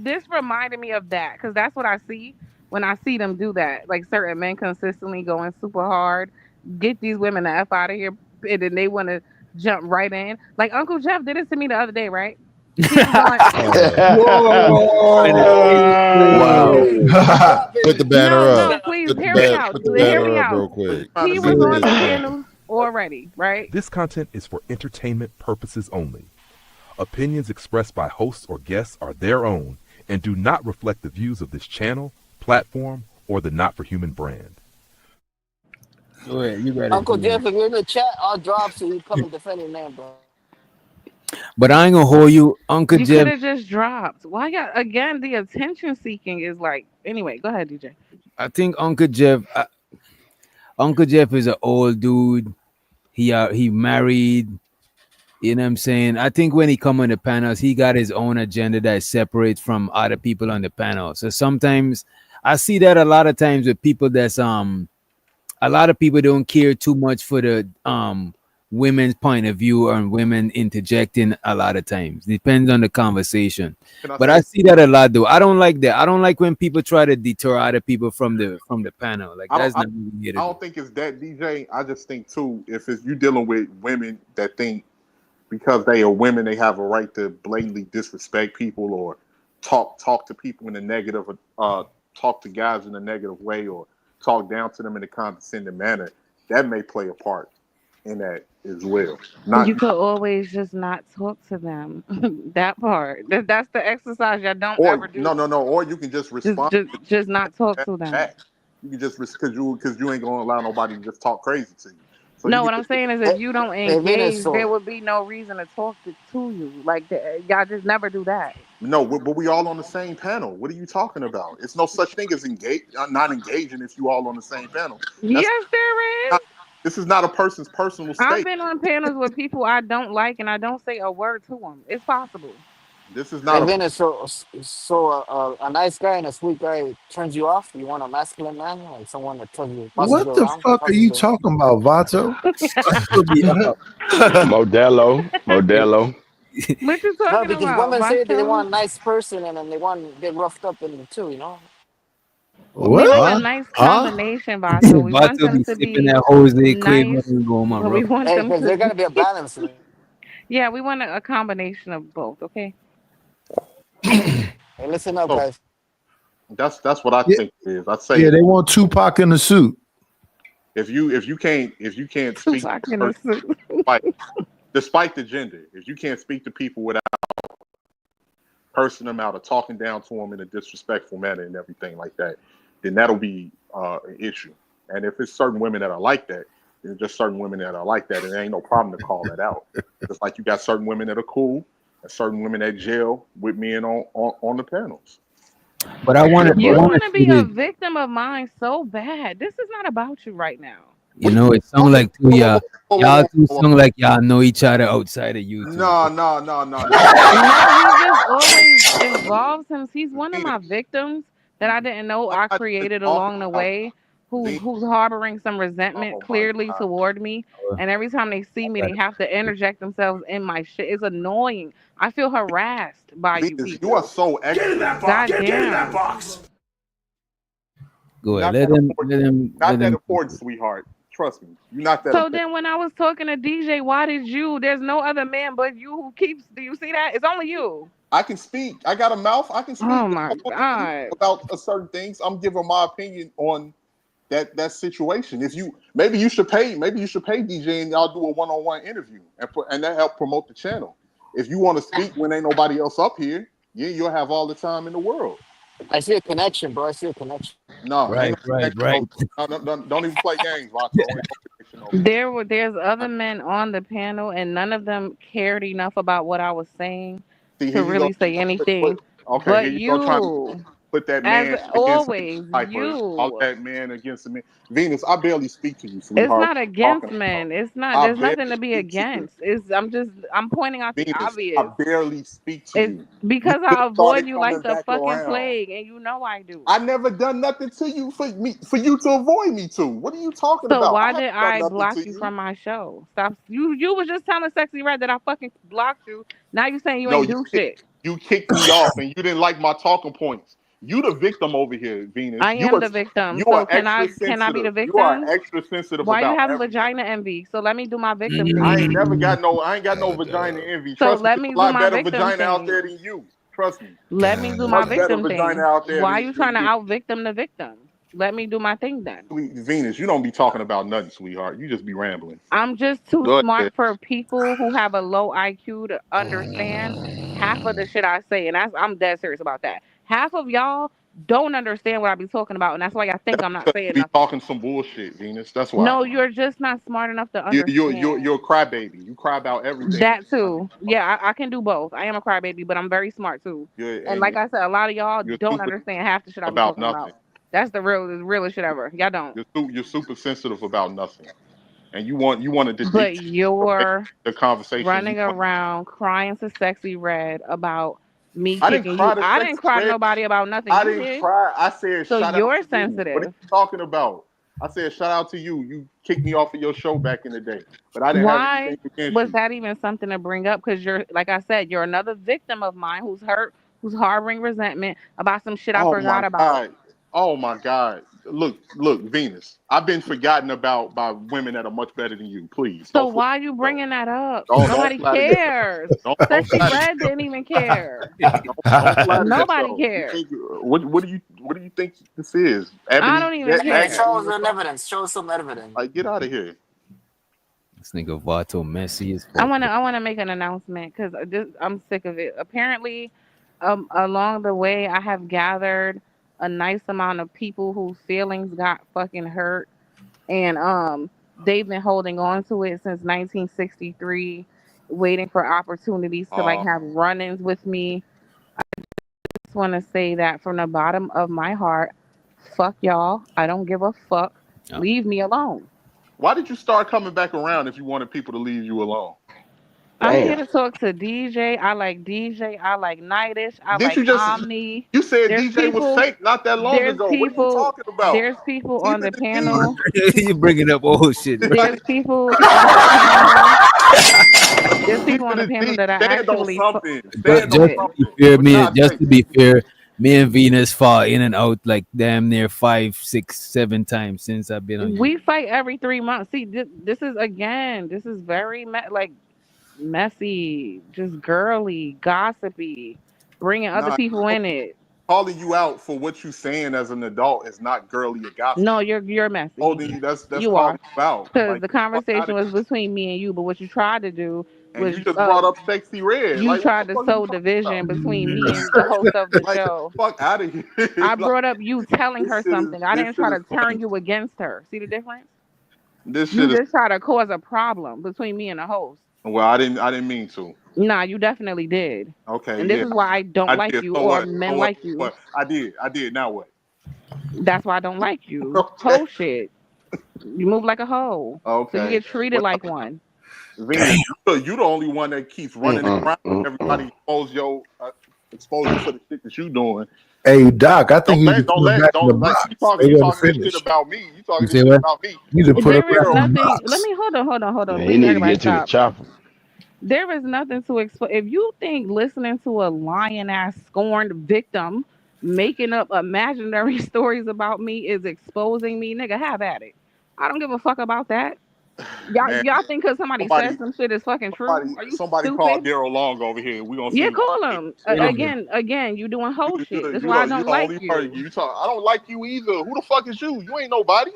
this reminded me of that because that's what I see when I see them do that. Like certain men consistently going super hard, get these women the f out of here, and then they want to jump right in. Like Uncle Jeff did it to me the other day, right? He was on. Wow. Put the banner No, up. no, please Put the hear me out. Put the Hear banner me up out. real quick. Trying to He say was on This the man. panel already, right? This content is for entertainment purposes only. Opinions expressed by hosts or guests are their own and do not reflect the views of this channel, platform, or the Not for Human brand. Go ahead, you got it. Uncle Jeff, if you're in the chat, I'll drop so you come and defend your name, bro. But I ain't gonna hold you, Uncle You could Jeff. have just dropped. Why got again? The attention seeking is like. Anyway, go ahead, DJ. I think Uncle Jeff is an old dude. He married. You know what I'm saying? I think when he come on the panels, he got his own agenda that separates from other people on the panel. So sometimes I see that a lot of times with people that's a lot of people don't care too much for the women's point of view or women interjecting a lot of times. Depends on the conversation. Can I But say I see that a lot though. I don't like that. I don't like when people try to deter other people from the panel. Like I don't that's I, not what we here I to don't think it's that, DJ. I just think too, if it's you dealing with women that think because they are women they have a right to blatantly disrespect people or talk to people in a negative talk to guys in a negative way or talk down to them in a condescending manner, that may play a part in that as well. Not You could always just not talk to them. That part. That's the exercise y'all don't ever or do. no, or you can just Just, respond just, to just not talk that to them. back. You can just because you ain't gonna allow nobody to just talk crazy to you. So you No, can what I'm just saying is Hey, if you don't hey Venus, engage, there so would be no reason to talk to you. Like y'all just never do that. no, but we all on the same panel. What are you talking about? It's no such thing as not engaging if you all on the same panel. That's Yes, there not, is. this is not a person's personal I've state. been on panels with people I don't like, and I don't say a word to them. It's possible. This is hey not a Venus, a nice guy and a sweet guy turns you off. You want a masculine man, like someone that turns you, passes What you the around, fuck are passes you you around. talking about, Vato? Could be up. Modelo. What you No, talking because about, women say they Vato? want a nice person and then they want to get roughed up in it too, you know. We What? like a Huh? nice Huh? combination, Vato. We want Vato them be to sipping be that Jose Cuervo nice, and going, but we bro. want Hey, them because to there got to be. be a balance. Yeah, we want a combination of both. Okay. Hey, listen up, so guys. that's what I Yeah, think it is. I yeah, say they want Tupac in the suit. if you can't speak Tupac to in a a person suit. despite the gender, if you can't speak to people without cursing them out or talking down to them in a disrespectful manner and everything like that, then that'll be an issue. And if it's certain women that are like that, there's just certain women that are like that, and there ain't no problem to call that out. Just like you got certain women that are cool and certain women that jail with men on the panels. But I want to You I want want to to see be a this. victim of mine so bad. This is not about you right now. You What are you know, it sound talking? like two Whoa, whoa, y'all. whoa, whoa, whoa, Y'all whoa, two whoa. sound like y'all know each other outside of YouTube. No. No, he just always involves him. He's one of Venus, my victims that I didn't know I somebody just created talking along the about way. Venus. Who's harboring some resentment Oh my clearly God, toward me, and every time they see me, they have to interject themselves in my shit. It's annoying. I feel harassed by you Venus, you are people. so Get in extra. that box. God Get in that damn. box. Go You're ahead, not that important. let Not that them. important, sweetheart. Trust me, you're not that So important. then, when I was talking to DJ, why did you? There's no other man but you who keeps. Do you see that? It's only you. I can speak. I got a mouth. I can speak Oh what my I want to speak god. about certain things. I'm giving my opinion on that situation. If you maybe you should pay DJ and y'all do a one-on-one interview and that help promote the channel. If you want to speak when ain't nobody else up here, yeah, you'll have all the time in the world. I see a connection, bro. I see a connection. No, ain't Right, no right, connection right. over. No, don't even play games, Vato. Ain't no connection over here. There's other men on the panel, and none of them cared enough about what I was saying See, to here you go. really say anything. Okay, here But you go trying to you, put that as man against the always, sniper. All you. that man against the man. Venus, I barely speak to you, It's sweetheart. not What are you against talking about? men. It's not. I There's barely nothing to be speak to you. against. I'm pointing out the Venus, I obvious. barely speak to It's you. You because just I avoid started you like coming the back fucking around. plague, and you know I do. I never done nothing to you for you to avoid me to. What are you talking So about? I why haven't did done I nothing block to you you. from my show? Stop. You was just telling Sexy Red that I fucking blocked you. Now you saying you No, ain't you do did. shit. You kicked me off, and you didn't like my talking points. You the victim over here, Venus. I am the victim. You So are can extra I be sensitive. the You are victim? extra sensitive Why you about having everything. vagina envy? So let me do my victim I thing. ain't never got no. I ain't got no God, vagina envy. So Trust me, let there's me a do lot my better victim vagina out there thing. than you. Trust me, Let me do my much better victim vagina thing. out there Why you trying to than out victim the victim? Let me do my thing then. sweet Venus. You don't be talking about nothing, sweetheart. You just be rambling. I'm just too Go ahead. smart for people who have a low IQ to understand half of the shit I say, and I'm dead serious about that. Half of y'all don't understand what I be talking about, and that's why y'all think I'm not Because you saying be nothing. talking some bullshit, Venus. That's why. No, you're just not smart enough to You're understand. a crybaby. You cry about everything. That too. Yeah, I can do both. I am a crybaby, but I'm very smart too. You're And and like I said, a lot of y'all you're don't super understand half the shit I be about talking nothing. about. That's the realest shit ever. Y'all don't. You're super sensitive about nothing, and you wanted to But dictate you're the conversation. running around crying to Sexy Red about me I didn't kicking cry you. to I sex didn't cry to red. nobody about nothing. I You didn't did. cry. I said So shout out you're to you. What are sensitive. you talking about? I said shout out to you. You kicked me off of your show back in the day, but I didn't have anything Why against was you. that even something to bring up? Because you're, like I said, you're another victim of mine who's hurt, who's harboring resentment about some shit I Oh my forgot about. God. Oh my God. Look, Venus. I've been forgotten about by women that are much better than you. Please So don't flatter why you yourself. bringing that up? Don't Nobody flatter yourself. cares. Don't Sexy flatter Red yourself. didn't even care. Don't flatter Nobody yourself. You cared. think what do you think this is? I Ebony don't even I mean, care. show us magazine or an something? evidence. Show us some evidence. Like get out of here. this nigga Vato messy as I fuck. wanna I wanna make an announcement because I'm sick of it. Apparently, along the way, I have gathered a nice amount of people whose feelings got fucking hurt, and they've been holding on to it since 1963, waiting for opportunities to like Uh have run-ins with me. Just want to say that from the bottom of my heart, fuck y'all. I don't give a fuck. Oh, Leave me alone. why did you start coming back around if you wanted people to leave you alone? I'm here Damn. to talk to DJ. I like DJ. I like Nightish. I Did like you just Omni. you said There's DJ was people. fake not that long There's ago. What are you people. talking about? There's people Keep on it the a G. panel. you bringing up old shit, bro. There's people on the panel. There's Keep people on it the a panel G. that I Stand on actually something. Just, fuck Stand on just with. to be something. fair, But me, not just fake. to be fair, me and Venus fall in and out like damn near 5, 6, 7 times since I've been on you. We fight every 3 months. See, this is again. This is very like messy, just girly, gossipy, bringing other Nah, people in it. calling you out for what you saying as an adult is not girly or No, gossipy. you're messy. Holding you, that's You are. calling you out. Because Like the get the fuck out conversation of was here. between me and you, but what you tried to do And was you just brought up sexy red. you Like what the tried to fuck are you sow talking division about? between me and the host of the Like get show. the fuck out of here. I Like, brought up you telling this her shit is something. I this didn't shit try is to turn funny. you against her. See the difference? This You shit is just try to cause a problem between me and the host. well, I didn't mean to. Nah, you definitely did. Okay, And this yeah. is why I don't I like did. you So or what? So men what? like you. What? I did. Now what? That's why I don't like you. Okay. Hoe shit. You move like a hoe. So you Okay. get treated Well, like one. Venus, you the only one that keeps running Mm-mm, around. mm-mm. Everybody expose you for the shit that you doing. Hey, Doc, I think Don't you need to let put don't her let back in the don't like box. They you wasn't talking this shit finished. about me. You You talking this say shit what? about me. You need to put her There is back in the nothing. Let box. me hold on. Man, he Please, need to everybody get to the stop. chopper. There is nothing to explain. If you think listening to a lying ass scorned victim making up imaginary stories about me is exposing me, nigga, have at it. I don't give a fuck about that. Man, Y'all think because somebody says somebody some shit is fucking true? somebody Are you somebody called stupid? Daryl Long over here. We gonna Yeah, see what call he him. Wait a minute. Again, you doing whole shit. That's you why I the don't like only person you. you talk. I don't like you either. Who the fuck is you? You ain't nobody.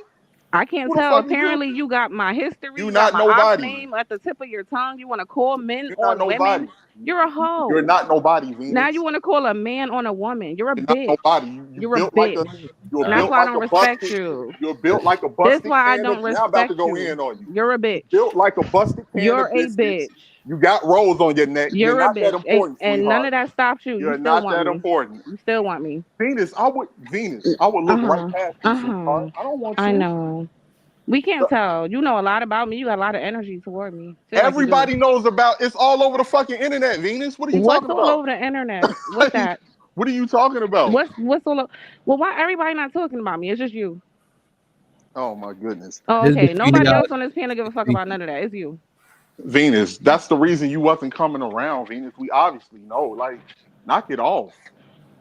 I can't Who the tell. fuck is you? Apparently, you got my history. You You got not my ops nobody. name at the tip of your tongue. You want to call men You're not on women. nobody. You're a You're hoe. not nobody, Now you Venus. want to call a man on a woman. You're a You're not bitch. nobody. You You're a built like bitch. a you're And that's built why I like don't a respect busted you. you're built like a That's busted why I can of don't now I'm about to respect go you. in on you. You're a You bitch. built like a busted can You're of a biscuits. bitch. You got rolls on your neck. You're You're a not that bitch. important, And none sweetheart. of that stops you. You You're still not want that me. important. You still want me. Venus, I would Uh look right huh. past you, Uh huh. sweetheart. I don't want I you. know. We can't tell. You know a lot about me. You got a lot of energy toward me. Feel like you do. Everybody knows about it's all over the fucking internet, Venus. What are you What's talking all about? over the internet? What's that? What are you talking about? What's all? Well, why everybody not talking about me? It's just you. Oh my goodness. Oh, Just okay. between Nobody y'all. else on this panel give a fuck about none of that. It's you. Venus, that's the reason you wasn't coming around, Venus. We obviously know. Like Knock it off.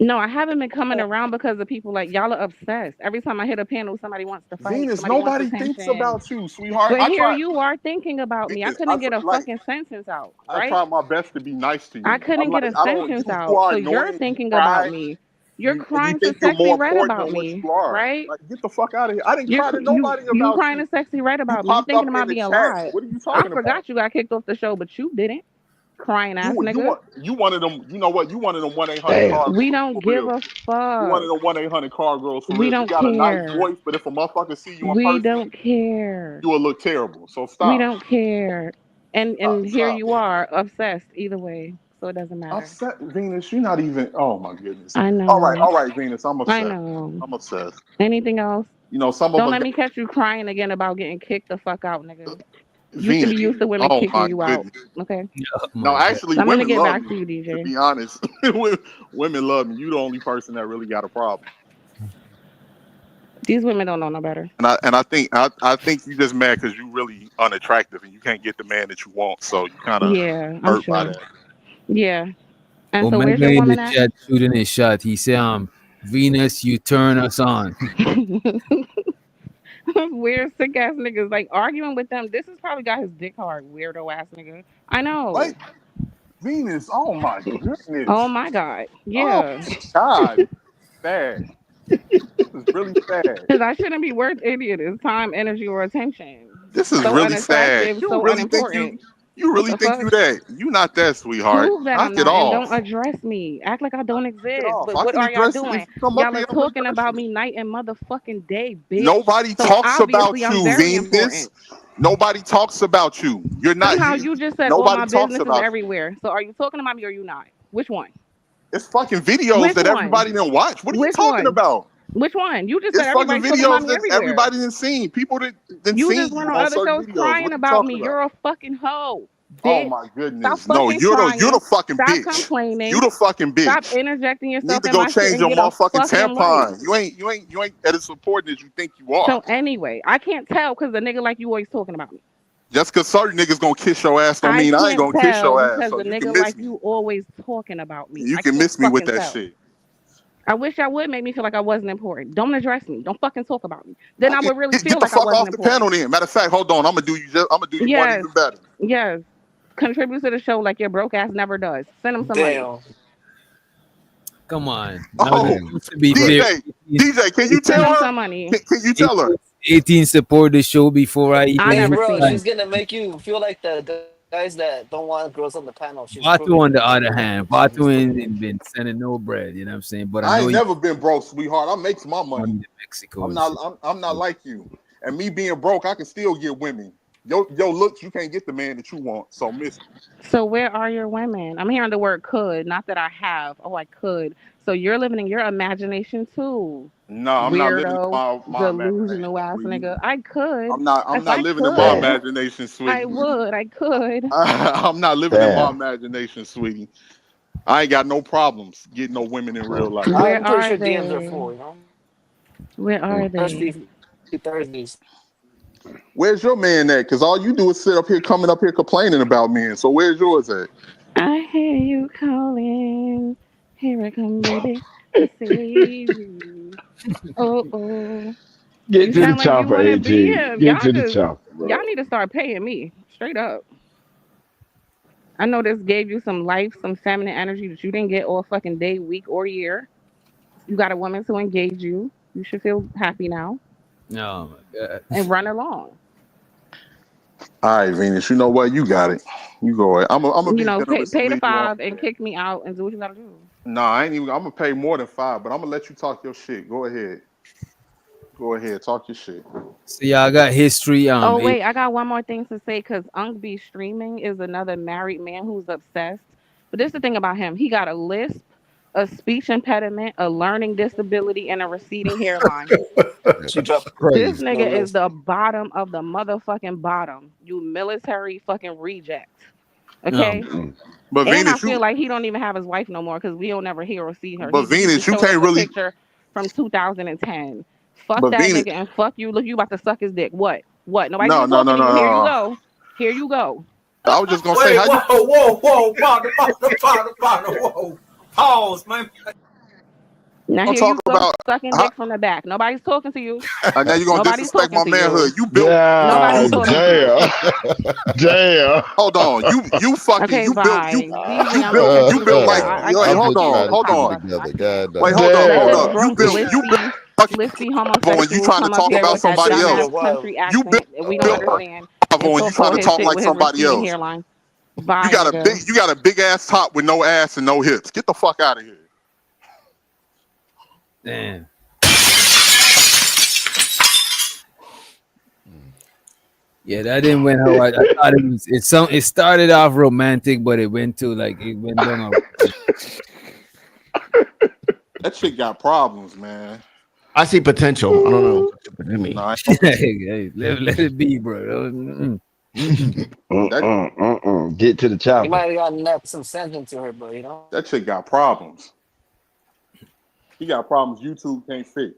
No, I haven't been coming around because of people like y'all are obsessed. Every time I hit a panel, somebody wants to fight, Venus, somebody wants nobody thinks attention. about you, sweetheart. But here you are thinking about me. I Venus, couldn't get a fucking sentence out, I right? try my best to be nice to I you. I'm couldn't like, get a I don't. sentence You out. are So you're annoying. You thinking about cry. me. You're You crying to think you're more sexy right important about than what me, you are. right? Like, get the fuck out of here. I didn't You're cry to nobody you about crying you. to sexy right You about me. You popped up thinking in about the me a chat. lot. What are you I talking about? forgot you got kicked off the show, but you didn't. Crying ass nigga. You one of them. You know what? You one of them 1-800 Damn. car We girls don't for give real. a You one of fuck. them 1-800 car girls for We real. You don't got a nice care. voice, but if a motherfucker see you in We person, don't care. you will look terrible. So We stop. don't care. And here Stop. you are, obsessed either way. So it doesn't matter. Upset, Venus. You're not even. Oh my goodness. I know. All right, Venus. I'm I upset. know. I'm upset. Anything else? You know, some of Don't us let got me catch you crying again about getting kicked the fuck out, nigga. You should Venus. be used to women Oh kicking my you out. goodness. Okay. Oh No, my God. actually, I'm gonna women get love back to me. you, To DJ. be honest, women love me. You the only person that really got a problem. These women don't know no better. And I think you just mad because you really unattractive and you can't get the man that you want. So you kind of Yeah, I'm hurt by sure. that. Yeah. And so where's Omega your in the woman at? chat shooting his shot. He said, Venus, you turn us on. Weird sick ass niggas like arguing with them. This has probably got his dick hard, weirdo ass nigga. I What? know. Venus? Oh my Oh goodness! my god. Oh Yeah. my God! Sad. This is really sad. Because I shouldn't be worth any of this time, energy, or attention. This is So really sad. unattractive, so unimportant. You What really the think you fuck? that? You not that, sweetheart. Prove that I'm Knock it not and don't off. address me. Act like I don't Knock it exist. off. But I what can are y'all address you if doing? you come up Y'all are here. I'm gonna talking address about you. me night and motherfucking day, bitch. Nobody So talks obviously about I'm you, very Venus. important. Nobody talks about you. You're not Somehow you. you just said all Nobody my talks business is about you. everywhere. So are you talking about me or you not? Which one? It's fucking videos Which that one? everybody didn't watch. What are you Which talking one? about? Which one? You just said It's fucking everybody's talking about videos me that everywhere. everybody didn't seen. People that didn't You seen just you went on on other certain shows videos. crying What are you about talking me. about? You're a fucking hoe, Oh bitch. my Stop goodness. No, fucking you're crying. the fucking Stop bitch. You complaining. the fucking Stop bitch. interjecting You need yourself to in go my shit change and your get a motherfucking fucking life. tampon. You ain't as important as you think you are. So anyway, I can't tell because the nigga like you always talking about me. Just cause certain niggas gonna kiss your ass don't I mean I ain't can't gonna kiss tell your ass. because So the you can nigga miss like me. you always talking about me. You I can can't miss me with fucking that tell. shit. I wish I would make me feel like I wasn't important. Don't address me. Don't fucking talk about me. Then I would really Get feel the like I fuck wasn't off the panel important. then. Matter of fact, hold on. I'm gonna do you one Yes. even better. Yes. Contribute to the show like your broke ass never does. Send him some money. Damn. Come on. Now, Oh, to be fair, DJ, can you Send tell him her? some money. Can you tell her? 18 support the show before I I even Hey, never hit bro, seen like it. she's gonna make you feel like the guys that don't want girls on the panel. She's Vato proving on you the wrong, other bro. hand, She's Vato proving you. ain't been sending no bread, you know what I'm saying? But I I know ain't you never been broke, sweetheart. I make my money. money to Mexico I'm and not shit. I'm not like you. And me being broke, I can still get women. Yo looks, you can't get the man that you want. So miss me. So where are your women? I'm hearing the word could, not that I have. Oh, I could. So you're living in your imagination too. No, I'm not living in Weirdo, my imagination, delusional ass sweetie. nigga. I could. I'm If not I living in my could, Damn. imagination, I sweetie. would. I could. I'm not living in my Damn. imagination, sweetie. I ain't got no problems getting no women in real life. Where I'm pretty are sure DMs are they? full, you know? Where are they? Thirsty Thursdays. Where's your man at? Because all you do is sit up here coming up here complaining about men. So where's yours at? I hear you calling. Here I come, baby, to save you. Oh, oh. Get You to the sound like you chopper, want to be AG. him. Get to the chopper, Y'all bro. need to start paying me straight up. I know this gave you some life, some feminine energy that you didn't get all fucking day, week, or year. You got a woman to engage you. You should feel happy now Oh my god. and run along. All right, Venus. You know what? You got it. You go ahead. I'm gonna You be know, generous and pay the leave you on. five and kick me out and do what you gotta do. No, I ain't even. I'm gonna pay more than 5, but I'm gonna let you talk your shit. Go ahead. Go ahead. Talk your shit. So yeah, I got history. Oh wait, I got one more thing to say because Unk B Streaming is another married man who's obsessed. But this is the thing about him: he got a lisp, a speech impediment, a learning disability, and a receding hairline. She dropped This Crazy. the nigga is list. the bottom of the motherfucking bottom. You military fucking reject. Okay? Mm. But And I Venus, feel like he don't even have his wife no more because we don't never hear or see her. but He Venus, just you showed us can't a really. picture from 2010. Fuck But that Venus, nigga and fuck you. Look, you about to suck his dick. What? What? Nobody's no, even no, no, talking to no, you. Here you no. go. Here you go. I was just gonna say Wait, how you. whoa, whoa, whoa, partner, partner, partner, partner, whoa. Now I'm here you talking go about. sucking dick from the back. Nobody's talking to you. Now you're gonna Nobody's disrespect talking my to you. manhood. You built. Nobody's Yeah, talking to you. damn. Damn. Hold on. You fucking. Okay, You built. bye. Easy, You I'm gonna built. catch You you built later. like. I Wait, can't I'm with hold just you. on. trying to Hold Stop keep it on. fucking. I together. can't. God Wait, damn. hold on. Let Hold this up. Damn. You broke, built. You lispy, fucking. lispy Vaughn, you homosexual trying to come up talk here about with that somebody Yeah, dumbass else. well, country You built. accent that we don't Built. understand and Vaughn, you talk trying all to his talk shit like with his somebody receding else. hairline. Bye, nigga. You got a big ass top with no ass and no hips. Get the fuck out of here. Damn. Yeah, that didn't went how I thought it was. It started off romantic, but it went to like it went down. That shit got problems, man. I see potential. I don't know. What do you mean? Nah, I ain't gonna- Hey, let it be, bro. that Get to the he chopper. might have gotten some sense into her, but you know. that shit got problems. He got problems YouTube can't fix.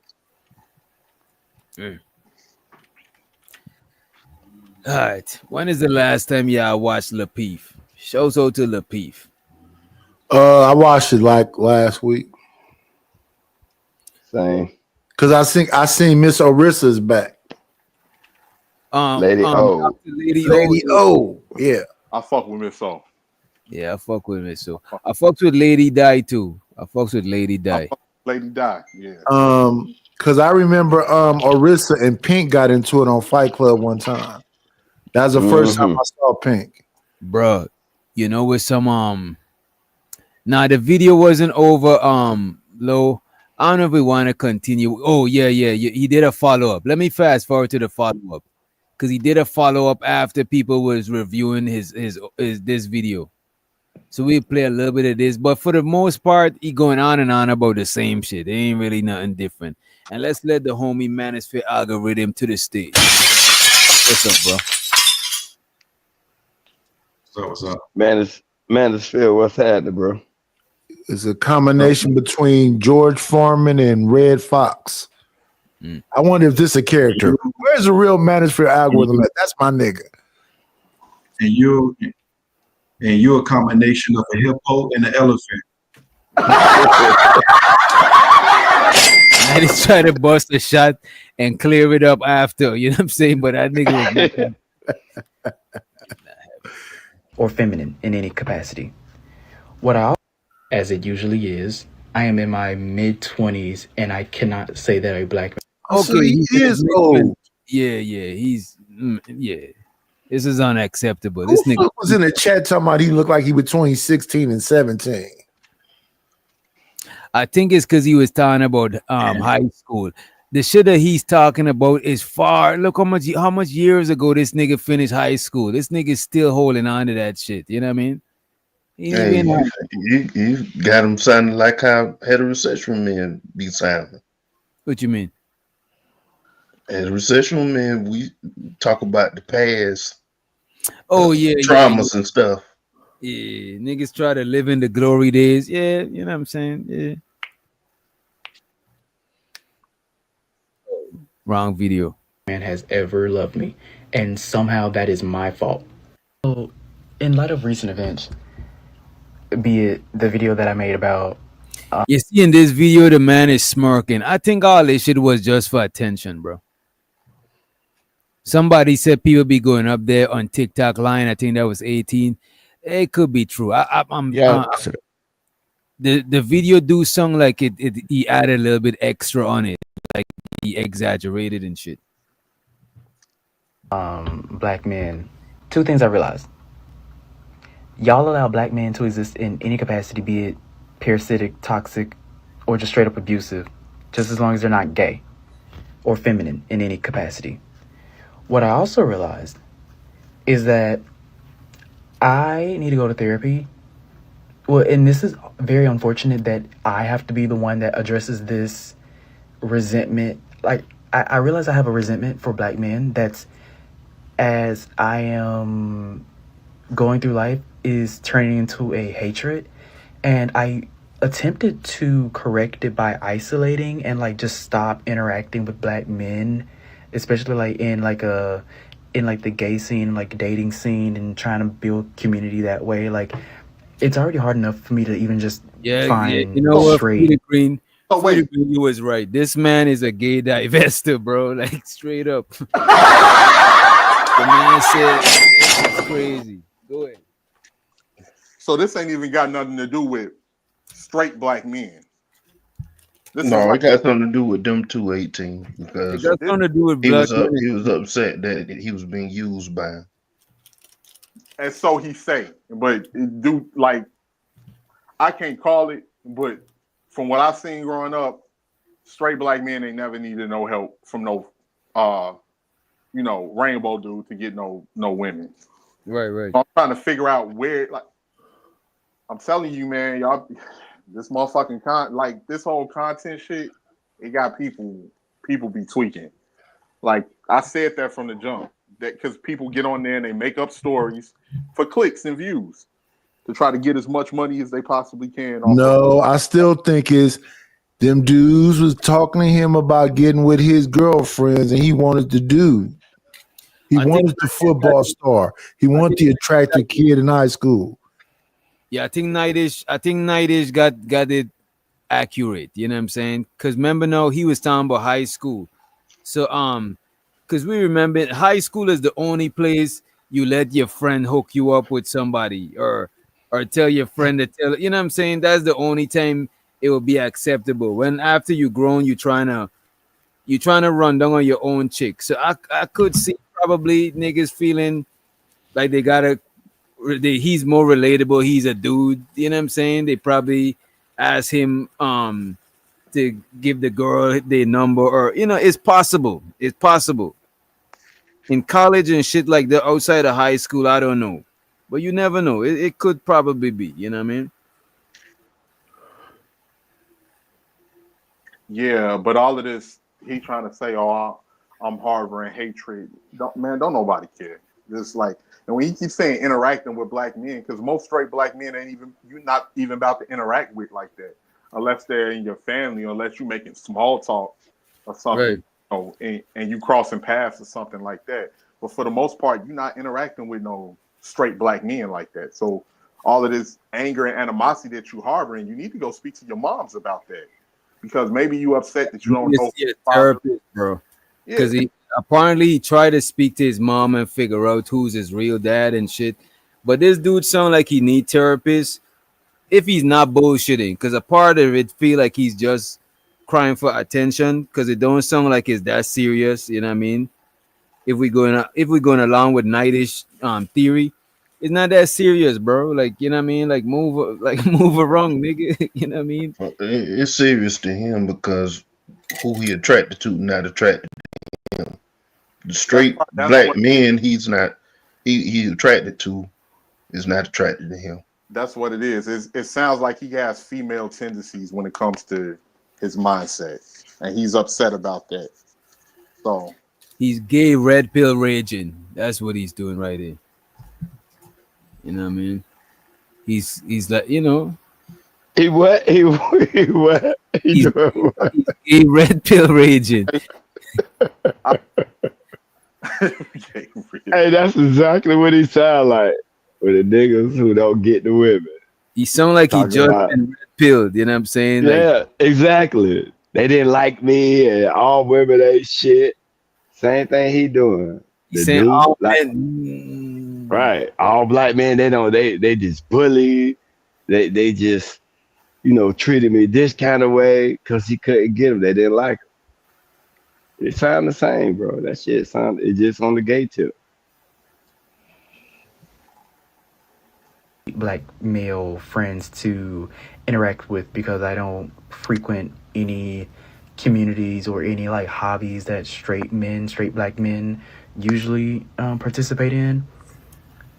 All right. When is the last time y'all watched Lapeef? Shows out to Lapeef. I watched it like last week. Same. Cause I seen Miss Orissa's back. Lady O. Lady O. Yeah. I fuck with Miss O. Yeah, I fuck with it. So I fucks with Lady Di too. I fucks with Lady I Di. fuck with Lady Di. Yeah. Cause I remember Orissa and Pink got into it on Fight Club one time. That was the first time I saw Pink. Bruh, you know with some now the video wasn't over low. I don't know if we want to continue. Oh yeah, he did a follow-up. Let me fast forward to the follow-up. Because he did a follow-up after people was reviewing his this video. So we play a little bit of this, but for the most part, he going on and on about the same shit. There ain't really nothing different. And let's let the homie Manosphere algorithm to the stage. What's up, bro? So what's up? Manosphere, what's happening, bro? It's a combination between George Foreman and Red Fox. I wonder if this is a character. Where's the real Manosphere algorithm at? That's my nigga. And you a combination of a hippo and an elephant. I just try to bust a shot and clear it up after. You know what I'm saying? But that nigga was or feminine in any capacity. What I, as it usually is, I am in my mid-20s and I cannot say that a black man. Okay, so he is old. Yeah, he's This is unacceptable. This Who nigga was in the chat talking about he looked like he between 16 and 17. I think it's because he was talking about high school. The shit that he's talking about is far. Look how much years ago this nigga finished high school. This nigga's still holding on to that shit. You know what I mean? Hey, you got him sounding like how heterosexual men be sounding. What you mean? Heterosexual men, we talk about the past. Oh yeah, traumas and stuff. Yeah, niggas try to live in the glory days. Yeah, you know what I'm saying? Yeah. Wrong video. Man has ever loved me, and somehow that is my fault. So, in light of recent events, be it the video that I made about you see in this video the man is smirking. I think all this shit was just for attention, bro. Somebody said people be going up there on TikTok line. I think that was 18. It could be true. The video do sound like it he added a little bit extra on it, like he exaggerated and shit. black men. Two things I realized. Y'all allow black men to exist in any capacity, be it parasitic, toxic, or just straight up abusive, just as long as they're not gay or feminine in any capacity. What I also realized is that I need to go to therapy. Well, and this is very unfortunate that I have to be the one that addresses this resentment. Like, I realize I have a resentment for black men that's, as I am going through life, is turning into a hatred. And I attempted to correct it by isolating and like just stop interacting with black men, especially like in the gay scene, like dating scene, and trying to build community that way. Like, it's already hard enough for me to even just Yeah, yeah. You find know So, what? straight. so Frida wait. Green, you was right. This man is a gay divester, bro. Like straight up. The man said it's crazy. Go ahead. So this ain't even got nothing to do with straight black men. This is No, it like got something to do with them 218 It because got this, something to do with black men. he was upset that he was being used by. and so he say, but it do like I can't call it, but from what I seen growing up, straight black men ain't never needed no help from no uh rainbow dude to get no women. Right, right. I'm trying to figure out where like I'm telling you, man, y'all this motherfucking like this whole content shit, it got people be tweaking. Like I said that from the jump. That because people get on there and they make up stories for clicks and views to try to get as much money as they possibly can off of. No, I still think it's them dudes was talking to him about getting with his girlfriends, and he wanted the dude. He I think wanted the football star. He I wanted think the attractive kid in high school. yeah, I think Nightish got it accurate. You know what I'm saying? Because remember, no, he was talking about high school. So because we remember high school is the only place you let your friend hook you up with somebody or tell your friend to tell you know what I'm saying. That's the only time it will be acceptable. When after you grown, you trying to run down on your own chick. So I could see probably niggas feeling like he's more relatable. He's a dude. You know what I'm saying? They probably ask him to give the girl their number or it's possible. It's possible. In college and shit like that outside of high school, I don't know. But you never know. It could probably be, you know what I mean? Yeah, but all of this, he trying to say, "Oh, I'm harboring hatred." Don't nobody care. Just like, and when he keeps saying interacting with black men, because most straight black men ain't even you not even about to interact with like that, unless they're in your family, unless you making small talk or something, Right. and you crossing paths or something like that. But for the most part, you're not interacting with no straight black men like that. So all of this anger and animosity that you harboring, you need to go speak to your moms about that because maybe you upset that you You don't need to know see a father. therapist, bro. Yeah, Because he tried to speak to his mom and figure out who's his real dad and shit. But this dude sound like he need therapist if he's not bullshitting. Because a part of it feel like he's just crying for attention. Because it don't sound like it's that serious. You know what I mean? If we're going along with Nightish theory, it's not that serious, bro. Like you know what I mean? Like move like move around, nigga. You know what I mean? It's serious to him because who he attracted to, not attracted. The straight that's black what men he's not he attracted to is not attracted to him. that's what it is. It sounds like he has female tendencies when it comes to his mindset, and he's upset about that. So He's gay red pill raging. That's what he's doing right here. You know what I mean? He's like, He what? He what? He he's doing what? he's gay red pill raging. I, Hey, that's exactly what he sound like. With the niggas who don't get the women. He sound like he Talking just about, been red pilled. You know what I'm saying? Like yeah, exactly. They didn't like me and all women ain't shit. Same thing he doing. he's The saying, dude, "Oh like, man, right. All black men, they just bully. They just, treated me this kind of way because he couldn't get them. They didn't like him. It sound the same, bro. That shit sound it just on the gay tip. Black male friends to interact with because I don't frequent any communities or any like hobbies that straight black men usually participate in.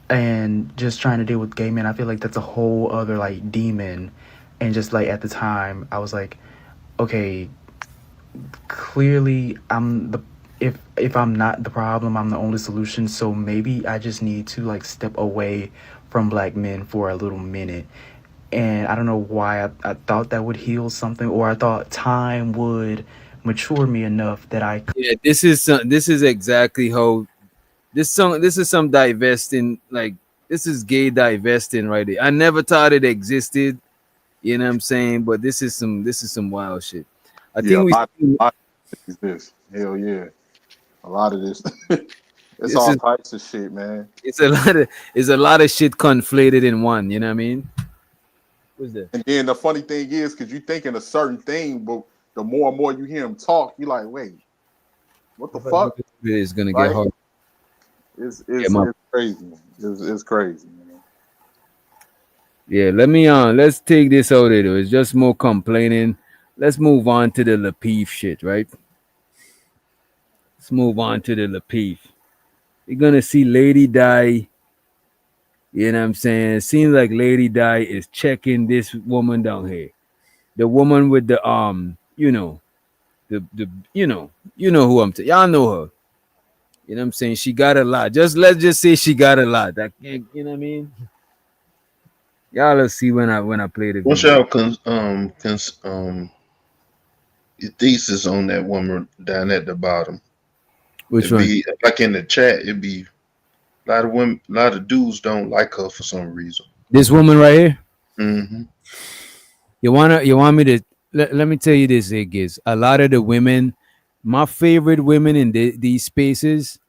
And just trying to deal with gay men, I feel like that's a whole other like demon. And just like at the time, I was like, okay, clearly if I'm not the problem, I'm the only solution. So maybe I just need to like step away from black men for a little minute. And I don't know why I thought that would heal something, or I thought time would mature me enough that I could. yeah, this is exactly how this is some divesting like This is gay divesting right here. I never thought it existed. You know what I'm saying? But this is some wild shit. I Yeah, think we a lot of this. Hell yeah. A lot of this. It's this all is types of shit, man. it's a lot of shit conflated in one. You know what I mean? What's that? And then the funny thing is, because you thinking a certain thing, but the more and more you hear him talk, you like, wait, what the If I do fuck? it, it's gonna get Right? hard. It's Yeah, it's my it's crazy. It's crazy, man. yeah. Let me let's take this out of there. It's just more complaining. Let's move on to the Lapeef shit, right? Let's move on to the Lapeef. You're gonna see Lady Di. You know what I'm saying? It seems like Lady Di is checking this woman down here. The woman with the the you know who y'all know her. You know what I'm saying? She got a lot. Let's just say she got a lot. That you know what I mean? Y'all will see when I play the What's video. your your thesis on that woman down at the bottom? Which It'd one? be like in the chat. It'd be a lot of women, a lot of dudes don't like her for some reason. This woman right here. Hmm. You want me to let me tell you this, Iggy. A lot of the women, my favorite women in these spaces,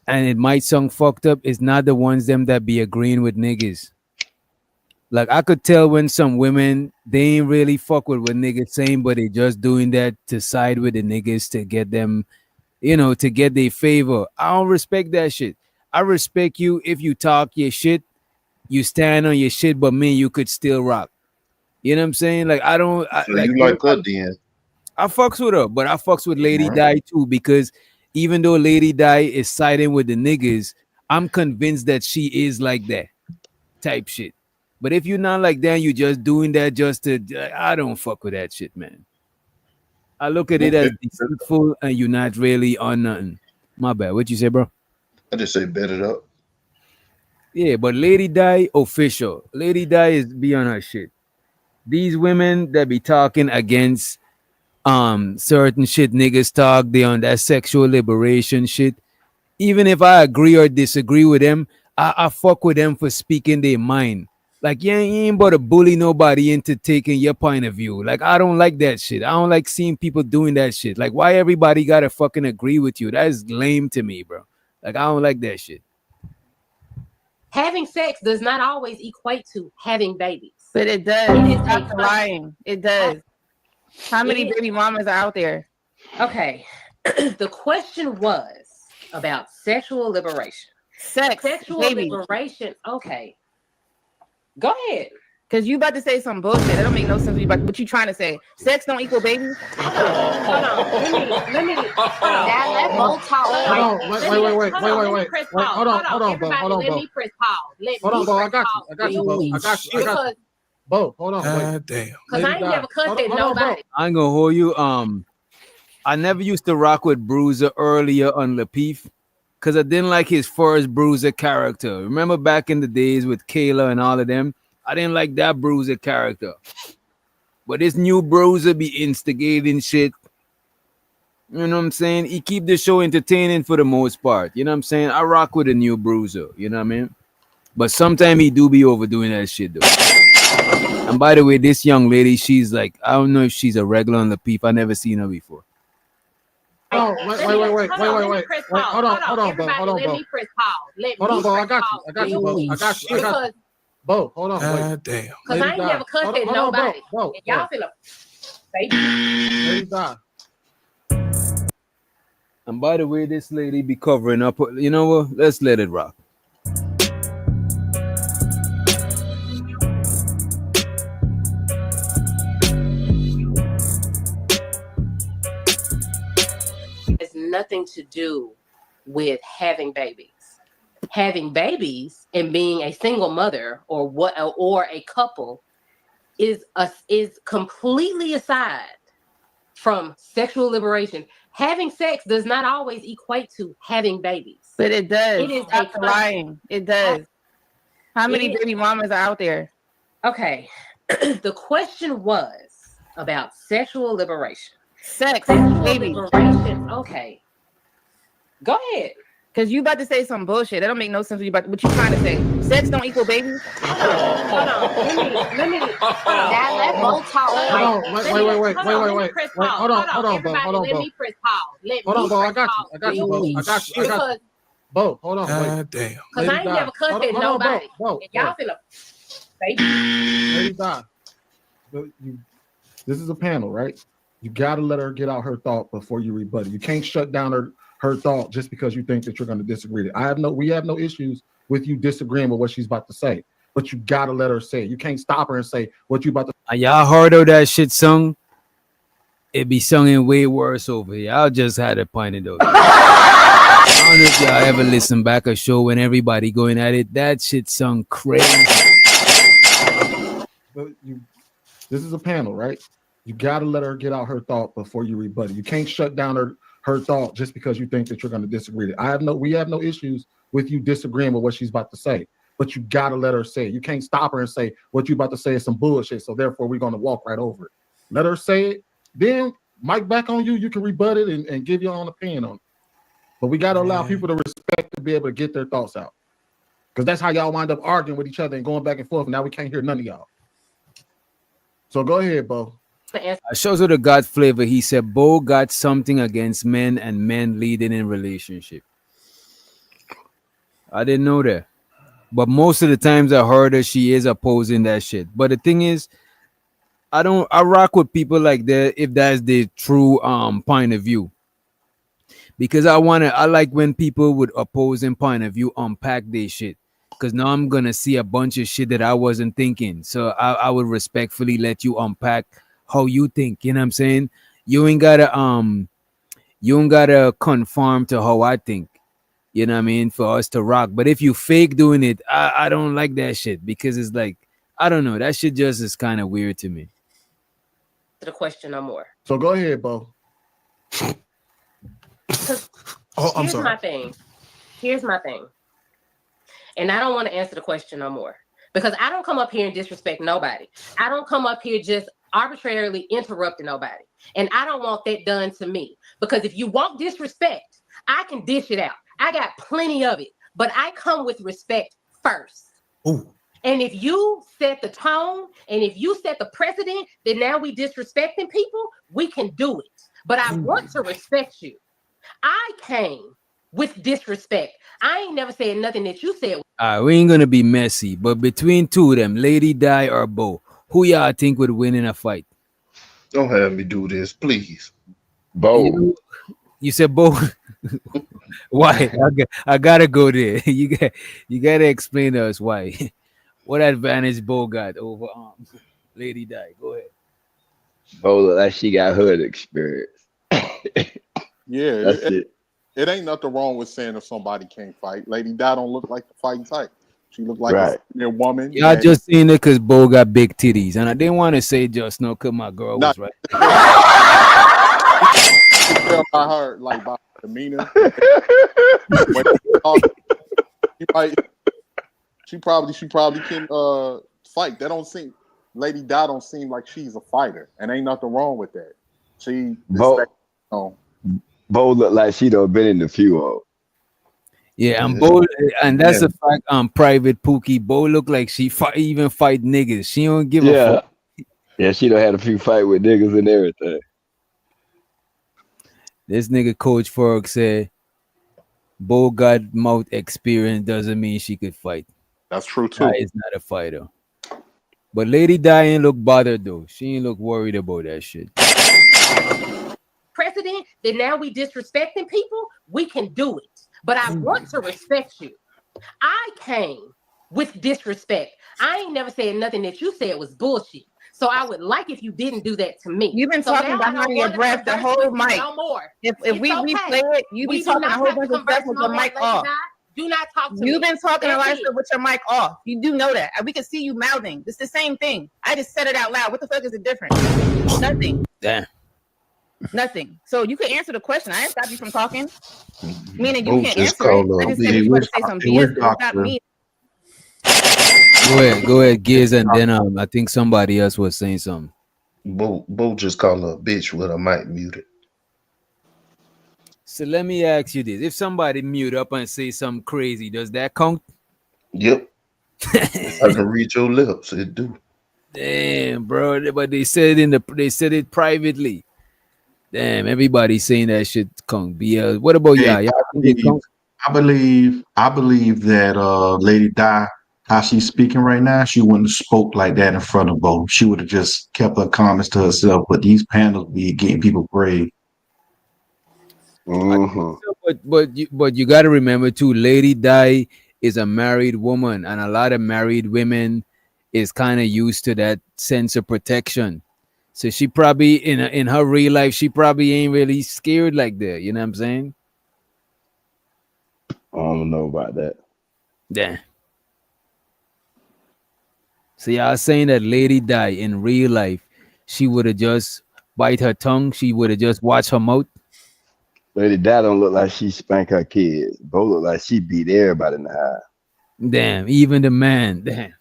and it might sound fucked up, is not the ones them that be agreeing with niggas. Like I could tell when some women they ain't really fuck with what niggas saying, but they just doing that to side with the niggas to get them, to get their favor. I don't respect that shit. I respect you if you talk your shit, you stand on your shit, but me, you could still rock. You know what I'm saying? Like So like you like her then? I fucks with her, but I fucks with Lady All right. Di too because even though Lady Di is siding with the niggas, I'm convinced that she is like that type shit. But if you're not like that, you just doing that just to, I don't fuck with that shit, man. I look at it Okay. as deceitful and you're not really on nothing. My bad. What you say, bro? I just say bet it up. Yeah, but Lady Di official. Lady Di is be on her shit. These women that be talking against certain shit niggas talk, they on that sexual liberation shit. Even if I agree or disagree with them, I fuck with them for speaking their mind. Like you ain't about to bully nobody into taking your point of view. Like I don't like that shit. I don't like seeing people doing that shit. Like why everybody gotta fucking agree with you? That is lame to me, bro. Like I don't like that shit. Having sex does not always equate to having babies. But it does. It is Stop lying. It does. How many It is- baby mamas are out there? Okay. The question was about sexual liberation. Sex, Sexual baby. liberation. Okay. Go ahead. Because you about to say some bullshit. That don't make no sense what you trying to say. Sex don't equal babies? Hold on. Let me hold on. Now let Bo talk. Hold on. Wait. Let me press pause. Hold on, Bo. everybody, let me press pause. Let me press pause real quick. Because Bo, hold on. God damn. I ain't never cussed at nobody. I ain't gonna hold you. I never used to rock with Bruiser earlier on Lapeef because I didn't like his first Bruiser character. Remember back in the days with Kayla and all of them? I didn't like that Bruiser character. But this new Bruiser be instigating shit. You know what I'm saying? He keep the show entertaining for the most part. You know what I'm saying? I rock with a new Bruiser. You know what I mean? But sometimes he do be overdoing that shit though. And by the way, this young lady, she's like, I don't know if she's a regular on Lapeef. I never seen her before. Oh, wait. Hold on, Bo. let me press pause. Hold on, Bo. I got you, Bo. I got you. Bo, hold on. God damn. Because I ain't never cussed at nobody. Bo. And y'all finna say Lady Di. And by the way, this lady be covering up. You know what? Let's let it rock. has nothing to do with having babies. Having babies and being a single mother or a couple is completely aside from sexual liberation. Having sex does not always equate to having babies. But it does. It is Stop lying. It does. How many baby mamas are out there? Okay. The question was about sexual liberation. Sex, Sexual baby. liberation. Okay. Go ahead. Because you about to say some bullshit. That don't make no sense. What you trying to say? Sex don't equal babies. Hold on. Let me. Now let Bo talk. Hold on. Wait. Let me press pause. Hold on, Bo. Everybody, Hold on, let Bo. me press pause. Let Hold me on, Bo. I press got you. pause I got you, real Bo. quick. I got you. Because Bo, hold on. Wait. God damn. because I ain't never cussed at nobody. Bo. And y'all finna baby. Lady Di. This is a panel, right? You gotta let her get out her thought before you rebut it. You can't shut down her thought just because you think that you're going to disagree. We have no issues with you disagreeing with what she's about to say, but you gotta let her say it. You can't stop her and say what you about to. Y'all heard of that shit sung? It be sung in way worse over here. I'll just had a point of those. I don't know if y'all ever listen back a show when everybody going at it. That shit sung crazy. This is a panel, right? You got to let her get out her thought before you rebut it. You can't shut down her thought just because you think that you're going to disagree. We have no issues with you disagreeing with what she's about to say, but you got to let her say it. You can't stop her and say what you about to say is some bullshit, so therefore we're going to walk right over it. Let her say it. Then, Mike, back on you. You can rebut it and give your own opinion on it. But we got to allow people to respect to be able to get their thoughts out. Because that's how y'all wind up arguing with each other and going back and forth, and now we can't hear none of y'all. So go ahead, Bo. Shows her the God flavor. He said Bo got something against men and men leading in relationship. I didn't know that. But most of the times I heard her, she is opposing that shit. But the thing is, I rock with people like that if that's the true point of view. Because I like when people with opposing point of view unpack their shit. Because now I'm gonna see a bunch of shit that I wasn't thinking. So I would respectfully let you unpack how you think. You know what I'm saying? You ain't gotta conform to how I think. You know what I mean? For us to rock. But if you fake doing it, I don't like that shit because it's like, I don't know. That shit just is kind of weird to me. The question no more. So go ahead, Bo. I'm sorry. Here's my thing. And I don't want to answer the question no more. Because I don't come up here and disrespect nobody. I don't come up here just arbitrarily interrupting nobody. And I don't want that done to me. Because if you want disrespect, I can dish it out. I got plenty of it. But I come with respect first. Ooh. And if you set the tone and if you set the precedent that now we disrespecting people, we can do it. But I want to respect you. I came with disrespect. I ain't never said nothing that you said. We ain't gonna be messy, but between two of them, Lady Di or Bo, who y'all think would win in a fight? Don't have me do this, please. Bo. You said Bo. Why? I gotta go there. You gotta explain to us why. What advantage Bo got over Lady Di? Go ahead. Bo look like she got hood experience. Yeah, That's it. It ain't nothing wrong with saying if somebody can't fight. Lady Di don't look like the fighting type. She look like a senior woman. Y'all just seen it because Bo got big titties, and I didn't want to say just no because my girl was right. Tell by her, like by her demeanor. She probably can fight. That don't seem Lady Di don't seem like she's a fighter, and ain't nothing wrong with that. She Bo look like she done been in the few. Yeah, and Bo, and that's a fact. Private Pookie, Bo look like she even fight niggas. She don't give a fuck. Yeah, she done had a few fight with niggas and everything. This nigga Coach Ferg said, Bo got mouth experience doesn't mean she could fight. That's true too. Di is not a fighter. But Lady Di ain't look bothered though. She ain't look worried about that shit. Precedent that now we disrespecting people, we can do it. But I want to respect you. I came with disrespect. I ain't never said nothing that you said was bullshit. So I would like if you didn't do that to me. You've been talking behind your breath the whole mic. No more. If we replay it, you be talking a whole bunch of stuff with your mic off. Do not talk to me. You've been talking a lot of stuff with your mic off. You do know that. We can see you mouthing. It's the same thing. I just said it out loud. What the fuck is the difference? Nothing. Damn. Nothing. So you can answer the question. I didn't stop you from talking. Meaning you can't answer it. I just said you want to say some BS. It's not me. Go ahead, Giz, and then I think somebody else was saying something. Bo just called her a bitch with her mic muted. So let me ask you this: if somebody mute up and say something crazy, does that count? Yep. I can read your lips. It do. Damn, bro. But they said it privately. Damn, everybody's saying that shit count. BL. What about Hey, y'all? Y'all think it count? I believe that Lady Di, how she's speaking right now, she wouldn't have spoke like that in front of both. She would have just kept her comments to herself. But these panels be getting people brave. I think Mm-hmm. so, but you got to remember too. Lady Di is a married woman, and a lot of married women is kind of used to that sense of protection. So she probably in her real life, she probably ain't really scared like that. You know what I'm saying? I don't know about that. Yeah. So y'all saying that Lady Di in real life, she would have just bite her tongue. She would have just watched her mouth. Lady Dad don't look like she spank her kids. Bo look like she beat everybody in the house. Damn, even the man. Damn.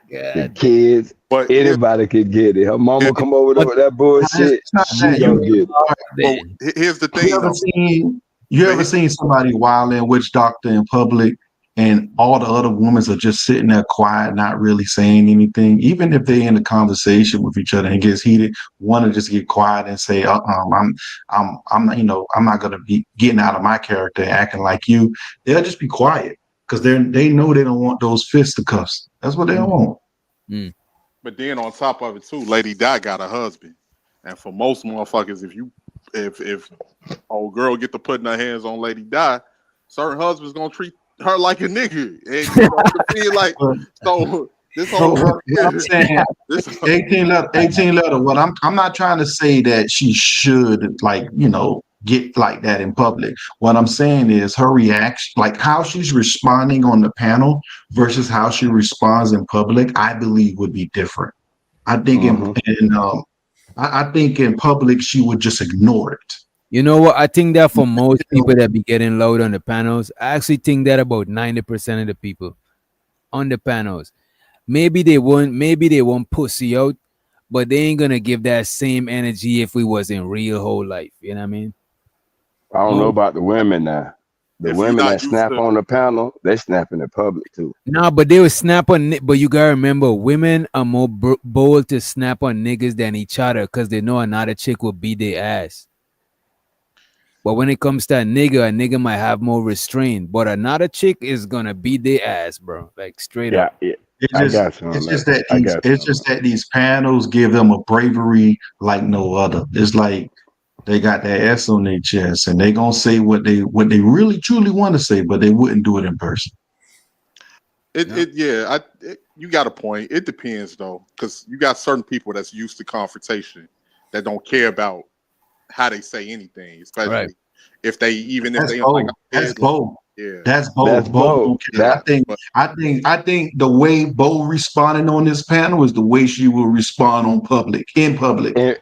The God damn. kids, But anybody could get it. Her mama come over there But with that bullshit, it's not she that you. gonna get it. but Damn. here's the You thing ever though. seen you But ever seen somebody wild and witch doctor in public and all the other women are just sitting there quiet, not really saying anything, even if they're in a conversation with each other and it gets heated, one to just get quiet and say, I'm not, I'm not gonna be getting out of my character and acting like you. They'll just be quiet because they know they don't want those fisticuffs. That's what they don't want. Mm. But then on top of it too, Lady Di got a husband, and for most motherfuckers, if old girl get to putting her hands on Lady Di, certain husbands gonna treat her like a nigga, and you know what I mean? Like But so, this But whole what I'm saying, this 18 letter. What I'm not trying to say that she should get like that in public. What I'm saying is her reaction, like how she's responding on the panel versus how she responds in public, I believe would be different. I think Mm-hmm. I think in public she would just ignore it. You know what? I think that for most people that be getting loud on the panels, I actually think that about 90% of the people on the panels, maybe they won't pussy out, but they ain't gonna give that same energy if we was in real whole life. You know what I mean? I don't know Mo about the women now. The if you're women not that used snap to on the panel, they snap in the public too. Nah, but they will snap on. But you gotta remember, women are more bold to snap on niggas than each other because they know another chick will beat their ass. But when it comes to a nigga might have more restraint. But another chick is gonna beat their ass, bro. Like straight up. Yeah, yeah. It I just got you on it's that. just that I these got you it's on just that. that these panels give them a bravery like no other. It's like they got that S on their chest and they gonna say what they really truly want to say, but they wouldn't do it in person. Yeah. you got a point. It depends though, because you got certain people that's used to confrontation that don't care about how they say anything, Right. especially if That's they like bold. I That's said, like, bold. yeah. That's That's bold. Bold both. don't care. I That think But I think I think the way Bo responded on this panel is the way she will respond in public. in, I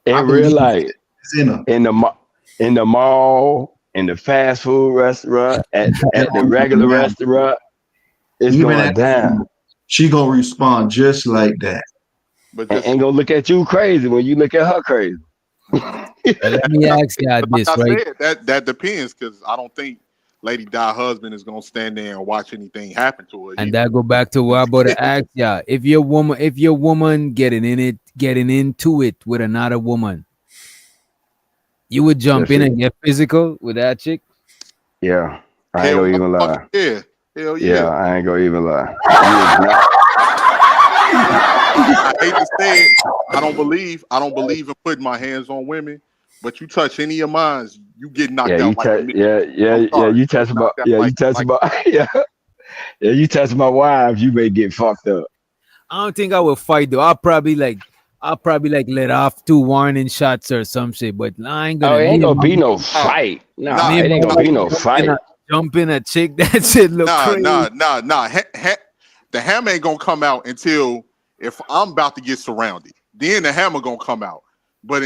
in real believe life, it's in her. in the in the mall, in the fast food restaurant, at the regular Now, restaurant, it's even going at down. she gonna respond just like that. but And just ain't gonna look at you crazy when you look at her crazy. But let me ask y'all like this, I right? said, that depends because I don't think Lady Di husband is gonna stand there and watch anything happen to her. And that go back to what I'm about to ask y'all. If your woman getting into it with another woman, you would jump That's in it. and get physical with that chick? Yeah, I ain't Hell gonna even motherfucking lie. yeah. Hell Yeah, yeah. I ain't gonna even lie. You is not. I hate to say it. I don't believe in putting my hands on women, but you touch any of mine, you get Yeah, knocked you out like a touch. nigga. Yeah, I'm yeah, yeah. sorry. You You touch get my. knocked out Yeah, you like touch like my. Yeah, yeah. You touch my wives, you may get fucked up. I don't think I will fight though. I'll probably like let off 2 warning shots or some shit. But I ain't Oh, gonna it ain't me and gonna my be no nah, fight. Nah, me nah, and it my ain't gonna nah, wife be no jumping a fight. jumping a chick. That shit look nah, crazy. nah, nah, nah. The hammer ain't gonna come out until if I'm about to get surrounded. Then the hammer gonna come out. But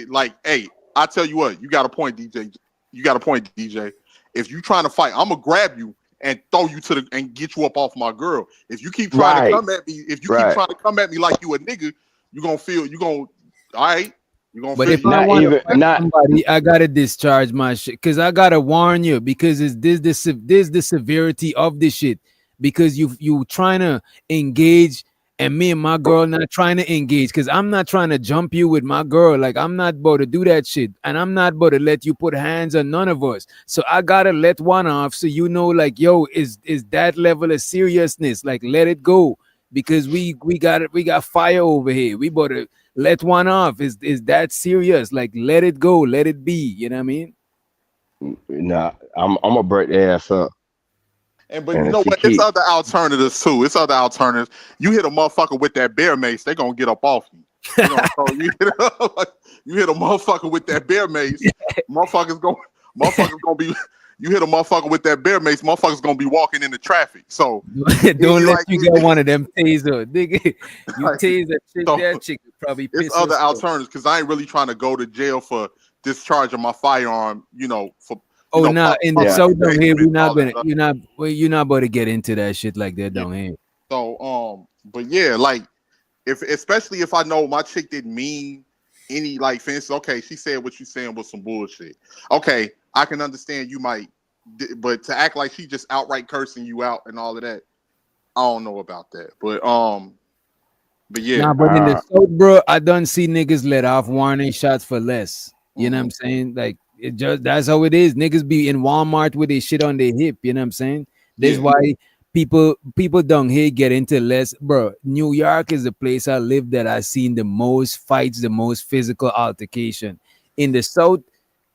like, hey, I tell you what, you got a point, DJ. You got a point, DJ. If you trying to fight, I'm gonna grab you and throw you to the and get you up off my girl. If you keep trying to Right, come at me, if you keep right. trying to come at me like you a nigga, you gonna feel you gonna all right. You gonna But feel if you. I Not want to even fight not somebody, I gotta discharge my shit because I gotta warn you because it's this the severity of this shit because you trying to engage and me and my girl not trying to engage because I'm not trying to jump you with my girl like I'm not about to do that shit and I'm not about to let you put hands on none of us. So I gotta let one off so you know like yo is that level of seriousness like let it go because we got fire over here. We about to let one off. Is that serious? Like let it go, let it be. You know what I mean? nah. I'm gonna break their ass up, But and you if know she what? It's keep other alternatives too. It's other alternatives. You hit a motherfucker with that bear mace, they gonna get up off you. You know, so you hit a motherfucker with that bear mace, motherfuckers gonna be. You hit a motherfucker with that bear mace, motherfuckers gonna be walking into traffic. So Don't you let like you get one of them taser. Nigga, you like, tase a chick, so that chick would probably it's piss other herself. alternatives because I ain't really trying to go to jail for discharging my firearm. For Oh nah, in the yeah. south down here, engagement, all that stuff. you're not about to get into that shit like that Yeah. down here. So but yeah, like if especially if I know my chick didn't mean any like fence. Okay, she said what you saying was some bullshit. Okay, I can understand you might, but to act like she just outright cursing you out and all of that, I don't know about that. But yeah, Nah, but in the south, bro, I done see niggas let off warning shots for less. You know what I'm saying? Like it just that's how it is. Niggas be in Walmart with their shit on their hip. You know what I'm saying? That's yeah, why people down here get into less, bro. New York is the place I live that I seen the most fights, the most physical altercation. In the south,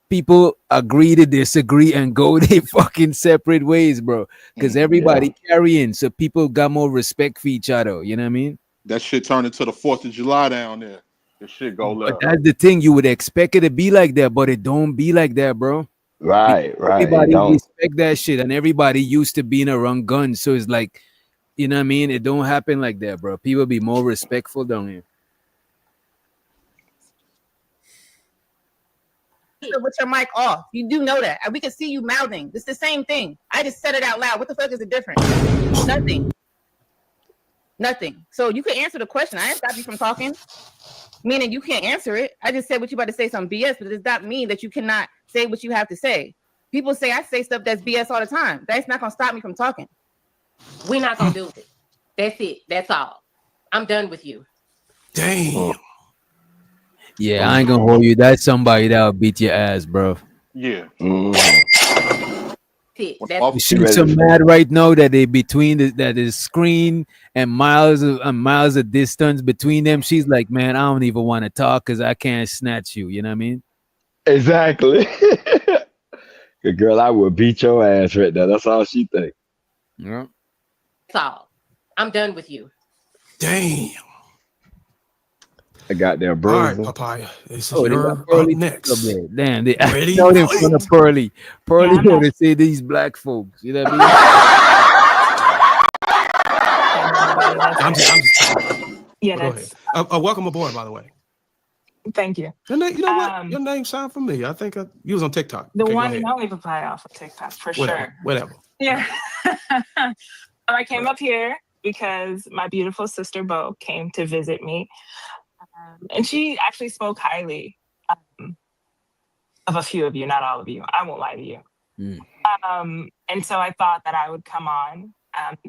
people agree to disagree and go their fucking separate ways, bro. Because Yeah. everybody carrying, so people got more respect for each other. You know what I mean? that shit turned into the 4th of July down there. The shit go But left. that's the thing, you would expect it to be like that, but it don't be like that, bro. Because Right. It everybody don't. respect that shit, and everybody used to being around guns, so it's like, you know what I mean? It don't happen like that, bro. People be more respectful down here. With your mic off. You do know that. We can see you mouthing. It's the same thing. I just said it out loud. What the fuck is the difference? Nothing. Nothing. So you can answer the question. I didn't stop you from talking. Meaning you can't answer it. I just said what you about to say some BS, but it does not mean that you cannot say what you have to say. People say I say stuff that's BS all the time. That's not gonna stop me from talking. We're not gonna do it. That's it. That's all. I'm done with you. Damn. Yeah, I ain't gonna hold you. That's somebody that'll beat your ass, bro. Yeah. That's it. When That's You She's ready so to mad right now that they between that is screen and miles of distance between them. She's like, man, I don't even want to talk because I can't snatch you. You know what I mean? exactly. Good girl, I would beat your ass right now. That's all she think. Yeah. all. I'm done with you. Damn. I got their All right, bruising. Papaya. This is Oh, they got your up Pearly up next. there. Damn, they Ready? acted out in front of Pearly. Pearly Yeah, I'm want not. to say these black folks. You know what I Hey, everybody. That's I'm just, fair. I'm just. Yeah, But go ahead. that's. Welcome aboard, by the way. Thank you. Your name, you know what? Your Um, name sound familiar. I think you was on TikTok. the Okay, go one and ahead. only papaya off of TikTok for Whatever. sure. Whatever. Yeah. I came Right. up here because my beautiful sister Bo came to visit me, and she actually spoke highly um, of a few of you, not all of you. I won't lie to you. mean? And so I thought that I would come on,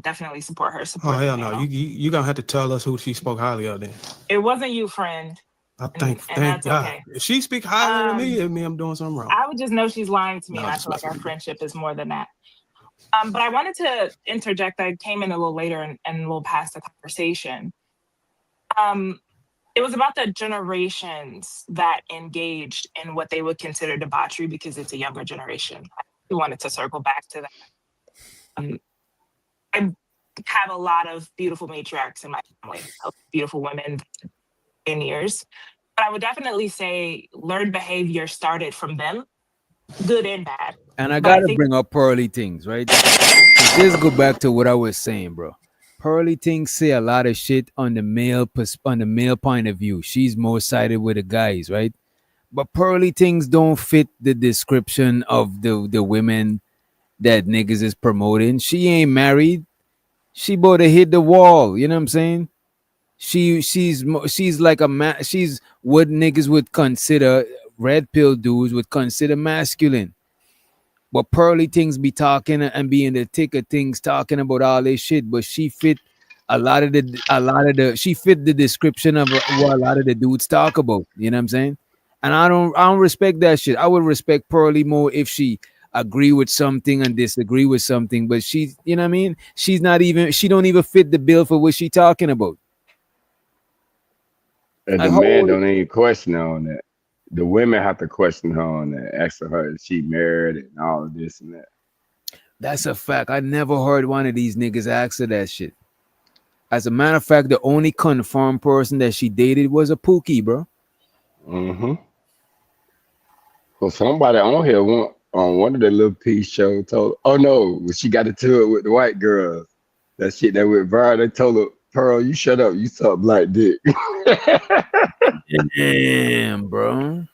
definitely support her, Oh support the hell no! panel. You gonna have to tell us who she spoke highly of then. It wasn't you, friend, I and thank that's God. okay. If she speak highly of me, Um, it mean I'm doing something wrong. I would just know she's lying to me, No, and I'm I just feel like messing our with you. friendship is more than that. But I wanted to interject. I came in a little later and a little past the conversation. Um, it was about the generations that engaged in what they would consider debauchery because it's a younger generation. I wanted to circle back to that. Um, I have a lot of beautiful matriarchs in my family, beautiful women, pioneers. But I would definitely say learned behavior started from them, good and bad. And I But I gotta think bring up Pearly things, right? Just go back to what I was saying, bro. Pearly things say a lot of shit on the on the male point of view. She's more sided with the guys, right? But Pearly things don't fit the description of the women that niggas is promoting. She ain't married. She about to hit the wall. You know what I'm saying? she's like she's what niggas would consider red pill dudes would consider masculine. But Pearly things be talking and be in the thick of things talking about all this shit. But she fit a lot of the she fit the description of what a lot of the dudes talk about. You know what I'm saying? And I don't respect that shit. I would respect Pearly more if she agree with something and disagree with something. But she, you know what I mean? She don't even fit the bill for what she talking about. And Like the how man old is don't even question her on that. The women have to question her on that, asking her if she married and all of this and that. That's a fact. I never heard one of these niggas ask her that shit. As a matter of fact, the only confirmed person that she dated was a Pookie, bro. Mm-hmm. Well, somebody on here on one of the little piece show told, oh no, when she got into it with the white girls, that shit that went viral, they told her, Pearl, you shut up, you suck black dick. Damn, bro.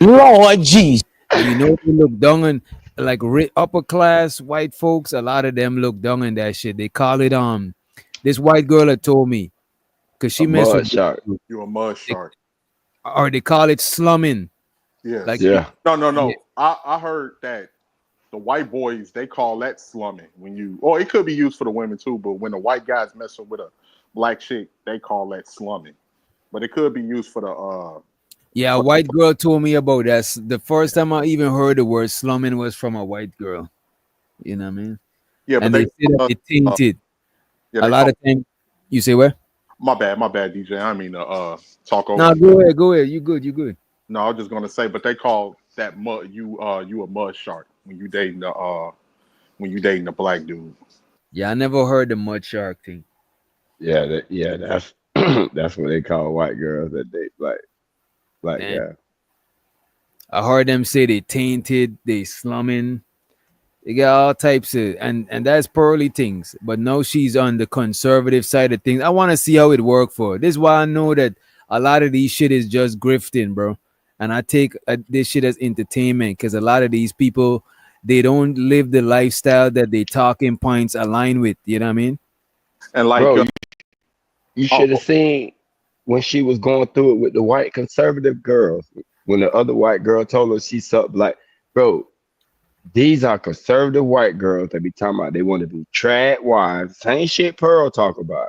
Lord Jesus. And you know they look down on like upper class white folks. A lot of them look down on that shit. They call it This white girl had told me because A she messed mud with shark. You a mud they, shark. or they call it slumming. Like Yes. Yeah. yeah, No. I heard that the white boys they call that slumming when you, or it could be used for the women too. But when the white guys messing with a black chick, they call that slumming. But it could be used for the yeah. A for white girl told me about that. The first time I even heard the word slumming was from a white girl. You know what I mean? yeah. But And they they say that it tainted. yeah A they lot call of time you say what? my bad DJ. I mean talk over No, you. go ahead, go ahead. You good, you good. No, I was just gonna say, but they call that mud you a mud shark when you dating a black dude. Yeah, I never heard the mud shark thing. That's that's what they call white girls that date black Damn. guys. I heard them say they tainted, they slumming. They got all types of and that's pearly things. But now she's on the conservative side of things. I want to see how it work for her. This is why I know that a lot of these shit is just grifting, bro. And I take this shit as entertainment because a lot of these people they don't live the lifestyle that they talking points align with. You know what I mean? And like Bro, you should have oh seen when she was going through it with the white conservative girls. When the other white girl told her she sucked black, bro, these are conservative white girls that be talking about they want to be trad wives. Same shit Pearl talk about.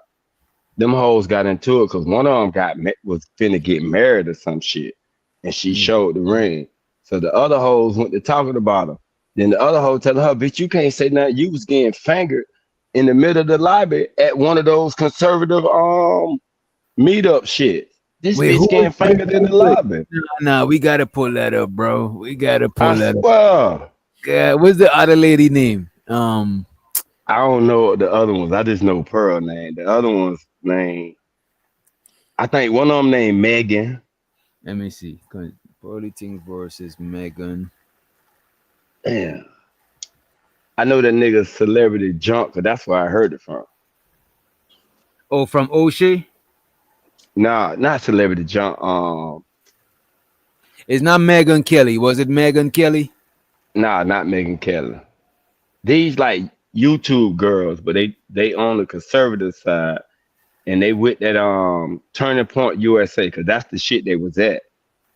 Them hoes got into it because one of them was finna get married or some shit, and she Mm. showed the ring. So the other hoes went to talking about her. Then the other hoe telling her, "Bitch, you can't say nothing. You was getting fingered in the middle of the lobby at one of those conservative meetup shit. This Wait, bitch who getting is this? fingered in the Wait, lobby. nah, we gotta pull that up, bro. We gotta I pull that up. swear." What's the other lady name? I don't know the other ones. I just know Pearl name. The other one's name, I think one of them named Megan. Let me see. Pearly Things versus Megan. Damn. I know that nigga celebrity junk, cause that's where I heard it from. Oh, from O'Shea? Nah, not celebrity junk. It's not Megan Kelly. Was it Megan Kelly? Nah, not Megan Kelly. These like YouTube girls, but they on the conservative side, and they with that Turning Point USA, cause that's the shit they was at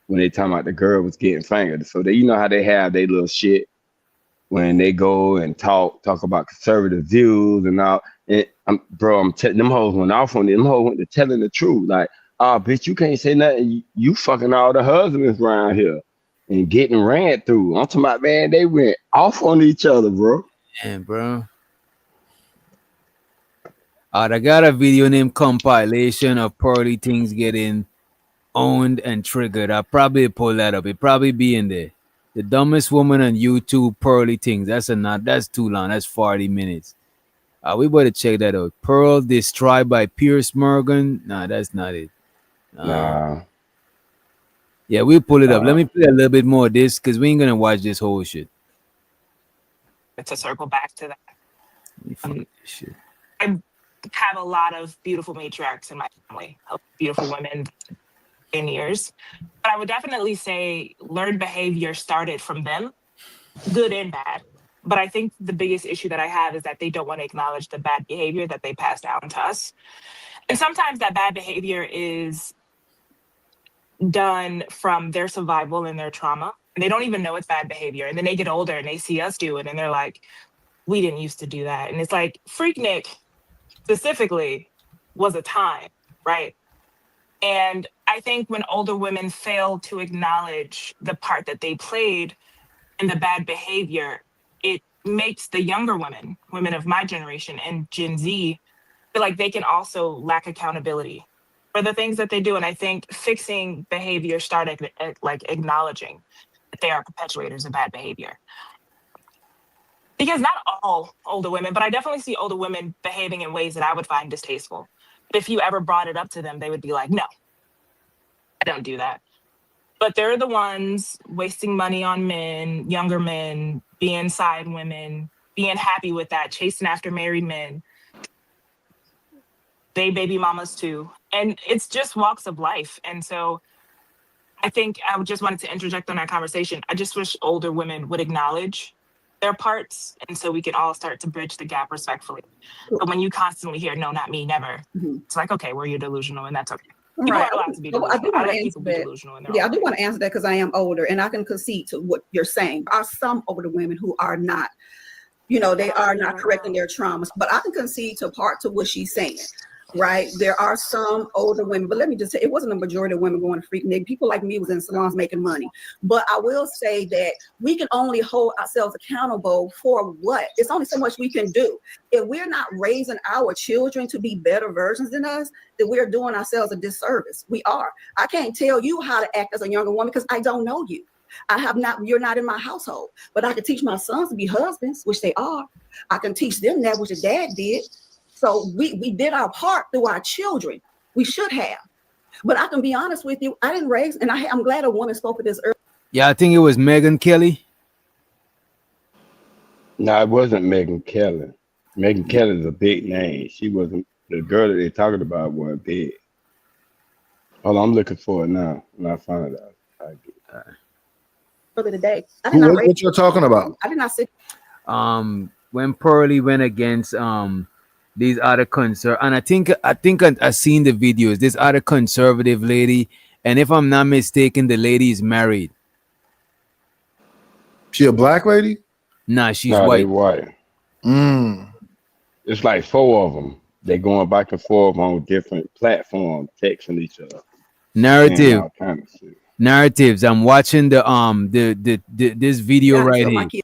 when they talking about the girl was getting fingered. So they, you know how they have their little shit when they go and talk about conservative views and all. And them hoes went off on them. Hoes went to telling the truth. Like, oh, bitch, you can't say nothing. You fucking all the husbands around here and getting ran through. I'm talking about, man, they went off on each other, bro. Damn, bro. I got a video named compilation of Pearly Things getting owned and triggered. I'll probably pull that up. It probably be in there. The dumbest woman on YouTube, Pearly Things. That's too long. That's 40 minutes. We better check that out. Pearl destroyed by Pierce Morgan. Nah, that's not it. Uh, Nah, yeah, we'll pull it up. Let uh, me play a little bit more of this because we ain't gonna watch this whole shit. To circle back to that, Let me find this shit. I have a lot of beautiful matriarchs in my family, of beautiful women in years. But I would definitely say learned behavior started from them, good and bad. But I think the biggest issue that I have is that they don't want to acknowledge the bad behavior that they passed down to us. And sometimes that bad behavior is done from their survival and their trauma. And they don't even know it's bad behavior. And then they get older and they see us do it and they're like, we didn't used to do that. And it's like Freaknik specifically was a time, right? And I think when older women fail to acknowledge the part that they played in the bad behavior, it makes the younger women of my generation and Gen Z, feel like they can also lack accountability for the things that they do. And I think fixing behavior started like acknowledging that they are perpetuators of bad behavior. Because not all older women, but I definitely see older women behaving in ways that I would find distasteful. But if you ever brought it up to them, they would be like, no, I don't do that. But they're the ones wasting money on men, younger men, being side women, being happy with that, chasing after married men. They baby mamas too. And it's just walks of life. And so I think I just wanted to interject on that conversation. I just wish older women would acknowledge their parts. And so we can all start to bridge the gap respectfully. But when you constantly hear, no, not me, never, it's like, okay, well, you're delusional and that's okay. People Right. are allowed to be So I do delusional. I want to let answer people be that. delusional in their Yeah, I own do way. want to answer that because I am older and I can concede to what you're saying. There are some older women who are not, they are not correcting their traumas, but I can concede to what she's saying. Right. There are some older women, but let me just say it wasn't a majority of women going to Freaknik. People like me was in salons making money. But I will say that we can only hold ourselves accountable for what? It's only so much we can do. If we're not raising our children to be better versions than us, then we're doing ourselves a disservice. We are. I can't tell you how to act as a younger woman because I don't know you. You're not in my household, but I can teach my sons to be husbands, which they are. I can teach them that, which your dad did. So we did our part through our children. We should have. But I can be honest with you, I didn't raise, and I'm glad a woman spoke of this earlier. Yeah, I think it was Megan Kelly. No, it wasn't Megan Kelly. Megan Kelly's a big name. She wasn't the girl that they're talking about wasn't big. Hold on, I'm looking for it now. When I find it out, I get it. Earlier today. I did not raise. What you're talking about? I did not say. When Pearly went against these other and I think I seen the videos. This other conservative lady, and if I'm not mistaken, the lady is married. She a black lady? Nah, she's No, white. they white. It's like 4 of them. They going back and forth on different platforms, texting each other. Narrative. All kind of shit. Narratives. I'm watching the this video right here.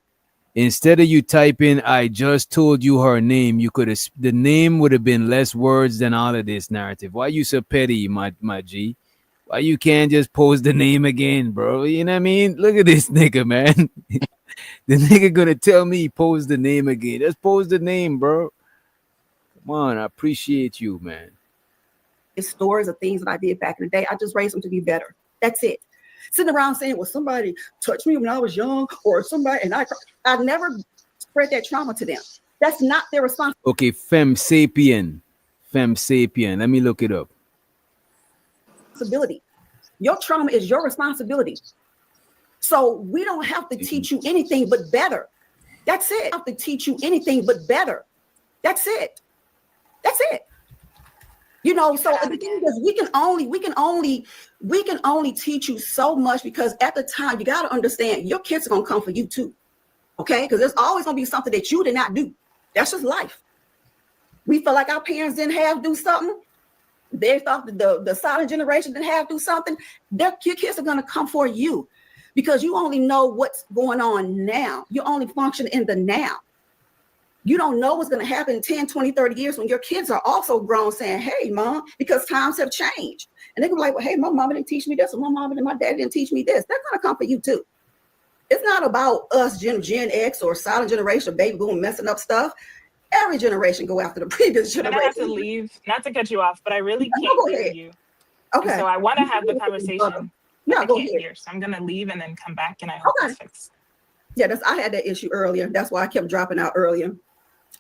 Instead of you typing, I just told you her name, you could have, the name would have been less words than all of this narrative. Why you so petty, my G? Why you can't just post the name again, bro? You know what I mean? Look at this nigga, man. The nigga gonna tell me post the name again. Just post the name, bro. Come on, I appreciate you, man. It's stories of things that I did back in the day. I just raised them to be better. That's it. Sitting around saying, well, somebody touched me when I was young, or somebody, and I never spread that trauma to them. That's not their responsibility. Okay, Femme Sapien. Let me look it up. Your trauma is your responsibility. So we don't have to teach you anything but better. That's it. I have to teach you anything but better. That's it. That's it. So the thing is, we can only teach you so much, because at the time you got to understand your kids are gonna come for you too, okay? Because there's always gonna be something that you did not do. That's just life. We feel like our parents didn't have to do something. They thought the silent generation didn't have to do something. Your kids are gonna come for you, because you only know what's going on now. You only function in the now. You don't know what's going to happen in 10, 20, 30 years when your kids are also grown, saying, hey, mom, because times have changed. And they're going to be like, well, hey, my mama didn't teach me this, or my mama and my dad didn't teach me this. They're going to come for you too. It's not about us, Gen X or silent generation, baby boom, messing up stuff. Every generation go after the previous generation. I have to leave, not to cut you off, but I really can't hear you. Okay. And so I want to have the conversation. Yeah, go ahead. ahead. So I'm going to leave and then come back, and I hope it's fixed. Yeah, I had that issue earlier. That's why I kept dropping out earlier.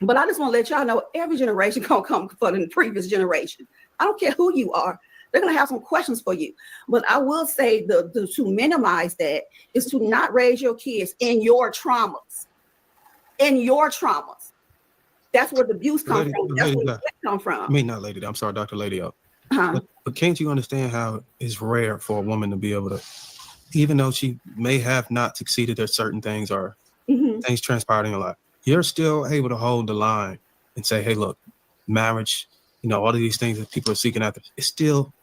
But I just want to let y'all know, every generation gonna come for the previous generation. I don't care who you are. They're gonna have some questions for you. But I will say to minimize that is to not raise your kids in your traumas. In your traumas. That's where the abuse comes Lady, from. That's lady, where the Doc. threat come I from. mean, not lady. I'm sorry, Dr. Lady. Uh-huh. But can't you understand how it's rare for a woman to be able to, even though she may have not succeeded at certain things or things transpired in your life, you're still able to hold the line and say, hey, look, marriage, all of these things that people are seeking after, it's still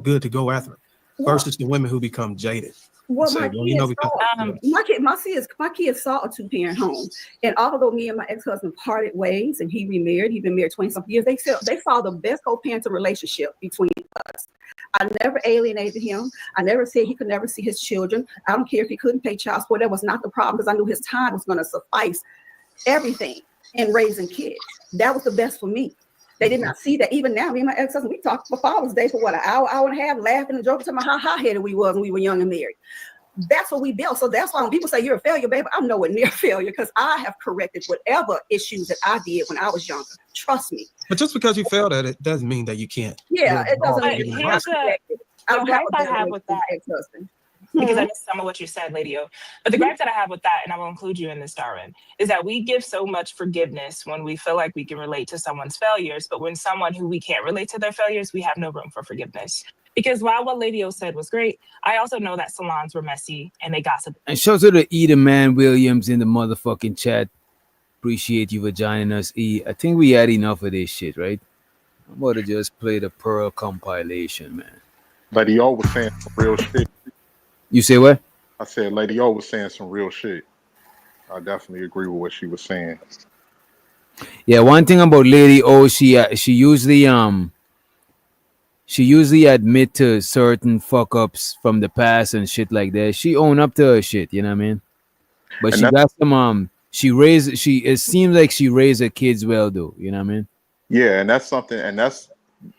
good to go after versus the women who become jaded. Well, Say, my well, kids because saw my kids saw a two-parent home, and although me and my ex-husband parted ways and he remarried, he's been married 20-something years. They saw the best co-parenting relationship between us. I never alienated him. I never said he could never see his children. I don't care if he couldn't pay child support. That was not the problem because I knew his time was going to suffice everything in raising kids. That was the best for me. They did not see that. Even now, me and my ex-husband, we talked for Father's Day for what, an hour and a half, laughing and joking, talking about how hot-headed we was when we were young and married. That's what we built. So that's why when people say you're a failure, baby, I'm nowhere near failure because I have corrected whatever issues that I did when I was younger. Trust me. But just because you failed at it doesn't mean that you can't. Yeah, it doesn't But mean here's I don't have gripe a I better have with that, ex-husband. because I missed some of what you said, Lady O. But the gripe that I have with that, and I will include you in this, Darwin, is that we give so much forgiveness when we feel like we can relate to someone's failures, but when someone who we can't relate to their failures, we have no room for forgiveness. Because while what Lady O said was great, I also know that salons were messy and they gossiped. And shout out to E the Man Williams in the motherfucking chat. Appreciate you for joining us, E. I think we had enough of this shit, right? I'm about to just play the Pearl compilation, man. Lady O was saying some real shit. You say what? I said Lady O was saying some real shit. I definitely agree with what she was saying. Yeah, one thing about Lady O, she usually admit to certain fuck ups from the past and shit like that. She own up to her shit, you know what I mean? But And she got some it seems like she raised her kids well though, you know what I mean? Yeah, and that's something, and that's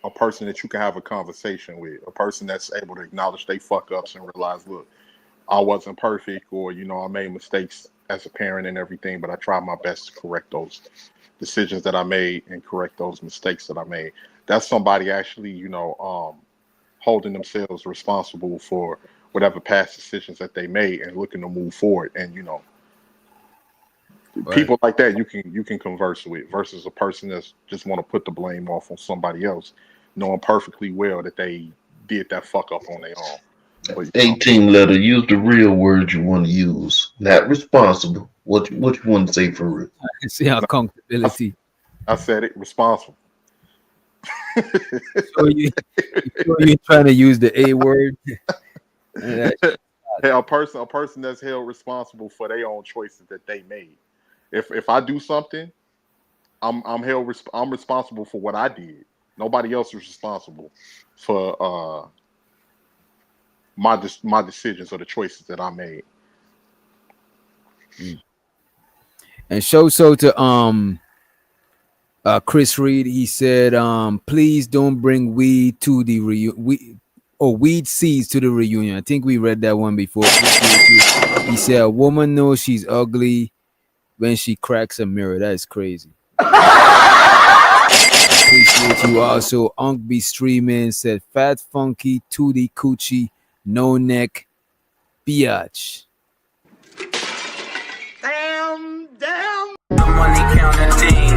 a person that you can have a conversation with, a person that's able to acknowledge they fuck ups and realize, look, I wasn't perfect, or I made mistakes as a parent and everything, but I tried my best to correct those decisions that I made and correct those mistakes that I made. That's somebody actually, holding themselves responsible for whatever past decisions that they made and looking to move forward. And people like that you can converse with versus a person that's just want to put the blame off on somebody else, knowing perfectly well that they did that fuck up on their own. But, 18 letter. Use the real word you want to use. Not responsible. What you want to say for real? See accountability. I said it, responsible. So you trying to use the A word? Hey, a person that's held responsible for their own choices that they made. If I do something, I'm responsible for what I did. Nobody else is responsible for my decisions or the choices that I made. And show so to Chris Reed, he said, please don't bring weed to the weed seeds to the reunion. I think we read that one before. He said a woman knows she's ugly when she cracks a mirror. That is crazy. Appreciate you also. Unk be streaming said fat funky 2D coochie no neck biatch. Damn. Money counting thing.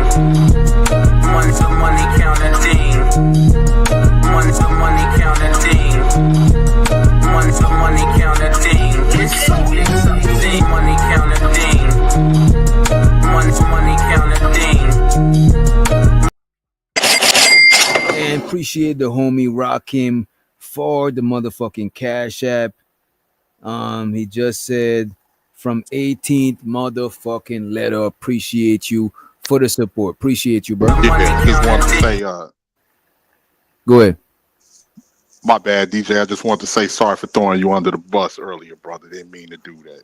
Money counting thing. Money counting thing. Money counting thing. It's something. Money counting thing. Money counting thing. And appreciate the homie Rakim for the motherfucking Cash App. He just said from 18th motherfucking letter. Appreciate you for the support. Appreciate you, bro. Yeah, just want to say, go ahead. My bad, DJ. I just want to say sorry for throwing you under the bus earlier, brother. Didn't mean to do that.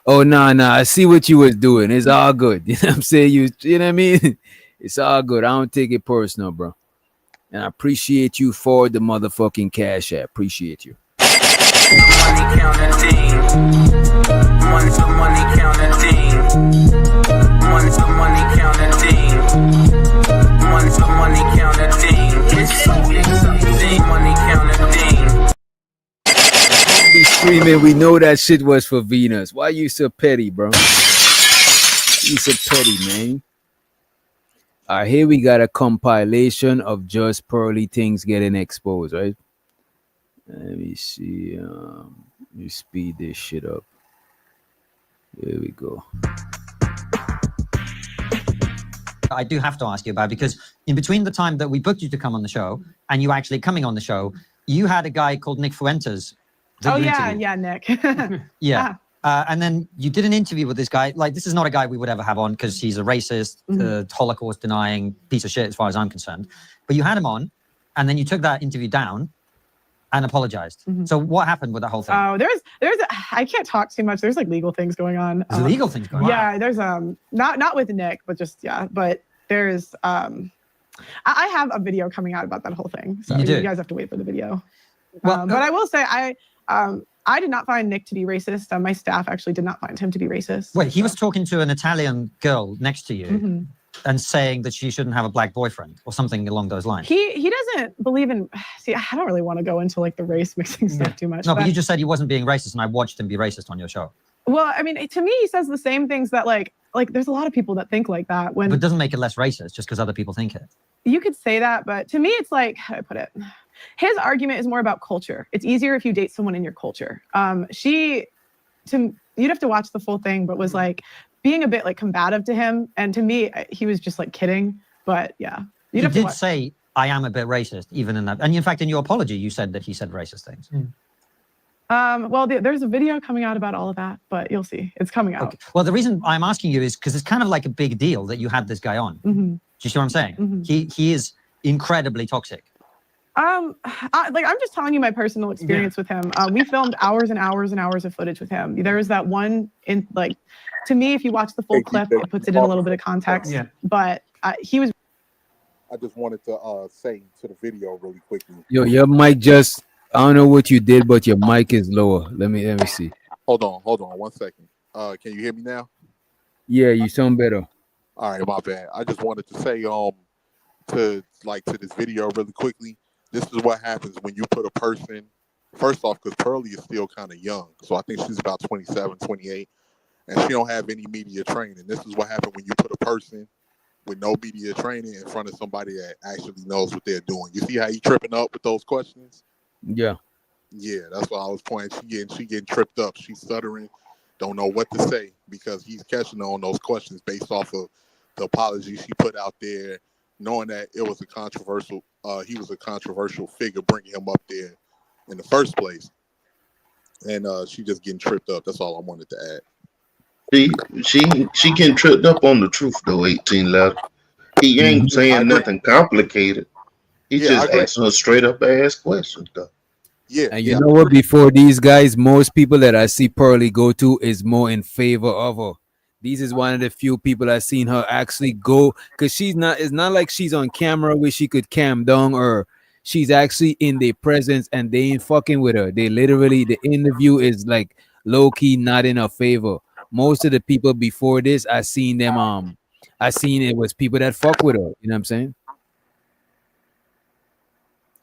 Oh nah. I see what you was doing. It's all good. You know what I'm saying? You know what I mean? It's all good. I don't take it personal, bro. And I appreciate you for the motherfucking Cash App. Appreciate you. Money counting thing. Money counting thing. Money counting thing. Money counting thing. It's something. Money counting thing. Be screaming. We know that shit was for Venus. Why you so petty, bro? You so petty, man. Here we got a compilation of just Pearly things getting exposed, right? Let me see. Let me speed this shit up. Here we go. I do have to ask you about, because in between the time that we booked you to come on the show and you actually coming on the show, you had a guy called Nick Fuentes. Oh yeah, Nick. Yeah. And then you did an interview with this guy. Like, this is not a guy we would ever have on because he's a racist, Holocaust denying piece of shit, as far as I'm concerned. But you had him on, and then you took that interview down and apologized. So what happened with that whole thing? Oh, I can't talk too much. There's like legal things going on. There's legal things going on. Yeah, there's not with Nick, but just but there's I have a video coming out about that whole thing. So you guys have to wait for the video. Well, but I will say I did not find Nick to be racist. My staff actually did not find him to be racist. Wait, he was talking to an Italian girl next to you and saying that she shouldn't have a black boyfriend or something along those lines. He doesn't believe in. See, I don't really want to go into like the race mixing stuff too much. No, but you just said he wasn't being racist, and I watched him be racist on your show. Well, I mean, to me, he says the same things that like there's a lot of people that think like that. But it doesn't make it less racist just because other people think it. You could say that, but to me, it's like, how do I put it? His argument is more about culture. It's easier if you date someone in your culture. You'd have to watch the full thing, but was like being a bit like combative to him. And to me, he was just like kidding. But yeah, he did say, "I am a bit racist," even in that. And in fact, in your apology, you said that he said racist things. Well, there's a video coming out about all of that, but you'll see. It's coming out. Okay. Well, the reason I'm asking you is because it's kind of like a big deal that you had this guy on. Do you see what I'm saying? He is incredibly toxic. I'm just telling you my personal experience with him. We filmed hours and hours and hours of footage with him. There was that one to me, if you watch the full clip, it puts it in a little bit of context. Yeah. But he was. I just wanted to say to the video really quickly. Yo, your mic just. I don't know what you did, but your mic is lower. Let me see. Hold on 1 second. Can you hear me now? Yeah, you sound better. All right, my bad. I just wanted to say to this video really quickly. This is what happens when you put a person, first off, because Pearly is still kind of young. So I think she's about 27, 28, and she don't have any media training. This is what happens when you put a person with no media training in front of somebody that actually knows what they're doing. You see how he tripping up with those questions? Yeah. Yeah, that's what I was pointing. She getting tripped up. She's stuttering, don't know what to say because he's catching her on those questions based off of the apology she put out there, knowing that it was he was a controversial figure bringing him up there in the first place. And she just getting tripped up. That's all I wanted to add. She getting tripped up on the truth though, 18 letter. He ain't saying nothing complicated. He just asking her straight up ass questions though. Yeah. And you know what? Before these guys, most people that I see Pearly go to is more in favor of her. These is one of the few people I've seen her actually go, because it's not like she's on camera where she could cam down, or she's actually in their presence and they ain't fucking with her. They literally, the interview is like low key not in her favor. Most of the people before this, I seen it was people that fuck with her. You know what I'm saying?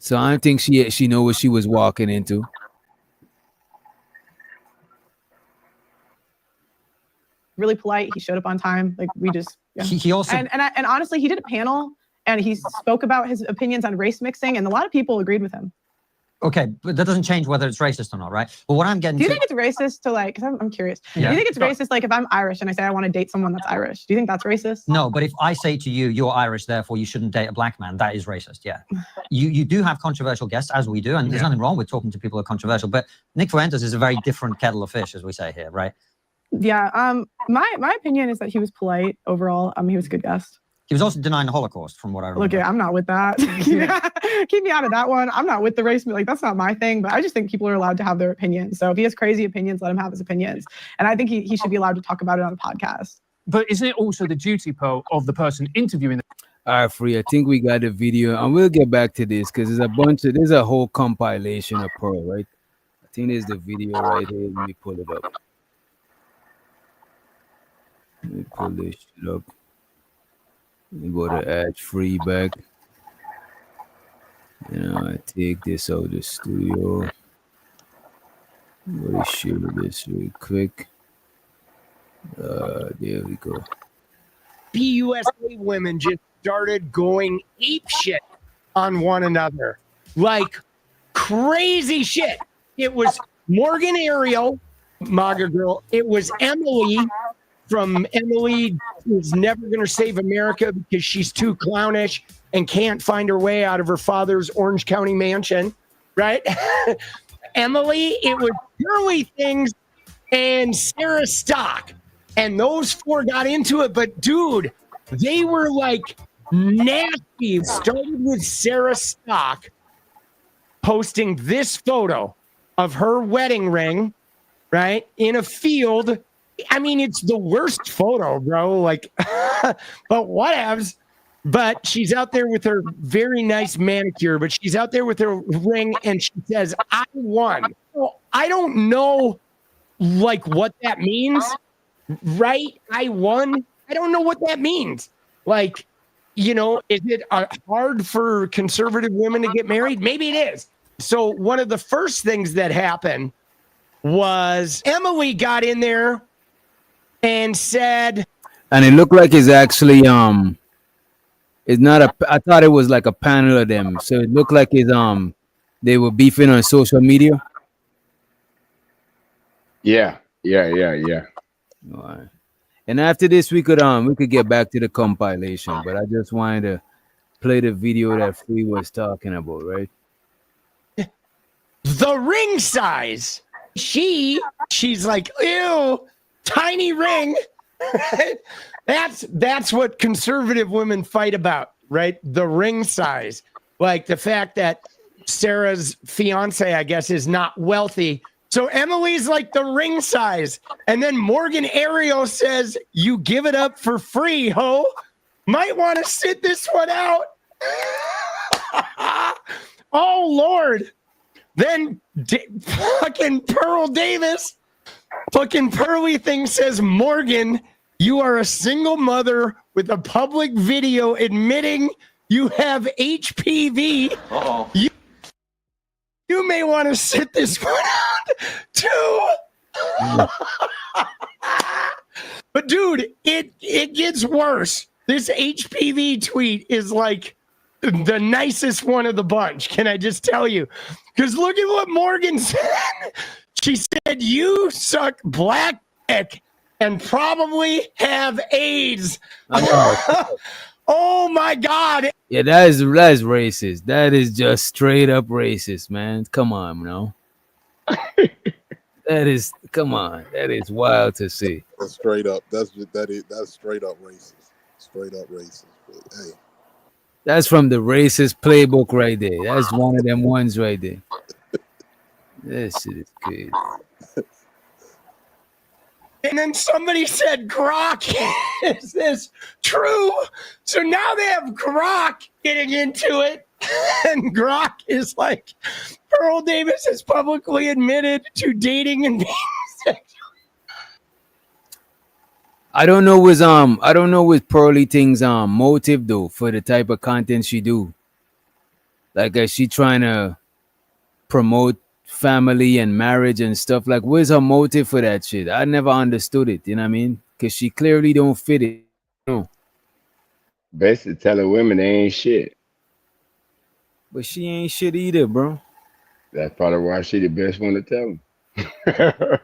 So I don't think she know what she was walking into. Really polite. He showed up on time. Like we just. Yeah. He also and honestly, he did a panel and he spoke about his opinions on race mixing, and a lot of people agreed with him. Okay, but that doesn't change whether it's racist or not, right? But what I'm getting Do you think it's racist to like, because I'm curious. Yeah. Do you think it's racist, like if I'm Irish and I say I want to date someone that's Irish, do you think that's racist? No, but if I say to you, you're Irish, therefore you shouldn't date a black man, that is racist, yeah. You do have controversial guests, as we do, and there's nothing wrong with talking to people who are controversial, but Nick Fuentes is a very different kettle of fish, as we say here, right? Yeah, my opinion is that he was polite overall. He was a good guest. He was also denying the Holocaust, from what I remember. Look, I'm not with that. Keep me out of that one. I'm not with the race. Like, that's not my thing. But I just think people are allowed to have their opinions. So if he has crazy opinions, let him have his opinions. And I think he should be allowed to talk about it on a podcast. But isn't it also the duty, Pearl, of the person interviewing them? All right, Free. I think we got a video, and we'll get back to this because there's a whole compilation of Pearl, right? I think there's the video right here. Let me pull it up. Let me pull this shit up. Let me go to add free back. I take this out of the studio. Let me share this real quick. There we go. PUSA women just started going ape shit on one another, like crazy shit. It was Morgan Ariel, MAGA girl. It was Emily from Emily is never going to save America because she's too clownish and can't find her way out of her father's Orange County mansion, right? Emily, it was Shirley Things and Sarah Stock. And those four got into it. But dude, they were like nasty. It started with Sarah Stock posting this photo of her wedding ring, right, in a field. I mean, it's the worst photo, bro. Like, but whatevs. But she's out there with her very nice manicure, but she's out there with her ring and she says, I won. Well, I don't know, like, what that means, right? I won. I don't know what that means. Like, you know, is it hard for conservative women to get married? Maybe it is. So one of the first things that happened was Emily got in there and said, and it looked like it's actually it's not a, I thought it was like a panel of them, so it looked like it's they were beefing on social media. Yeah. All right. And after this we could get back to the compilation, but I just wanted to play the video that Free was talking about, right? The ring size. She's like, ew, tiny ring. That's what conservative women fight about, right? The ring size. Like the fact that Sarah's fiance, I guess, is not wealthy. So Emily's like the ring size. And then Morgan Ariel says, you give it up for free, ho. Might want to sit this one out. Oh, Lord. Then fucking Pearl Davis, fucking Pearly Thing says, Morgan, you are a single mother with a public video admitting you have HPV. Uh-oh. You may want to sit this one out too. But dude, it gets worse. This HPV tweet is like the nicest one of the bunch. Can I just tell you? Because look at what Morgan said. She said, you suck black dick and probably have AIDS. Oh my God. Yeah, that's racist. That is just straight up racist, man. Come on, no. Come on. That is wild to see. That's straight up. That's straight up racist. Straight up racist. But, hey. That's from the racist playbook right there. That's one of them ones right there. That shit is crazy. And then somebody said, Grok, is this true? So now they have Grok getting into it. And Grok is like, Pearl Davis has publicly admitted to dating and being sexual. I don't know with Pearly Thing's motive though for the type of content she do. Like, is she trying to promote family and marriage and stuff? Like, where's her motive for that shit? I never understood it. You know what I mean? Because she clearly don't fit it. No. Basically telling women they ain't shit. But she ain't shit either, bro. That's probably why she the best one to tell them.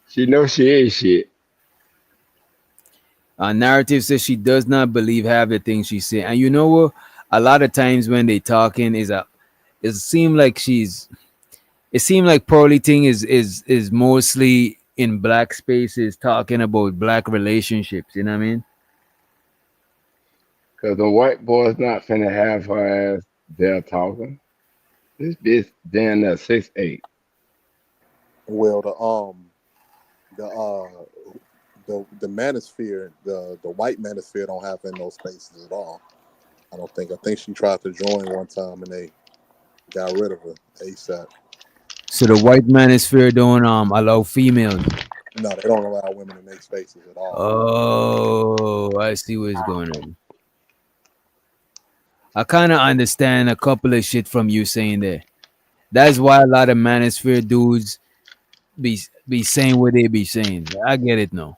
She knows she ain't shit. Narrative says she does not believe half the things she said. And you know what? A lot of times when they talking it seems like Pearly Thing is mostly in black spaces talking about black relationships. You know what I mean? Cause the white boy's not finna have her ass there talking. This bitch down there 6'8". Well, the manosphere, the white manosphere don't have in those spaces at all. I don't think. I think she tried to join one time and they got rid of her ASAP. So the white manosphere don't allow females. No, they don't allow women in their spaces at all. Oh, I see what's going on. I kind of understand a couple of shit from you saying that. That's why a lot of manosphere dudes be saying what they be saying. I get it now.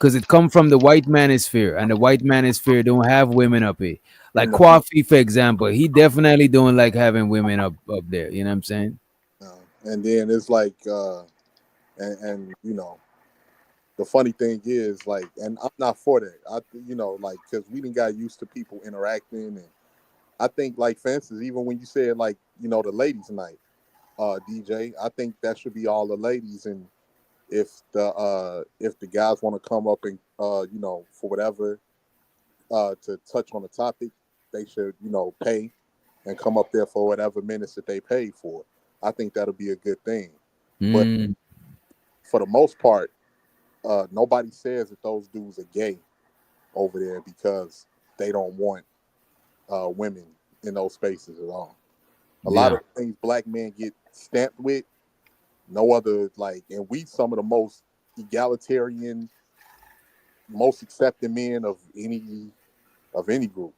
because it come from the white manosphere, and the white manosphere don't have women up here. Like No, Kwafi, for example, he definitely don't like having women up there. You know what I'm saying? no. And then it's like, and the funny thing is, like, and I'm not for that. Like, because we didn't got used to people interacting, and I think, like, for instance, even when you said, like, the ladies' night, DJ, I think that should be all the ladies, and if the guys want to come up and for whatever to touch on the topic, they should pay and come up there for whatever minutes that they pay for. I think that'll be a good thing. But Mm, for the most part, nobody says that those dudes are gay over there because they don't want women in those spaces at all. A lot yeah. of things black men get stamped with, no other, like, and we some of the most egalitarian, most accepting men of any group,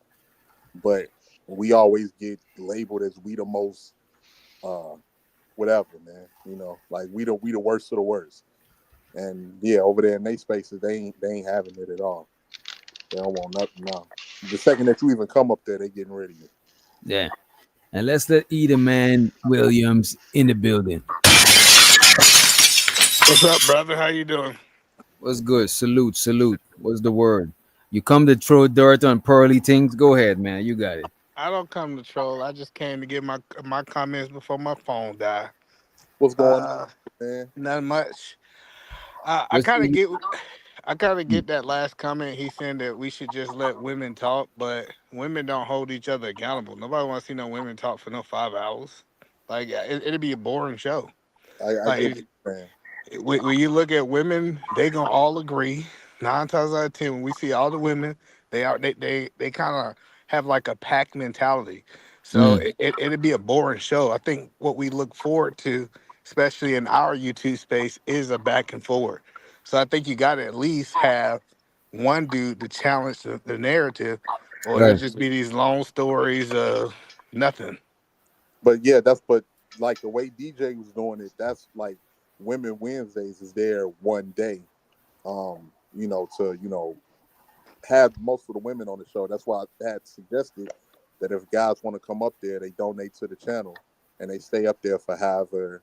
but we always get labeled as we the most uh whatever, man. Like we the worst of the worst. And yeah, over there in they spaces, they ain't having it at all. They don't want nothing now. The second that you even come up there, they getting rid of you. Yeah. And let's let Eda Man Williams in the building. What's up, brother? How you doing? What's good? Salute, salute. What's the word? You come to throw dirt on pearly things? Go ahead, man. You got it. I don't come to troll. I just came to get my comments before my phone died. What's going on, Uh, man? Not much. I What's kind of the get, I kind of get that last comment. He said that we should just let women talk, but women don't hold each other accountable. Nobody wants to see no women talk for no 5 hours. Like it'd be a boring show. I get what Like you're saying. when you look at women, they gonna all agree. 9 times out of 10, when we see all the women, they kind of have like a pack mentality. So Mm, it'd be a boring show. I think what we look forward to, especially in our YouTube space, is a back and forward. So I think you got to at least have one dude to challenge the narrative, or it'll right. just be these long stories of nothing. But yeah, but like the way DJ was doing it, that's like Women Wednesdays is there one day. To have most of the women on the show. That's why I had suggested that if guys want to come up there, they donate to the channel and they stay up there for however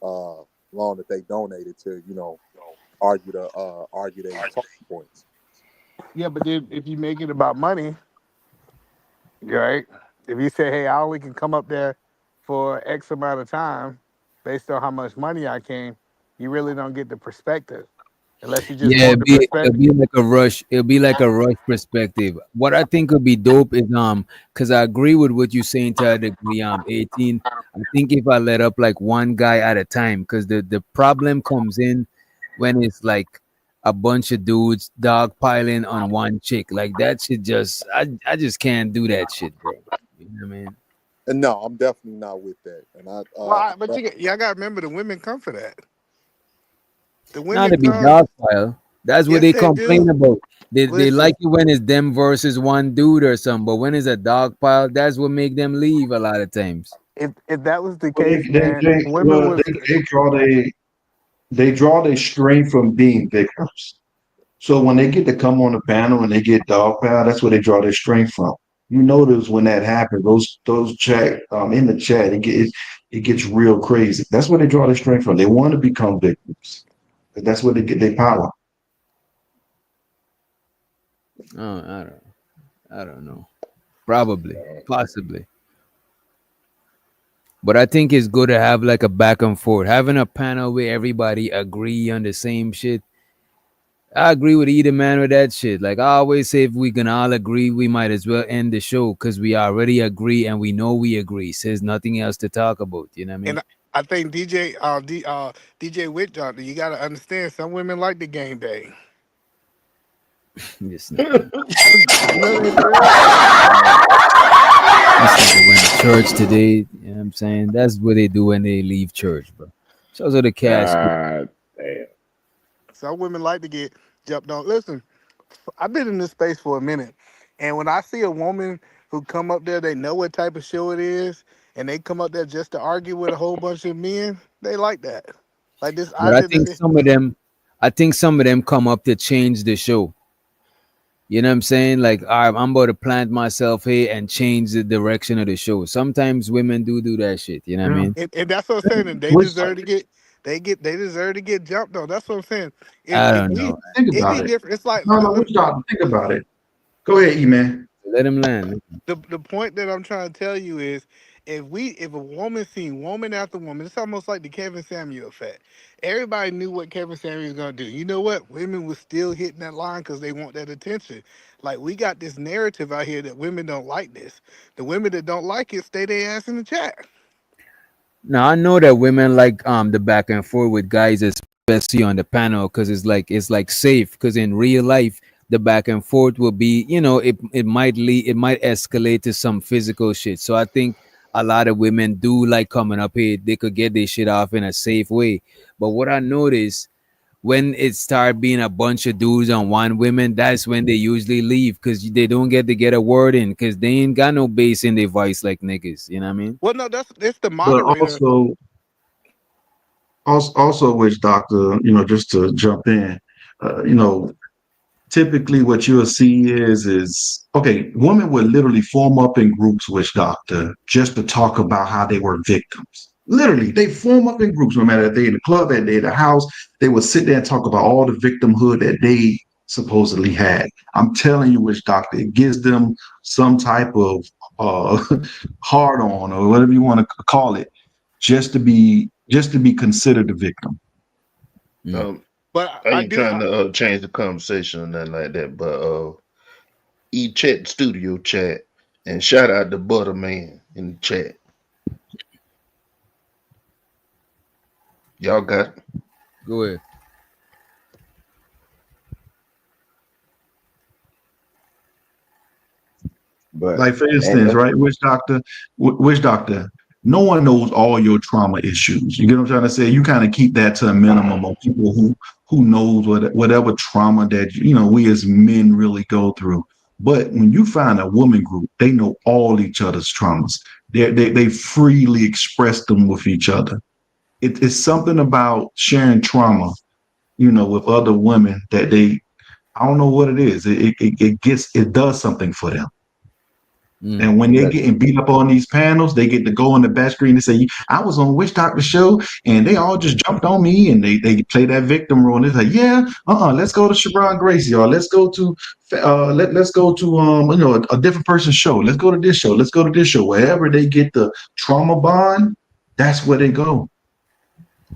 long that they donated to, argue their talking points. Yeah, but then if you make it about money, right? If you say, hey, I only can come up there for X amount of time based on how much money I came, you really don't get the perspective unless you just Yeah, want the it'll perspective. be like a rush. It'll be like a rush perspective. What I think would be dope is because I agree with what you're saying to a degree. 18. I think if I let up like one guy at a time, because the problem comes in when it's like a bunch of dudes dog piling on one chick. Like that shit I just can't do that shit, bro. You know what I mean? And no, I'm definitely not with that. And But y'all got to remember the women come for that. The Not women to be come. dogpile. That's what Yes, they they complain do. about. They like Listen, it when it's them versus one dude or something, but when it's a dog pile, that's what make them leave a lot of times. if that was the Well, case, man, women well, was. they draw their strength from being victims. So when they get to come on the panel and they get dog pile, that's where they draw their strength from. You notice when that happens, those chat in the chat, it gets real crazy. That's where they draw their strength from. They want to become victims. That's where they get their power. Oh, I don't know. Probably, possibly. But I think it's good to have like a back and forth. Having a panel where everybody agree on the same shit. I agree with either man with that shit. Like I always say, if we can all agree, we might as well end the show because we already agree and we know we agree. So there's nothing else to talk about. You know what I mean? And I think DJ Witch, you got to understand, some women like the game day. This You nigga. know what I'm saying? This nigga went to church today. You know what I'm saying? That's what they do when they leave church, bro. Shows are the cash. God damn. Some women like to get jumped on. Listen, I've been in this space for a minute, and when I see a woman who come up there, they know what type of show it is, and they come up there just to argue with a whole bunch of men. They like that. Like this But I idea think that some of them, I think some of them come up to change the show. You know what I'm saying? Like, all right, I'm about to plant myself here and change the direction of the show. Sometimes women do that shit. You know what I mean? And that's what I'm saying. And they Which deserve to get they deserve to get jumped on. That's what I'm saying. I If don't we know. think it about be it. different. It's like No, no, which doctor? Think about it. Go ahead, E man. Let him land. the point that I'm trying to tell you is if a woman seen woman after woman, it's almost like the Kevin Samuel effect. Everybody knew what Kevin Samuel was gonna do. You know what? Women was still hitting that line because they want that attention. Like we got this narrative out here that women don't like this. The women that don't like it stay their ass in the chat. Now I know that women like the back and forth with guys, especially on the panel, because it's like safe. Because in real life, the back and forth will be, it might escalate to some physical shit. So I think a lot of women do like coming up here. They could get their shit off in a safe way. But what I noticed when it start being a bunch of dudes on one women, that's when they usually leave because they don't get to get a word in because they ain't got no bass in their voice like niggas. You know what I mean? Well, no, that's the But moderator. also, which doctor, just to jump in, typically what you'll see is okay, women would literally form up in groups, which doctor, just to talk about how they were victims. Literally, they form up in groups, no matter if they in the club, if they in the house, they would sit there and talk about all the victimhood that they supposedly had. I'm telling you, which doctor, it gives them some type of hard on or whatever you want to call it, just to be considered a victim. But I I ain't do. trying to change the conversation or nothing like that, but check the studio chat and shout out to Butterman in the chat. Y'all got it. Go ahead. But Like for and instance, right? Which doctor? No one knows all your trauma issues. You get what I'm trying to say? You kind of keep that to a minimum of people who knows whatever trauma that we as men really go through. But when you find a woman group, they know all each other's traumas. They freely express them with each other. It's something about sharing trauma, with other women that I don't know what it is. It does something for them. And when they that getting beat up on these panels, they get to go on the back screen and say, I was on Witch Doctor show and they all just jumped on me and they play that victim role. And it's like, yeah, let's go to Shabron Gracie or let's go to let's go to a different person's show. Let's go to this show. Let's go to this show. Wherever they get the trauma bond, that's where they go.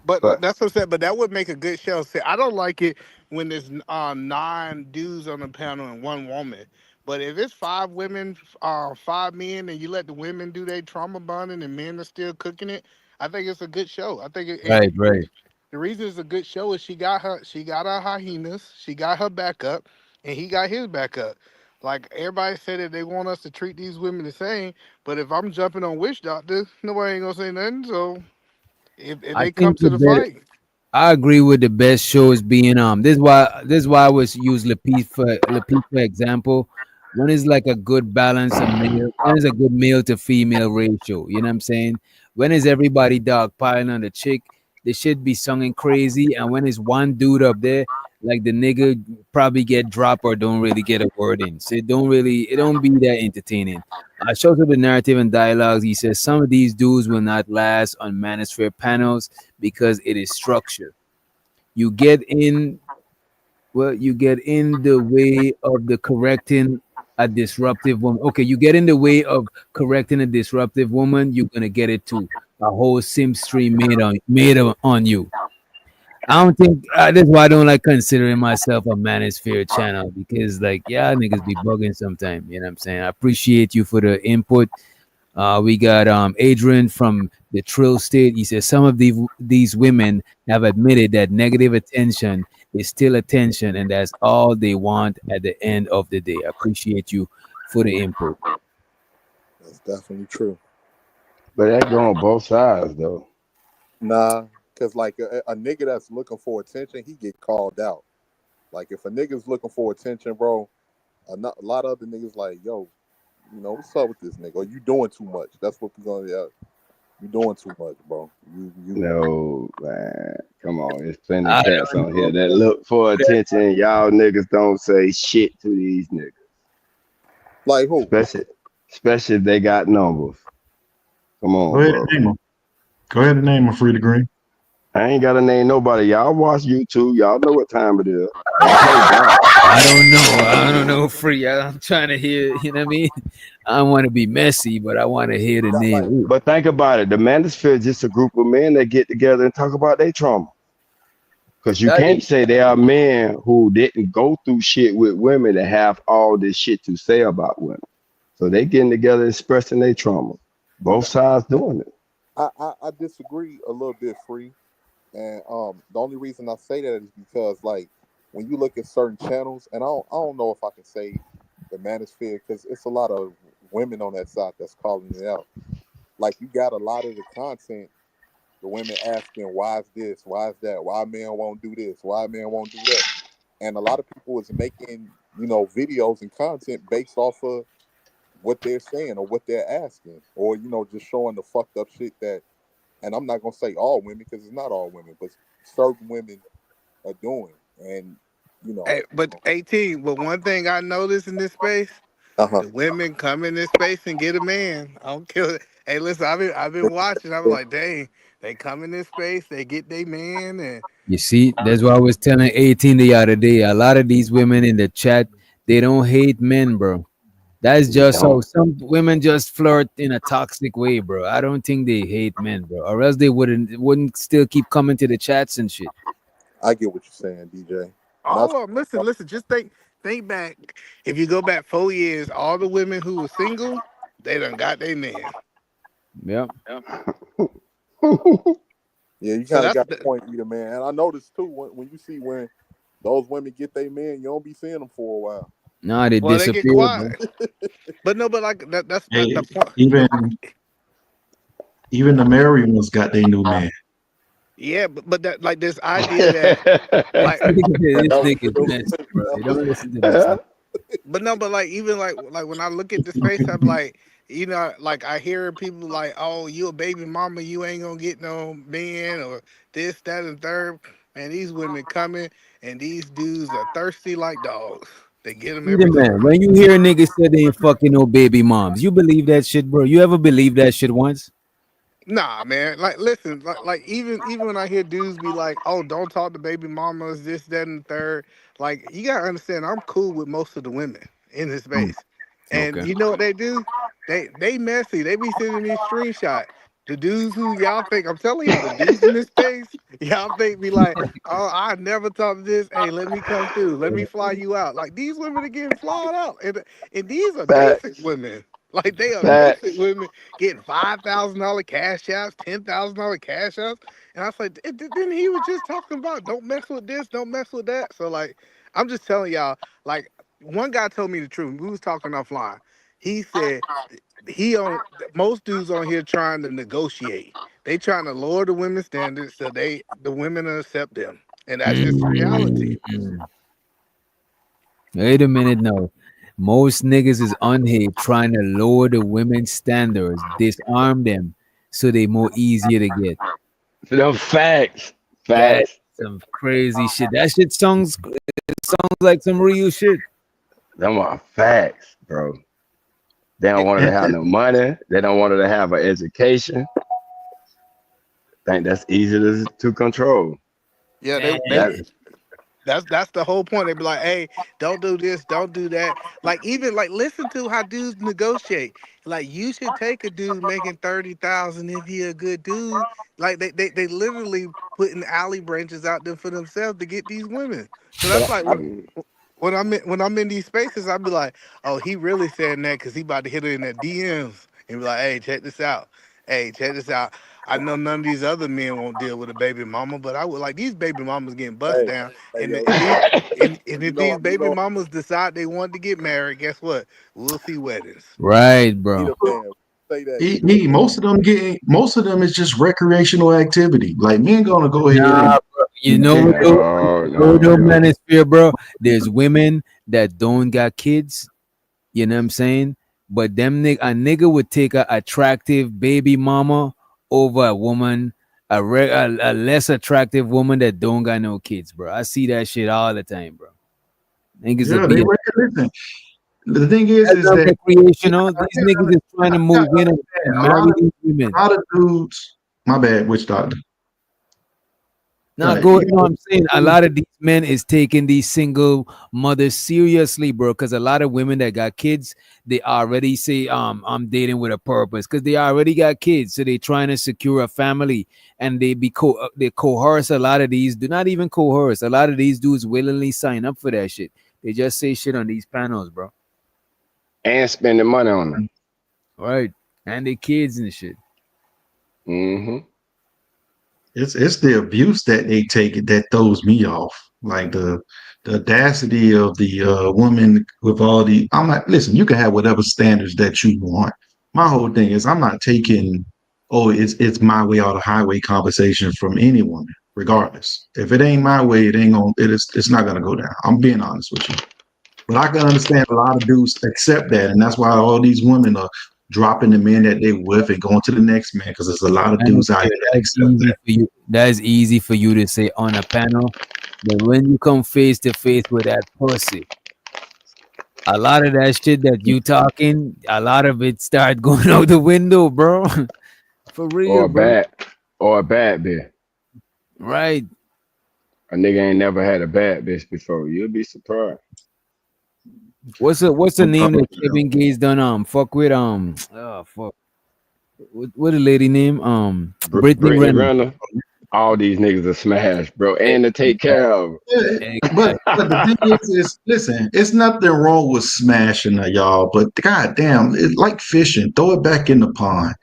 But that's what I said. But that would make a good show. See, I don't like it when there's 9 dudes on the panel and 1 woman. But if it's 5 women, 5 men, and you let the women do their trauma bonding and men are still cooking it, I think it's a good show. I think Right, right. the reason it's a good show is she got her hyenas, she got her backup, and he got his backup. Like everybody said that they want us to treat these women the same, but if I'm jumping on Witch Doctor, nobody ain't gonna say nothing. So if I they come think to the fight. I agree with the best shows being this is why I was use Lapitte for example. One is like a good balance of male, one is a good male to female ratio. You know what I'm saying? When is everybody dog piling on the chick, they should be singing crazy, and when is one dude up there, like the nigga probably get dropped or don't really get a word in. So it don't be that entertaining. I showed to the narrative and dialogues. He says some of these dudes will not last on manosphere panels because it is structure. You get in, you get in the way of the correcting a disruptive woman. Okay, you get in the way of correcting a disruptive woman, you're gonna get it too. A whole sim stream made on you. I don't think that's why I don't like considering myself a manosphere channel because like yeah, niggas be bugging sometimes. You know what I'm saying? I appreciate you for the input. We got Adrian from the Trill State. He says some of these women have admitted that negative attention is still attention, and that's all they want at the end of the day. I appreciate you for the input. That's definitely true. but that go on both sides though. Nah, because like a nigga that's looking for attention, he get called out. Like if a nigga's looking for attention, bro, a lot of other niggas like, yo, what's up with this nigga? Or you doing too much. That's what we're gonna. You doing too much, bro. No, man. Come on. There's plenty of I cats don't on know. here that look for attention. Y'all niggas don't say shit to these niggas. Like who? Especially if they got numbers. Come Go on, ahead bro. and name them. Go ahead and name them, Free to Green. I ain't gotta name nobody. Y'all watch YouTube. Y'all know what time it is. Don't play God. I don't know. I don't know. Free. I'm trying to hear. You know what I mean? I don't want to be messy, but I want to hear the name. Ooh. But think about it. The manosphere is just a group of men that get together and talk about their trauma. Because you That can't is- say there are men who didn't go through shit with women that have all this shit to say about women. So they getting together expressing their trauma. Both sides doing it. I disagree a little bit, Free. And the only reason I say that is because like when you look at certain channels, and I don't know if I can say the manosphere because it's a lot of women on that side that's calling it out. Like you got a lot of the content, the women asking why is this, why is that, why men won't do this, why men won't do that, and a lot of people is making videos and content based off of what they're saying or what they're asking, or just showing the fucked up shit that. And I'm not gonna say all women because it's not all women, but certain women are doing. And you know, Hey, but 18. But one thing I noticed in this space, uh-huh. the women come in this space and get a man. I don't care. Hey, listen, I've been watching. I was like, dang, they come in this space, they get their man, and You see, that's why I was telling 18 the other day. A lot of these women in the chat, they don't hate men, bro. That's They just how don't. some women just flirt in a toxic way, bro. I don't think they hate men, bro, or else they wouldn't still keep coming to the chats and shit. I get what you're saying, DJ. And all of them. Listen. Just think back. If you go back 4 years, all the women who were single, they done got their man. Yep. yeah, you So kind of that's got the point, either man. And I noticed too when you see when those women get their men, you don't be seeing them for a while. Nah, they well, they get disappear, bro. quiet. But no, but like that's Hey, the point. even the married ones got their new man. Yeah, but that like this idea that like This nigga's messy, bro. You don't listen to this. but no, but like even like when I look at the space, I'm like, like I hear people like, "Oh, you a baby mama, you ain't gonna get no man," or this, that, and third. Man, these women coming and these dudes are thirsty like dogs. They get them Either every man, time. when you hear niggas say they ain't fucking no baby moms, you believe that shit, bro? You ever believe that shit once? Nah, man. Like, listen. Like even when I hear dudes be like, "Oh, don't talk to baby mamas," this, that, and the third. Like, you gotta understand, I'm cool with most of the women in this space, and Okay. you know what they do? They messy. They be sending me screenshot. The dudes who y'all think, I'm telling y'all, the dudes in this space, y'all think be like, "Oh, I never talk to this. Hey, let me come through. Let me fly you out." Like these women are getting flawed out, and these are basic Facts. women. Like they are basic Facts. women getting $5,000 cash apps, $10,000 cash apps, and I was like, then he was just talking about don't mess with this, don't mess with that. So like, I'm just telling y'all, like one guy told me the truth. We was talking offline. He said he on most dudes on here trying to negotiate. They trying to lower the women's standards so the women will accept them, and that's just the reality. Mm. Wait a minute now. Most niggas is on here trying to lower the women's standards, disarm them, so they more easier to get. No facts. That is Facts. some crazy shit. That shit sounds like some real shit. Them are facts, bro. They don't want her to have no money. They don't want her to have an education. Think that's easy to control. Yeah, That that's the whole point. They be like, "Hey, don't do this, don't do that." Like even like listen to how dudes negotiate. Like you should take a dude making 30,000 if he a good dude. Like they literally putting alley branches out there for themselves to get these women. So But that's like I, when I'm in these spaces, I be like, "Oh, he really saying that because he about to hit her in the DMs and be like, hey, check this out. Hey, check this out. I know none of these other men won't deal with a baby mama, but I would like these baby mamas getting bust hey, down. hey, And yo, and these and you if know, these baby mamas decide they want to get married, guess what? We'll see weddings. Right, bro. either man, say that either man. Most of them is just recreational activity. Like men gonna go ahead Nah, and bro. You get know what married. though? no, You know what though, no. manosphere, bro? There's women that don't got kids. You know what I'm saying? But a nigga would take a attractive baby mama over a woman, a less attractive woman that don't got no kids, bro. I see that shit all the time, bro. Niggas will Yeah, be listen. The thing is that's that recreational. These niggas is trying to move in and a lot marry of these women. a lot of dudes. My bad, witch doctor. Now go. No, I'm saying a lot of these men is taking these single mothers seriously, bro. Because a lot of women that got kids, they already say, I'm dating with a purpose, because they already got kids, so they trying to secure a family, and they coerce a lot of these. Do not even coerce. A lot of these dudes willingly sign up for that shit. They just say shit on these panels, bro. And spending money on them. Right, and their kids and shit. Mm-hmm. It's the abuse that they take it that throws me off. Like the audacity of the woman with all the. I'm like, listen, you can have whatever standards that you want. My whole thing is, I'm not taking, oh, it's my way or the highway conversation from any woman, regardless. If it ain't my way, it ain't gonna. It's not gonna go down. I'm being honest with you. But I can understand a lot of dudes accept that, and that's why all these women are dropping the men that they with and going to the next man, because there's a lot of I don't dudes out here care. that accept that. That's easy for you to say on a panel, but when you come face to face with that pussy, a lot of that shit that you talking, a lot of it start going out the window, bro. For Or real, a bro. bad bitch. Right. A nigga ain't never had a bad bitch before. You'll be surprised. What's the name that Kevin Gates done? Fuck with oh fuck. What the lady name? Brittany Brittany Renner. Renner. All these niggas are smashed, bro. And to take care of. Yeah, but the thing is, listen, it's nothing wrong with smashing her, y'all. But goddamn, it's like fishing. Throw it back in the pond.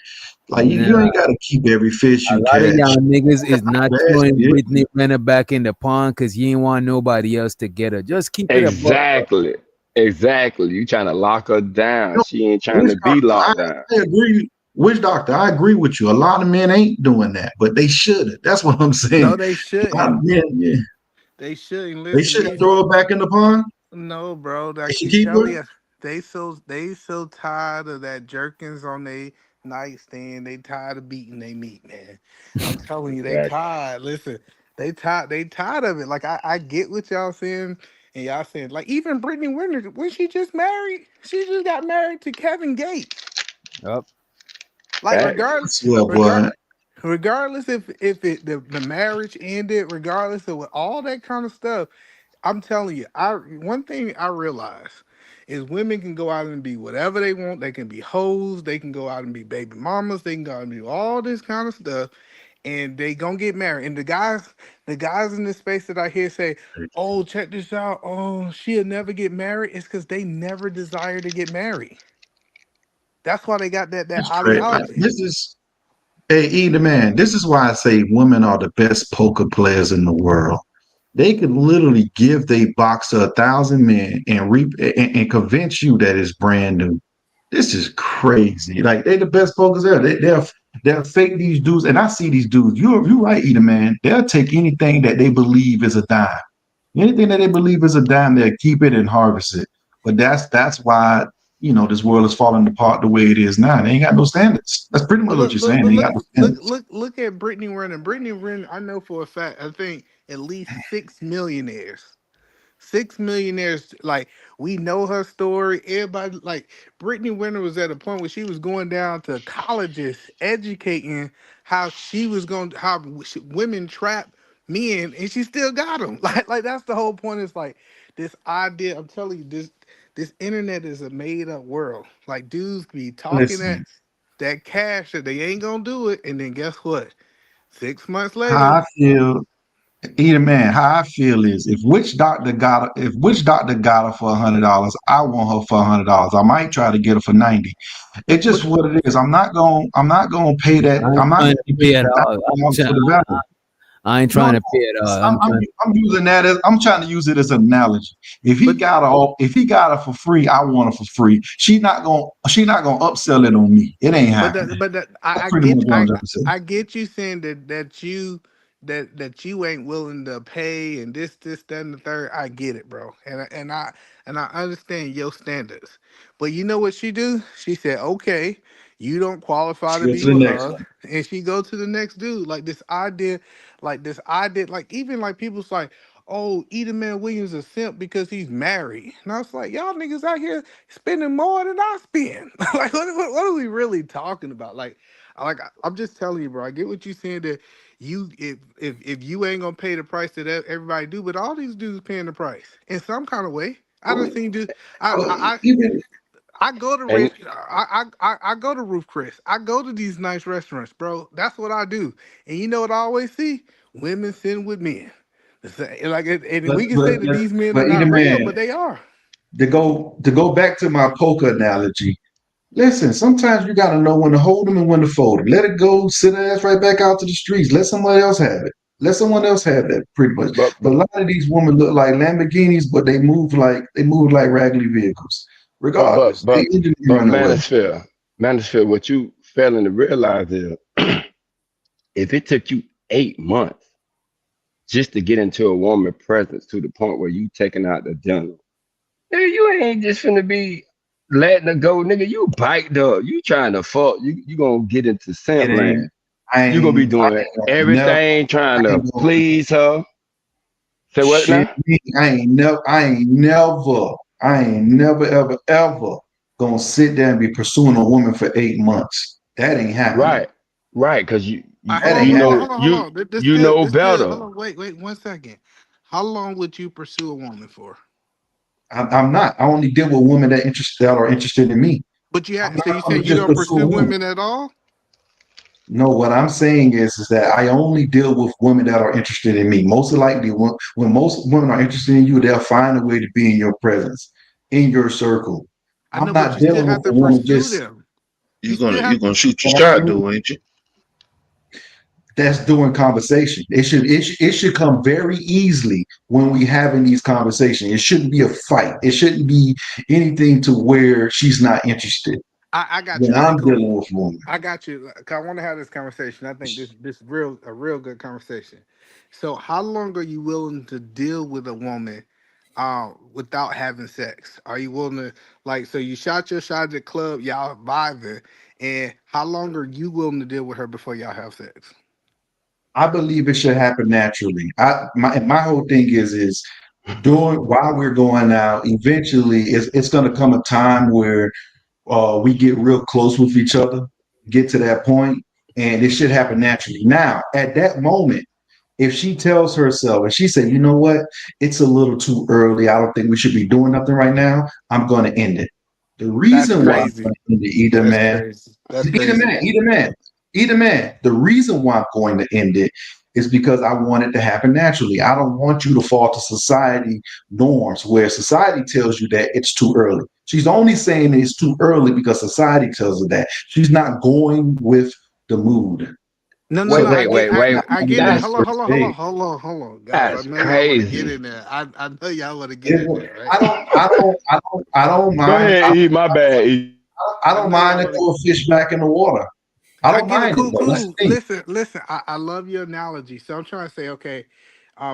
Like you Nah, ain't got to keep every fish a you lot of catch. y'all niggas is not Bad throwing shit. Brittany Renner back in the pond because you ain't want nobody else to get her. Just keep it a buck. Exactly. Exactly. You trying to lock her down. You She ain't trying Witch to be doctor, locked down. I agree. Witch doctor, I agree with you. A lot of men ain't doing that, but they should. That's what I'm No, saying. they A lot shouldn't. of men, yeah, They shouldn't they listen. shouldn't These throw it back in the pond. no, bro. I They should keep keep telling her. you, they so tired of that jerkins on their nightstand. They tired of beating they meat, man. I'm telling you, they Exactly. tired. Listen, they tired of it. Like I get what y'all saying, and y'all saying like even Brittany Winter when she just married, she just got married to Kevin Gates. Yep. Like Facts. I swear, boy. regardless if the marriage ended, regardless of all that kind of stuff. I'm telling you, I one thing I realize is women can go out and be whatever they want. They can be hoes, they can go out and be baby mamas, they can go out and do all this kind of stuff, and they gonna get married. And the guys in this space that I hear say, "Oh, check this out. Oh, she'll never get married." It's because they never desire to get married. That's why they got that That's great. ideology. This is Hey, E the man, this is why I say women are the best poker players in the world. They could literally give they boxer 1,000 men and convince you that it's brand new. This is crazy. Like they the best pokers there. They'll fake these dudes, and I see these dudes. You right, E the man. They'll take anything that they believe is a dime. Anything that they believe is a dime, they'll keep it and harvest it. But that's why this world is falling apart the way it is now. They ain't got no standards. That's pretty But much what look, you're look, saying. but They ain't look, got no look, standards. look, look at Brittany Renner. Brittany Renner, I know for a fact. I think at least 6 millionaires. 6 millionaires, like we know her story. Everybody, like Brittany Winter was at a point where she was going down to colleges, educating how she was going, how women trap men, and she still got them. Like that's the whole point. Is like this idea. I'm telling you, this internet is a made up world. Like dudes be talking Listen, that cash that they ain't gonna do it, and then guess what? 6 months how later, I feel, either man, how I feel is if which doctor got her for $100, I want her for $100. I might try to get her for 90. It's but just what it is. I'm not gonna pay that. I ain't I'm not trying gonna to give pay you at all. $1,000 for the value. I ain't No, trying no, to pay at all. I'm, I'm I'm, trying. I'm using that as I'm trying to use it as an analogy. but If he got her for free, I want her for free. She not gonna upsell it on me. It ain't happening. That's I pretty much get what I'm trying to say. I get you saying that you ain't willing to pay and this that and the third. I get it, bro, and I understand your standards. But you know what she do? She said, okay, you don't qualify She to goes be to the with next her, one. and she go to the next dude. This idea, like even like people's like, oh, Edelman Williams a simp because he's married. And I was like, y'all niggas out here spending more than I spend. Like, what are we really talking about? I'm just telling you, bro. I get what you saying that you if you ain't gonna pay the price that everybody do, but all these dudes paying the price in some kind of way. I don't think just Even I go to And I go to Roof Chris. I go to these nice restaurants, bro. That's what I do. And you know what I always see? Women sitting with men. And but we can say but that but these men are but either not real, man, but they are. to go back to my poker analogy. Listen, sometimes you got to know when to hold them and when to fold them. Let it go, sit her ass right back out to the streets. Let somebody else have it. Let someone else have that, pretty much. but But a lot of these women look like Lamborghinis, but they move like raggedy vehicles. but but Regardless, they but engine but run away. Manosphere, what you failing to realize is if it took you 8 months just to get into a woman's presence to the point where you taking out the dinner, nigga, you ain't just finna be letting her go, nigga. You biked up. You trying to fuck. You gonna get into It simp land. ain't. I You gonna be ain't. I doing ain't never. everything trying I to ain't gonna please her. Say what shit now? me. I ain't never. I ain't never. I ain't never ever ever gonna sit there and be pursuing a woman for 8 months. That ain't happening. Right, right. Cause All right, That hold ain't on, hold on, happening. hold on, hold on. This you good. know This good. better. Hold on, wait 1 second. How long would you pursue a woman for? I'm not. I only deal with women that are interested in me. But you I'm have. So not you going saying to you just don't pursue a pursue woman. women at all? No, what I'm saying is that I only deal with women that are interested in me. Most likely, when most women are interested in you, they'll find a way to be in your presence, in your circle. I I'm know, but not you still dealing with have to a woman pursue just them. You You're still gonna have. you're gonna shoot your that I'm shot, doing. though, ain't you? That's doing conversation. It should come very easily when we having these conversations. It shouldn't be a fight. It shouldn't be anything to where she's not interested. I got When you. Right, I'm cool. dealing with a woman, I got you. 'Cause I want to have this conversation. I think this real a real good conversation. So, how long are you willing to deal with a woman, without having sex? Are you willing to like? So you shot your shot at the club, y'all vibing, and how long are you willing to deal with her before y'all have sex? I believe it should happen naturally. My whole thing is doing while we're going out. Eventually, it's going to come a time where we get real close with each other, get to that point, and it should happen naturally. Now, at that moment, if she tells herself and she said, you know what, it's a little too early. I don't think we should be doing nothing right now. I'm going to end it. The That's reason why I'm crazy. going to end it, either That's man, crazy. That's either crazy. man, either man, either man. The reason why I'm going to end it is because I want it to happen naturally. I don't want you to fall to society norms where society tells you that it's too early. She's only saying it's too early because society tells her that. She's not going with the mood. No, Wait, So I wait, get, wait, I, wait. I, I not get on it. the That's Hold on, first hold on, hold on, date. hold on, hold on, guys. I that's know y'all want to get crazy. in there. I know y'all want to get in It- there, right? I don't Go mind. ahead, E. My bad, E. I I don't know y'all mind to want to. throw a fish back in the water. I I don't get it. mind it Cool, though. That's cool. the thing. Listen. I love your analogy. So I'm trying to say, okay,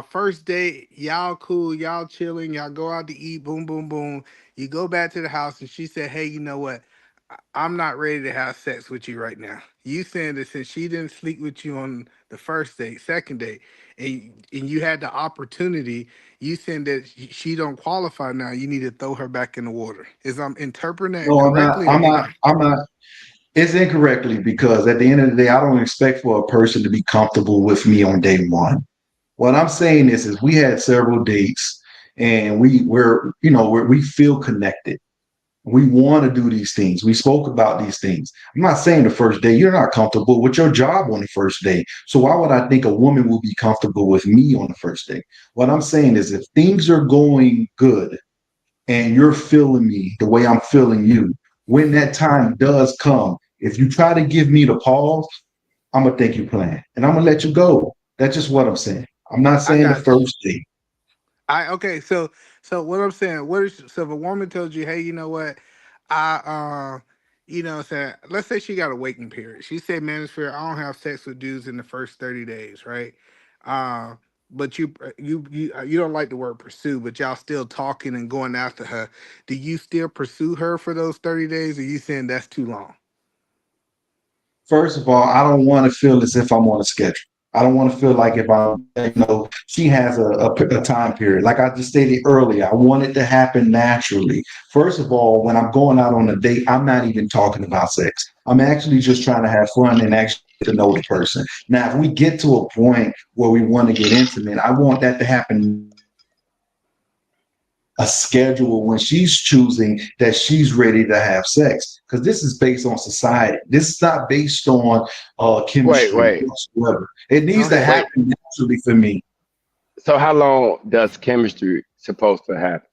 first date, y'all cool, y'all chilling, y'all go out to eat, boom, boom, boom. You go back to the house, and she said, "Hey, you know what? I'm not ready to have sex with you right now." You saying that since she didn't sleep with you on the first date, second date, and you had the opportunity, you saying that she don't qualify now. You need to throw her back in the water. Is I'm interpreting that No, I'm not. correctly or I'm what? not. I'm not. It's incorrectly because at the end of the day, I don't expect for a person to be comfortable with me on day one. What I'm saying is we had several dates and we feel connected. We want to do these things. We spoke about these things. I'm not saying the first day you're not comfortable with your job on the first day. So why would I think a woman will be comfortable with me on the first day? What I'm saying is if things are going good and you're feeling me the way I'm feeling you, when that time does come, if you try to give me the pause, I'm gonna think you're playing and I'm gonna let you go. That's just what I'm saying. I'm not I saying the got you. first date. Okay, so what I'm saying, what is so if a woman tells you, hey, you know what, saying, let's say she got a waiting period. She said, man, it's fair. I don't have sex with dudes in the first 30 days, right? Uh, but you don't like the word pursue, but y'all still talking and going after her. Do you still pursue her for those 30 days, or you saying that's too long? First of all, I don't want to feel as if I'm on a schedule. I don't want to feel like if I'm, she has a time period. Like I just stated earlier, I want it to happen naturally. First of all, when I'm going out on a date, I'm not even talking about sex. I'm actually just trying to have fun and actually get to know the person. Now, if we get to a point where we want to get intimate, I want that to happen a schedule when she's choosing that she's ready to have sex. Because this is based on society. This is not based on Wait, chemistry wait. whatsoever. It needs to Wait. happen naturally for me. So how long does chemistry supposed to happen?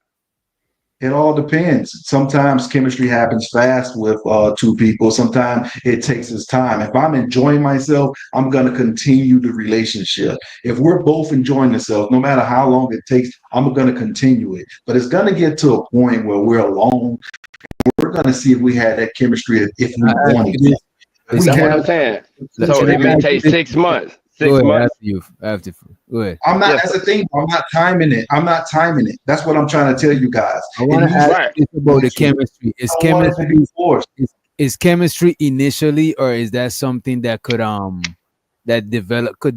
It all depends. Sometimes chemistry happens fast with two people. Sometimes it takes its time. If I'm enjoying myself, I'm going to continue the relationship. If we're both enjoying ourselves, no matter how long it takes, I'm going to continue it. But it's going to get to a point where we're alone. We're going to see if we had that chemistry if we wanted to. If we That's what I'm have, saying. So can I it may ask take you 6 months. Go 6 months. ahead, after you. After, go ahead. I'm not. Yes. That's the thing. I'm not timing it. I'm not timing it. That's what I'm trying to tell you guys. I It want to needs ask Right. you this about the naturally. chemistry. I don't want it to be forced. Is chemistry initially, or is that something that could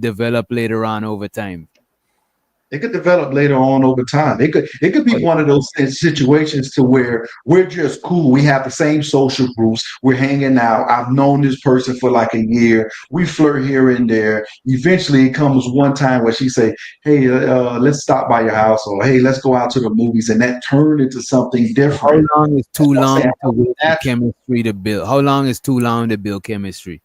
develop later on over time? It could develop later on over time. It could be one of those situations to where we're just cool. We have the same social groups. We're hanging out. I've known this person for like a year. We flirt here and there. Eventually, it comes one time where she say, "Hey, let's stop by your house," or "Hey, let's go out to the movies," and that turned into something How different. long is That's too what I'm long saying. to wait for chemistry to build? How long is too long to build chemistry?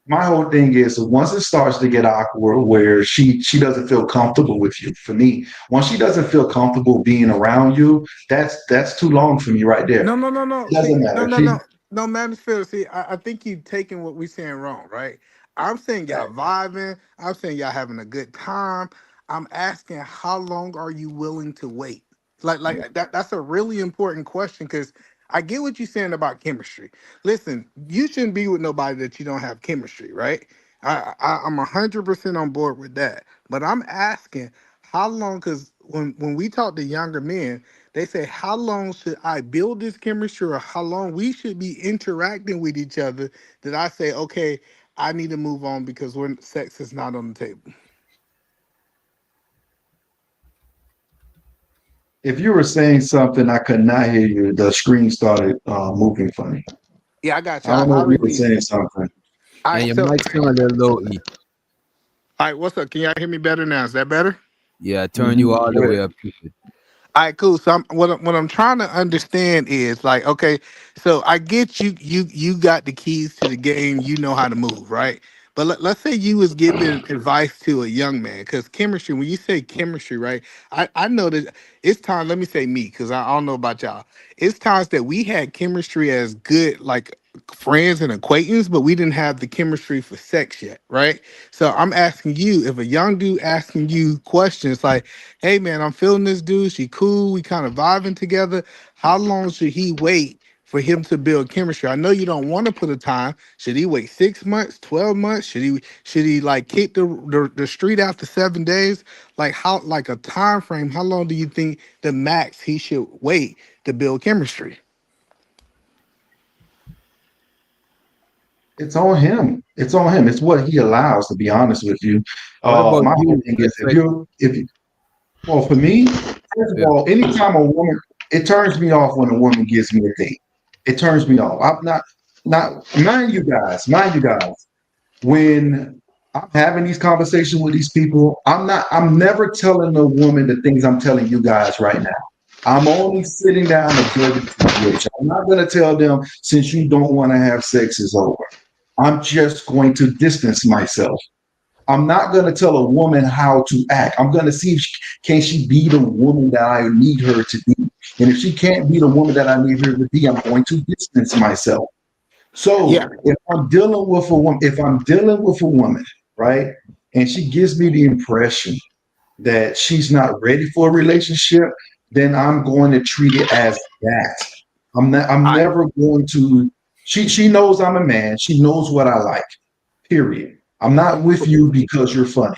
My whole thing is once it starts to get awkward where she doesn't feel comfortable with you. For me, once she doesn't feel comfortable being around you, that's too long for me right there. No, no, no, no. It See, doesn't no, matter. no, no, no, Manosphere. See, I think you taking what we saying wrong, right? I'm saying y'all vibing. I'm saying y'all having a good time. I'm asking how long are you willing to wait? Like that. That's a really important question because I get what you're saying about chemistry. Listen, you shouldn't be with nobody that you don't have chemistry, right? I'm 100% on board with that. But I'm asking how long? Because when we talk to younger men, they say, how long should I build this chemistry or how long we should be interacting with each other that I say, okay, I need to move on because when sex is not on the table. If you were saying something, I could not hear you. The screen started moving funny. Yeah, I got I you. don't I know if you were released saying it. something. All And right, your so mic sound a little low, E. all right, what's up? Can y'all hear me better now? Is that better? Yeah, turn you all the way up. All right, cool. So what I'm trying to understand is like, okay, so I get you got the keys to the game. You know how to move, right? But let's say you was giving advice to a young man because chemistry. When you say chemistry, right? I know that it's time. Let me say me because I don't know about y'all. It's times that we had chemistry as good like friends and acquaintance, but we didn't have the chemistry for sex yet, right? So I'm asking you if a young dude asking you questions like, hey man, I'm feeling this dude. She cool. We kind of vibing together. How long should he wait for him to build chemistry? I know you don't want to put a time. Should he wait 6 months, 12 months? Should he like kick the street after 7 days? Like how like a time frame? How long do you think the max he should wait to build chemistry? It's on him. It's on him. It's what he allows, to be honest with you. What about My whole you? thing is if you well, for me, first of Yeah. all, anytime a woman, it turns me off when a woman gives me a date. It turns me off. I'm not mind you guys, when I'm having these conversations with these people, I'm never telling a woman the things I'm telling you guys right now. I'm only sitting down observing the situation. I'm not going to tell them since you don't want to have sex is over. I'm just going to distance myself. I'm not going to tell a woman how to act. I'm going to see if can she be the woman that I need her to be. And if she can't be the woman that I need her to be, I'm going to distance myself. Yeah. So if I'm dealing with a woman, right, and she gives me the impression that she's not ready for a relationship, then I'm going to treat it as that. I'm I never going to she knows I'm a man. She knows what I like. Period. I'm not with you because you're funny.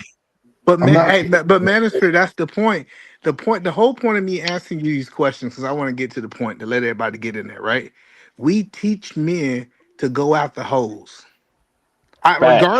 but I'm man, not hey, but Manosphere, that's the point. The whole point of me asking you these questions, because I want to get to the point to let everybody get in there, right? We teach men to go after hoes. Facts.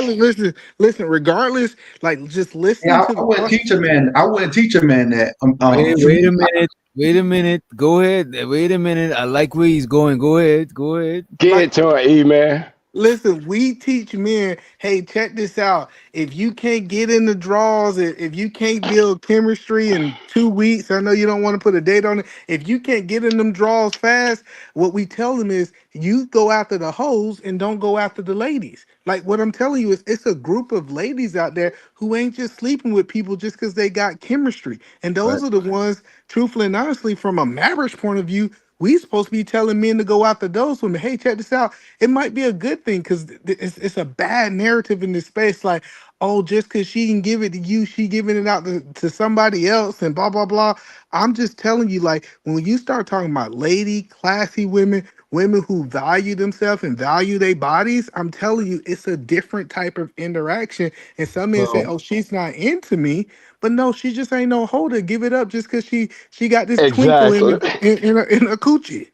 Listen. Regardless, like just listening Yeah, to I the wouldn't question. teach a man. I wouldn't teach a man that. For Wait me, a minute. Wait a minute. Go ahead. Wait a minute. I like where he's going. Go ahead. Go ahead. Get Like, it to it, E man. listen, we teach men, hey, check this out. If you can't get in the draws, if you can't build chemistry in 2 weeks, I know you don't want to put a date on it. If you can't get in them draws fast, what we tell them is you go after the hoes and don't go after the ladies. Like what I'm telling you is it's a group of ladies out there who ain't just sleeping with people just because they got chemistry. And Right. those are the ones, truthfully and honestly, from a marriage point of view, we supposed to be telling men to go after those women. Hey, check this out. It might be a good thing because it's a bad narrative in this space. Like, oh, just because she can give it to you, she giving it out to somebody else and blah, blah, blah. I'm just telling you, like, when you start talking about lady, classy women, women who value themselves and value their bodies, I'm telling you, it's a different type of interaction. And some men say, well, oh, she's not into me. But no, she just ain't no holder. Give it up just because she got this twinkle Exactly. in her coochie.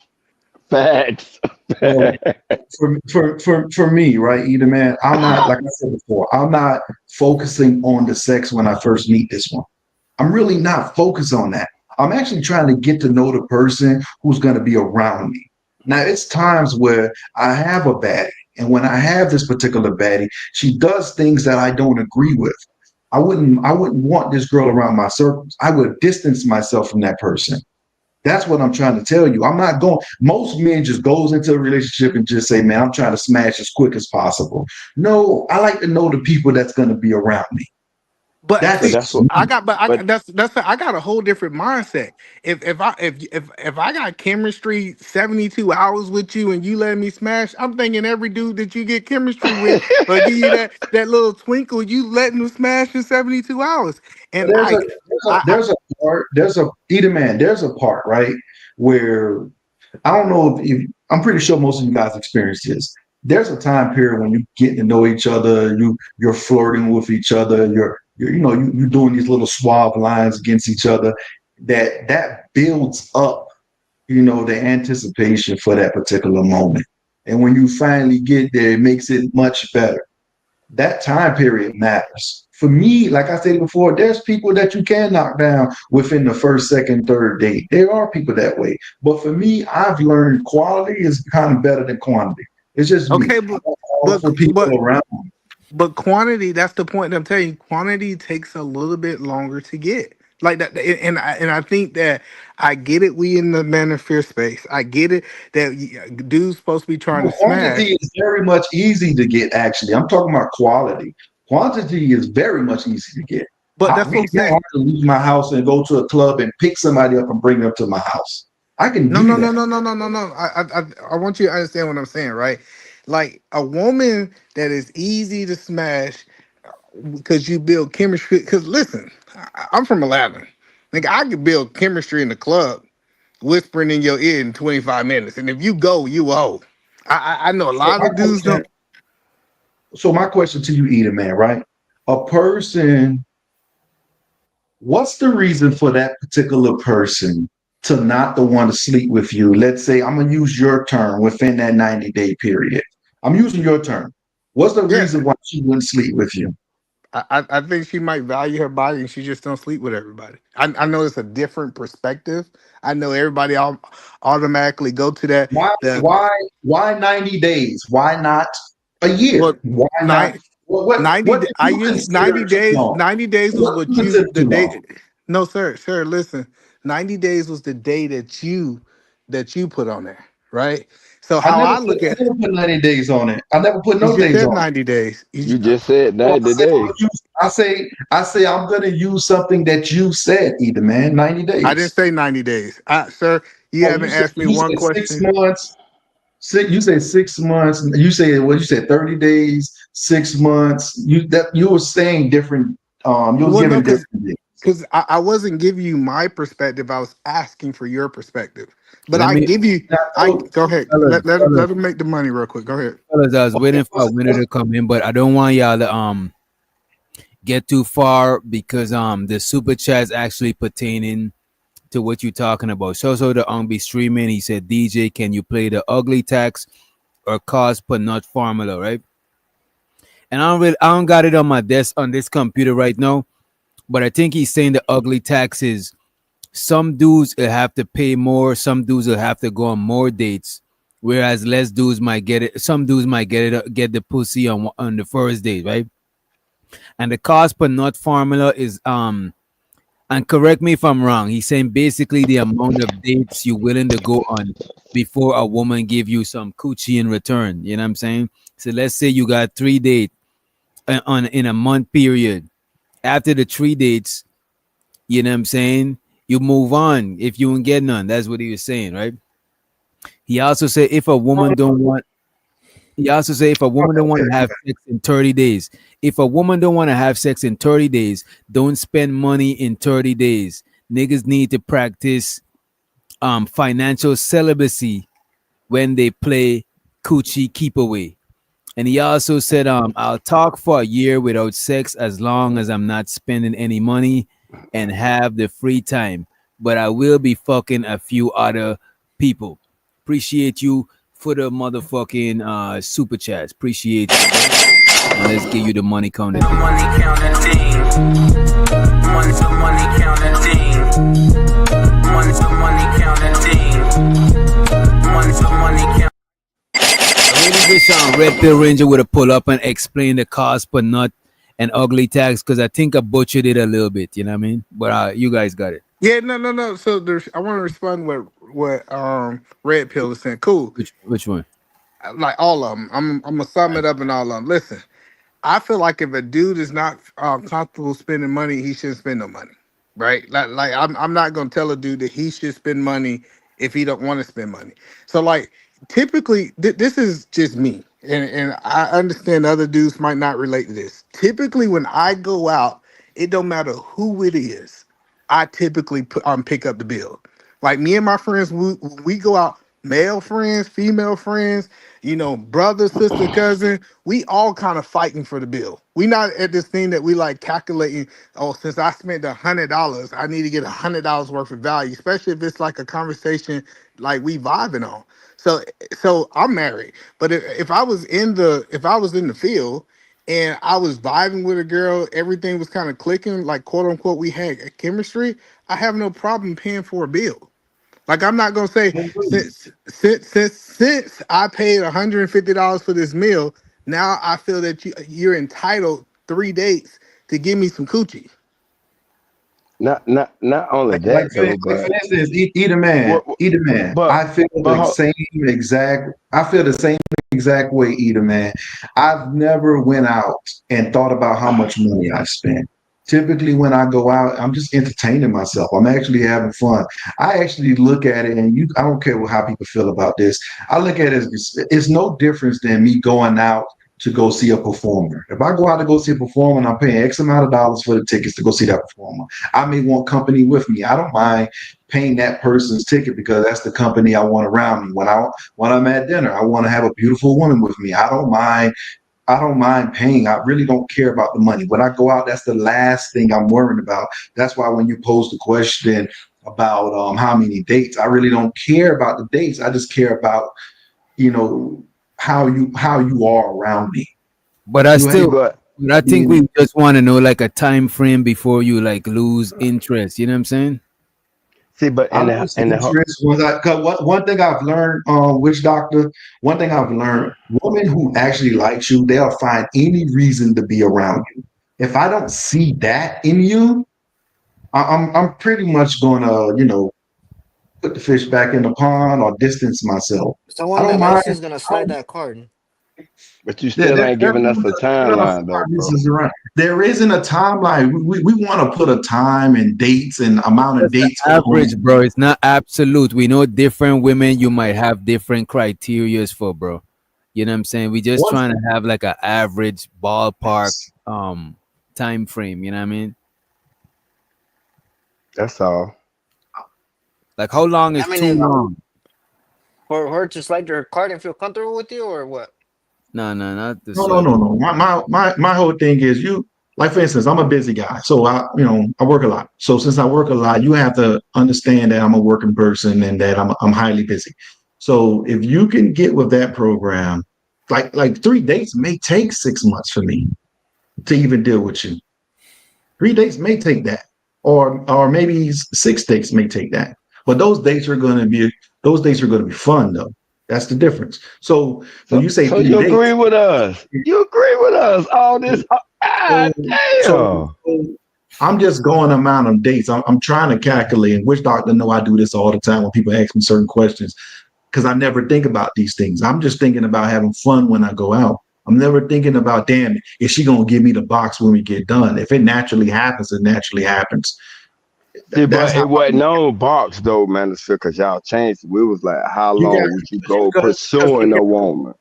Facts. well, for me, right, either man, I'm not like I said before. I'm not focusing on the sex when I first meet this one. I'm really not focused on that. I'm actually trying to get to know the person who's going to be around me. Now, it's times where I have a baddie, and when I have this particular baddie, she does things that I don't agree with. I wouldn't want this girl around my circles. I would distance myself from that person. That's what I'm trying to tell you. I'm not going. Most men just goes into a relationship and just say, "Man, I'm trying to smash as quick as possible." No, I like to know the people that's going to be around me. But But see, That's that's what. I got, but I But I got a whole different mindset. If I got chemistry 72 hours with you and you let me smash, I'm thinking every dude that you get chemistry with or give you that little twinkle, you letting them smash in 72 hours. And there's a there's a I there's a part there's a either man there's a part right where I don't know if I'm pretty sure most of you guys experience this. There's a time period when you get to know each other, you're flirting with each other, you're doing these little suave lines against each other. That builds up, the anticipation for that particular moment. And when you finally get there, it makes it much better. That time period matters. For me, like I said before, there's people that you can knock down within the first, second, third date. There are people that way. But for me, I've learned quality is kind of better than quantity. It's just me. okay, I but want all but for but people around me. But quantity, that's the point I'm telling you. Quantity takes a little bit longer to get. Like that, and I think that I get it. We in the manosphere space. I get it that dude's supposed to be trying No, to smash, quantity is very much easy to get, actually. I'm talking about quality. Quantity is very much easy to get. but that's what I'm It's not saying. hard to leave my house and go to a club and pick somebody up and bring them to my house. I can No, do no, no, that. no, no, no, no, no. I want you to understand what I'm saying, right? Like a woman that is easy to smash because you build chemistry. Because listen, I'm from Atlanta. Like I could build chemistry in the club whispering in your ear in 25 minutes. And if you go, you owe. I know a So lot my of dudes question, don't. so my question to you, Eden, man, right? A person, what's the reason for that particular person to not the one to sleep with you? Let's say I'm gonna use your term within that 90-day period. I'm using your term. What's the Yeah, reason why she wouldn't sleep with you? I think she might value her body and she just don't sleep with everybody. I know it's a different perspective. I know everybody automatically go to that. Why, The why, why 90 days? Why not a what year? Why not? nine What 90 do I you use consider 90 too days. long? 90 days was What do what you you consider the too day. long? No, sir, listen. 90 days was the day that you put on there, right? So how I look I at never put 90 days on it. I never put you no just days said on it. 90 days. you just said So 90 days. I say I'm gonna use something that you said, either man, 90 I didn't days. say 90 days. Sir, you Oh, haven't asked me you one said six question. months. You say 6 months. You say what you said, 30 days, 6 months. You were saying different, you was Well, no, giving because different days. because I wasn't giving you my perspective. I was asking for your perspective. But Let I me, give you. And I go ahead. fellas, Let fellas, him make the money real quick. Go ahead. fellas, I was okay, waiting for a winner to come in, but I don't want y'all to get too far because the super chat's actually pertaining to what you're talking about. So the be streaming. He said, DJ, can you play the ugly tax or cost per nut formula, right? and I don't got it on my desk on this computer right now, but I think he's saying the ugly taxes. Some dudes will have to pay more. Some dudes will have to go on more dates, whereas less dudes might get it. Some dudes might get the pussy on the first date, right? And the cost per nut formula is and correct me if I'm wrong. He's saying basically the amount of dates you're willing to go on before a woman give you some coochie in return. You know what I'm saying? So let's say you got 3 dates on in a month period. After the 3 dates, you know what I'm saying? You move on if you don't get none. That's what he was saying, right? He also said if a woman don't want he also said if a woman don't want to have sex in 30 days, if a woman don't want to have sex in 30 days, don't spend money in 30 days. Niggas need to practice financial celibacy when they play coochie keep away. And he also said, I'll talk for a year without sex as long as I'm not spending any money and have the free time. But I will be fucking a few other people. Appreciate you for the motherfucking super chats. Appreciate you. And let's give you the money counting. Money counting team. Money counting team. Money counting team. Money counting. I really wish Red Pill Ranger would have pulled up and explained the cost per nut and ugly tax, because I think I butchered it a little bit. You know what I mean? But you guys got it. Yeah, no. So I want to respond to what Red Pill is saying. Cool. Which one? Like all of them. I'm gonna sum it up in all of them. Listen, I feel like if a dude is not comfortable spending money, he shouldn't spend no money, right? Like I'm not gonna tell a dude that he should spend money if he don't want to spend money. So like typically, this is just me, and I understand other dudes might not relate to this. Typically, when I go out, it don't matter who it is, I typically pick up the bill. Like me and my friends, we go out, male friends, female friends, brother, sister, cousin, we all kind of fighting for the bill. We not at this thing that we like calculating, oh, since I spent $100, I need to get $100 worth of value, especially if it's like a conversation like we vibing on. So I'm married, but if I was in the field and I was vibing with a girl, everything was kind of clicking, like quote unquote, we had chemistry, I have no problem paying for a bill. Like I'm not gonna say since I paid $150 for this meal, now I feel that you're entitled 3 dates to give me some coochie. Not only that though, For but instance, either man, either man. I feel the same exact way, either man. I've never went out and thought about how much money I spent. Typically, when I go out, I'm just entertaining myself. I'm actually having fun. I actually look at it, and I don't care how people feel about this. I look at it as it's no difference than me going out to go see a performer. If I go out to go see a performer and I'm paying X amount of dollars for the tickets to go see that performer, I may want company with me. I don't mind paying that person's ticket because that's the company I want around me. When I'm at dinner, I want to have a beautiful woman with me. I don't mind paying. I really don't care about the money. When I go out, that's the last thing I'm worried about. That's why when you pose the question about how many dates, I really don't care about the dates. I just care about, how you are around me. But I think we just want to know like a time frame before you like lose interest. You know what I'm saying? See, but I lose interest cause one thing I've learned, Witch Doctor, one thing I've learned, women who actually likes you, they'll find any reason to be around you. If I don't see that in you, I'm pretty much gonna, put the fish back in the pond or distance myself. So I one don't that mind. likes you is gonna slide that card. But you still ain't giving us a timeline though, bro. There isn't a timeline. We want to put a time and dates and amount of dates. Average, bro. It's not absolute. We know different women. You might have different criterias for, bro. You know what I'm saying? We just trying to have like an average ballpark time frame. You know what I mean? That's all. Like how long is too long? For her to slide your card and feel comfortable with you, or what? No, not this. No. My whole thing is like for instance, I'm a busy guy, so I work a lot. So since I work a lot, you have to understand that I'm a working person and that I'm highly busy. So if you can get with that program like 3 dates may take 6 months for me to even deal with you. 3 dates may take that, or maybe 6 dates may take that. But those dates are going to be fun though. That's the difference. So when you say So 3 you dates, agree with us? You agree with us? All this? so, God so, damn! so I'm just going amount of dates. I'm trying to calculate, and which doctor know I do this all the time when people ask me certain questions because I never think about these things. I'm just thinking about having fun when I go out. I'm never thinking about, damn, is she gonna give me the box when we get done? If it naturally happens, it naturally happens. See, That's but how it wasn't no box though, man. Because y'all changed it. We was like, how you got long would you go because pursuing a woman,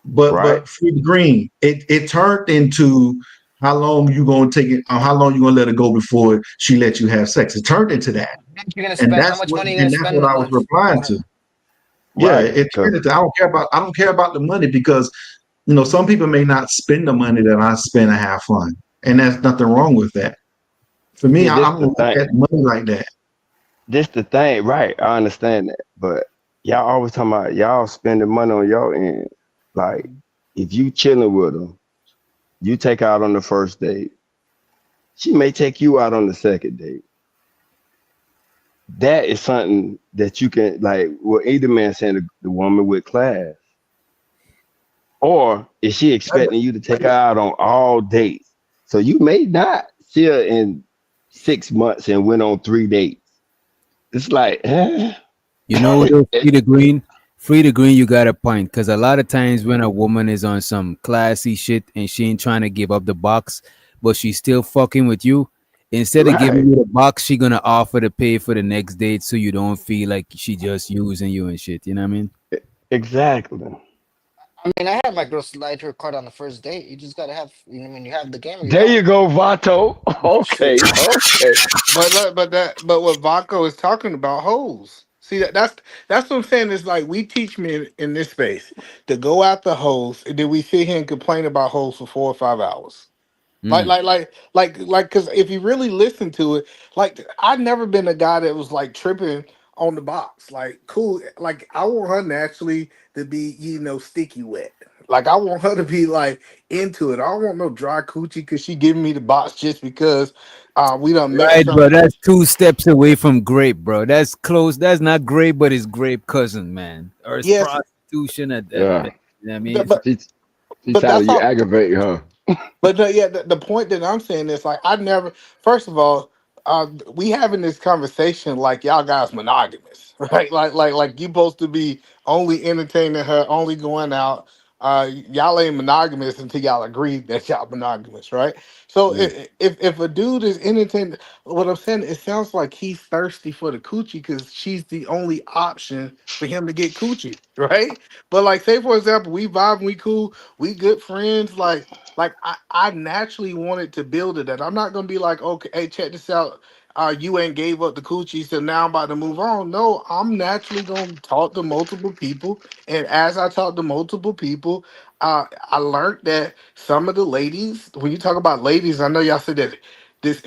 right? but Free Green, it turned into how long you gonna take it, or how long you gonna let it go before she let you have sex. It turned into that, You're gonna and spend how much money you gonna that's spend what a I was month? replying Go to. ahead. Yeah, Right. it turned into I don't care about the money because some people may not spend the money that I spend to have fun, and there's nothing wrong with that. For me, See, I this don't the look thing. at money like that. This the thing, right? I understand that, but y'all always talking about y'all spending money on your end. Like, if you chilling with them, you take her out on the first date. She may take you out on the second date. That is something that you can like. What either man saying the woman with class, or is she expecting you to take her out on all dates? So you may not see her in 6 months and went on 3 dates. It's like, eh? You know, though, Free the Green, you got a point. Because a lot of times when a woman is on some classy shit and she ain't trying to give up the box, but she's still fucking with you, instead of giving Right. you the box, she gonna offer to pay for the next date so you don't feel like she just using you and shit. You know what I mean? Exactly. I mean, I had my girl slide her card on the first date. You just gotta have, you know, when you have the game or you There don't. you go, Vato. Shit. Okay, okay. But what Vaco is talking about hoes. See that's what I'm saying. Is like we teach men in this space to go after hoes, and then we sit here and complain about hoes for 4 or 5 hours. Like, Mm. because if you really listen to it, like I've never been a guy that was like tripping on the box. Like, cool. Like, I want her naturally to be, sticky wet. Like, I want her to be like into it. I don't want no dry coochie because she giving me the box just because we done met Right, bro. some. That's 2 steps away from grape, bro. That's close. That's not grape, but it's grape cousin, man. Or it's Yes, prostitution at Yeah. best. You know what I mean? but She but trying to that's you all. aggravate her. But no, yeah, the point that I'm saying is like I never. First of all, we having this conversation like y'all guys monogamous, right? Like you supposed to be only entertaining her, only going out. Y'all ain't monogamous until y'all agree that y'all monogamous, right? So Mm. if a dude is entertaining, what I'm saying, it sounds like he's thirsty for the coochie because she's the only option for him to get coochie, right? But like, say for example, we vibe, we cool, we good friends, like I naturally wanted to build it, and I'm not gonna be like, okay, hey, check this out. You ain't gave up the coochie, so now I'm about to move on. No, I'm naturally gonna talk to multiple people, and as I talk to multiple people, I learned that some of the ladies, when you talk about ladies, I know y'all said that this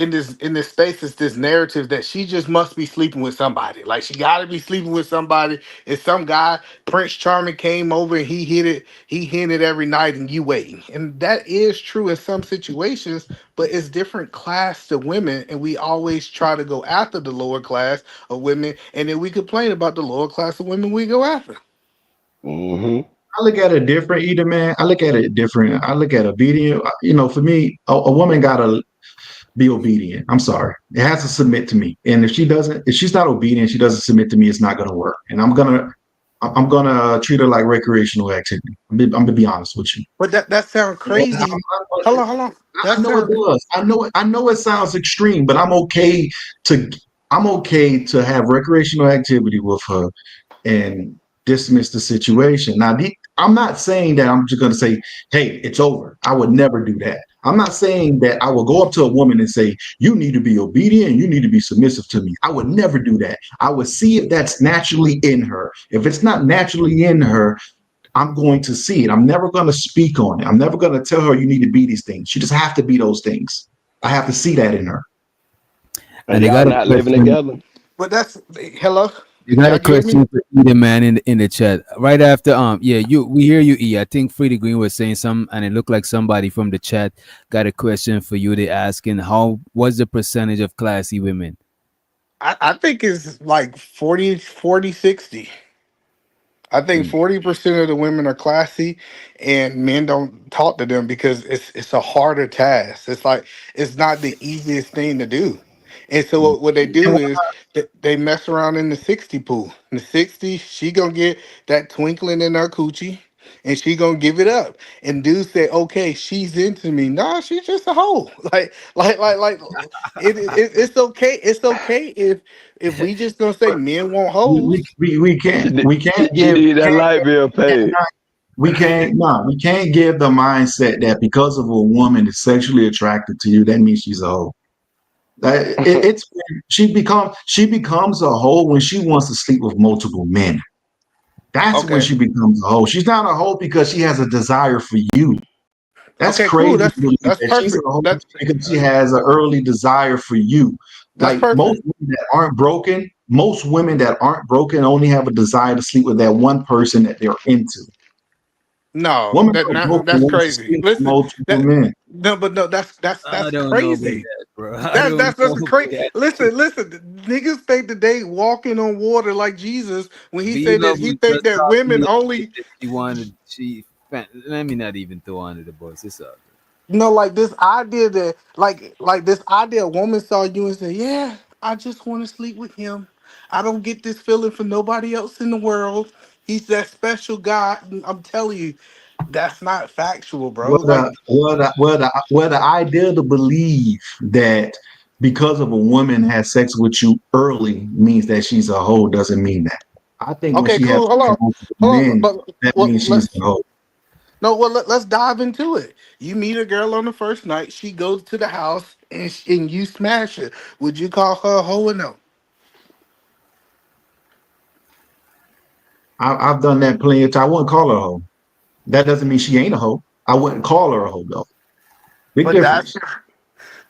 space is this narrative that she just must be sleeping with somebody. Like she got to be sleeping with somebody. It's some guy, Prince Charming came over and he hit it every night and you waiting. And that is true in some situations, but it's different class to women. And we always try to go after the lower class of women. And then we complain about the lower class of women we go after. Hmm. I look at it different, either man. I look at it different. I look at obedient. For me, a woman gotta be obedient. I'm sorry. It has to submit to me. And if she's not obedient, she doesn't submit to me, it's not gonna work. And I'm gonna treat her like recreational activity. I'm gonna be honest with you. But that sounds crazy. Hold on. I That know it sounds does. I know it sounds extreme, but to I'm okay to have recreational activity with her and dismiss the situation. Now, I'm not saying that I'm just going to say, hey, it's over. I would never do that. I'm not saying that I will go up to a woman and say, you need to be obedient and you need to be submissive to me. I would never do that. I would see if that's naturally in her. If it's not naturally in her, I'm going to see it. I'm never going to speak on it. I'm never going to tell her you need to be these things. She just have to be those things. I have to see that in her. And And they y'all got a not living question. together. but that's hello. You got a question for Eden man in the chat right after yeah we hear you E. I think Freddie Green was saying something and it looked like somebody from the chat got a question for you. They asking how what's the percentage of classy women? I think it's like 40, 60. I think 40% of the women are classy, and men don't talk to them because it's a harder task. It's like it's not the easiest thing to do. And so what they do is they mess around in the 60 pool. In the 60, she gonna get that twinkling in her coochie, and she gonna give it up. And dudes say, okay, she's into me. Nah, she's just a hoe. It's okay. It's okay if we just gonna say men want hoes. We can't You give need that light bill paid. we can't give the mindset that because of a woman is sexually attracted to you, that means she's a hoe. It's she becomes a hoe when she wants to sleep with multiple men. That's when Okay. she becomes a hoe. She's not a hoe because she has a desire for you. That's Okay, cool. crazy to believe That's that she's a perfect. hoe because she has an early desire for you. That's Like most perfect. women that aren't broken, most women that aren't broken only have a desire to sleep with that one person that they're into. No, Women that are not, broken that's want to crazy. sleep with Listen, multiple that men. no, but no, I that's don't know about crazy. that, bro. I don't That's know about crazy. that. Listen. Niggas think that they walking on water like Jesus when he say Viva that he was think just that talking women yesterday only. that she wanted let me not even throw under the bus. It's all No, like this idea that like this idea a woman saw you and said, yeah, I just want to sleep with him. I don't get this feeling for nobody else in the world. He's that special guy. And I'm telling you, that's not factual, bro. Well, Like, the idea to believe that because of a woman has sex with you early means that she's a hoe doesn't mean that. I think when okay, she has cool. Hold on. multiple Hold on. men, But that well, means she's a hoe. let's dive into it. You meet a girl on the first night. She goes to the house and you smash her. Would you call her a hoe or no? I've done that plenty of times. I wouldn't call her a hoe. That doesn't mean she ain't a hoe. I wouldn't call her a hoe though. Big But that's difference.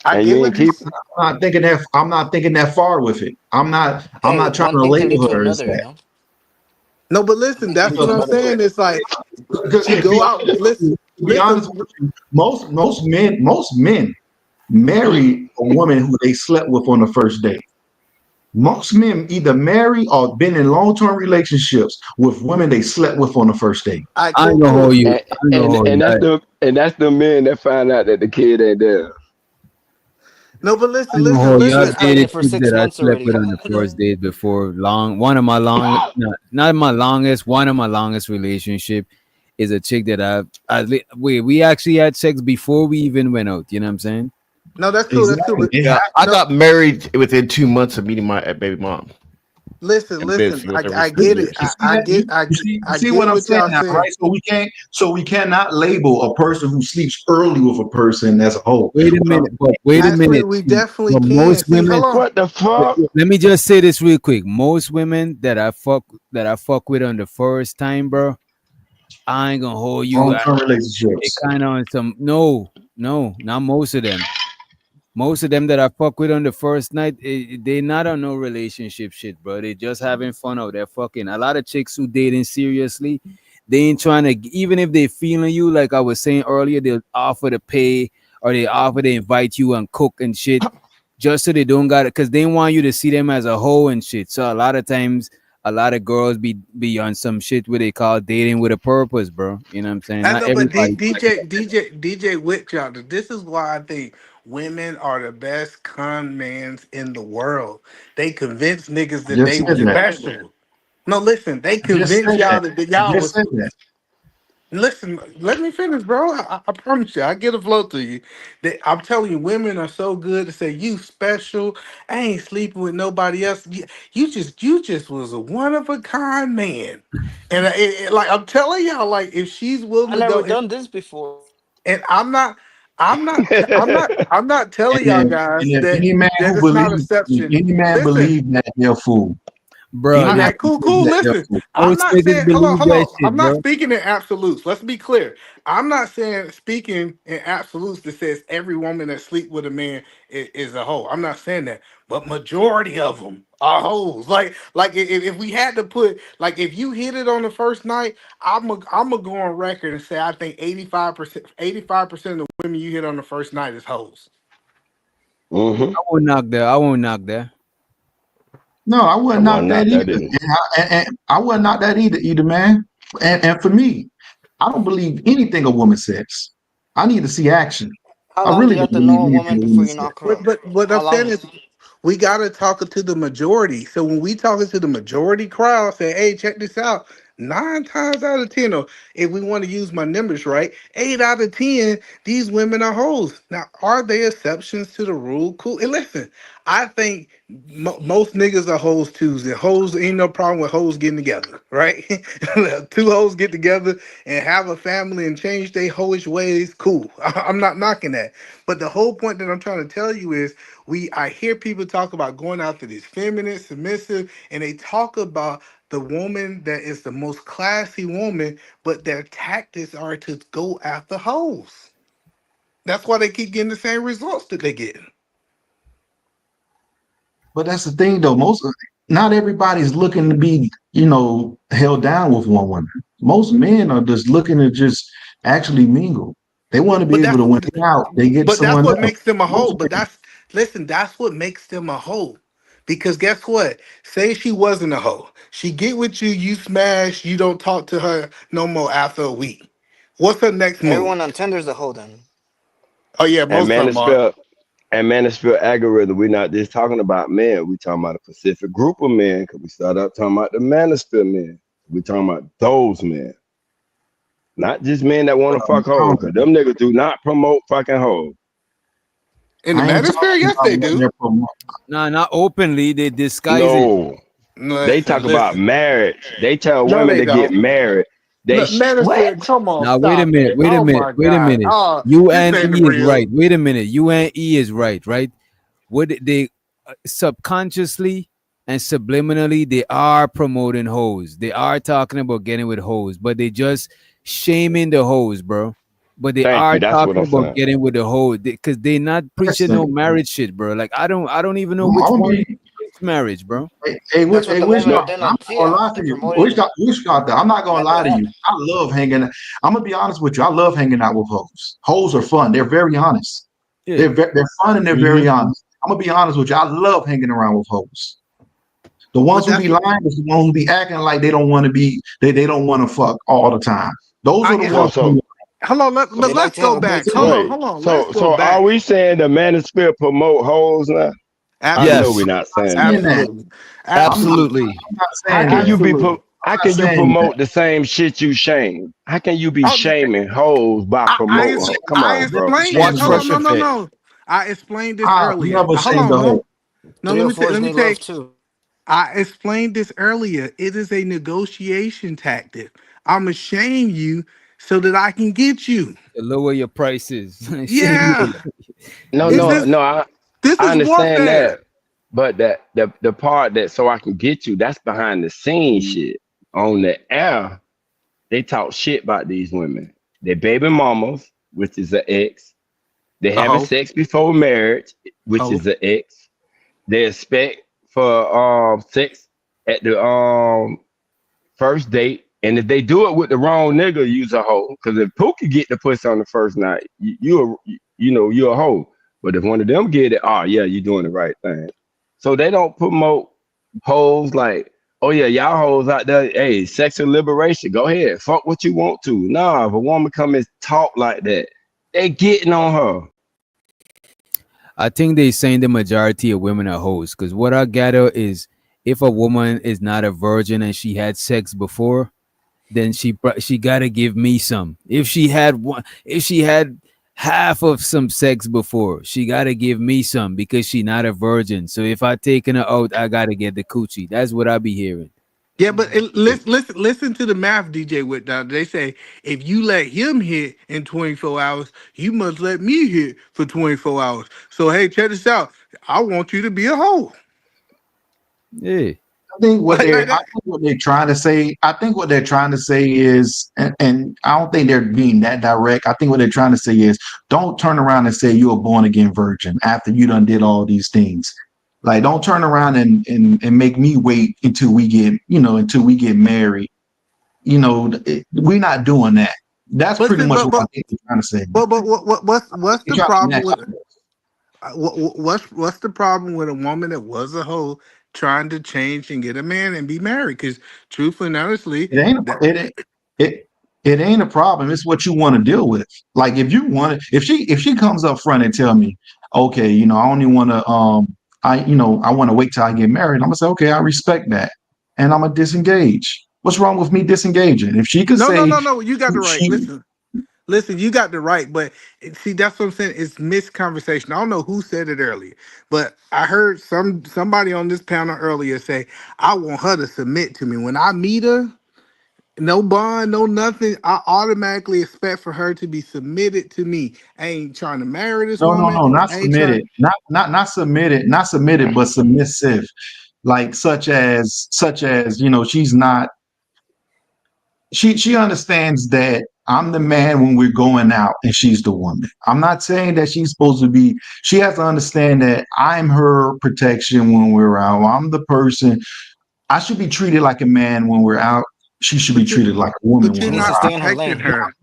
I And you get ain't what you. keep I'm not thinking that far with it. I'm Hey, not trying one to thing can lead label to her as another, you that. know. No, but listen, that's what I'm saying. It's like she go out. Listen, To be honest with you, most men marry a woman who they slept with on the first date. Most men either marry or been in long-term relationships with women they slept with on the first date. All right, I ain't cool, gonna hold cool. you. and, I ain't gonna hold you. that's the men that find out that the kid ain't there. No, but I ain't gonna hold you. Niggas I've playing dated it for chicks 6 that I months slept already. with on the first date before. One of my long, not my longest. One of my longest relationship is a chick that we actually had sex before we even went out. You know what I'm saying? No, that's cool. That's cool. Exactly. But It Yeah, I no, got married within 2 months of meeting my baby mom, listen, and been listen. with her for I six get it. years. You see that? You I see what get I'm what saying y'all now, saying. right? So we cannot label a person who sleeps early with a person as a hoe. Wait a minute, but wait a Actually, minute. we definitely But can. most See, women, hold on. What the fuck? let me just say this real quick. Most women that I fuck with on the first time, bro. I ain't gonna hold you. Long-term They relationships. kind of on some no, not most of them. Most of them that I fuck with on the first night, they not on no relationship shit, bro. They just having fun out there fucking. A lot of chicks who dating seriously, they ain't trying to. Even if they feeling you, like I was saying earlier, they'll offer to pay or they offer to invite you and cook and shit, just so they don't got it, cause they want you to see them as a hoe and shit. So a lot of times, a lot of girls be on some shit where they call dating with a purpose, bro. You know what I'm saying? I Not know, but everybody. DJ Whitchalter, this is why I think women are the best con mans in the world. They convince niggas I that just they said was that. special. No, listen, they I just convinced said y'all that. that I y'all just was. said that. Listen, let me finish, bro. I promise you, I get a flow to you. I'm telling you, women are so good to say you special. I ain't sleeping with nobody else. You just was a one of a kind man, and like I'm telling y'all, like if she's willing I to never go, done this before. and I'm not telling y'all guys And if that any man that who it's not believes, if exception. any man Listen, believes that, they're a fool. Bro, Any all man listen, right, who cool, believes cool. that, they're a Listen, fool. I'm most not niggas saying believe hold that on. shit, I'm not bro. speaking in absolutes. Let's be clear. I'm not saying speaking in absolutes that says every woman that sleep with a man is a hoe. I'm not saying that, but majority of them are hoes. Like if we had to put like if you hit it on the first night, I'm a go on record and say I think 85% of the women you hit on the first night is hoes. Mm-hmm. I won't knock there. I won't knock there. No, I wouldn't Well, knock that not that either. either. And I wouldn't knock that either, man. And for me, I don't believe anything a woman says. I need to see action. How I long do really you have don't to believe know a anything woman a before woman you says. knock her But up? what How I'm saying long? is we gotta talk to the majority. So when we talking to the majority crowd, say, hey, check this out. 9 times out of 10, or if we want to use my numbers right, 8 out of 10, these women are hoes. Now, are they exceptions to the rule? Cool. And listen, I think most niggas are hoes too. And hoes ain't no problem with hoes getting together, right? Two hoes get together and have a family and change their hoish ways. Cool. I'm not knocking that. But the whole point that I'm trying to tell you is I hear people talk about going after these feminine, submissive, and they talk about the woman that is the most classy woman, but their tactics are to go after hoes. That's why they keep getting the same results that they get. But that's the thing, though. Not everybody's looking to be, held down with one woman. Most men are just looking to just actually mingle. They want to be But able that's to, when they out, they get but that's someone what else. makes them a hoe. Most But men. that's what makes them a hoe. Because guess what? Say she wasn't a hoe. She get with you, you smash, you don't talk to her no more after a week. What's her next move? Everyone on Tinder's a hoe then. Oh yeah, And most of them are. manosphere algorithm. We're not just talking about men. We're talking about a specific group of men. Because we start out talking about the manosphere men. We're talking about those men, not just men that want to fuck hoes. Because them niggas do not promote fucking hoes. In the I ain't manosphere, talking yes about they what do. they're promoting. Nah, not openly. They disguise it. No, they talk Listen, about listen. marriage. They tell No, women they to get don't. married. They Look, what? manosphere, come on, Now wait a stop minute, it. wait a Oh minute, my wait a God. minute. Oh, this ain't UNE is real. right. Wait a minute. UNE is right, right? What they subconsciously and subliminally they are promoting hoes. They are talking about getting with hoes, but they just shaming the hoes, bro. But they Thank are you. That's what talking I'm about saying. getting with the hoes because they not preaching no Listen, marriage shit, bro. Like I don't even know I'm which gonna one be. preach marriage, bro. That's what Hey, the which women No, are doctor? doing I'm on not gonna TF. lie to They're you. Which promoting doctor? Which doctor? I'm not gonna that the lie to app. you. I love hanging. I'm gonna be honest with you. I love hanging out with hoes. Hoes are fun. They're very honest. Yeah. They're fun and they're very mm-hmm. honest. I'm gonna be honest with you. I love hanging around with hoes. The But ones who that's be lying is the ones who be acting like they don't want to be. They don't want to fuck all the time. Those are the So ones. so hold on. They like Let's to have go a good back. time. Hold on. Let's so go so are back. we saying the manosphere promote hoes now? I know Absolutely, we're Yes, not saying that. Saying that. absolutely, I'm not. absolutely, absolutely. I'm not How saying can that. you be absolutely. I'm how not can you saying that. promote the same shit you shame? How can you be Oh, shaming hoes by promoting? Come I on, bro. explained this. Watch Hold on. fresh No, no, effect. no. I explained this I've earlier. never Hold shamed on. a hoe. No, let me take. 304s Let me need love take. too. I explained this earlier. It is a negotiation tactic. I'm gonna shame you so that I can get you. To lower your prices. Shame Yeah. you. No, Is Yeah. no, this no. this I is understand warfare? that, but the part that so I can get you, that's behind the scenes shit. On the air, they talk shit about these women. Their baby mamas, which is an ex. They A having hoe. sex before marriage, which Hoe. is an ex. They expect for sex at the first date. And if they do it with the wrong nigga, use a hoe. Because if Pookie get the pussy on the first night, you're a hoe. But if one of them get it, oh yeah, you're doing the right thing. So they don't promote hoes like, oh yeah, y'all hoes out there, hey, sexual liberation. Go ahead, fuck what you want to. Nah, if a woman come and talk like that, they getting on her. I think they saying the majority of women are hoes because what I gather is if a woman is not a virgin and she had sex before, then she gotta give me some. If she had half of some sex before, she gotta give me some because she not a virgin. So if I taking her out, I gotta get the coochie. That's what I be hearing. Yeah, but listen to the math, DJ. With that, they say if you let him hit in 24 hours, you must let me hit for 24 hours. So hey, check this out. I want you to be a hoe. Yeah. Like I that. think what they're trying to say. I think what they're trying to say is, and I don't think they're being that direct. I think what they're trying to say is, don't turn around and say you're a born again virgin after you done did all these things. Like, don't turn around and make me wait until we get married. We're not doing that. That's But pretty see, much what I think they're trying to say. but what's They're the trying to problem match with up. what's the problem with a woman that was a hoe trying to change and get a man and be married? Because truthfully and honestly, It ain't that, it ain't a problem. It's what you want to deal with. Like, if she comes up front and tell me, okay, I only want to I want to wait till I get married. I'm gonna say, okay, I respect that, and I'm gonna disengage. What's wrong with me disengaging? If she could say no, you got the right. she Listen, you got the right, but see, that's what I'm saying. It's missed conversation. I don't know who said it earlier, but I heard somebody on this panel earlier say, "I want her to submit to me when I meet her. No bond, no nothing. I automatically expect for her to be submitted to me. I ain't trying to marry this woman. no, not I ain't trying." submitted, not submitted, but submissive, like such as she's not. She understands that I'm the man when we're going out and she's the woman. I'm not saying that she's supposed to be, she has to understand that I'm her protection when we're out. I'm the person. I should be treated like a man when we're out. She should be treated like a woman But when you're She needs we're to not out. stay in her protecting lane. her.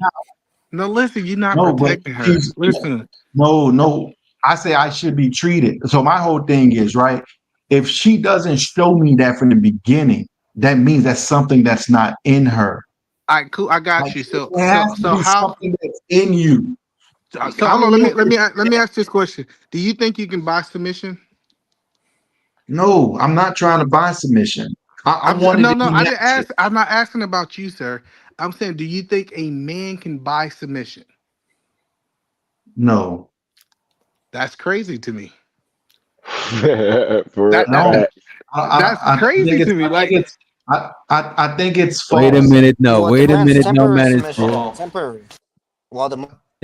No, listen, you're not No, but protecting her. Listen, no. I say I should be treated. So my whole thing is, right, if she doesn't show me that from the beginning, that means that's something that's not in her. all right, cool. I got Like, you. So, it so, has to so be how? something that's in you. Like, So I hold don't on. want Let me ask this question. Do you think you can buy submission? No, I'm not trying to buy submission. I wanted No, to no. be I didn't natural. ask. I'm not asking about you, sir. I'm saying, do you think a man can buy submission? No, That's crazy to me. For no. fact. That's I think crazy it's to me. I think Like, it's I think it's Wait a false. minute, He no. want the Wait a man's minute, no temporary manosphere. submission, temporary. While the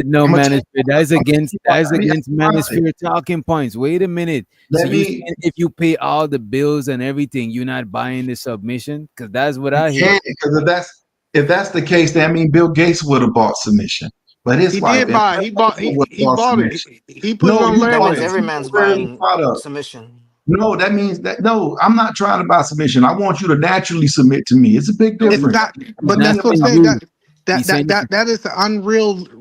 No I'm gonna tell you manosphere. That's I'm gonna against tell that's you against why. Let me manosphere talking points. Wait a minute. So let you me saying if you pay all the bills and everything, you're not buying the submission? Because that's what you I hear. can't, because if that's the case, then I mean Bill Gates would have bought submission, but his he wife did and buy. her He bought. husband would have He bought bought it. submission. He put it No, on you that bought means a layaway. every man's temporary buying product. submission. No, that means that no, I'm not trying to buy submission. I want you to naturally submit to me. It's a big It's difference. not. He's But not that's what I'm saying saying. you. He's saying That is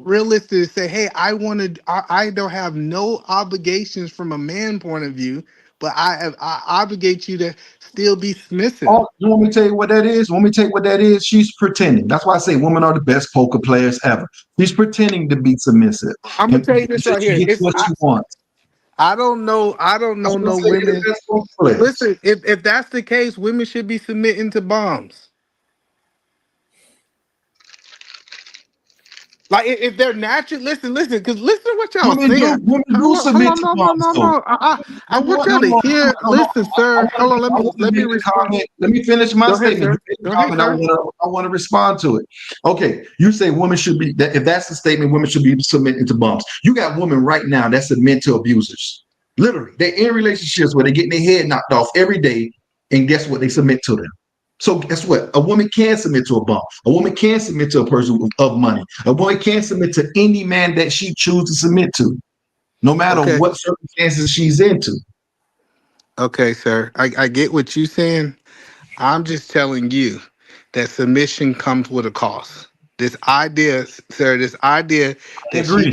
realistic to say. Hey, I wanted. I don't have no obligations from a man point of view, but I obligate you to still be submissive. Oh, you want me to tell you what that is? Want me to tell you what that is? She's pretending. That's why I say women are the best poker players ever. She's pretending to be submissive, I'm gonna and tell you this until right she here. gets what she wants. I don't know. I don't That's know what I no say. They're the women. best poker players. Listen, if that's the case, women should be submitting to bombs. Like if they're natural, listen, because listen to what y'all saying. Women do Hold submit on, to no, bombs, no, though. no. I want y'all Hold to on, hear. no, no. Listen, sir. Hold on, I want to let me make a respond. comment. Let me finish my Go ahead, statement. You sir. made Go a ahead, comment. sir. I want to respond to it. Okay, you say women should be. That, if that's the statement, women should be submitting to bombs. You got women right now that submit to abusers. Literally, they're in relationships where they're getting their head knocked off every day, and guess what? They submit to them. So guess what? A woman can submit to a bum. A woman can submit to a person of money. A woman can submit to any man that she chooses to submit to, no matter Okay, what circumstances she's into. okay, sir. I get what you're saying. I'm just telling you that submission comes with a cost. This idea, sir, this idea I that agree.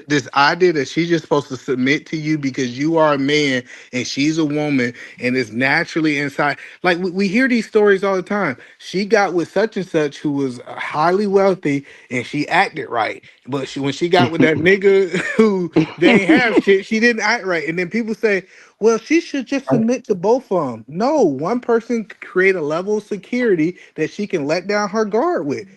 this idea that she's just supposed to submit to you because you are a man and she's a woman and it's naturally inside. Like we hear these stories all the time. She got with such and such who was highly wealthy and she acted right, but when she got with that nigga who they ain't have shit, she didn't act right. And then people say, well, she should just submit to both of them. No, one person could create a level of security that she can let down her guard with.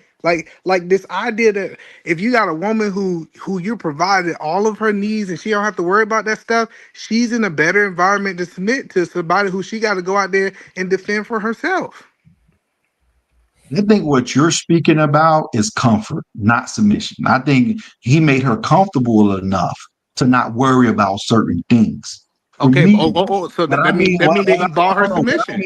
Like this idea that if you got a woman who you provided all of her needs and she don't have to worry about that stuff, she's in a better environment to submit to somebody who she got to go out there and defend for herself. I think what you're speaking about is comfort, not submission. I think he made her comfortable enough to not worry about certain things. For Okay. me, So what I that mean mean, that he bought her submission.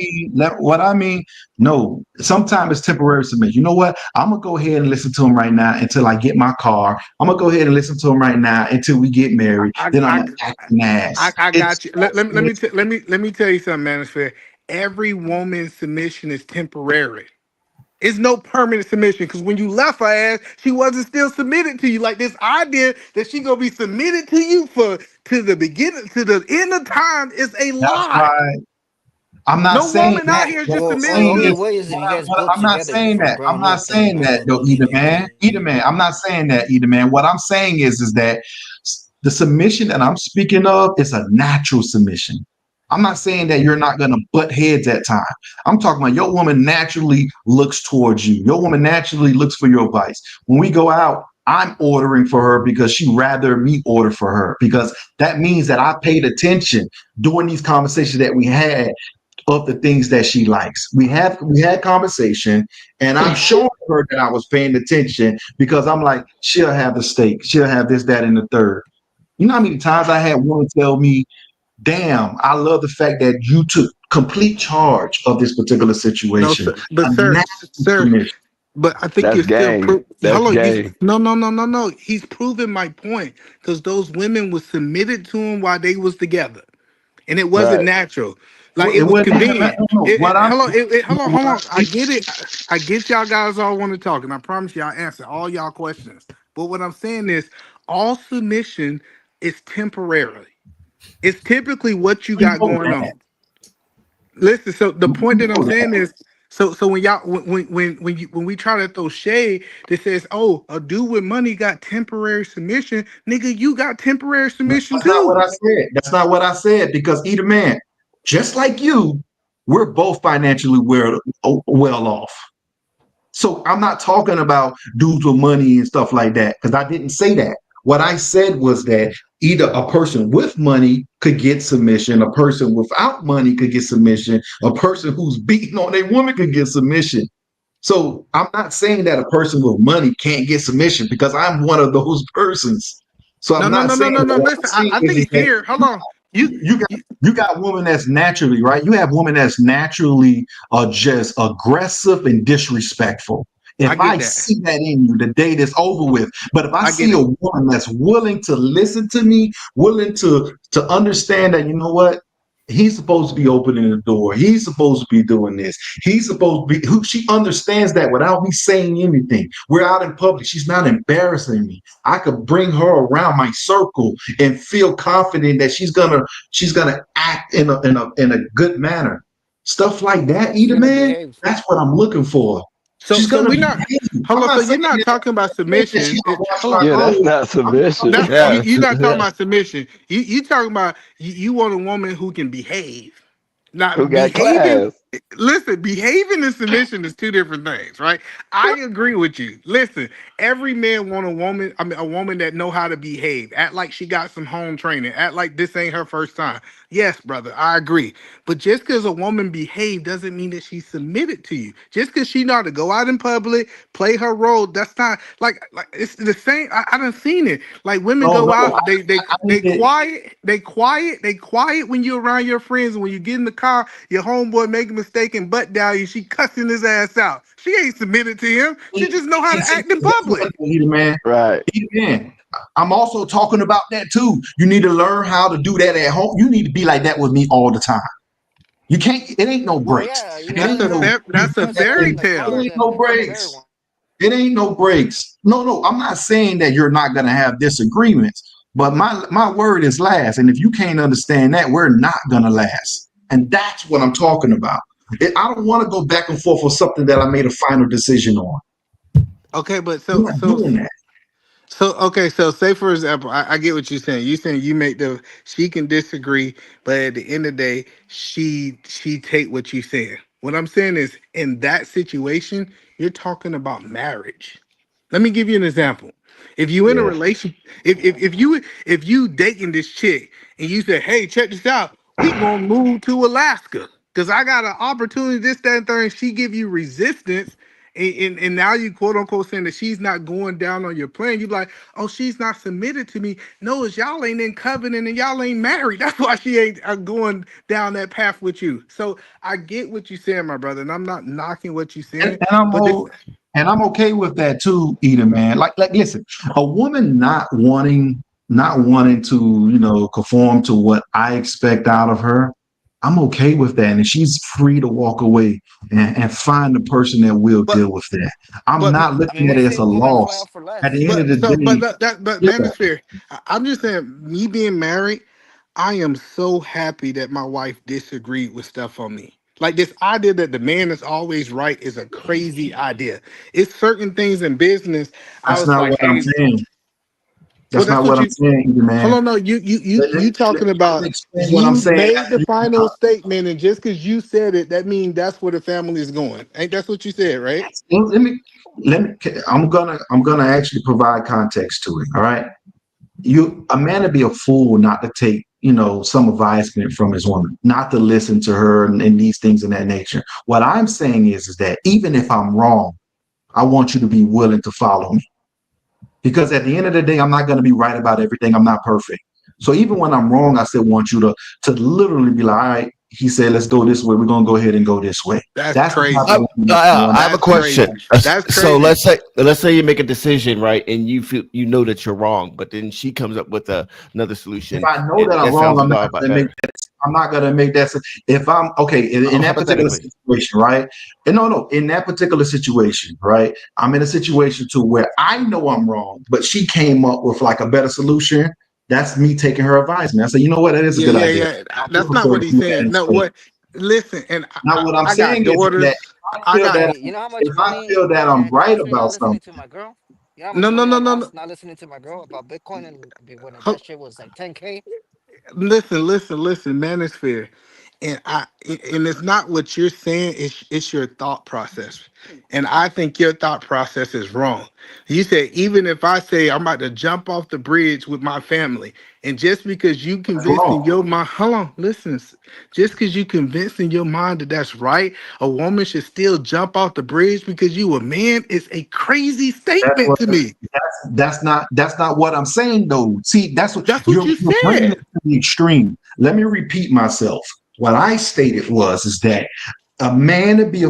what I mean, no, sometimes it's temporary submission. You know what? I'm gonna go ahead and listen to him right now until I get my car. I'm gonna go ahead and listen to him right now until we get married. Then I'm gonna act an ass. I It's got you. Let me tell you something, man. It's fair. Every woman's submission is temporary. It's no permanent submission because when you left her ass, she wasn't still submitted to you. Like this idea that she gonna be submitted to you to the beginning to the end of time is a that's lie. why I'm not No saying woman out that. here is What just I'm Well, submitting saying only you. is, way is if you guys built I'm not together saying before that. I'm growing not up, then saying you guys that will though, go either hand in man. hand. Either man. I'm not saying that, either man. What I'm saying is that the submission that I'm speaking of is a natural submission. I'm not saying that you're not gonna butt heads at time. I'm talking about your woman naturally looks towards you. Your woman naturally looks for your advice. When we go out, I'm ordering for her because she rather me order for her because that means that I paid attention during these conversations that we had of the things that she likes. We had conversation, and I'm showing her that I was paying attention because I'm like, she'll have the steak, she'll have this, that, and the third. You know how many times I had women tell me, "Damn, I love the fact that you took complete charge of this particular No, situation." sir, but A sir, natural sir, submission. but I think That's you're still gang. That's hello. gang. No. He's proving my point because those women was submitted to him while they was together, and it wasn't Right. natural. Like Well, it it was wasn't even convenient. no, what I'm Hold what on. I I get it. I get y'all guys all want to talk, and I promise you, I answer all y'all questions. But what I'm saying is, all submission is temporary. It's typically what you we got know going that. on. Listen, so the We point that I'm know that. saying is, so when y'all when we try to throw shade that says, oh, a dude with money got temporary submission, nigga, you got temporary submission That's not what too. I said. That's not what I said because either man, just like you, we're both financially well off. So I'm not talking about dudes with money and stuff like that because I didn't say that. What I said was that either a person with money could get submission, a person without money could get submission, a person who's beating on a woman could get submission. So I'm not saying that a person with money can't get submission because I'm one of those persons. So I'm not saying that. What I'm Listen, saying I think is it's that fair. Hold on. You, you got women that's naturally right. You have women that's naturally just aggressive and disrespectful. I If get I that. see that in you, the date is over with. But if I I see get a it. woman that's willing to listen to me, willing to understand that, you know what, he's supposed to be opening the door. He's supposed to be doing this. He's supposed to be who she understands that without me saying anything. We're out in public. She's not embarrassing me. I could bring her around my circle and feel confident that she's gonna act in a good manner. Stuff like that, She's either gonna man. behave. That's what I'm looking for. So She's so gonna we not behave. hold I'm on. So not you're saying not that, talking about she's submission. gonna wash Hold my on. Yeah, that's clothes. not submission. I'm That's Yeah. you're not talking about submission. You talking about you want a woman who can behave. Who Not got behaving. class? Listen, behaving and submission is two different things, right? I agree with you. Listen, every man want a woman. I mean, a woman that know how to behave, act like she got some home training, act like this ain't her first time. Yes, brother, I agree. But just because a woman behave doesn't mean that she's submitted to you. Just because she know how to go out in public, play her role, that's not like it's the same. I done seen it. Like women no, go no. out, I need to. they quiet when you're around your friends, and when you get in the car, your homeboy make a mistake and butt down you, she cussing his ass out. She ain't submitted to him. She just know how to act in public. Either man. Right. Either man. I'm also talking about that too. You need to learn how to do that at home. You need to be like that with me all the time. You can't. It ain't no Well, breaks. yeah, you It gotta ain't no. have That's a you gotta have fairy like It tale. cars ain't no in front of breaks. everyone. It ain't no breaks. No. I'm not saying that you're not gonna have disagreements, but my word is last. And if you can't understand that, we're not gonna last. And that's what I'm talking about. I don't want to go back and forth for something that I made a final decision on. Okay, but We're not doing that. so say for example, I get what you're saying. You saying you make the she can disagree, but at the end of the day, she take what you saying. What I'm saying is in that situation, you're talking about marriage. Let me give you an example. If you in a Yeah. relation, if you dating this chick and you say, hey, check this out, we gonna move to Alaska because I got an opportunity, this, that, and third, and she give you resistance And now you quote unquote saying that she's not going down on your plan. You're like, oh, she's not submitted to me. No, it's y'all ain't in covenant and y'all ain't married. That's why she ain't going down that path with you. So I get what you're saying, my brother, and I'm not knocking what you're saying. And I'm okay with that too, Eda, man. Like listen, a woman not wanting to, conform to what I expect out of her, I'm okay with that. And she's free to walk away and find the person that will deal with that. I'm not looking at it as a loss. At the end of the day. But Manosphere, I'm just saying, me being married, I am so happy that my wife disagreed with stuff on me. Like this idea that the man is always right is a crazy idea. It's certain things in business. I That's was not like, what I'm hey, saying. That's well, not that's what what I'm you. saying, either, man. Hold on, no, you talking about What I'm you saying. made the final statement, and just because you said it, that means that's where the family is going. Ain't that's what you said, right? Let me. I'm gonna actually provide context to it. All right. A man to be a fool not to take some advisement from his woman, not to listen to her and these things in that nature. What I'm saying is that even if I'm wrong, I want you to be willing to follow me, because at the end of the day, I'm not going to be right about everything. I'm not perfect. So even when I'm wrong, I still want you to literally be like, all right, he said, let's go this way. We're going to go ahead and go this way. That's crazy. I have a question. That's So crazy. let's say you make a decision, right, and you feel that you're wrong, but then she comes up with another solution. If I know that I'm wrong, I'm not going to make that. I'm not going to make that. If I'm okay in that particular situation, right? And no, in that particular situation, right? I'm in a situation to where I know I'm wrong, but she came up with like a better solution. That's me taking her advisement. I say, you know what? That is a good idea. That's not what he's saying. No, what? Listen, and now what I'm I got saying is daughters. that I got. You know how much if I money feel that I'm right about listening something. to my girl? You know how much No, money I no. lost not listening to my girl about Bitcoin and when that shit was like 10K? Listen, Manosphere, and it's not what you're saying. It's your thought process, and I think your thought process is wrong. You said even if I say I'm about to jump off the bridge with my family, and just because you convinced in your mind, hold on, listen, just because you convinced in your mind that that's right, a woman should still jump off the bridge because you a man is a crazy statement to me. That's not what I'm saying though. See, that's what you you're bringing it said. to the extreme. Let me repeat myself. What I stated is that a man to be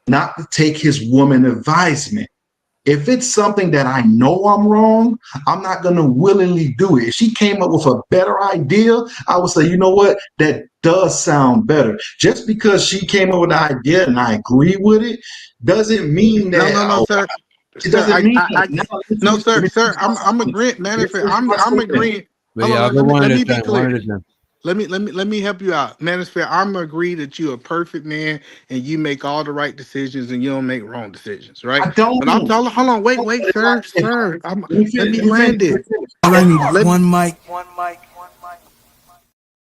not to take his woman advisement. If it's something that I know I'm wrong, I'm not going to willingly do it. If she came up with a better idea, I would say, you know what, that does sound better. Just because she came up with an idea and I agree with it, doesn't mean that. No, sir. It doesn't mean that. No, sir. I'm agreeing, man. I'm agreeing. But Hold yeah, I'll on, go one let at me a be time. clear. One at a time. Let me help you out. Manosphere, I'm agree that you're a perfect man and you make all the right decisions and you don't make wrong decisions, right? I don't. But I'm telling, hold on, wait, sir. Let me land it. All I need is one mic.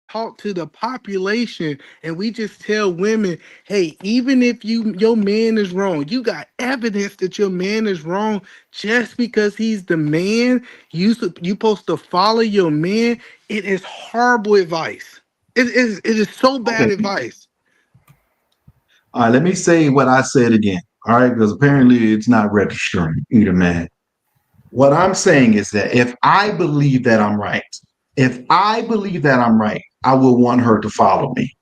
Talk to the population and we just tell women, hey, even if your man is wrong, you got evidence that your man is wrong. Just because he's the man, you supposed to follow your man. It is horrible advice. It is so bad advice. All right, let me say what I said again. All right, because apparently it's not registering either, man. What I'm saying is that if I believe that I'm right, I will want her to follow me.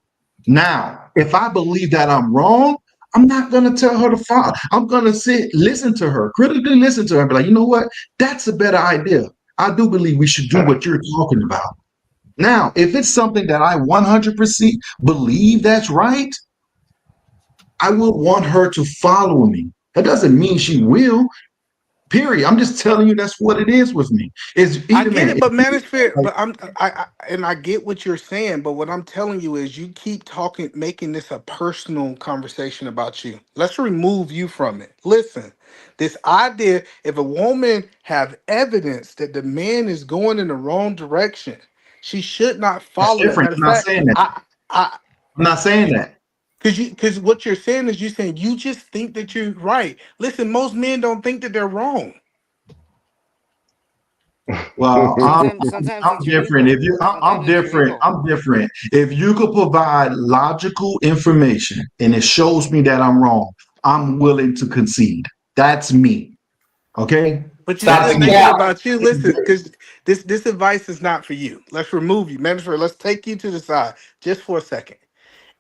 Now, if I believe that I'm wrong, I'm not going to tell her to follow. I'm going to listen to her, critically listen to her, and be like, you know what? That's a better idea. I do believe we should do what you're talking about. Now, if it's something that I 100% believe that's right, I will want her to follow me. That doesn't mean she will. Period. I'm just telling you that's what it is with me. I get it, but Manosphere, but I get what you're saying, but what I'm telling you is you keep talking, making this a personal conversation about you. Let's remove you from it. Listen, this idea, if a woman have evidence that the man is going in the wrong direction, she should not That's follow that. different. Matter of I'm not fact, saying that. I'm not saying that. Because what you're saying is you just think that you're right. Listen, most men don't think that they're wrong. Well, Sometimes I'm it's your different. ego. If you, I'm Sometimes it's your different. ego. I'm different. If you could provide logical information and it shows me that I'm wrong, I'm willing to concede. That's me. Okay. But you're Stop just the thinking cap. about you. Listen, because this advice is not for you. Let's remove you, Minister. Let's take you to the side just for a second.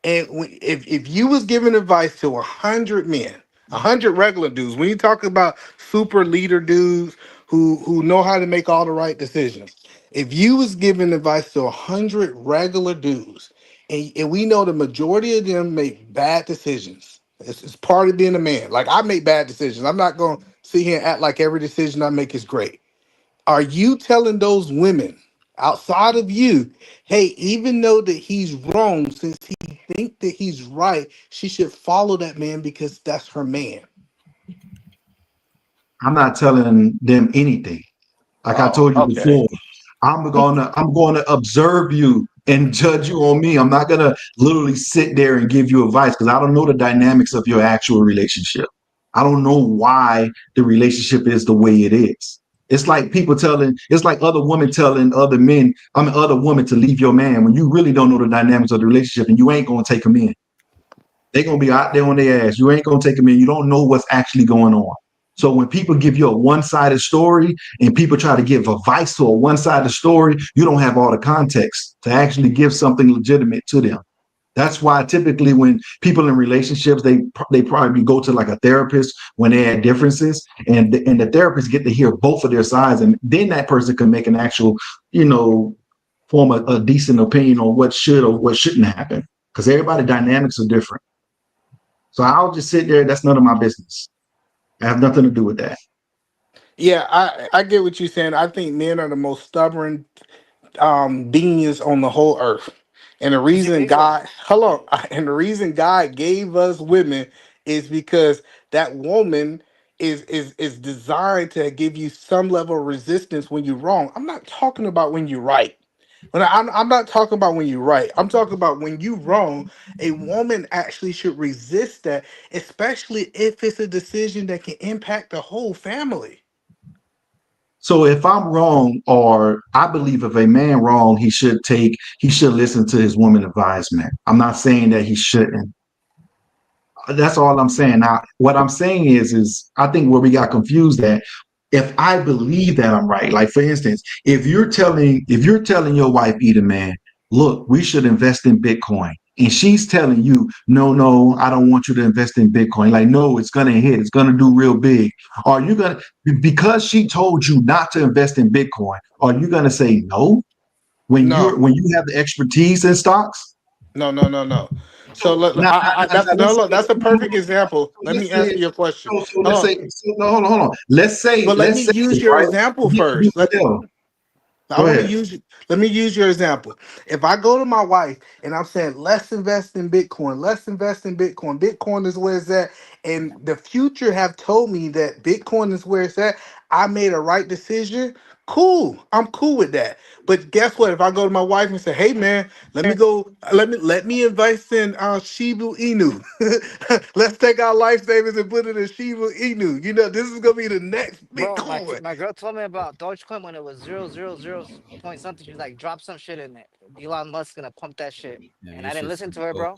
And if you was giving advice to 100 men, 100 regular dudes, when you talk about super leader dudes who know how to make all the right decisions, if you was giving advice to 100 regular dudes, and we know the majority of them make bad decisions. It's part of being a man. Like I make bad decisions. I'm not gonna sit here and act like every decision I make is great. Are you telling those women outside of you, hey, even though that he's wrong, since he think that he's right, she should follow that man because that's her man? I'm not telling them anything. Like I Oh, told you okay. before, I'm gonna observe you and judge you on me. I'm not gonna literally sit there and give you advice because I don't know the dynamics of your actual relationship. I don't know why the relationship is the way it is. It's like other women telling other women to leave your man when you really don't know the dynamics of the relationship and you ain't gonna take them in. They're gonna be out there on their ass. You ain't gonna take them in. You don't know what's actually going on. So when people give you a one-sided story and people try to give advice to a one-sided story, you don't have all the context to actually give something legitimate to them. That's why typically when people in relationships, they probably go to like a therapist when they had differences, and the therapist get to hear both of their sides, and then that person can make an actual, form a decent opinion on what should or what shouldn't happen. Because everybody's dynamics are different. So I'll just sit there. That's none of my business. I have nothing to do with that. Yeah, I get what you're saying. I think men are the most stubborn beings on the whole earth. And the reason God, hello, and the reason God gave us women is because that woman is designed to give you some level of resistance when you're wrong. I'm not talking about when you're right. I'm not talking about when you're right. I'm talking about when you're wrong. A woman actually should resist that, especially if it's a decision that can impact the whole family. So if I'm wrong, or I believe if a man wrong, he should listen to his woman advisement. I'm not saying that he shouldn't. That's all I'm saying. Now, what I'm saying is I think where we got confused that if I believe that I'm right, like for instance, if you're telling your wife, either man, look, we should invest in Bitcoin. And she's telling you, no, I don't want you to invest in Bitcoin. Like, no, it's gonna hit, it's gonna do real big. Are you gonna, because she told you not to invest in Bitcoin, are you gonna say no No. when you have the expertise in stocks? No. So Now, that's a perfect example. Let me answer your question. so let's Hold on. say, hold on. But let me Let's say, use your right? example You can do first. well. I Go want to ahead. use let me use your example. If I go to my wife and I'm saying let's invest in Bitcoin, let's invest in Bitcoin. Bitcoin is where it's at, and the future have told me that Bitcoin is where it's at. I made a right decision. Cool. I'm cool with that. But guess what? If I go to my wife and say, "Hey man, let me invest in Shiba Inu. Let's take our life savings and put it in Shiba Inu. This is gonna be the next Bro, Bitcoin." my girl told me about Dogecoin when it was 0.00 point something. She's like, drop some shit in it. Elon Musk gonna pump that shit. Yeah, And I this didn't shit's listen to gonna her, go. bro.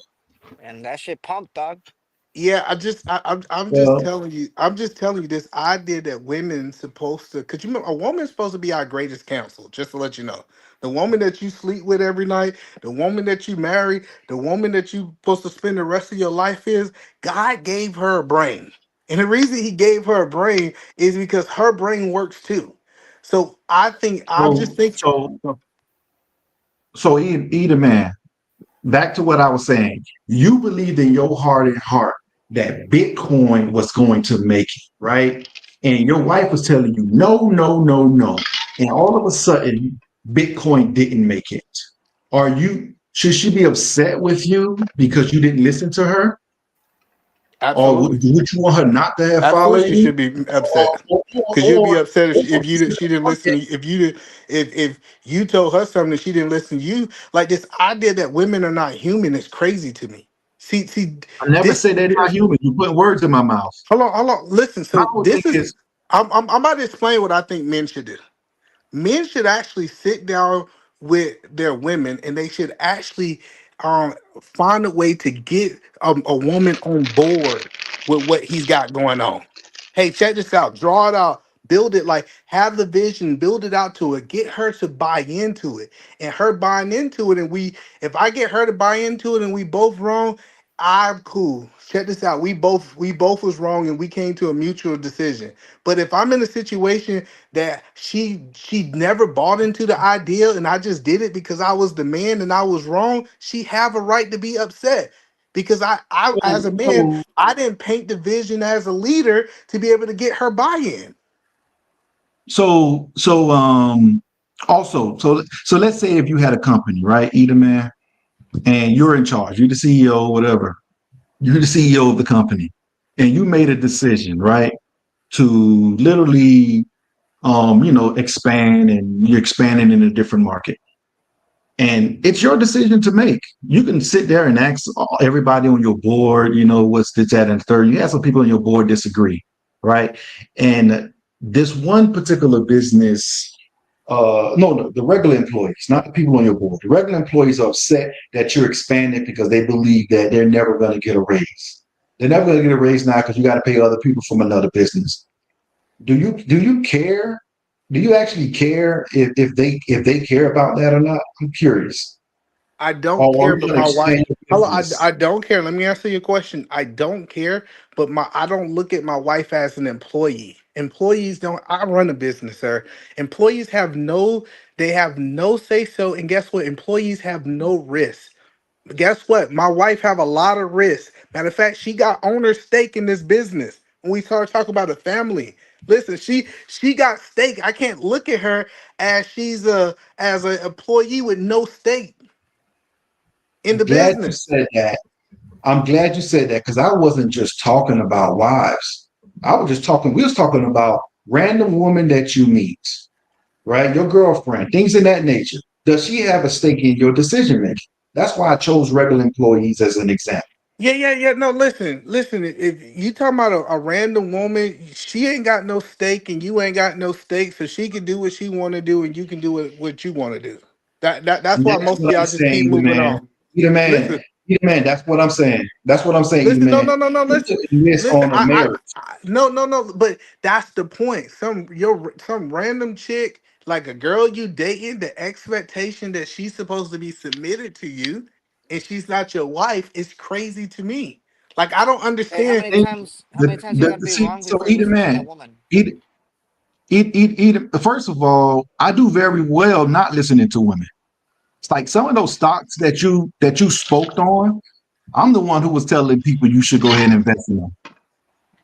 And that shit pumped, dog. Yeah, I'm just Well, telling you. I'm just telling you this idea that women supposed to, because you know, a woman's supposed to be our greatest counsel. Just to let you know, the woman that you sleep with every night, the woman that you marry, the woman that you supposed to spend the rest of your life is. God gave her a brain, and the reason He gave her a brain is because her brain works too. So I'm just so thinking. so so either man. Back to what I was saying. You believed in your heart and heart that Bitcoin was going to make it, right? And your wife was telling you, no. And all of a sudden, Bitcoin didn't make it. Should she be upset with you because you didn't listen to her? Or would Absolutely. you want her not to have Absolutely, followed she you? should be Or, upset or, because you'd be or, upset or she didn't listen to you. If you told her something and she didn't listen to you, like this idea that women are not human is crazy to me. See, I never this. say they're not human. You put words in my mouth. Hold on. Listen. My So whole thing this is. is, I'm about to explain what I think men should do. Men should actually sit down with their women and they should actually find a way to get a woman on board with what he's got going on. Hey, check this out. Draw it out. Build it, like have the vision, build it out to it, get her to buy into it. And her buying into it, and if I get her to buy into it and we both wrong, I'm cool. Check this out. We both was wrong and we came to a mutual decision. But if I'm in a situation that she never bought into the idea and I just did it because I was the man and I was wrong, she have a right to be upset. Because I as a man, So I didn't paint the vision as a leader to be able to get her buy-in. so also so let's say if you had a company, right, Eat Man, and you're in charge, you're the CEO, whatever, you're the CEO of the company, and you made a decision, right, to literally expand, and you're expanding in a different market. And it's your decision to make. You can sit there and ask everybody on your board, what's this, that, and third. You have some people on your board disagree, right? And this one particular business, no, the regular employees, not the people on your board. The regular employees are upset that you're expanding because they believe that they're never going to get a raise. They're never going to get a raise now because you got to pay other people from another business. Do you care? Do you actually care if they care about that or not? I'm curious. I don't Or are care, you but going to my wife. expand your Hello, business? I don't care. Let me answer your question. I don't care, but I don't look at my wife as an employee. Employees don't. I run a business, sir. Employees have no say so, and guess what? Employees have no risk. Guess what? My wife have a lot of risk. Matter of fact, she got owner stake in this business. When we start talking about a family, listen, she got stake. I can't look at her as she's as an employee with no stake in I'm the glad you business. said that. I'm glad you said that because I wasn't just talking about wives. We was talking about random woman that you meet, right? Your girlfriend, things in that nature. Does she have a stake in your decision making? That's why I chose regular employees as an example. Yeah, yeah, yeah. No, listen. If you talking about a random woman, she ain't got no stake, and you ain't got no stake, so she can do what she want to do, and you can do what you want to do. That's And why that's most of what I'm y'all just keep saying, Eda moving man. on. Eda man. Listen, Eda man, that's what I'm saying. That's what I'm saying, Eda listen. No, man. no, no, no. You Listen, putting this listen. on a marriage. No, no, no. But that's the point. Some random chick, like a girl you dating, the expectation that she's supposed to be submitted to you, and she's not your wife is crazy to me. Like I don't Hey, how understand. many times? How many times you gotta be See, wrong so before you Eda listen to that man, woman? First of all, I do very well not listening to women. It's like some of those stocks that you spoke on. I'm the one who was telling people you should go ahead and invest in them.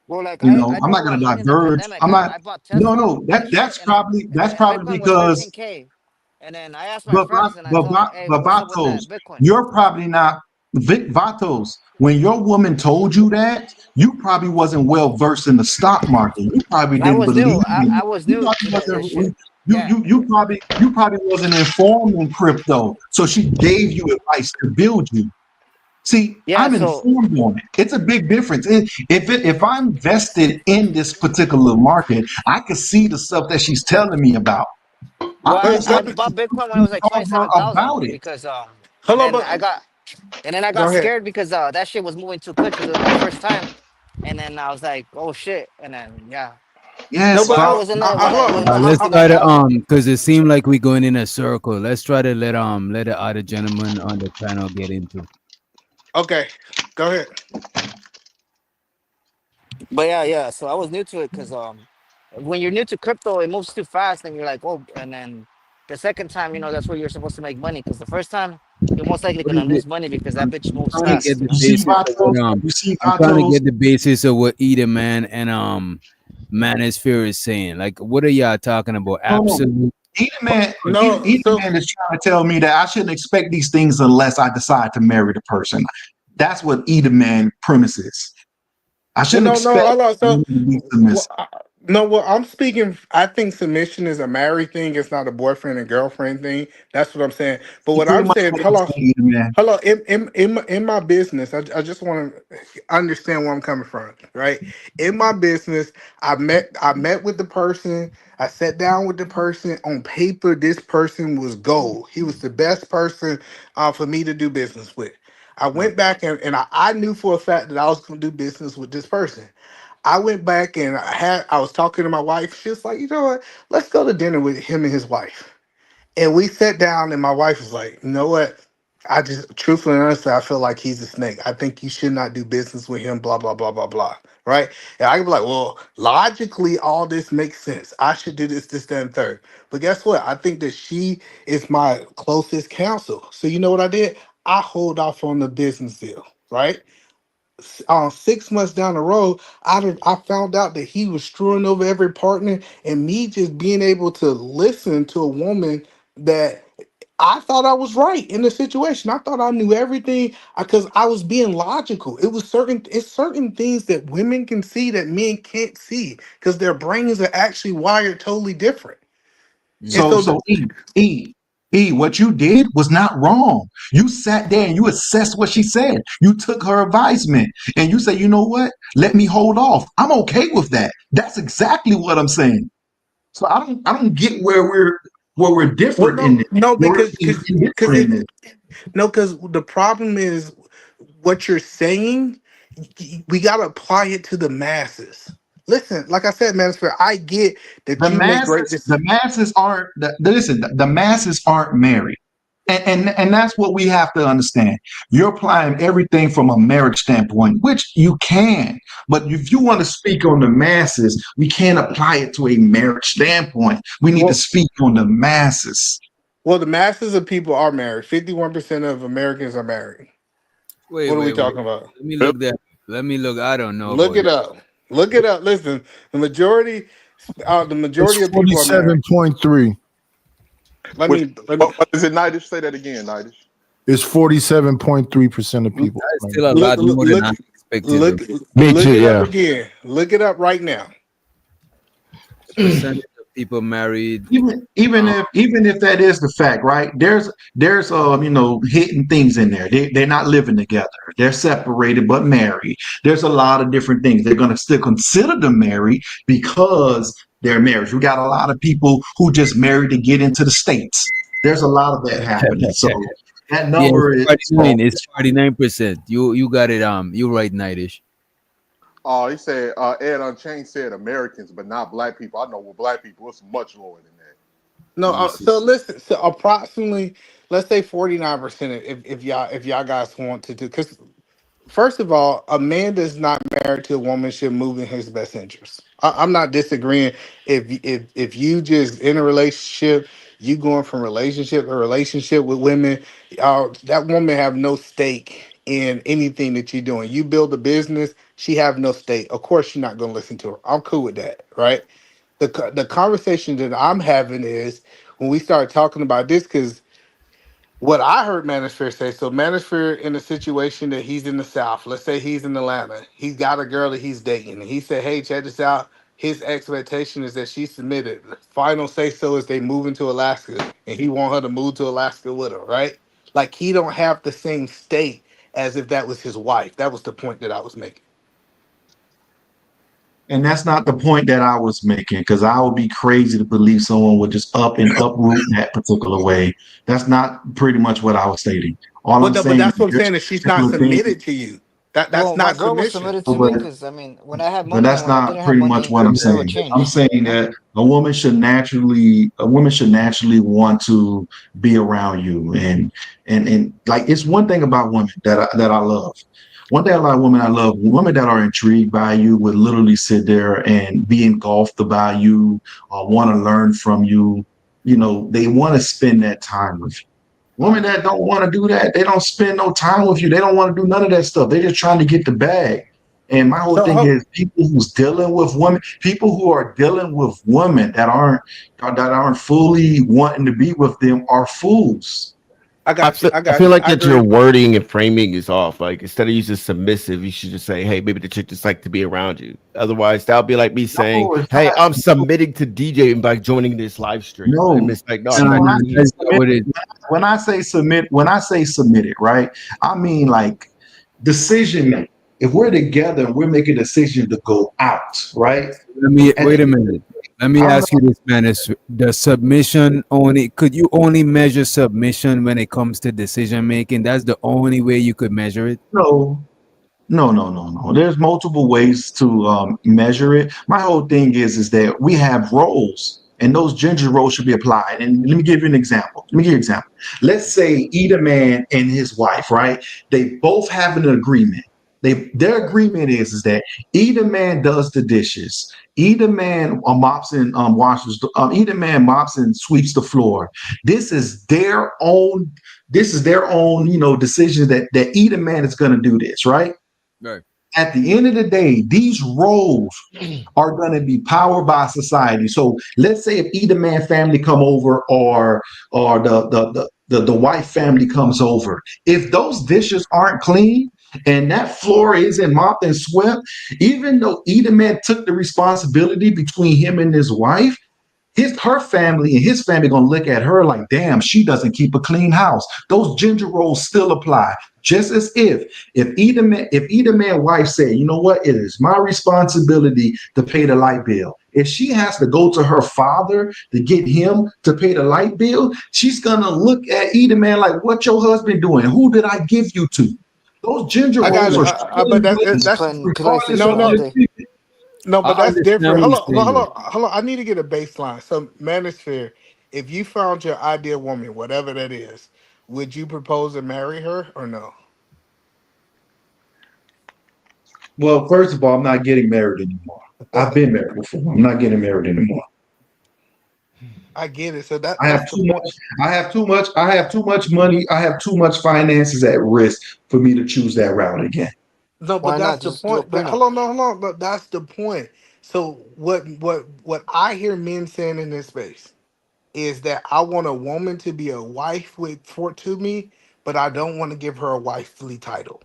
Well, like I I'm made not a lot going of to money in the diverge. pandemic. I'm not. I bought No, Tesla no. and shit, That's probably that's and probably Bitcoin was because 13K. And then I asked my But friends and I but told them, "Hey, but what's up with Vatos, that Bitcoin?" you're probably not Vatos. When your woman told you that, you probably wasn't well versed in the stock market. You probably I didn't was new. believe in I it. was You new probably to this wasn't. shit. You Yeah. you you probably you probably wasn't informed in crypto. So she gave you advice to build you. See, Yeah. I'm So informed on it. It's a big difference. If I'm vested in this particular market, I can see the stuff that she's telling me about. well, I Let, I let decided me bought to Bitcoin when it was like inform her 27,000 about it. because and hello, then but I go got ahead. scared because that shit was moving too quick because it was my first time, and then I was like, oh shit, and then yeah. No, Yes, But but I Val. wasn't when hold when what Let's happened try like to I because it seemed like we're going in a circle. Let's try to let the other gentleman on the panel get into. on. Okay, go ahead. But yeah. So I was new to it because when you're new to crypto, it moves too fast, and you're like, oh, and then the second time, that's where you're supposed to make money. Because the first time, you're most likely What gonna is it? lose money because that bitch moves Trying to get fast. the You see basis of Vatos? what You see I'm trying to Vatos? get the basis of what Eda Man and Manosphere is saying. Like, what are y'all talking about? No, no. Absolute. No, Eden so Man is trying to tell me that I shouldn't expect these things unless I decide to marry the person. That's what Eden Man premises. I well, shouldn't no. expect Hold on. women So, to be submissive. no, well, I'm speaking. I think submission is a married thing. It's not a boyfriend and girlfriend thing. That's what I'm saying. But It's what pretty I'm much saying, what I'm hello, saying, Eden Man. hello. In my business, I just want to understand where I'm coming from. Right. In my business, I met with the person. I sat down with the person. On paper, this person was gold. He was the best person for me to do business with. I went back and I knew for a fact that I was going to do business with this person. I went back and I was talking to my wife. She was like, you know what? Let's go to dinner with him and his wife. And we sat down, and my wife was like, you know what? I just truthfully and honestly, I feel like he's a snake. I think you should not do business with him, blah, blah, blah, blah, blah. Right. And I could be like, well, logically, all this makes sense. I should do this, this, that, and third. But guess what? I think that she is my closest counsel. So you know what I did? I hold off on the business deal. Right. 6 months down the road, I found out that he was screwing over every partner, and me just being able to listen to a woman that I thought I was right in the situation. I thought I knew everything because I was being logical. It's certain things that women can see that men can't see because their brains are actually wired totally different. So what you did was not wrong. You sat there and you assessed what she said. You took her advisement and you say, you know what? Let me hold off. I'm okay with that. That's exactly what I'm saying. So I don't get where we're different in this. No, We're because different in this. because the problem is what you're saying. We gotta apply it to the masses. Listen, like I said, Mansfield, I get that The you make great masses, the decisions. masses aren't listen, the masses aren't married. And that's what we have to understand. You're applying everything from a marriage standpoint, which you can, but if you want to speak on the masses, we can't apply it to a marriage standpoint. We need to speak on the masses. Well, the masses of people are married. 51% of Americans are married. Wait, What are we wait, wait. talking about? Let me look that. Let me look. I don't know. Look about it up. Look it up. Listen, the majority of It's people are married. 47.3. Let me. What is it, Nidish? Say that again, Nidish. It's 47.3% of people. That's still a lot more than I expected. Look it up again. Look it up right now. Percentage of people married. Even if that is the fact, right? There's hidden things in there. They're not living together. They're separated but married. There's a lot of different things. They're gonna still consider them married because they're married. We got a lot of people who just married to get into the States. There's a lot of that happening. So that number is 49. It's 49%. You got it. You right, Nightish. Oh, he said Ed Unchained said Americans, but not black people. I know with black people, it's much lower than that. No, so listen. So approximately, let's say 49%. If y'all guys want to do, because first of all, a man that's not married to a woman should move in his best interest. I'm not disagreeing. If you just in a relationship, you going from relationship to relationship with women, that woman have no stake in anything that you're doing. You build a business, she have no stake. Of course, you're not going to listen to her. I'm cool with that, right? The conversation that I'm having is when we start talking about this, because what I heard Manosphere say, so Manosphere in a situation that he's in the South, let's say he's in Atlanta, he's got a girl that he's dating, and he said, hey, check this out. His expectation is that she submitted. The final say so is they move into Alaska, and he want her to move to Alaska with her, right? Like he don't have the same stake as if that was his wife. That was the point that I was making. And that's not the point that I was making, because I would be crazy to believe someone would just up and uproot that particular way. That's not pretty much what I was stating. But that's what I'm saying. If she's not submitted to you, that's well, not my girl was submission. submitted to me because I mean, when I had But money that's and when I not didn't have pretty much money, what I'm it would saying. change. I'm saying that a woman should naturally want to be around you, and like it's one thing about women that I love. One thing about women I love, women that are intrigued by you would literally sit there and be engulfed by you, or want to learn from you. You know, they want to spend that time with you. Women that don't want to do that, they don't spend no time with you. They don't want to do none of that stuff. They're just trying to get the bag. And my whole thing is people who's dealing with women, people who are dealing with women that aren't fully wanting to be with them are fools. I feel like that your wording and framing is off. Like instead of using submissive, you should just say, "Hey, maybe the chick just like to be around you." Otherwise, that'll be like me saying, "Hey, I'm submitting to DJ by joining this live stream." No, and it's like, no, so I'm not when I say submit it, right? I mean like decision making. If we're together and we're making a decision to go out, right? Wait a minute. Let me ask you this, man: is the submission only? Could you only measure submission when it comes to decision making? That's the only way you could measure it. No, no. There's multiple ways to measure it. My whole thing is that we have roles, and those gender roles should be applied. And let me give you an example. Let's say either man and his wife, right? They both have an agreement. Their agreement is that either man does the dishes, either man mops and washes, either man mops and sweeps the floor. This is their own. This is their own, decision that either man is going to do this, right? Right. At the end of the day, these roles are going to be powered by society. So let's say if either man family come over or the wife family comes over, if those dishes aren't clean and that floor isn't mopped and swept, even though either man took the responsibility between him and his wife, her family and his family gonna look at her like, damn, she doesn't keep a clean house. Those gender roles still apply. Just as if either man wife say, you know what, it is my responsibility to pay the light bill. If she has to go to her father to get him to pay the light bill, she's gonna look at either man like, what your husband doing? Who did I give you to? Those gender I got roles it. are still But in place that's regardless no, of no, the treatment. no. But I that's understand different. what Hold you're on, saying, though. hold on. I need to get a baseline. So, manosphere. If you found your ideal woman, whatever that is, would you propose to marry her or no? Well, first of all, I'm not getting married anymore. I've been married before. I'm not getting married anymore. I get it. So I that's have the too point. much. I have too much money. I have too much finances at risk for me to choose that route again. No, but Why that's not the just do a point. prenup? Hold on, no, hold on. But that's the point. So what I hear men saying in this space is that I want a woman to be a wife to me, but I don't want to give her a wifely title.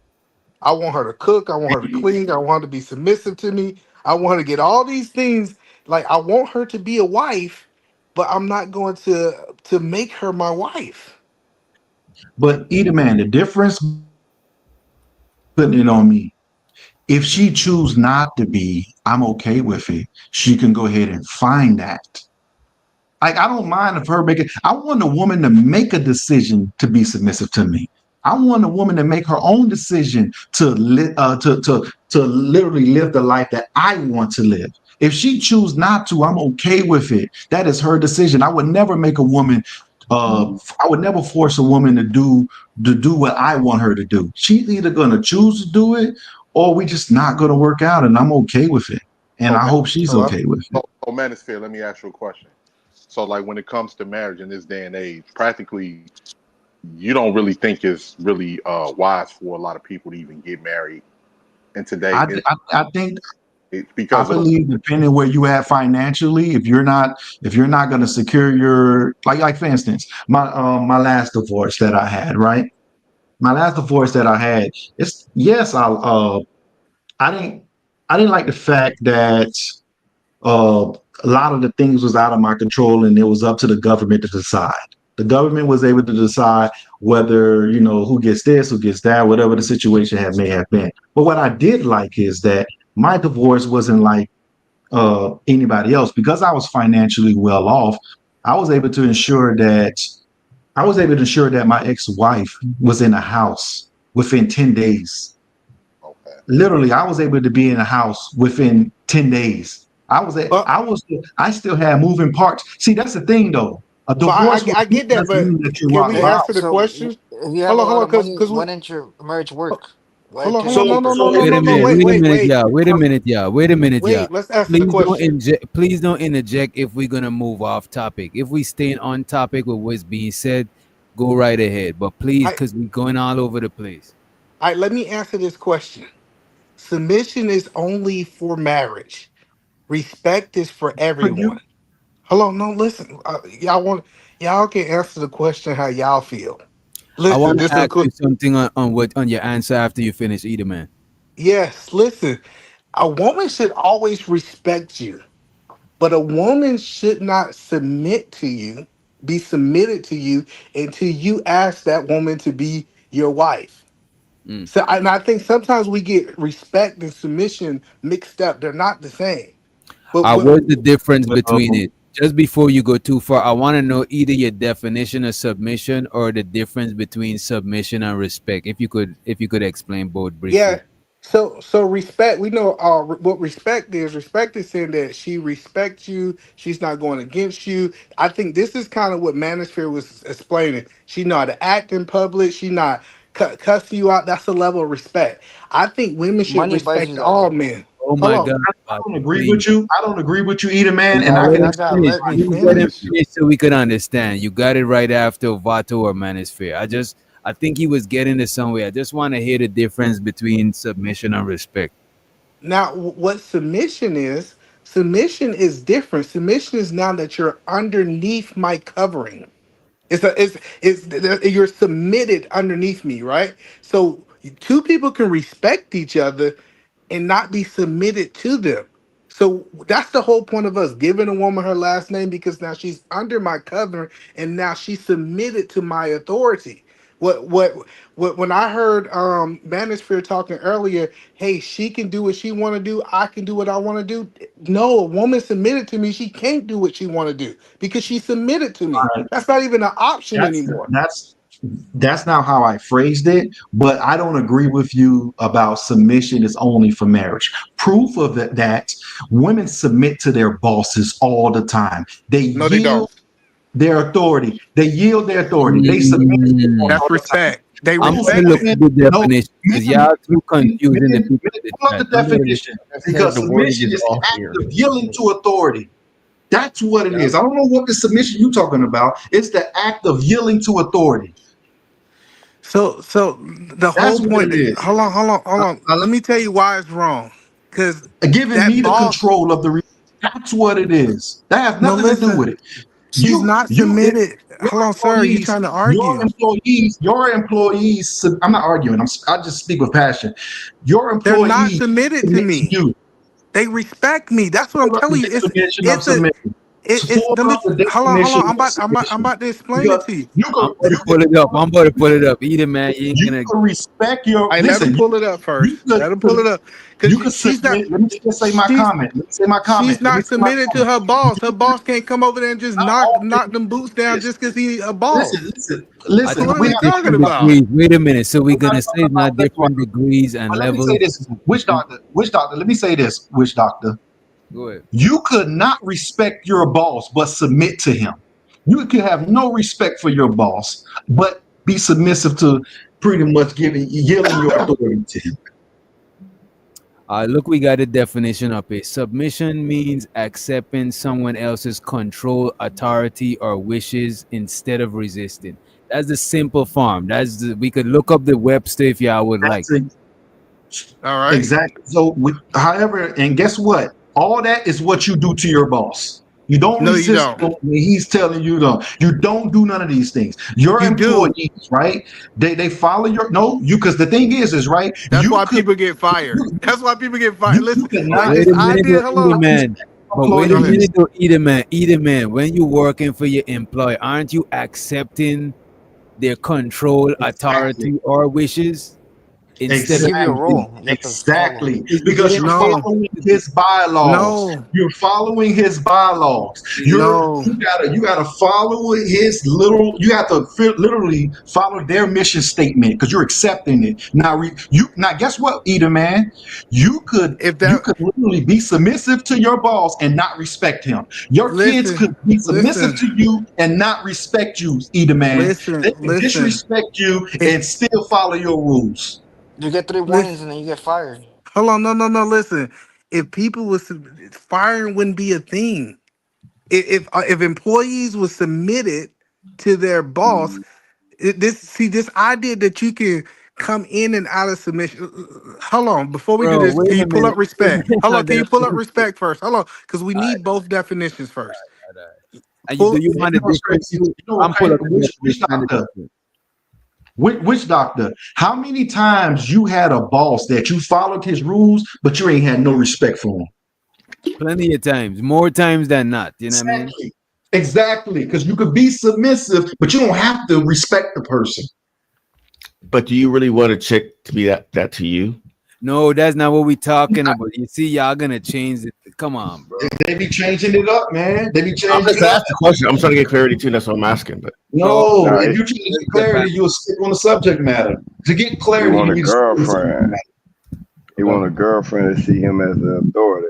I want her to cook. I want her to clean. I want her to be submissive to me. I want her to get all these things. Like I want her to be a wife, but I'm not going to make her my wife. But either man, the difference putting it on me. If she choose not to be, I'm okay with it. She can go ahead and find that. Like I don't mind if her making. I want a woman to make a decision to be submissive to me. I want a woman to make her own decision to literally live the life that I want to live. If she choose not to, I'm okay with it. That is her decision. I would never make a woman. I would never force a woman to do what I want her to do. She's either gonna choose to do it, or we just not gonna work out, and I'm okay with it. And So, I hope she's okay with it. Manosphere, let me ask you a question. So, like, when it comes to marriage in this day and age, practically, you don't really think it's really wise for a lot of people to even get married in today. I think I Because of believe depending where you at financially, if you're not going to secure your like for instance, my last divorce that I had, right? My last divorce that I had, it's yes, I didn't I didn't like the fact that uh, a lot of the things was out of my control and it was up to the government to decide. The government was able to decide whether, who gets this, who gets that, whatever the situation may have been. But what I did like is that my divorce wasn't like anybody else because I was financially well off. I was able to ensure that my ex-wife was in a house within 10 days. Literally, I was able to be in a house within 10 days. I still had moving parts. See, that's the thing though. A So divorce I get that, doesn't but mean that you're can rock we Hey, answer bottom. the so question? if you have a Hold lot on, of money, because why didn't your marriage work? Why hold on, couldn't hold you on, get no, divorced? Wait a minute. wait, Wait a wait, minute, wait, y'all. Wait a minute, y'all. Wait a minute, y'all. wait. Let's answer the Please don't question. inject. Please don't interject if we're gonna move off topic. If we stay on topic with what's being said, go right ahead. But please, I, because we're going all over the place. let me answer this question. Submission is only for marriage. Respect is for Could you everyone. Hold on, no, listen. Y'all can answer the question how y'all feel. I Listen, want to this is ask you something on your answer after you finish, either man. yes. Listen, a woman should always respect you. But a woman should not submit to you, be submitted to you until you ask that woman to be your wife. Mm. So, and I think sometimes we get respect and submission mixed up. They're not the same. What's the difference between it? Just before you go too far, I want to know either your definition of submission or the difference between submission and respect. If you could explain both briefly. Yeah. So respect. We know what respect is. Respect is saying that she respects you. She's not going against you. I think this is kind of what Manosphere was explaining. She know how to act in public. She not cussing you out. That's the level of respect. I think women should Money buys you respect that. all men. Oh my God! I don't agree with you. I don't agree with you either, man. Now, And I let can him explain finish. why. Please let him finish so we could understand. You got it right after Vato or Manosphere. I think he was getting to somewhere. I just want to hear the difference between submission and respect. Now, what submission is different. Submission is now that you're underneath my covering. You're submitted underneath me, right? So two people can respect each other and not be submitted to them. So that's the whole point of us giving a woman her last name, because now she's under my covering and now she's submitted to my authority. What when I heard Manosphere talking earlier, hey, she can do what she want to do, I can do what I want to do. No, a woman submitted to me, she can't do what she want to do because she's submitted to me. That's not even an option anymore. That's not how I phrased it, but I don't agree with you about submission is only for marriage. Proof of that women submit to their bosses all the time. They yield their authority. They yield their authority. They submit to their boss That's all the time. respect. They I'm gonna respect look it. at the definition because y'all too confusing the people. Pull up the definition, because submission is the act of yielding to authority. That's what it is. I don't know what the submission you're talking about. It's the act of yielding to authority. So the whole point. Hold on. Let me tell you why it's wrong. Because giving me the control of the. That's what it is. That has nothing to do with it. She's not submitted. Hold on, sir. You trying to argue? Your employees. I'm not arguing. I just speak with passion. Your employees. They're not submitted to me. You. They respect me. That's what I'm telling you. Hold on. I'm about to explain it to you. I'm about to pull it up. Either man, you ain't gonna can respect your. Let him pull it up first. Let him pull it up. Because she's not. Let me just say my comment. Let me say my comment. She's not submitted to her boss. Her boss can't come over there and just knock them boots down just because he's a boss. Listen. What are we talking about? Wait a minute. So we're gonna say not different degrees and levels. Let me say this. Witch doctor. Let me say this. Witch doctor. Go ahead. You could not respect your boss but submit to him. You could have no respect for your boss but be submissive to pretty much yielding your authority to him. Look, we got a definition up here. Submission means accepting someone else's control, authority, or wishes instead of resisting. That's the simple form. We could look up the Webster if y'all would like. All right. Exactly. So, however, and guess what? All that is what you do to your boss. You don't resist when he's telling you to. You don't do none of these things. Your employees, right? They follow your because the thing is right. That's why people get fired. That's why people get fired. Listen, wait a minute, but wait a minute, though, either man. When you're working for your employer, aren't you accepting their control, authority, or wishes? Exactly. Because you're following his bylaws. You're following his bylaws. You gotta follow his you have to literally follow their mission statement because you're accepting it. Now guess what, Eda man? You could literally be submissive to your boss and not respect him. Your kids could be submissive to you and not respect you, Eda man. They can disrespect you and still follow your rules. You get 3 warnings and then you get fired. Hold on, no. Listen, if people was firing wouldn't be a thing. If employees were submitted to their boss, this idea that you can come in and out of submission. Hold on, before we do this, can you pull up respect? Hold on, can you pull up respect first? Hold on, because we need both definitions first. Do you want to I'm pulling up Which doctor? How many times you had a boss that you followed his rules, but you ain't had no respect for him? Plenty of times, more times than not. You know what I mean? Exactly, because you could be submissive, but you don't have to respect the person. But do you really want a chick to be that to you? No, that's not what we talking about. You see, y'all gonna change it. Come on, bro. They be changing it up, man. They be I'm changing just it up. asking the question. I'm trying to get clarity too. That's what I'm asking. But No, No, if you try to get clarity, you'll stick on the subject matter. To get he clarity, want you a need to stick on the subject girlfriend. matter. He want a girlfriend to see him as an authority.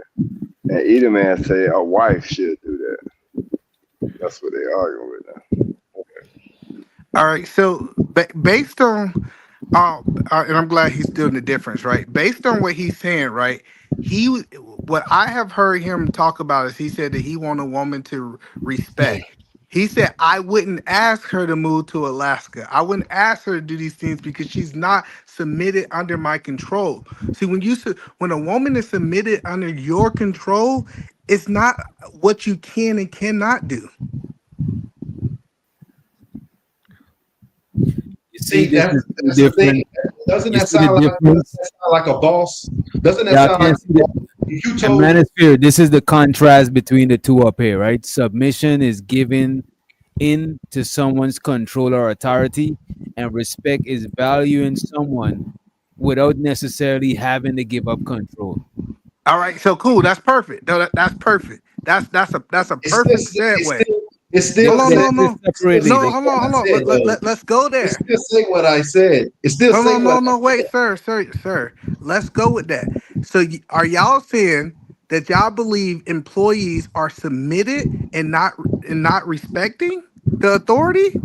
And either man say a wife should do that. That's what they arguing with now. All right. So based on, and I'm glad he's doing the difference, right? Based on what he's saying, right? What I have heard him talk about is he said that he want a woman to respect. He said I wouldn't ask her to move to Alaska. I wouldn't ask her to do these things because she's not submitted under my control. See, when a woman is submitted under your control, it's not what you can and cannot do. You see, See, that's the thing. Doesn't You that see the sound difference? like a boss? Doesn't that Y'all sound like can't see the you and told manosphere. This is the contrast between the two up here, right? Submission is given in to someone's control or authority, and respect is valuing someone without necessarily having to give up control. All right, so cool. That's perfect. No, that's perfect. That's a perfect segue. It's still Hold on, no. separately. No, hold on. Let's go there. It still say what I said. It still Hold say on, what no, wait, sir. Let's go with that. So, are y'all saying that y'all believe employees are submitted and not respecting the authority?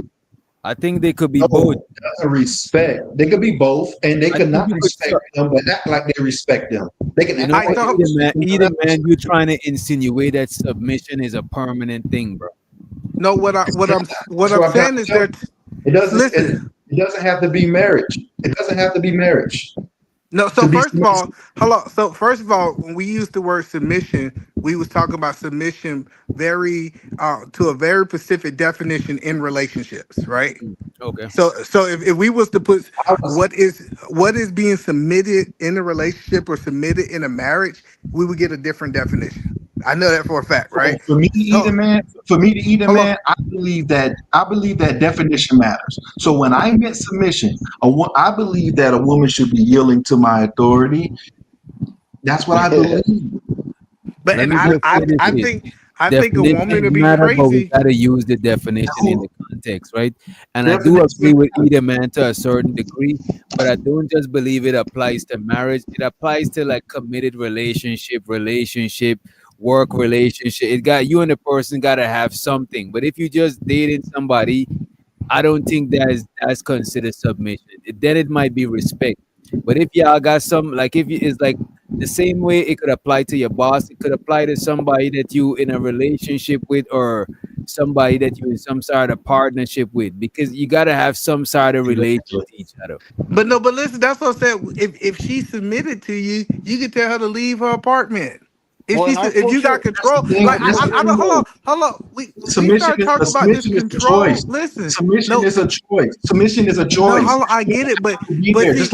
I think they could be both. doesn't respect. They could be both, and they I could think not you could respect them, but act like they respect them. They can You act know like what, they either man, you trying to insinuate that submission is a permanent thing, bro. No, what I'm That's what I'm saying is that it doesn't. listen. It doesn't have to be marriage. It doesn't have to be marriage. No, so To be first of all, hello. So first of all, when we use the word submission, we was talking about submission very to a very specific definition in relationships, right? Okay. So if we was to put what is being submitted in a relationship or submitted in a marriage, we would get a different definition. I know that for a fact, right? For me to eat a man, Hold on. I believe that definition matters. So when I meant submission, I believe that a woman should be yielding to my authority. That's what I believe. But Let and me just say this I here. think a woman would Definitions be matter, but we crazy. gotta use the definition in the context, right? And I do Definition agree with either man to a certain degree, but I don't just believe it applies to marriage. It applies to like committed relationship, work relationship. It got you and the person gotta have something. But if you just dating somebody, I don't think that's considered submission. Then it might be respect. But if y'all got some, like if you, it's like the same way it could apply to your boss, it could apply to somebody that you in a relationship with, or somebody that you in some sort of partnership with, because you gotta have some sort of relation to each other. But no, but listen, that's what I said. If she submitted to you, you could tell her to leave her apartment. Well, in our If you got culture, control, like I don't hold on. We Submission start talking about this is a control. choice. Listen, Submission is a choice. Submission is a no, choice. hold on, I get it, but Be there. see,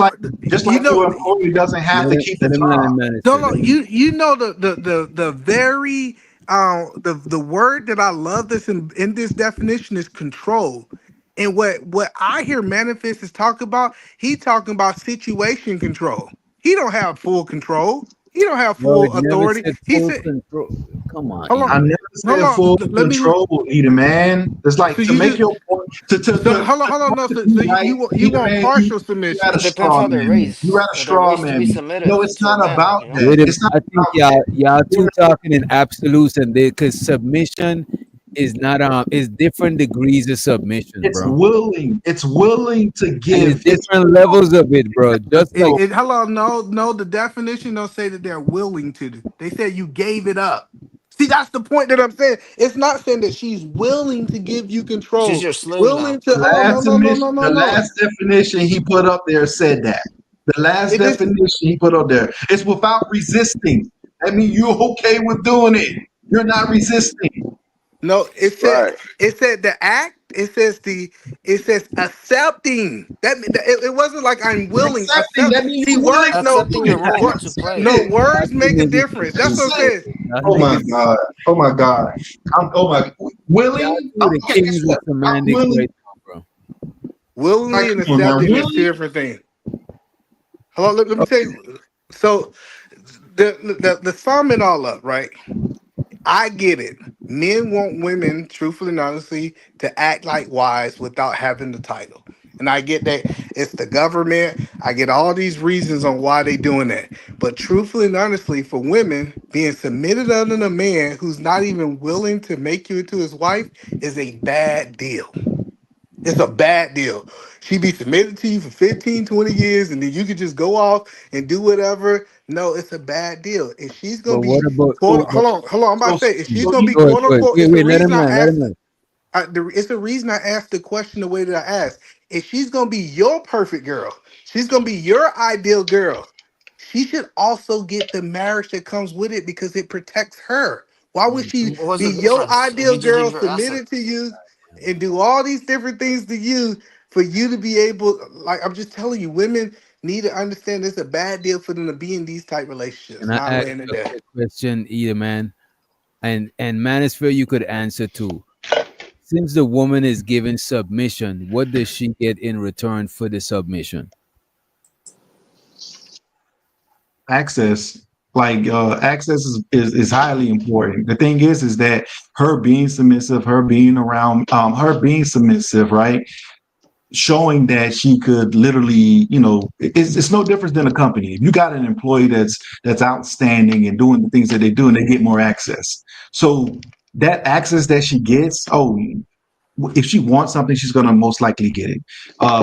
Just you like know, your employee doesn't have to keep the Let him job. land, man. no, you know the very the word that I love this in this definition is control. And what I hear Manifest is talk about, he talking about situation control. He don't have full control. He don't have No, full it never authority. said He full said, control. Come on, hold I on, never hold said full on. Let me. control, either man. It's like So to you make just your point so hold on. No, to so be right, you either want man, partial you got submission. a it depends straw how they're man. You got raised. a If they're straw raised to be man. No, submissive it's to a not man, about you know. that. Wait a It's minute. not I think y'all two talking in absolutes, and because submission is not is different degrees of submission, it's bro. willing. It's willing to And give. there's different levels of it, bro. Just like Hello, no. The definition don't say that they're willing to. They said you gave it up. See, that's the point that I'm saying. It's not saying that she's willing to give you She's control. your slave now. Willing to hold on, The no. last definition he put up there said that. The last It is definition he put up there is without resisting. I mean, you're okay with doing it. You're not resisting. no. Right. It said the act. It says accepting. It wasn't like I'm willing. Accepting, Accept. that means See, you're willing words to no. Accepting do your it. That's role what Wor- to accepting play. no is. words y'all two make a niggas difference. That's kings, what I'm Accept. bro. saying. Y'all Oh my niggas, God. Oh my God. Oh my. y'all Willing? two are the Okay, guess kings of what? I'm semantics willing. right now, bro. Like, Willingly and come on now. accepting is two Willing? different things. Hello, let me tell you. So the sum it all up, right? I get it. Men want women, truthfully and honestly, to act like wives without having the title. And I get that it's the government. I get all these reasons on why they doing that. But truthfully and honestly, for women, being submitted under a man who's not even willing to make you into his wife is a bad deal. It's a bad deal. She be submitted to you for 15, 20 years, and then you could just go off and do whatever. No, it's a bad deal. If she's gonna But what be about quote, hold on, I'm about so, to say, if she's go gonna be ahead, quote go ahead. unquote, Wait, it's the wait, let reason him I land, let him asked. land. It's the reason I asked the question the way that I asked. If she's gonna be your perfect girl, she's gonna be your ideal girl. She should also get the marriage that comes with it because it protects her. Why would she What's be the your difference if ideal he just gives girl, her asset? submitted to you, and do all these different things to you for you to be able? Like I'm just telling you, women need to understand it's a bad deal for them to be in these type relationships. And I Not ask laying it a there. quick question, either man, and Manosphere, you could answer too. Since the woman is given submission, what does she get in return for the submission? Access. Like access is highly important. The thing is that her being submissive, her being around, her being submissive, right? Showing that she could literally, it's no different than a company. If you got an employee that's outstanding and doing the things that they do, and they get more access. So that access that she gets, if she wants something, she's gonna most likely get it.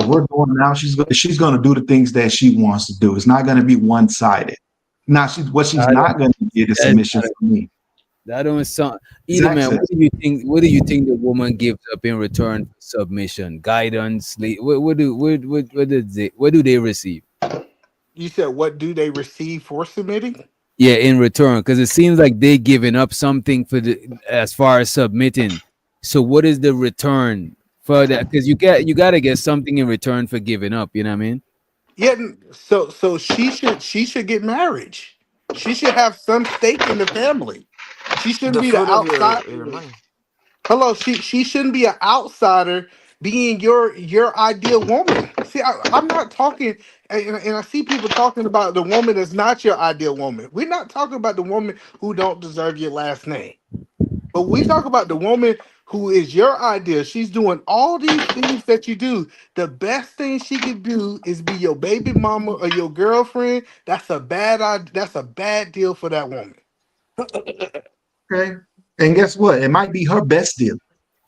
We're going now. She's gonna do the things that she wants to do. It's not gonna be one sided. Now, she's I not don't, gonna get is that, submission from me. that don't sound It's either man. access. What do you think? What do you think the woman gives up in return for submission, guidance? What do they receive? You said what do they receive for submitting? Yeah, in return, because it seems like they giving up something for the as far as submitting. So what is the return for that? Because you gotta get something in return for giving up. You know what I mean? Yeah, so she should get marriage. She should have some stake in the family. She shouldn't The be the fruit of outside. your money. Hello, she shouldn't be an outsider being your ideal woman. See, I'm not talking, and I see people talking about the woman that's not your ideal woman. We're not talking about the woman who don't deserve your last name. But we talk about the woman who is your idea. She's doing all these things that you do. The best thing she could do is be your baby mama or your girlfriend. That's a bad idea. That's a bad deal for that woman. Okay. And guess what? It might be her best deal.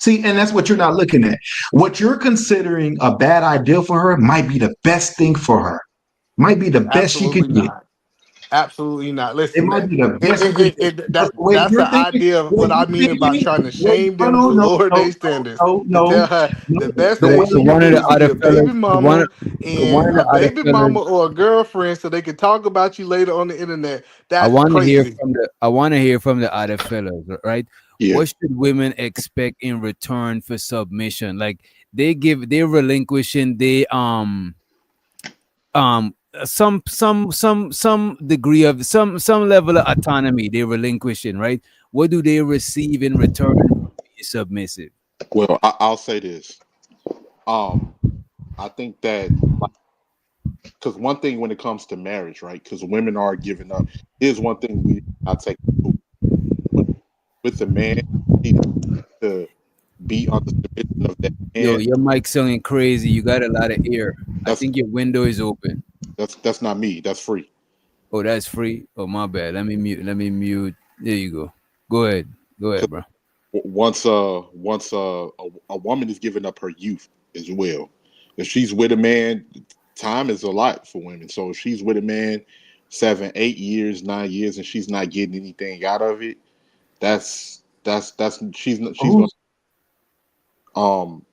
See, and that's what you're not looking at. What you're considering a bad idea for her might be the best thing for her. Might be the best she Absolutely could get. not. Absolutely not. It Listen, might that be the best you could get. Because the way that's the you're thinking, idea of what I mean about trying to shame no, them no, to no, lower no, their standards. no, To no, tell her no. the best The So, thing way so she you're could one of do the is be other a baby fellas, mama one and of a the other baby fellas mama or a girlfriend, so they can talk about you later on the internet. I That's want to hear crazy. from the other fellas, right? Yeah. What should women expect in return for submission? Like they're relinquishing some degree of some level of autonomy they're relinquishing, right? What do they receive in return for being submissive? Well, I'll say this. I think that because one thing when it comes to marriage, right? Because women are giving up. Here's one thing we not take with the man. He needs to be under submission of that Yo, man. your mic sounding crazy. You got a lot of air. I That's think your window is open. that's not me. That's free. Oh, that's free. Oh, my bad. Let me mute. There you go. Go ahead. Go ahead, bro. Once a woman is giving up her youth as well. If she's with a man, time is a lot for women. So if she's with a man 7, 8 years, 9 years, and she's not getting anything out of it, that's she's going. Um,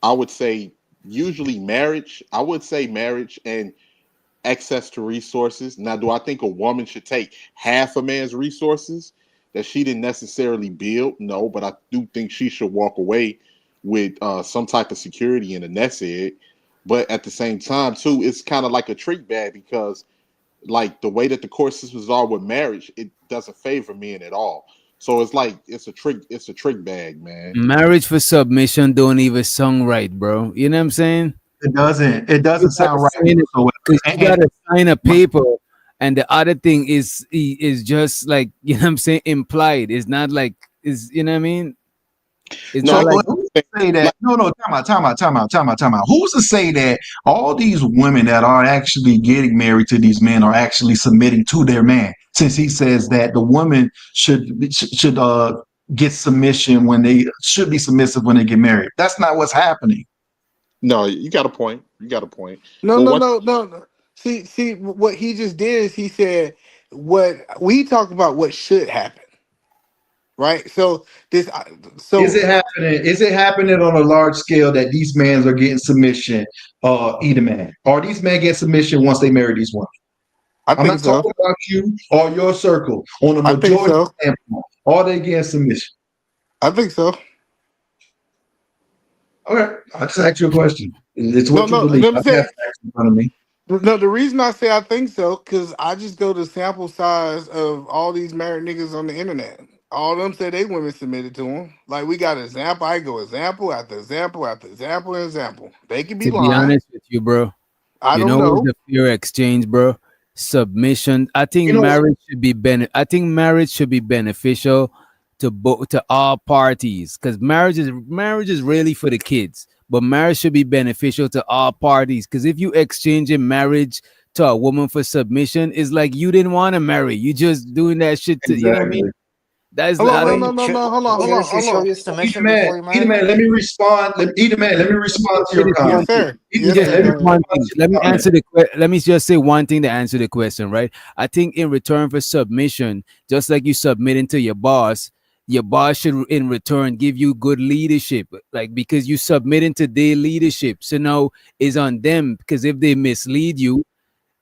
I would say usually marriage. I would say marriage and access to resources. Now, do I think a woman should take half a man's resources that she didn't necessarily build? No, but I do think she should walk away with some type of security in a nest egg. But at the same time, too, it's kind of like a trick bag because, like the way that the court systems are with marriage, it doesn't favor men at all. So it's like it's a trick. It's a trick bag, man. Marriage for submission don't even sound right, bro. You know what I'm saying? It doesn't You gotta sound right sign it whatsoever. because you gotta sign a paper And the other thing is just like, you know what I'm saying, implied. It's not like, is, you know what I mean? It's So not like, who's to say that? No, time out. Who's to say that all these women that are actually getting married to these men are actually submitting to their man? Since he says that the woman should get submission when they should be submissive when they get married. That's not what's happening. No, you got a point. You got a point. No, Well, no, what? no, no, no. See, what he just did is he said what we talk about what should happen, right? So this, Is it so happening? Is it happening on a large scale that these men are getting submission? Either man, or these men get submission once they marry these women? I I'm think not so. talking about you or your circle. On a I think majority so. standpoint, are they getting submission? I think so. Okay, I just asked you a question. It's No, what you no. believe. Let I me have say. facts in front of me. No, the reason I say I think so, because I just go to sample size of all these married niggas on the internet. All of them say they women submitted to them. Like we got example, I go example after example after example and example. They could be to be lying. honest with you, bro, I you don't know what's know. the fair exchange, bro? Submission. I think You know, marriage should be I think marriage should be beneficial to both, to all parties, because marriage is really for the kids, but marriage should be beneficial to all parties. Because if you exchange in marriage to a woman for submission, it's like you didn't want to marry. You just doing that shit to, you know what I mean? exactly. That's, Hold on, I no, don't. no, no, no. Hold on, hold on, Seriously, hold show on. your submission before you Either marry? man, let me respond. Either man, let me respond to your Yes, comment. sir. Either Yes, man, sir. let me Go Just ahead. one respond thing. to Let me your comment. answer let me just say one thing to answer the question, right? I think in return for submission, just like you submitting to your boss should in return give you good leadership. Like, because you submitting to their leadership. So now it's on them, because if they mislead you,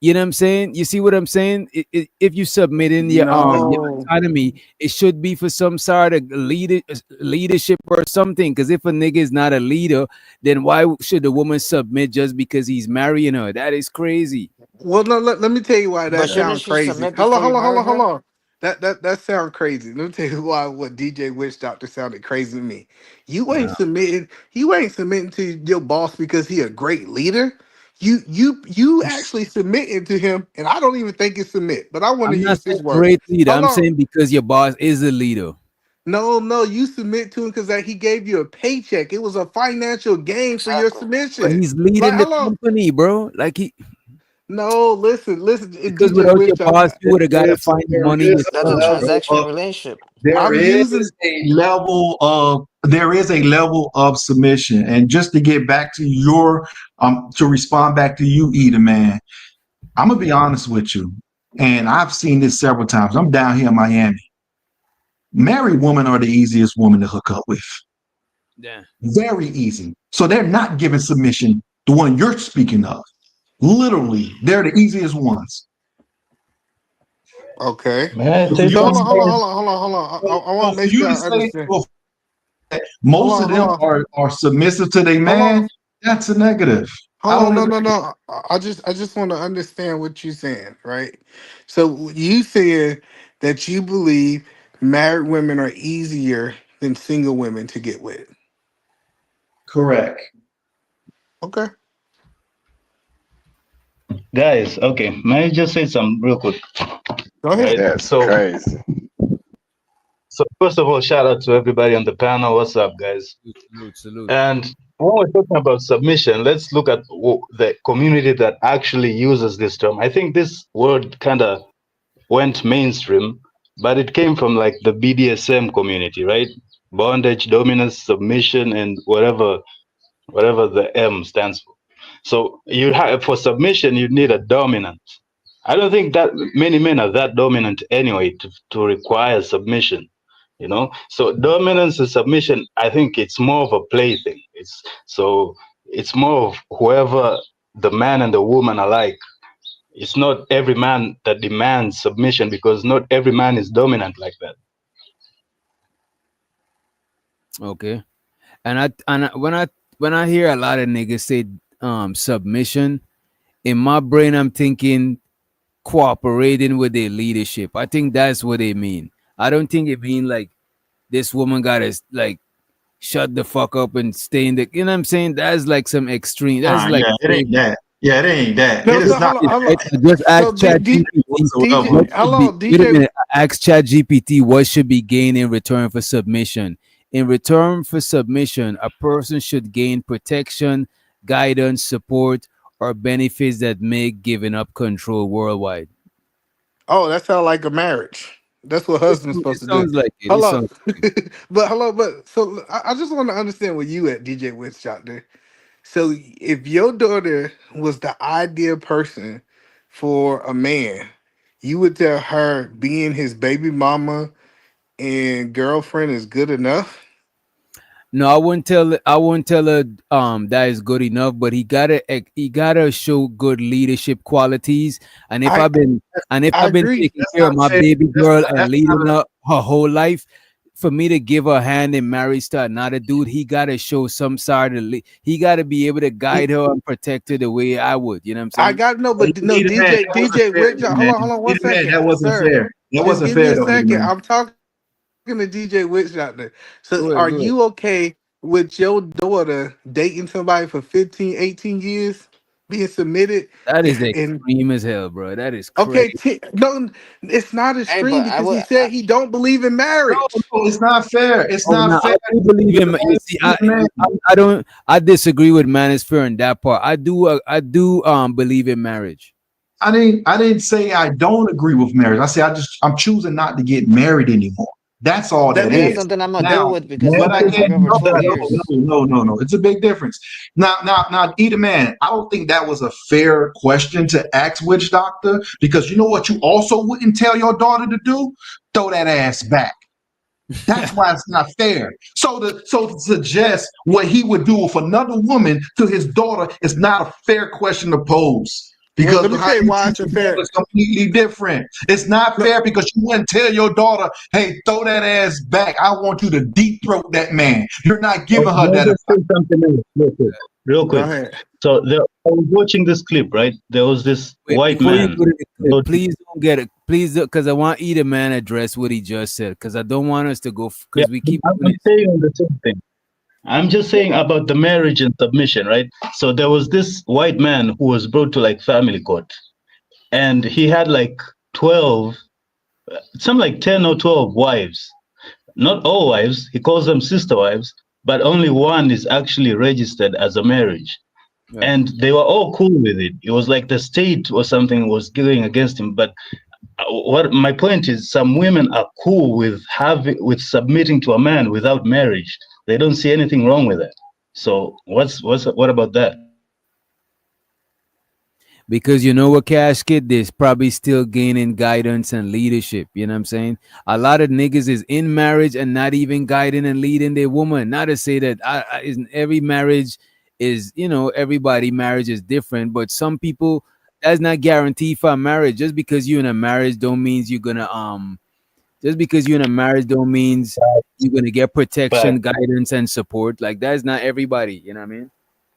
you know what I'm saying? You see what I'm saying? If you submit in your No. autonomy, it should be for some sort of leadership or something. Because if a nigga is not a leader, then why should the woman submit just because he's marrying her? That is crazy. Well, no, let me tell you why But that shouldn't sounds she crazy. submit Hold on, before you hold on, hold marry on, hold her? on. That sounds crazy. Let me tell you why what DJ Witch Doctor sounded crazy to me. You ain't submitting to your boss because he a great leader. You actually submitting to him, and I don't even think it's submit, but I want to I'm not use his saying word. great leader. Hold I'm on. saying because your boss is a leader. No, no, you submit to him because he gave you a paycheck. It was a financial gain for your Exactly. But submission. he's Like, leading the hold on. company, bro. Like No, listen, because DJ without Witch your boss, Doctor. you would have got to find the There money is That's a a yourself, bro. level transactional of relationship. there I'm is using a level of submission. And just to get back to your to respond back to you, Eda man, I'm gonna be honest with you. And I've seen this several times. I'm down here in Miami. Married women are the easiest woman to hook up with. Yeah. Very easy. So they're not giving submission, the one you're speaking of. Literally, they're the easiest ones. okay. May I So for say you So to hold on, hold on, something? say, hold on, hold on, hold on. I want so to for make you sure to I say understand. well, Hold most of on, hold them on, are submissive to their hold on, man, that's a negative. I hold on. don't No, agree. no, no. I just want to understand what you're saying, right? So you said that you believe married women are easier than single women to get with. Correct. Okay. Guys, okay, may I just say some real quick? Go ahead. Right. That's crazy. So first of all, shout out to everybody on the panel. What's up, guys? Salute. And when we're talking about submission, let's look at the community that actually uses this term. I think this word kind of went mainstream, but it came from like the BDSM community, right? Bondage, dominance, submission, and whatever the M stands for. So you have for submission, you need a dominant. I don't think that many men are that dominant anyway to require submission. You know, so dominance and submission, I think it's more of a play thing. It's more of whoever the man and the woman are like. It's not every man that demands submission because not every man is dominant like that. Okay. When I hear a lot of niggas say submission, in my brain I'm thinking cooperating with their leadership. I think that's what they mean. I don't think it mean like this woman gotta like shut the fuck up and stay in the, you know what I'm saying? That's like some extreme. That's like Yeah, it ain't crazy. that. Yeah, it ain't that. No, It is so not. hold on. Just ask So ChatGPT. DJ, hello, Wait a DJ. minute. Ask ChatGPT what should be gained in return for submission. In return for submission, a person should gain protection, guidance, support, or benefits that make giving up control worldwide. Oh, that sounds like a marriage. That's what husband's It supposed to do. sounds like it. It Hello, sounds but so I just want to understand where you at, DJ Witch Doctor. So if your daughter was the ideal person for a man, you would tell her being his baby mama and girlfriend is good enough? No, I wouldn't tell her that is good enough, but he gotta show good leadership qualities. And if I I've been agree. taking care of my baby girl and leading her whole life, for me to give her hand in marriage to another dude, he gotta show some side of he gotta be able to guide her and protect her the way I would. You know what I'm I saying? got no, but no, Either man, DJ, that wasn't DJ fair, Witch. Hold man. on, one Either man, second, that wasn't sir. fair. That Just wasn't give me fair a though, either second. man. I'm talking to DJ Witch Doctor. So, Go ahead, are go ahead. you okay with your daughter dating somebody for 15, 18 years, being submitted, That is and extreme as hell, bro. That is okay, crazy. no, it's not Hey, extreme but I because he would. said he don't believe in marriage. No, it's not fair. It's Oh no, not fair. I do believe Either in. man, You see, either man. I don't. I disagree with Manosphere in that part. I do believe in marriage. I didn't say I don't agree with marriage. I say I'm choosing not to get married anymore. That's all That that And that's is. means something I'm gonna deal Now, with because but you've I been with your can't. girl for No, 12 no, years. no. It's a big difference. Now, either man. I don't think that was a fair question to ask Witch Doctor because you know what you also wouldn't tell your daughter to do? Throw that ass back. That's why it's not fair. So to suggest what he would do with another woman to his daughter is not a fair question to pose. well, Because let me how tell you you why treat it's a your fair. daughter is completely different. It's not No, fair because you wouldn't tell your daughter, hey, throw that ass back. I want you to deep throat that man. You're not giving her Can I that just say advice. something else real quick? Real go quick. ahead. So I was watching this clip, right? There was this Wait, white before you man. go to the clip, Go to- please don't get it. Please, because I want either man address what he just said. Because I don't want us to go. Yeah, Because we keep I'm doing saying the same thing. I'm just saying about the marriage and submission, right? So there was this white man who was brought to like family court, and he had like 12, some like 10 or 12 wives. Not all wives, he calls them sister wives, but only one is actually registered as a marriage. Right. And they were all cool with it. It was like the state or something was going against him. But what my point is, some women are cool with submitting to a man without marriage. They don't see anything wrong with that. So what about that? Because you know what, Cash Kid, there's probably still gaining guidance and leadership. You know what I'm saying? A lot of niggas is in marriage and not even guiding and leading their woman. Not to say that isn't every marriage is, everybody marriage is different, but some people that's not guaranteed for a marriage. Just because you're in a marriage don't means you're gonna just because you're in a marriage don't means you're gonna get protection, But guidance, and support. Like that's not everybody, you know what I mean?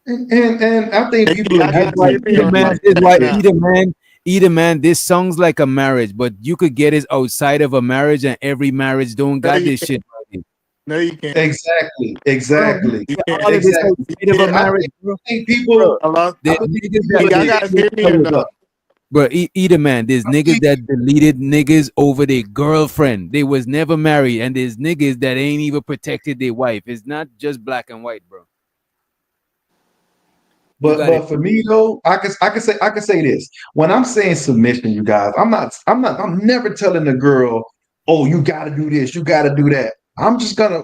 And I think people are I That's getting got why to it. be on my now. either man, this sounds like a marriage, but you could get it outside of a marriage, and every marriage don't No, got you this can't. shit. No, you can't. Exactly. You can't. All of this Exactly. outside of a Yeah, marriage, bro. think people. Hello? The I believe niggas people are that Y'all getting gotta hear me or covered no? up. bro, either man, there's niggas that deleted niggas over their girlfriend. They was never married, and there's niggas that ain't even protected their wife. It's not just black and white, bro. You But got it. but for me though, I can say this. When I'm saying submission, you guys, I'm never telling a girl, oh, you gotta do this, you gotta do that.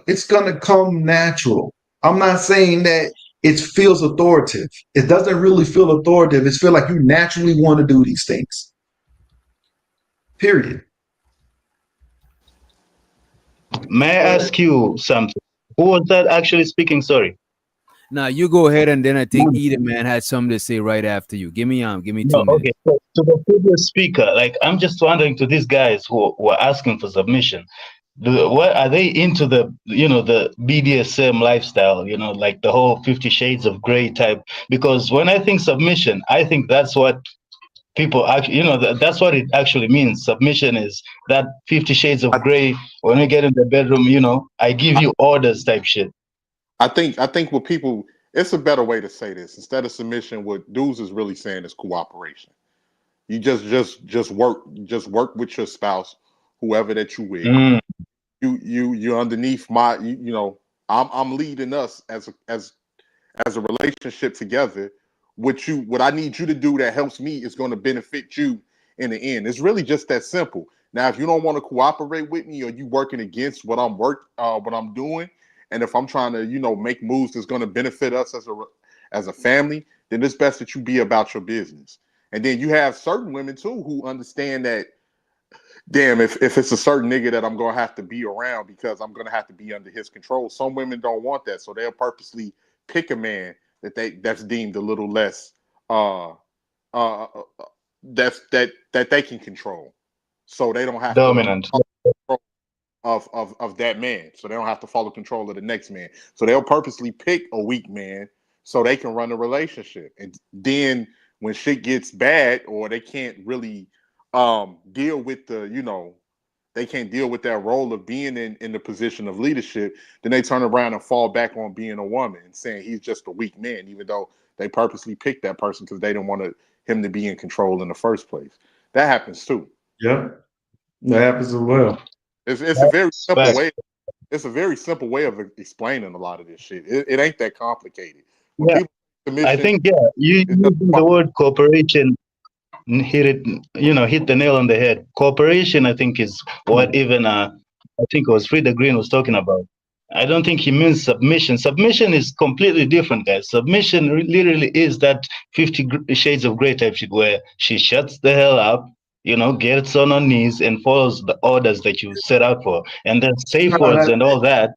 It's gonna come natural. I'm not saying that it feels authoritative. It doesn't really feel authoritative. It's feel like you naturally want to do these things. Period. may I ask you something? Who was that actually speaking? Sorry. Now you go ahead, and then I think either man had something to say right after you. Give me 2 No, minutes. okay. So to the previous speaker, like I'm just wondering to these guys who are asking for submission, what are they into the BDSM lifestyle, like the whole 50 Shades of Grey type? Because when I think submission, I think that's what people actually, that's what it actually means. Submission is that 50 Shades of Grey. When we get in the bedroom, I give you orders type shit. I think what people it's a better way to say this. Instead of submission, what dudes is really saying is cooperation. You just work with your spouse, whoever that you with. Mm. You're underneath my you know, I'm leading us as a relationship together. What I need you to do that helps me is going to benefit you in the end. It's really just that simple. Now, if you don't want to cooperate with me, or you working against what I'm doing, and if I'm trying to make moves that's going to benefit us as a family, then it's best that you be about your business. And then you have certain women too who understand that, damn, if it's a certain nigga that I'm gonna have to be around because I'm gonna have to be under his control. Some women don't want that, so they'll purposely pick a man that's deemed a little less uh that they can control, so they don't have to Dominant. of that man, so they don't have to follow control of the next man. So they'll purposely pick a weak man so they can run the relationship. And then when shit gets bad, or they can't really deal with they can't deal with that role of being in the position of leadership, then they turn around and fall back on being a woman and saying he's just a weak man, even though they purposely picked that person because they didn't want him to be in control in the first place. That happens too. Yep, that happens as well. It's a very simple way. It's a very simple way of explaining a lot of this shit. It ain't that complicated. When Yeah, I think you using the word cooperation hit the nail on the head. Cooperation, I think, is what even I think it was Frida Green was talking about. I don't think he means submission. Submission is completely different, guys. Submission literally is that 50 Shades of Grey type shit where she shuts the hell up, gets on her knees and follows the orders that you set out for, and then safe words and all that.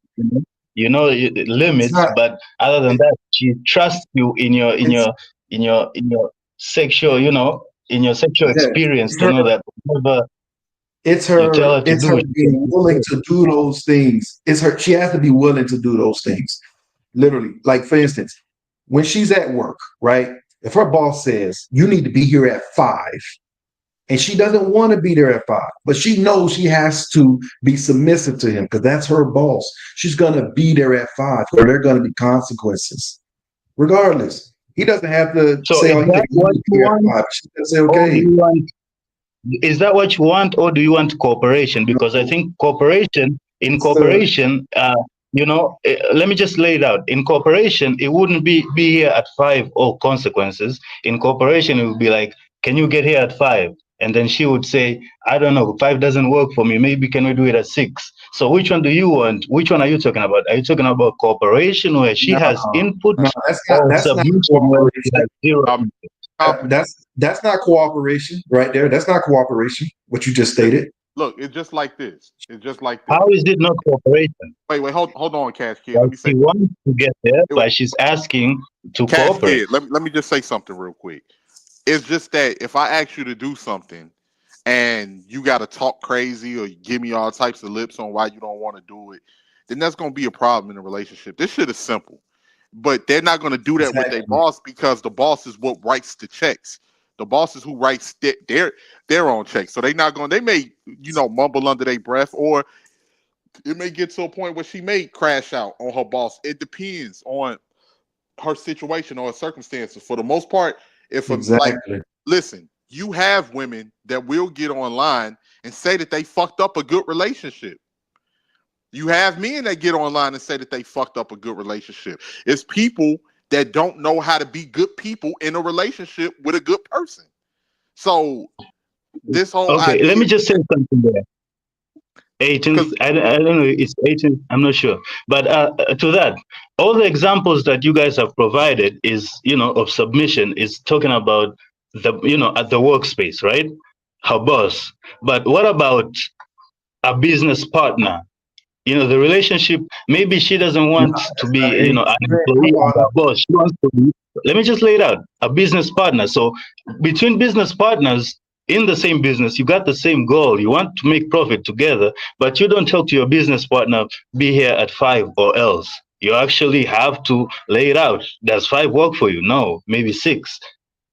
Limits, but other than that, she trusts you in your sexual, in your sexual experience to know that whatever it's you tell her her to do, being willing to do those things. She has to be willing to do those things. Literally. Like, for instance, when she's at work, right? If her boss says you need to be here at 5, and she doesn't want to be there at 5, but she knows she has to be submissive to him because that's her boss. She's gonna be there at 5, or there are gonna be consequences. Regardless. He doesn't have to say, is that what you want? She can say, okay. Is that what you want, or do you want cooperation? Because I think cooperation, let me just lay it out. In cooperation, it wouldn't be here at 5 or consequences. In cooperation, it would be like, can you get here at 5? And then she would say, I don't know, 5 doesn't work for me. Maybe can we do it at 6? So which one do you want? Which one are you talking about? Are you talking about cooperation where she has input, or submission where she has zero? That's not cooperation right there. That's not cooperation, what you just stated. Look, it's just like this. How is it not cooperation? Wait, hold on, Cash Kid. Well, Let me say. She wants to get there, but she's asking to Cash cooperate. Kid, let me just say something real quick. It's just that if I ask you to do something and you got to talk crazy or give me all types of lips on why you don't want to do it, then that's going to be a problem in a relationship. This shit is simple. But they're not going to do that with their boss because the boss is what writes the checks. The boss is who writes their own checks. So they may, mumble under their breath, or it may get to a point where she may crash out on her boss. It depends on her situation or her circumstances. For the most part, listen, you have women that will get online and say that they fucked up a good relationship. You have men that get online and say that they fucked up a good relationship. It's people that don't know how to be good people in a relationship with a good person. So this whole idea, let me just say something there. 18th, I don't know, it's 18th, I'm not sure. But to that, all the examples that you guys have provided is, of submission is talking about at the workspace, right? Her boss. But what about a business partner? The relationship, maybe she doesn't want to be, an employee of her boss. She wants to be, let me just lay it out, a business partner. So between business partners in the same business, you got the same goal. You want to make profit together, but you don't tell to your business partner, be here at 5 or else. You actually have to lay it out. Does 5 work for you? No, maybe 6.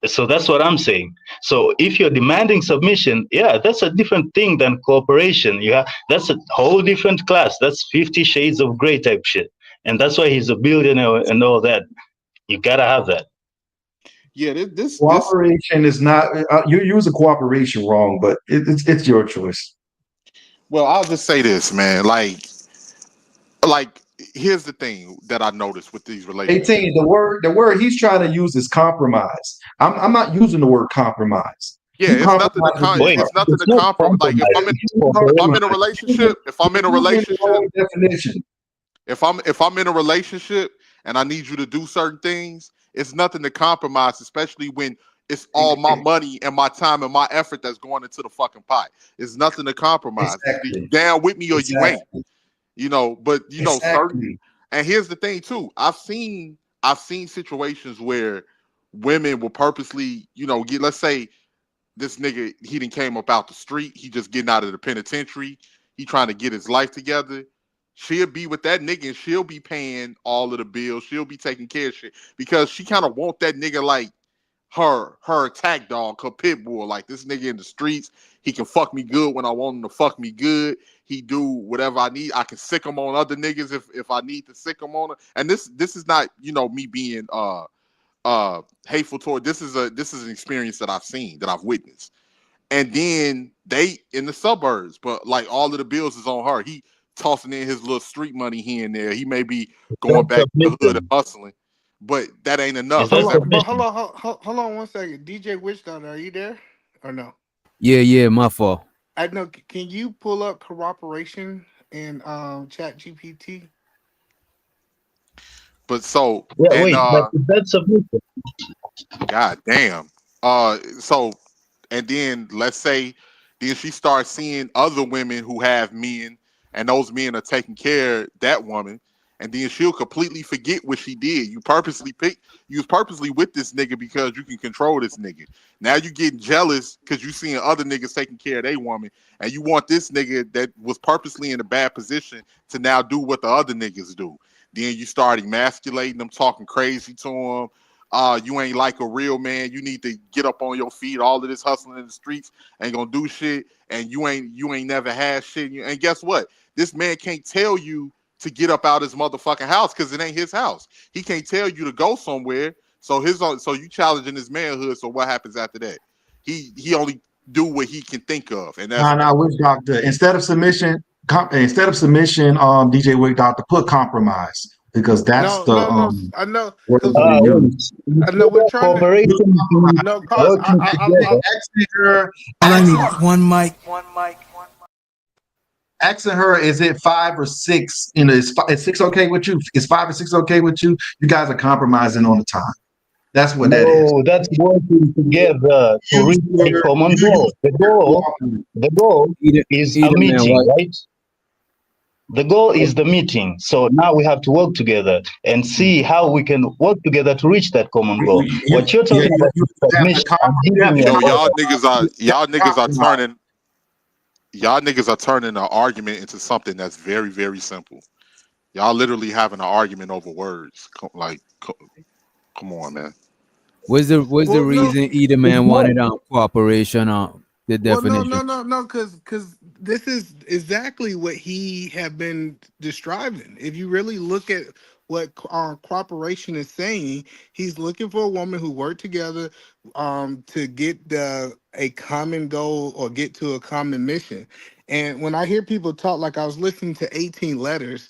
So that's what I'm saying. So if you're demanding submission, yeah, that's a different thing than cooperation. That's a whole different class. That's 50 Shades of Grey type shit. And that's why he's a billionaire and all that. You gotta have that. Yeah, this cooperation is not. You use a cooperation wrong, but it's your choice. Well, I'll just say this, man. Like here's the thing that I noticed with these relationships. 18. The word he's trying to use is compromise. I'm not using the word compromise. Yeah, it's nothing to compromise. Like if I'm in a relationship, if I'm in a relationship and I need you to do certain things, it's nothing to compromise, especially when it's all my money and my time and my effort that's going into the fucking pot. It's nothing to compromise. Exactly. You down with me or you ain't. You know, but you know, certain. And here's the thing too. I've seen situations where women will purposely, you know, let's say this nigga, he done came up out the street. He just getting out of the penitentiary. He trying to get his life together. She'll be with that nigga and she'll be paying all of the bills. She'll be taking care of shit because she kind of want that nigga like her attack dog, her pit bull. Like this nigga in the streets, he can fuck me good when I want him to fuck me good. He do whatever I need. I can sick him on other niggas if I need to sick him on her. And this is not, you know, me being hateful toward. This is an experience that I've seen, that I've witnessed. And then they in the suburbs, but like all of the bills is on her. He tossing in his little street money here and there. He may be going back to the hood and hustling, but that ain't enough. Hold on 1 second. DJ Witch Doctor, are you there or no? Yeah, my fault. I know. Can you pull up cooperation in Chat GPT? But so that's submission. God damn. So and then let's say then she starts seeing other women who have men, and those men are taking care of that woman, and then she'll completely forget what she did. You was purposely with this nigga because you can control this nigga. Now you getting jealous because you seeing other niggas taking care of their woman, and you want this nigga that was purposely in a bad position to now do what the other niggas do. Then you start emasculating them, talking crazy to them. You ain't like a real man. You need to get up on your feet. All of this hustling in the streets ain't gonna do shit. And you ain't never had shit. And guess what? This man can't tell you to get up out his motherfucking house because it ain't his house. He can't tell you to go somewhere. So you challenging his manhood. So what happens after that? He only do what he can think of. And that's Witch Doctor. Instead of submission, DJ Witch Doctor, put compromise. Because that's I know. I know we're trying to. No, I need one mic. Asking her, is it 5 or 6? You know, is 6 okay with you? Is 5 or 6 okay with you? You guys are compromising on the time. That's what that is. No, that's working together to reach a common goal. The goal is a meeting, right? The goal is the meeting. So now we have to work together and see how we can work together to reach that common goal. What you're talking about is submission. Y'all niggas are turning an argument into something that's very, very simple. Y'all literally having an argument over words. Come on, man. What's the reason either man wanted cooperation on the definition? No, because this is exactly what he have been describing. If you really look at what cooperation is saying, he's looking for a woman who work together to get a common goal or get to a common mission. And when I hear people talk, like I was listening to 18 Letters,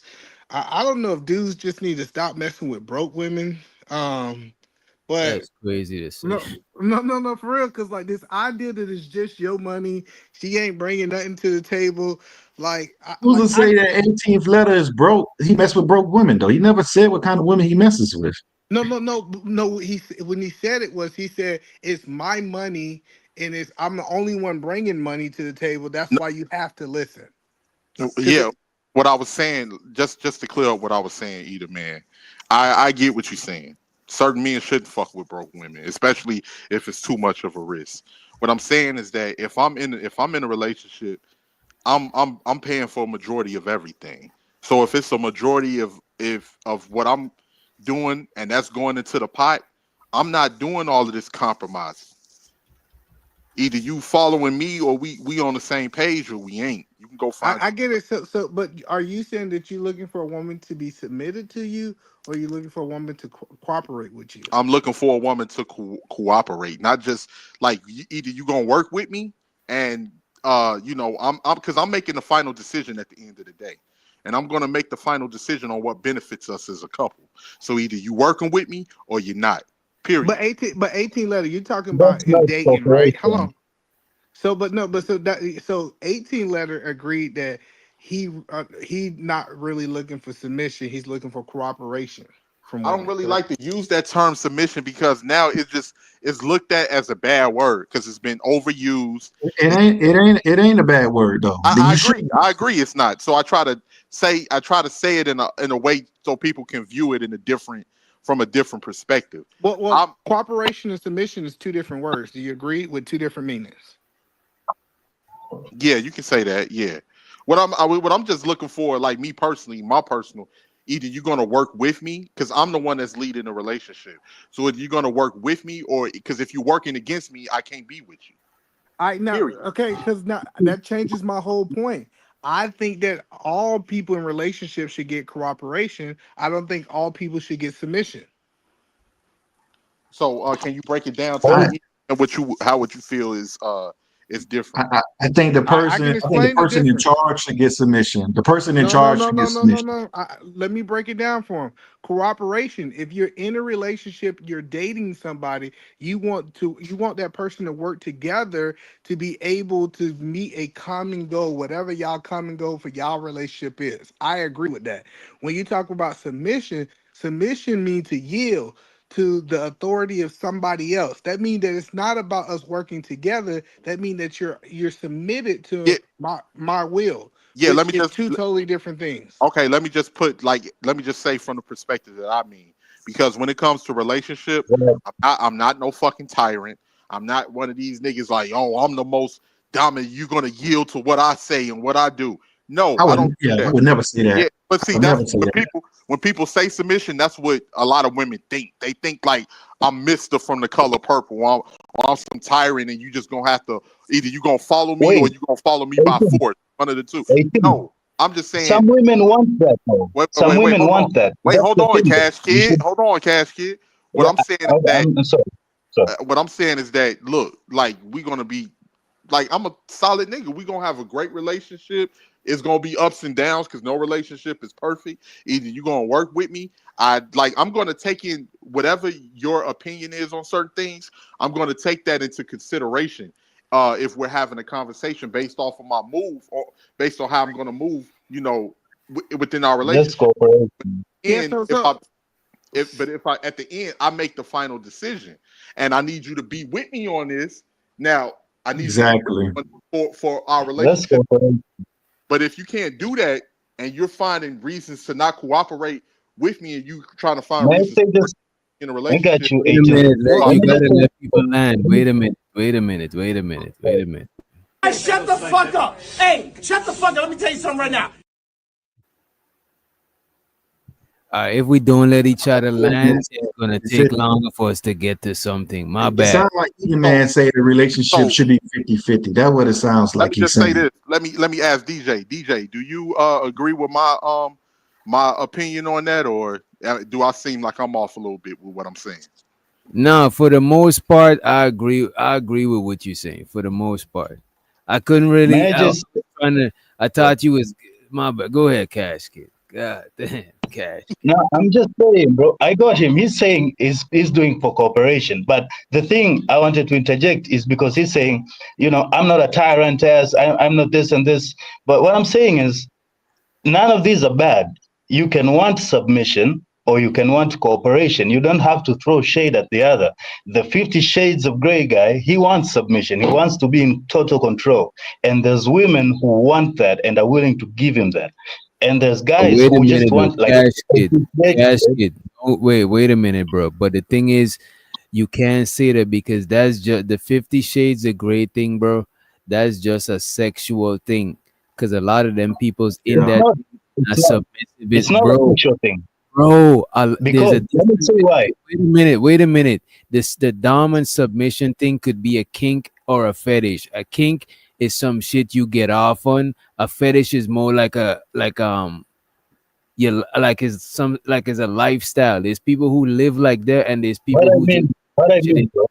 I don't know if dudes just need to stop messing with broke women. But that's crazy to say. No, for real. Because like this idea that it's just your money, she ain't bringing nothing to the table. Like, who's to say that 18th letter is broke? He messed with broke women though. He never said what kind of women he messes with. No. When he said he said it's my money and I'm the only one bringing money to the table. That's why you have to listen. Yeah, what I was saying, just to clear up what I was saying, either man, I get what you're saying. Certain men shouldn't fuck with broke women, especially if it's too much of a risk. What I'm saying is that if I'm in a relationship, I'm paying for a majority of everything. So if it's a majority of what I'm doing and that's going into the pot, I'm not doing all of this compromising. Either you following me or we on the same page or we ain't. You can go find. I get it. So, but are you saying that you're looking for a woman to be submitted to you, or are you looking for a woman to cooperate with you? I'm looking for a woman to cooperate, not just like either you gonna work with me and you know, I'm because I'm making the final decision at the end of the day, and I'm gonna make the final decision on what benefits us as a couple. So either you working with me or you're not. Period. But 18 letter, you're talking That's about in not dating, right? Hold cooperation. on. So, but no, but so 18 letter agreed that he not really looking for submission. He's looking for cooperation from I don't women. really Correct? like to use that term submission because now it's looked at as a bad word because it's been overused. It ain't a bad word though. I You should. agree. I agree. It's not. So I try to say it in a way so people can view it from a different perspective. Well, cooperation and submission is two different words. Do you agree with two different meanings? Yeah, you can say that. Yeah. What I'm just looking for, like me personally, my personal, either you're gonna work with me because I'm the one that's leading the relationship. So if you're gonna work with me, or because if you're working against me, I can't be with you. I now okay, because now that changes my whole point. I think that all people in relationships should get cooperation. I don't think all people should get submission. So can you break it down to me and how would you feel is different? I think the person, can I think the explain the person in difference. charge should get submission. The person in No, charge should get submission. no. Let me break it down for him. Cooperation. If you're in a relationship, you're dating somebody, you want that person to work together to be able to meet a common goal, whatever y'all common goal for y'all relationship is. I agree with that. When you talk about submission, submission means to yield to the authority of somebody else. That means that it's not about us working together. That means that you're submitted to my will. Yeah, let Which me is just two totally different things. okay, let me just say from the perspective that I mean, because when it comes to relationship, I'm not no fucking tyrant. I'm not one of these niggas like, oh, I'm the most dominant. You're gonna yield to what I say and what I do. No, I don't do that. I would never say that. Yeah, but see, I would that's never say when that. people say submission. That's what a lot of women think. They think like I'm Mister from the color purple. Or I'm some tyrant, and you just gonna have to either you gonna follow me or Wait, you gonna follow me by 18, force. One of the two. 18. No, I'm just saying. Some women want that, though. Some Wait, women hold on. want that. Wait, That's hold the on, thing. Cash You Kid. should, Hold on, Cash Kid. What yeah, I'm saying is that I'm sorry. Sorry. what I'm saying is that look, like we're gonna be like I'm a solid nigga. We're gonna have a great relationship. It's gonna be ups and downs because no relationship is perfect. Either you're gonna work with me. I'm gonna take in whatever your opinion is on certain things. I'm gonna take that into consideration. If we're having a conversation based off of my move or based on how I'm gonna move, you know, within our That's relationship. cooperation. And if I at the end I make the final decision and I need you to be with me on this. Now I need you to be Exactly. with me for our That's relationship. cooperation. But if you can't do that and you're finding reasons to not cooperate with me and you trying to find May I reasons say this? in a I got relationship, you, Wait a 18. minute. Let You me just gotta say, let people land. Wait a minute. Wait a minute. Wait a minute. Wait a minute. Hey, shut the fuck up. Hey, shut the fuck up. Let me tell you something right now. If we don't let each other land, it's gonna It's take longer for us to get to something. My It bad. sounds like any man say the relationship should be 50-50. That's what it sounds let like me he's just say saying. this. Let me ask DJ. DJ, do you agree with my opinion on that, or do I seem like I'm off a little bit with what I'm saying? No, for the most part, I agree. I agree with what you're saying. For the most part, I couldn't may really. I just, I thought you was my bad. Go ahead, Cash Kid. God damn, Cash. no, I'm just saying, bro. I got him. He's saying he's doing for cooperation. But the thing I wanted to interject is because he's saying, I'm not a tyrant as I'm not this and this. But what I'm saying is none of these are bad. You can want submission or you can want cooperation. You don't have to throw shade at the other. The 50 Shades of Grey guy, he wants submission. He wants to be in total control. And there's women who want that and are willing to give him that. And there's guys Wait a who just minute, though. want, like, Cash Kid. Cash Kid. Oh, wait a minute, bro. But the thing is, you can't say that because that's just the 50 Shades a great thing, bro. That's just a sexual thing. Because a lot of them people's in that it's submissive, not a bro. sexual thing. Bro, there's Because let me say why. Wait a minute. The dom and submission thing could be a kink or a fetish. A kink is some shit you get off on. A fetish is more like yeah, like it's a lifestyle. There's people who live like that, and there's people who What I mean, bro.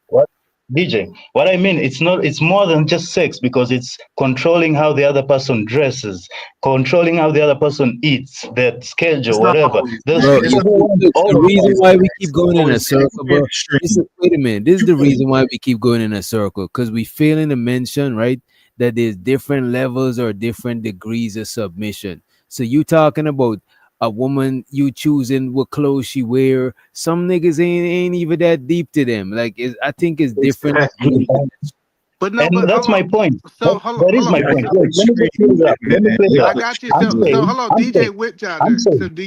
What DJ? What I mean, it's more than just sex because it's controlling how the other person dresses, controlling how the other person eats, their schedule, It's not whatever. always There's Bro, it's people not who want look, all the of reason that. why we keep going in a always circle, bro. extreme. Wait a minute. This is the reason why we keep going in a circle, because we failing to mention, right, that there's different levels or different degrees of submission. So you talking about a woman, you choosing what clothes she wear. Some niggas ain't even that deep to them. Like I think it's different. Exactly. But no, And but that's hold my on. point. So hold on, That hold is on. my Y'all, point. y'all Wait, let me just clear extreme it up. with Let me man. clear it I up. Y'all got you. I'm So extreme. so saying, hold on, I'm DJ saying, I'm Witchilder. So saying. do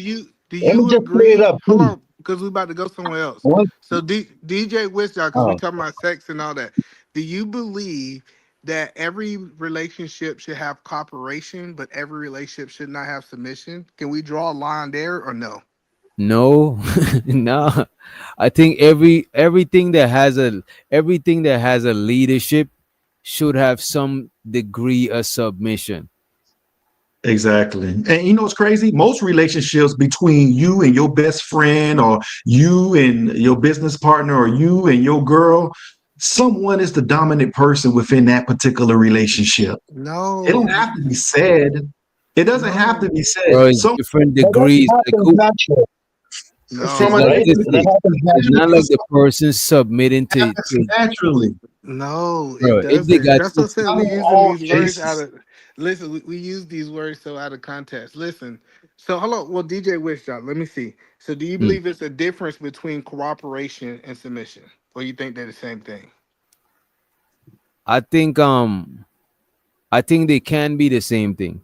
Let me you just clear it agree? up, Hold please. on, because we about to go somewhere else. What? So DJ Witchilder, because we Oh. talking about sex and all that. Do you believe that every relationship should have cooperation, but every relationship should not have submission? Can we draw a line there or no? No, no. I think everything that has a leadership should have some degree of submission. Exactly. And you know what's crazy? Most relationships between you and your best friend or you and your business partner or you and your girl, someone is the dominant person within that particular relationship. It No, don't have to be said. It doesn't have to no, be Bro, said. it's So different But that degrees. Like happens who, naturally, it's from no, a like right? That listen, happens it's naturally. not like the person submitting happens to naturally. no. It bro. If they doesn't. got That's to, what I said. Not We in using all these words out cases. of. Listen, we use these words so out of context. Listen. So hello, well, DJ Wishshot, let me see. So do you Mm. believe it's a difference between cooperation and submission, or you think they're the same thing? I think I think they can be the same thing.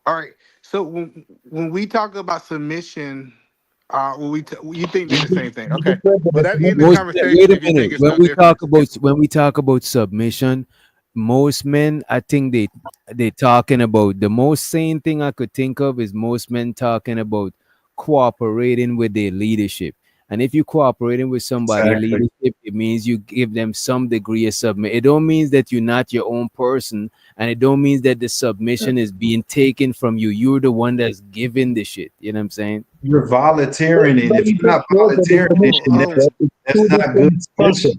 All right. So when we talk about submission, you think they're the same thing? You Okay. just said the Well, that end the Most conversation wait a if you think minute. it's no difference. When we talk about submission, most men, I think they talking about the most sane thing I could think of is most men talking about cooperating with their leadership. And if you cooperating with somebody Exactly. leadership, it means you give them some degree of submit. It don't means that you're not your own person, and it don't means that the submission is being taken from you. You're the one that's giving the shit. You know what I'm saying? You're volunteering, and Everybody if you're just not said the volunteering, definition, then right? It's that's two not good different submission. concepts.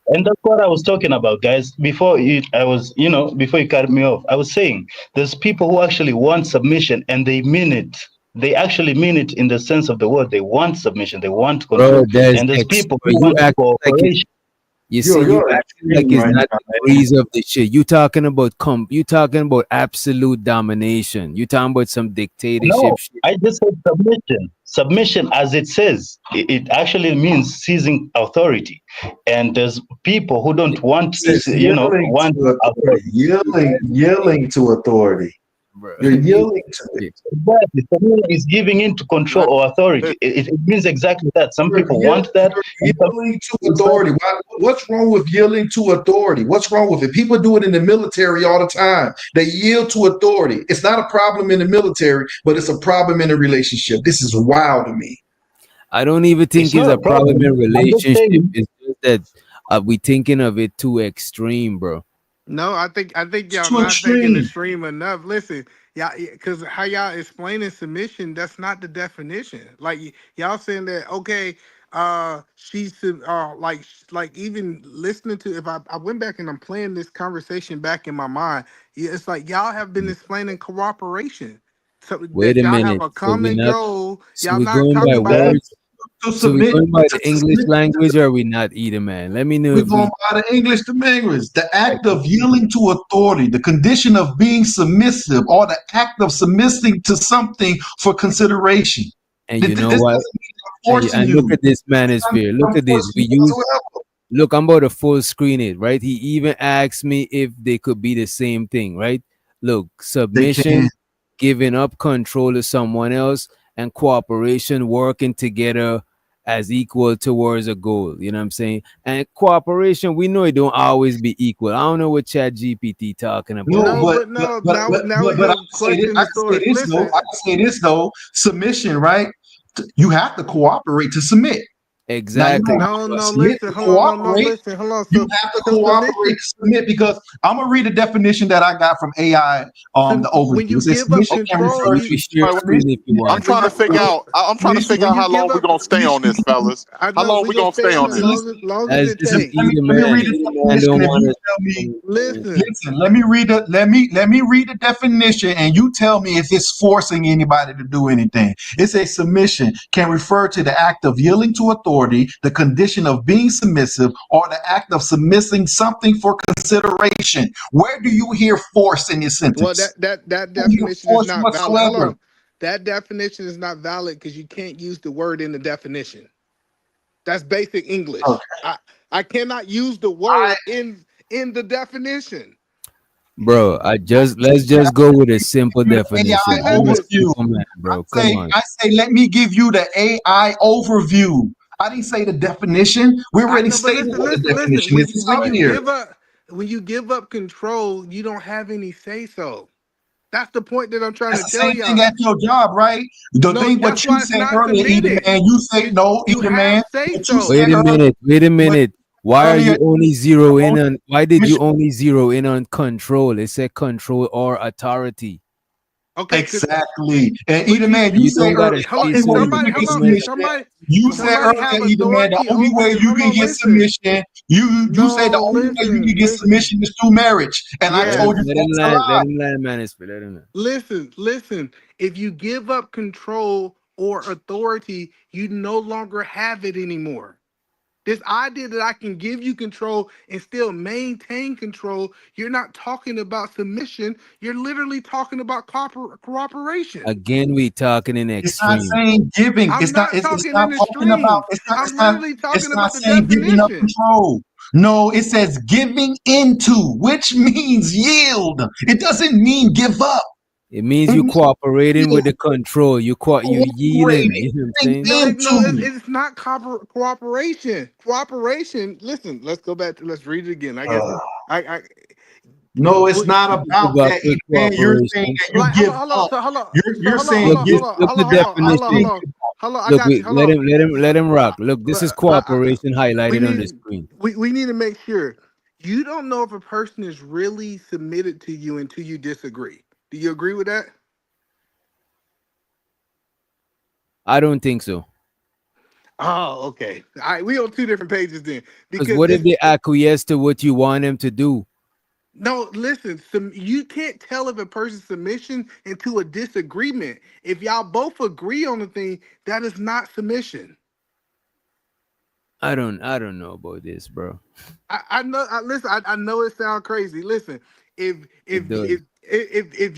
And that's what I was talking about, guys. Before you cut me off, I was saying there's people who actually want submission and they mean it. They actually mean it in the sense of the word. They want submission, they want Bro, control. there's And there's people who you want acting like it's cooperation. you see, you You're acting like extreme it's right not now, man. degrees of the shit. You talking about absolute domination. You talking about some dictatorship No, shit. I just said submission. Submission, as it says, it actually means seizing authority. And there's people who don't want to, It's yielding want to authority. authority. Yielding to authority. Bro. You're yielding to it. Exactly. Submission is giving in to control or authority. It means exactly that. Some You're people want that. And some yielding to it's like, authority. What's wrong with yielding to authority? What's wrong with it? People do it in the military all the time. They yield to authority. It's not a problem in the military, but it's a problem in a relationship. This is wild to me. I don't even it's think it's not a a problem in problem. I'm just relationship. saying, It's just that we thinking of it too extreme, bro. No, I think It's y'all too not thinking extreme. extreme enough. Listen, y'all, because how y'all explaining submission, that's not the definition. Like y'all saying that okay, like even listening to if I went back and I'm playing this conversation back in my mind, yeah, it's like y'all have been explaining cooperation, so Wait that a y'all have minute. a common goal. So Y'all we're not going by talking about Exactly. words. To So we're submit going by to the English submit. language, or are we not either, man? Let me know We're if going we by the English to language. The act of yielding to authority, the condition of being submissive, or the act of submitting to something for consideration. and This you know doesn't what? mean I'm forcing And look you. at this It's not manosphere. mean Look I'm at this. forcing We you use whatsoever. look, I'm about to full screen it, right? He even asked me if they could be the same thing, right? Look, They can. submission, giving up control to someone else, and cooperation, working together as equal towards a goal. You know what I'm saying? And cooperation, we know it don't always be equal. I don't know what Chat GPT talking about. No, no, but no. Now but I you're can say this. questioning I the can say source. this though. Listen, I can say this though. Submission, right? You have to cooperate to submit. Exactly. No, Submit listen, to hold on, cooperate. listen, hold on. You have to cooperate to submit, because I'm gonna read a definition that I got from AI. The overview. When you It says give up submission can control, refer to I'm trying to figure out. I'm trying to figure when out you how long give we're up, gonna stay on this, fellas. I How know long we we gonna gonna stay stay on on this this? long as it That's just takes. Let me read the Man definition. don't If want you to. tell me, Listen, let me read it. Let me read the definition, and you tell me if it's forcing anybody to do anything. It says submission can refer to the act of yielding to authority, the condition of being submissive, or the act of submitting something for consideration. Where do you hear force in your well, sentence? that You don't hear definition is force not valid. Hold whatsoever. on, that definition is not valid because you can't use the word in the definition. That's basic English. I cannot use the word in the definition. Bro, let's just go with a simple definition. AI I'm a overview. simple man, bro. Come on. I say, let me give you the AI overview. I didn't say the definition. We I already know, but stated listen, what the listen, listen. definition is. It's up here. When you give up control, you don't have any say so. That's the point that I'm trying That's to the tell same thing y'all. at your job, right? The No, thing that's what you why it's said not earlier, Edie submitting. Man, you say no, You Edie have Man. say What you so. said Wait a earlier, minute. Wait a what minute. Why are earlier, you only zero in on? Why did you which only zero in on control? It said control or authority. Okay, exactly. And but Edie Man, you You say don't earlier, gotta the hold on. say only If way you somebody, can hold get on. If submission, somebody, you if said somebody earlier, have Edie Man, the authority only over way you, you hold can on, get listen. submission, you said the No, only way you can get listen. submission is through marriage. And I Yes. told you that's a lie. let him land, man. Let him land. Listen. If you give up control or authority, you no longer have it anymore. This idea that I can give you control and still maintain control, you're not talking about submission. You're literally talking about cooperation. Again, we talking in It's not extreme. saying giving. I'm not It's talking not in talking about. extremes. I'm literally It's talking not about the saying giving up definition. control. No, it says giving into, which means yield. It doesn't mean give up. It means It you means cooperating with yield, the control. You yielding. cooperating, You know what I'm giving saying? No, into. it's not cooperation. Cooperation. Listen, let's read it again. I guess Uh, I no, it's well, not Think about about that, quick man. You're saying cooperation. that you like give up. You're saying Look, give look the up. That's what I'm saying. definition. hold on. I Look, got you. Hold on. let him rock. Look, this is cooperation We highlighted on the need screen. we need to make sure you don't know if a person is really submitted to you until you disagree. Do you agree with that? I don't think so. Oh, okay. All right, we on two different pages then. Because Because what if if they acquiesce to what you want them to do? no, listen, you can't tell if a person's submission into a disagreement. If y'all both agree on the thing, that is not submission. I don't know about this, bro. I know. Listen, I know it sounds crazy. Listen, if if It does, if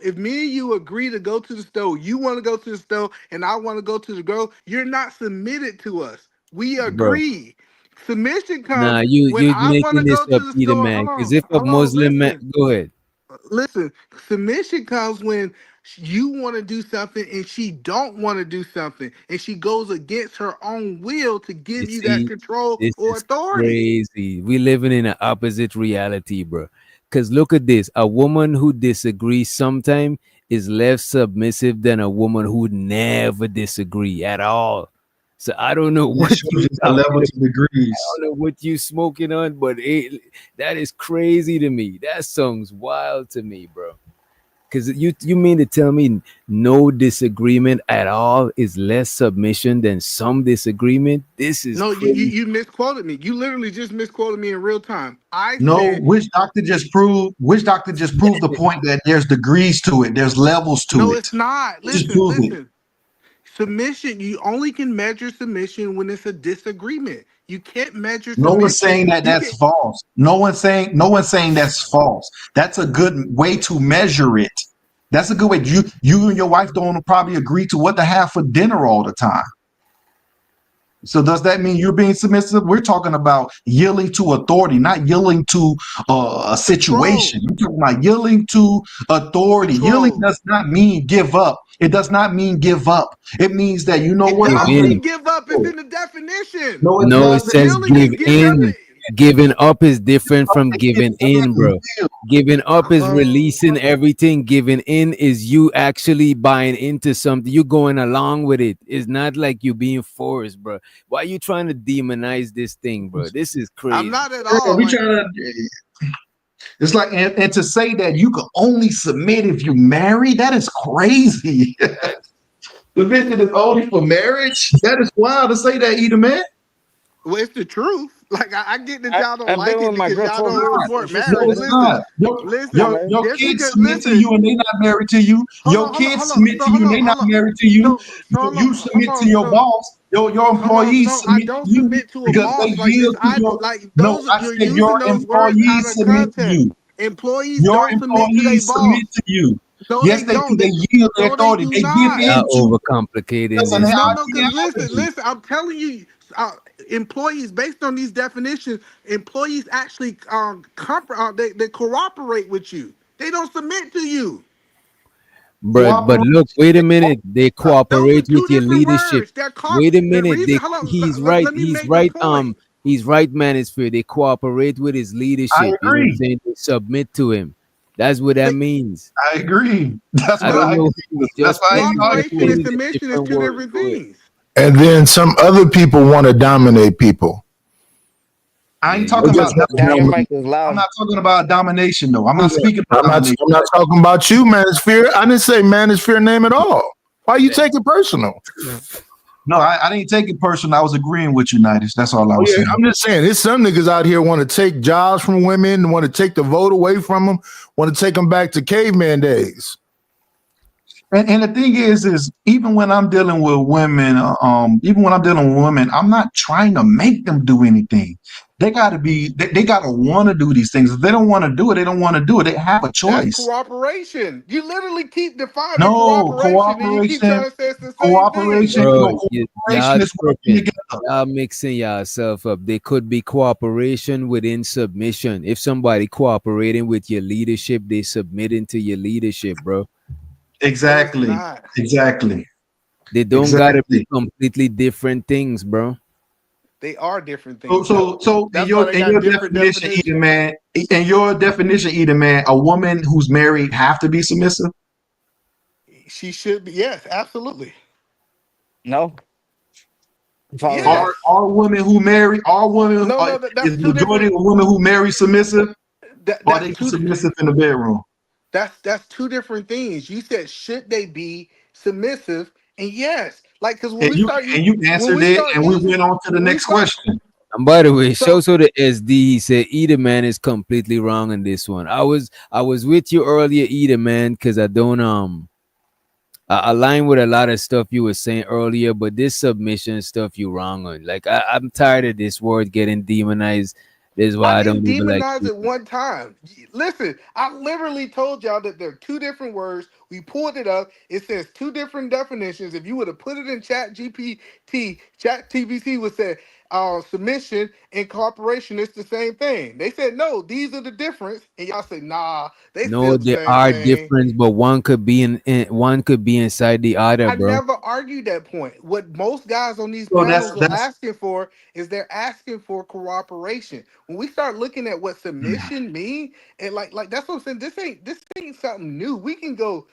if me and you agree to go to the store, you want to go to the store, and I want to go to the girl, you're not submitted to us. We bro. agree. Submission Nah, comes when you I want making to this go to up, the Peter store. man. Because if a Muslim man, Listen. go ahead. Listen, submission comes when you want to do something and she don't want to do something, and she goes against her own will to You give you that see, control this or is authority. crazy. We living in an opposite reality, bro. Because look at this: a woman who disagrees sometimes is less submissive than a woman who never disagree at all. So I don't know It what shows you you the talking levels about. of degrees. I don't know what you smoking on, but that is crazy to me. That sounds wild to me, bro. Because you mean to tell me no disagreement at all is less submission than some disagreement? This is No, crazy. you misquoted me. You literally just misquoted me in real time. I No, said which doctor just proved? Which doctor just proved the point that there's degrees to it? There's levels to no, it. it's not. It just Listen, proved it. listen. Submission, you only can measure submission when it's a disagreement. You can't measure No one's submission. saying that You that's can false. No one's saying that's false. That's a good way to measure it. That's a good way. You and your wife don't probably agree to what to have for dinner all the time. So does that mean you're being submissive? We're talking about yielding to authority, not yielding to a situation. control. We're talking about yielding to authority. Yielding Control. does not mean give up. It does not mean give up. It means that you know It what? Give does I'm mean in. give up. It's in the definition. no, it No, it doesn't. says Yielding is give giving up. in. Giving up is different from giving in, bro. Giving up is releasing everything. Giving in is you actually buying into something. You going along with it. It's not like you being forced, bro. Why are you trying to demonize this thing, bro? This is crazy. I'm not at Yeah, all. we Like, trying to. It's like, and to say that you can only submit if you married, that is crazy. Submission is only for marriage. That is wild to say that, either man. well, it's the truth. Like, I get that y'all don't I've like been it with my because girl y'all 12 don't years. support And she's No, still marriage. it's with me. Listen, not. Your, listen. your Just kids because, submit to listen. you and they not married to you. Your kids submit to you and they not married to you. You Hold submit to on. your boss. Your employees No, I submit to don't you submit to a because they boss like this. yield to your. Like No, those. I You're said your using those words out employees of submit to context. you. Employees Your don't submit to their employees boss. submit to you. No, Yes, they they do. don't. They yield their No, they authority. do They give not. in Y'all to you. overcomplicating Listen, this, how bro. No, can because happen to you? listen. I'm telling you, employees based on these definitions, employees actually they cooperate with you. They don't submit to you. But look, wait a minute. They Those are cooperate with two your different leadership. words. Wait a The minute. reason. Hold on. He's right. Let me make my point. He's right, Manosphere. They cooperate with his I leadership. You know what I'm agree. saying? They submit to him. That's what that means. I agree. That's I what don't I know. agree with. That's Just why I ain't arguing Cooperation with and it. submission is two words. different Go ahead. things. And then some other people want to dominate people. I ain't Yeah, talking They about just want to Damn, your domination. mic is I'm loud. not talking about domination, though. I'm not speaking about I'm not. domination. I'm not talking about you, Manosphere. I didn't say Manosphere name at all. Why you take it personal? No, I didn't take it personal. I was agreeing with you, Nidus. That's all I was saying. I'm just saying, there's some niggas out here want to take jobs from women, want to take the vote away from them, want to take them back to caveman days. And the thing is even when I'm dealing with women, I'm not trying to make them do anything. They gotta they gotta want to do these things. If they don't want to do it, they don't want to do it. They have a That's choice. cooperation. You literally keep defining No, cooperation, and you keep trying to say it's the same thing. Bro, cooperation is working tripping. together. Y'all mixing yourself up. They could be cooperation within submission. If somebody cooperating with your leadership, they submitting to your leadership, bro. Exactly. Exactly. They don't gotta be completely different things, bro. They are different things. So That's why they in got your different definition, definitions. either man, a woman who's married have to be submissive? She should be. Yes, absolutely. No. Yes. Are women who marry, That's is two majority different. of women who marry submissive? Are That's they two. submissive in the bedroom? That's two different things. You said should they be submissive? And yes, like because when And we you start answered it, and we went on to the when we next start question. And by the way, show the SD. He said either man is completely wrong in this one. I was with you earlier, either man, because I don't I align with a lot of stuff you were saying earlier, but this submission stuff you wrong on. Like I'm tired of this word getting demonized. This is why I didn't don't even like demonize it people. one time. Listen, I literally told y'all that there are two different words. We pulled it up. It says two different definitions. If you would have put it in Chat GPT, Chat TBC would say submission and cooperation is the same thing. They said no, these are the difference, and y'all say nah, they No, still the there same are thing. difference, but one could be one could be inside the other, I bro. never argued that point. What most guys on these So panels are that's asking for is they're asking for cooperation. When we start looking at what submission mean, and like that's what I'm saying. This ain't something new. We can go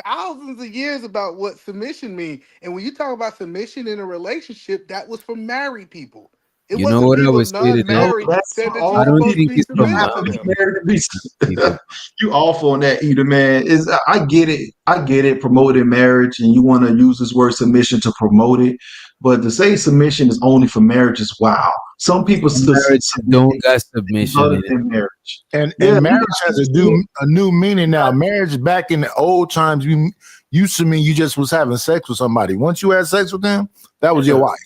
thousands of years about what submission mean. And when you talk about submission in a relationship, that was for married people. It You know wasn't what I people would say to that? non-married said that you're I don't supposed to think be it's you don't submitted have to to be them. married to be you awful on that, either man. I get it, promoting marriage, and you want to use this word submission to promote it. But to say submission is only for marriage is wow. Some people marriage don't got submission other in it. than marriage. And Yeah, marriage has a new meaning now. Marriage back in the old times, you used to mean you just was having sex with somebody. Once you had sex with them, that was your wife.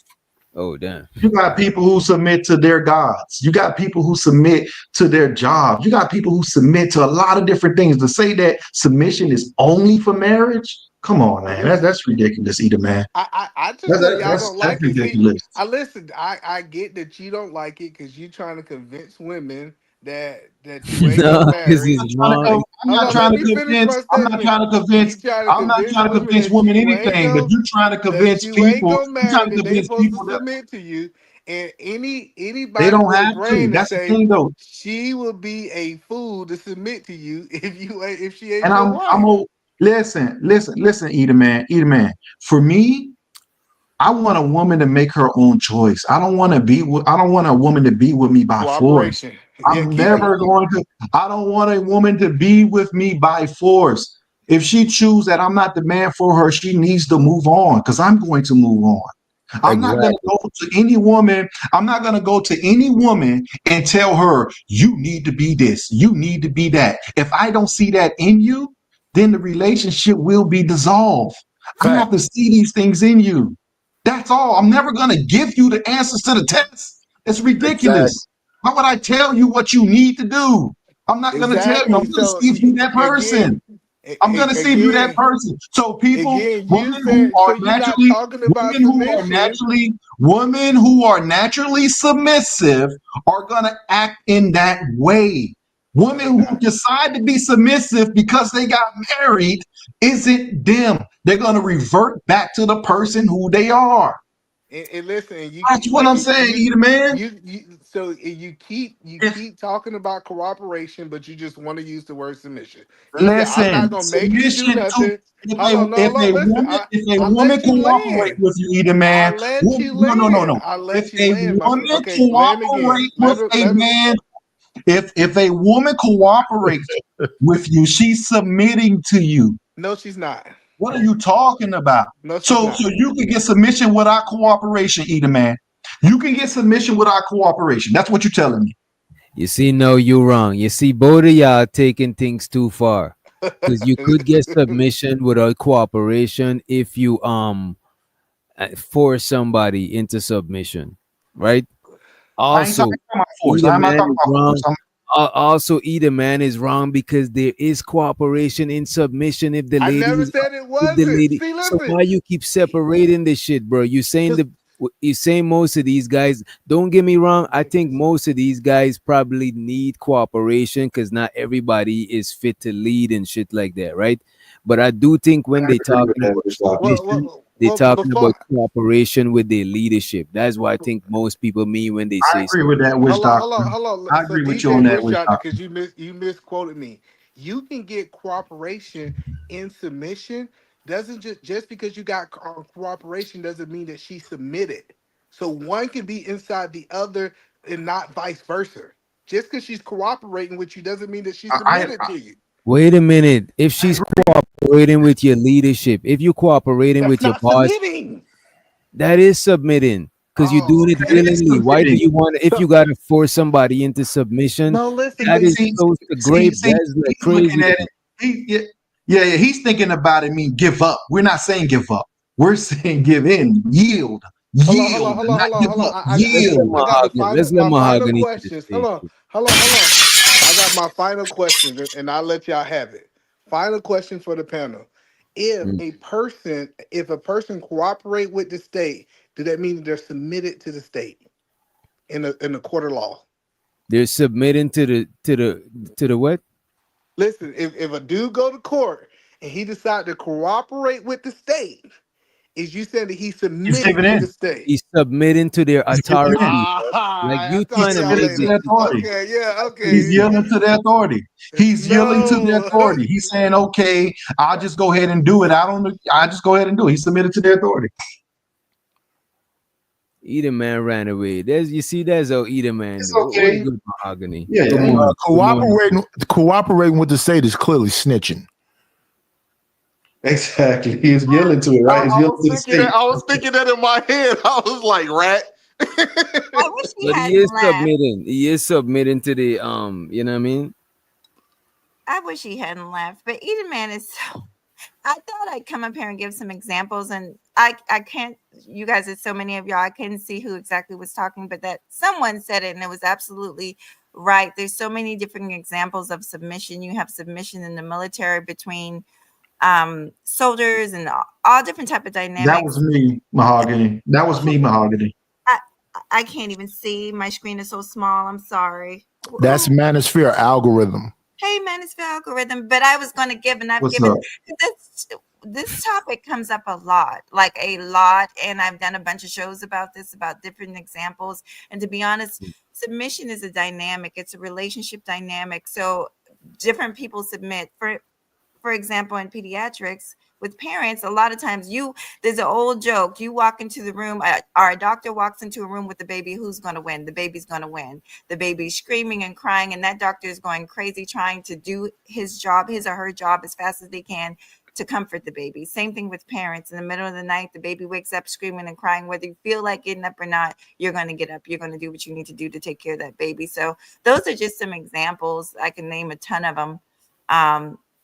Oh damn. You got people who submit to their gods. You got people who submit to their job. You got people who submit to a lot of different things. To say that submission is only for marriage, come on, man. That's ridiculous, either man. I just said y'all don't That's like it. See, ridiculous. I get that you don't like it because you're trying to convince women that you ain't No, gonna this marry. is wrong. I'm not trying to convince. I'm not trying to convince. I'm not trying to convince women anything. But you're trying to convince you ain't people. gonna You're trying marry, to that they convince supposed to people that submit to you. And anybody They don't with a have to. brain to That's the say thing, though. she will be a fool to submit to you if she ain't And your I'm wife. listen, Eat Man. For me, I want a woman to make her own choice. I don't want a woman to be with me by force. Cooperation. Yeah, I don't want a woman to be with me by force. If she chooses that I'm not the man for her, she needs to move on because I'm going to move on. I'm not going to go to any woman. I'm not going to go to any woman and tell her, you need to be this, you need to be that. If I don't see that in you, then the relationship will be dissolved. I have to see these things in you. That's all. I'm never going to give you the answers to the test. It's ridiculous. Exactly. Why would I tell you what you need to do? I'm not going to tell you. I'm Exactly. going to So see if you that again, person. I'm going to see if you that person. So people, again, you said so. You're not talking about submission. women who are naturally submissive are going to act in that way. Women who decide to be submissive because they got married isn't them. They're going to revert back to the person who they are. And listen, That's what I'm saying, Eater Man. So you keep talking about cooperation, but you just want to use the word submission. You said I'm not Listen, gonna make you do submission to nothing. Hold on, no, hold on, listen. if a I woman let you cooperate land. with you, Eater I Man, let you no. land. I If let you a land. woman Okay, land again. cooperate with a man, if a woman cooperates with you, she's submitting to you. No, she's not. What are you talking about? No, she's So not. you can get submission without cooperation, Eater Man. You can get submission without cooperation. That's what you're telling me. You see, no, you're wrong. You see, both of y'all taking things too far. Because you could get submission without cooperation if you force somebody into submission, right? I ain't Also, talking about force. either I'm not man talking is about wrong. force. Also, either man is wrong because there is cooperation in submission. If the I lady, never said it if the wasn't. lady, See, so listen. why you keep separating this shit, bro? You saying most of these guys. Don't get me wrong. I think most of these guys probably need cooperation because not everybody is fit to lead and shit like that, right? But I do think when they talking about submission, they talking about cooperation with their leadership. That's what I think most people mean when they I say agree with that, submission. witch doctor. Hold on. I So agree with you on DJ that, Witch witch Doctor, doctor. because you misquoted me. You can get cooperation in submission. Doesn't just because you got cooperation doesn't mean that she submitted. So one can be inside the other and not vice versa. Just because she's cooperating with you doesn't mean that she submitted to you. Wait a minute. If she's cooperating with your leadership, if you're cooperating That's with your not boss, submitting. that is submitting because you're doing it That is willingly. Why do submitting. you want if you got to force somebody into submission? No, listen, That but is close to grape. That's like He's looking crazy. at it. Yeah. He's thinking about it. Mean give up. We're not saying give up. We're saying give in, yield, not give up. Yield. I got Let's let my final Mahogany to the questions. stage. Hold on. I got my final questions, and I'll let y'all have it. Final question for the panel: if a person cooperate with the state, do that mean they're submitted to the state in the court of law? They're submitting to the what? Listen, if a dude go to court and he decide to cooperate with the state, is you saying that he's submitting to the state? He's submitting to their authority. Like I you thought trying to y'all make let this. me. Okay, yeah, He's okay. yielding to the authority. He's yielding to the authority. He's saying, okay, I'll just go ahead and do it. I just go ahead and do it. He's submitted to the authority. Eater man ran away. You see, that's how Eater man. It's What's okay. good, Mahogany? Yeah, Good morning. Good morning. cooperating with the state is clearly snitching. Exactly. He's yielding to it, right? He's yielding to the state. I was thinking that in my head. I was like, rat. I wish he But he hadn't is left. submitting. He is submitting to the you know what I mean? I wish he hadn't left. But Eden Man is so. I thought I'd come up here and give some examples, and I can't. You guys, it's so many of y'all. I couldn't see who exactly was talking, but that someone said it, and it was absolutely right. There's so many different examples of submission. You have submission in the military between soldiers and all different type of dynamics. That was me, Mahogany. That was me, Mahogany. I can't even see. My screen is so small. I'm sorry. That's manosphere algorithm. Hey, Manosphere algorithm. But I was going to give, and I've What's given up? this topic comes up a lot, like a lot, and I've done a bunch of shows about this, about different examples. And to be honest, submission is a dynamic. It's a relationship dynamic. So different people submit. For example, in pediatrics with parents, a lot of times there's an old joke. You walk into the room, or a doctor walks into a room with the baby, who's going to win? The baby's going to win. The baby's screaming and crying, and that doctor is going crazy trying to do his job, his or her job, as fast as they can to comfort the baby. Same thing with parents. In the middle of the night, the baby wakes up screaming and crying. Whether you feel like getting up or not, you're going to get up. You're going to do what you need to do to take care of that baby. So those are just some examples. I can name a ton of them.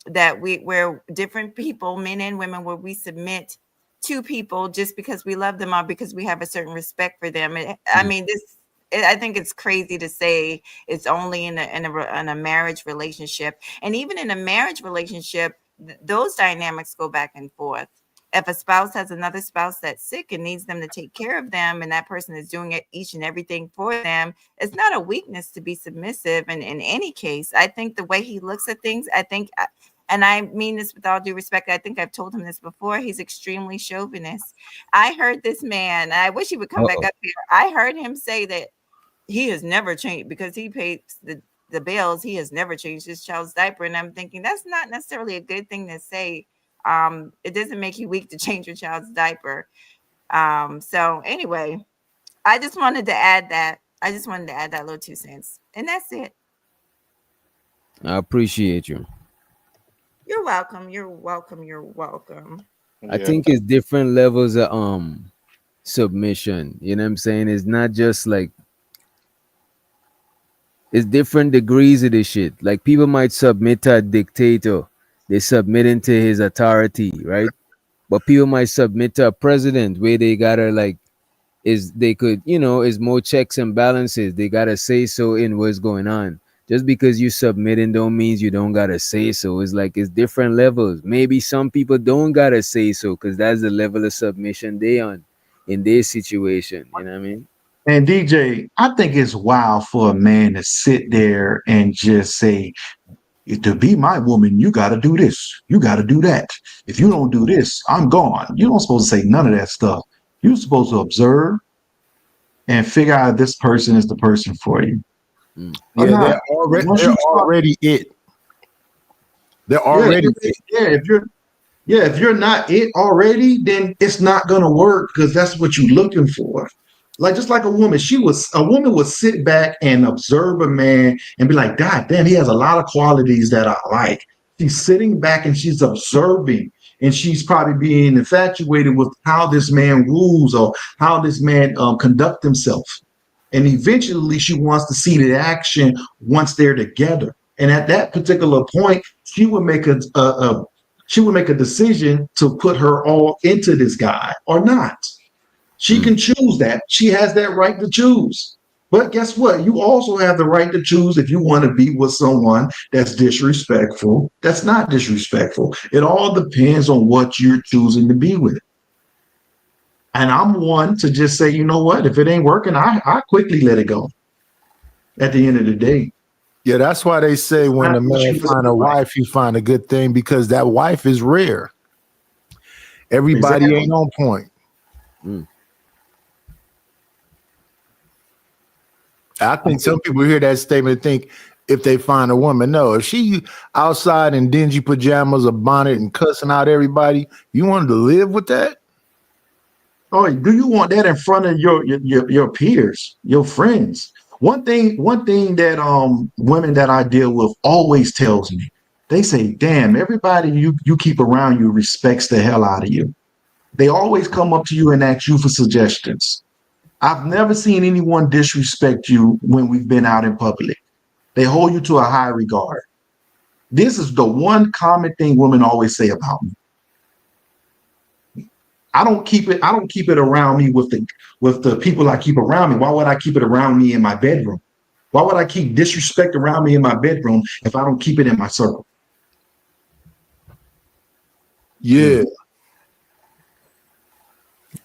Where different people, men and women, where we submit to people just because we love them or because we have a certain respect for them. I mean, I think it's crazy to say it's only in a marriage relationship. And even in a marriage relationship, those dynamics go back and forth. If a spouse has another spouse that's sick and needs them to take care of them, and that person is doing it each and everything for them, it's not a weakness to be submissive. And in any case, I think the way he looks at things, and I mean this with all due respect, I think I've told him this before, he's extremely chauvinist. I heard this man, I wish he would come back up here. I heard him say that he has never changed because he pays the bills. He has never changed his child's diaper. And I'm thinking that's not necessarily a good thing to say. It doesn't make you weak to change your child's diaper. So anyway, I just wanted to add that. I just wanted to add that little 2 cents. And that's it. I appreciate you. You're welcome. You're welcome. You're welcome. I think it's different levels of submission. You know what I'm saying? It's not just like, it's different degrees of this shit. Like people might submit to a dictator. They submitting to his authority, right? But people might submit to a president where they gotta is more checks and balances. They gotta say so in what's going on. Just because you submitting don't means you don't gotta say so. It's like it's different levels. Maybe some people don't gotta say so because that's the level of submission they on in their situation. You know what I mean? And DJ, I think it's wild for a man to sit there and just say, to be my woman, you got to do this. You got to do that. If you don't do this, I'm gone. You don't supposed to say none of that stuff. You're supposed to observe and figure out if this person is the person for you. Yeah, they're already it. They're already it. If you're not it already, then it's not gonna work because that's what you're looking for. Like just like a woman would sit back and observe a man and be like, God damn, he has a lot of qualities that I like. She's sitting back and she's observing, and she's probably being infatuated with how this man rules or how this man conduct himself. And eventually she wants to see the action once they're together. And at that particular point, she would make a decision to put her all into this guy or not. She can choose that. She has that right to choose. But guess what? You also have the right to choose if you want to be with someone that's disrespectful, that's not disrespectful. It all depends on what you're choosing to be with. And I'm one to just say, you know what? If it ain't working, I quickly let it go at the end of the day. Yeah, that's why they say when a man find a wife, you find a good thing, because that wife is rare. Everybody ain't on point. I think some people hear that statement and think if they find a woman. No, if she outside in dingy pajamas, a bonnet, and cussing out everybody, you wanted to live with that? Oh, do you want that in front of your peers, your friends? One thing that women that I deal with always tells me, they say, damn, everybody you keep around you respects the hell out of you. They always come up to you and ask you for suggestions. I've never seen anyone disrespect you when we've been out in public. They hold you to a high regard. This is the one common thing women always say about me. I don't keep it around me with the people I keep around me. Why would I keep it around me in my bedroom? Why would I keep disrespect around me in my bedroom if I don't keep it in my circle? Yeah.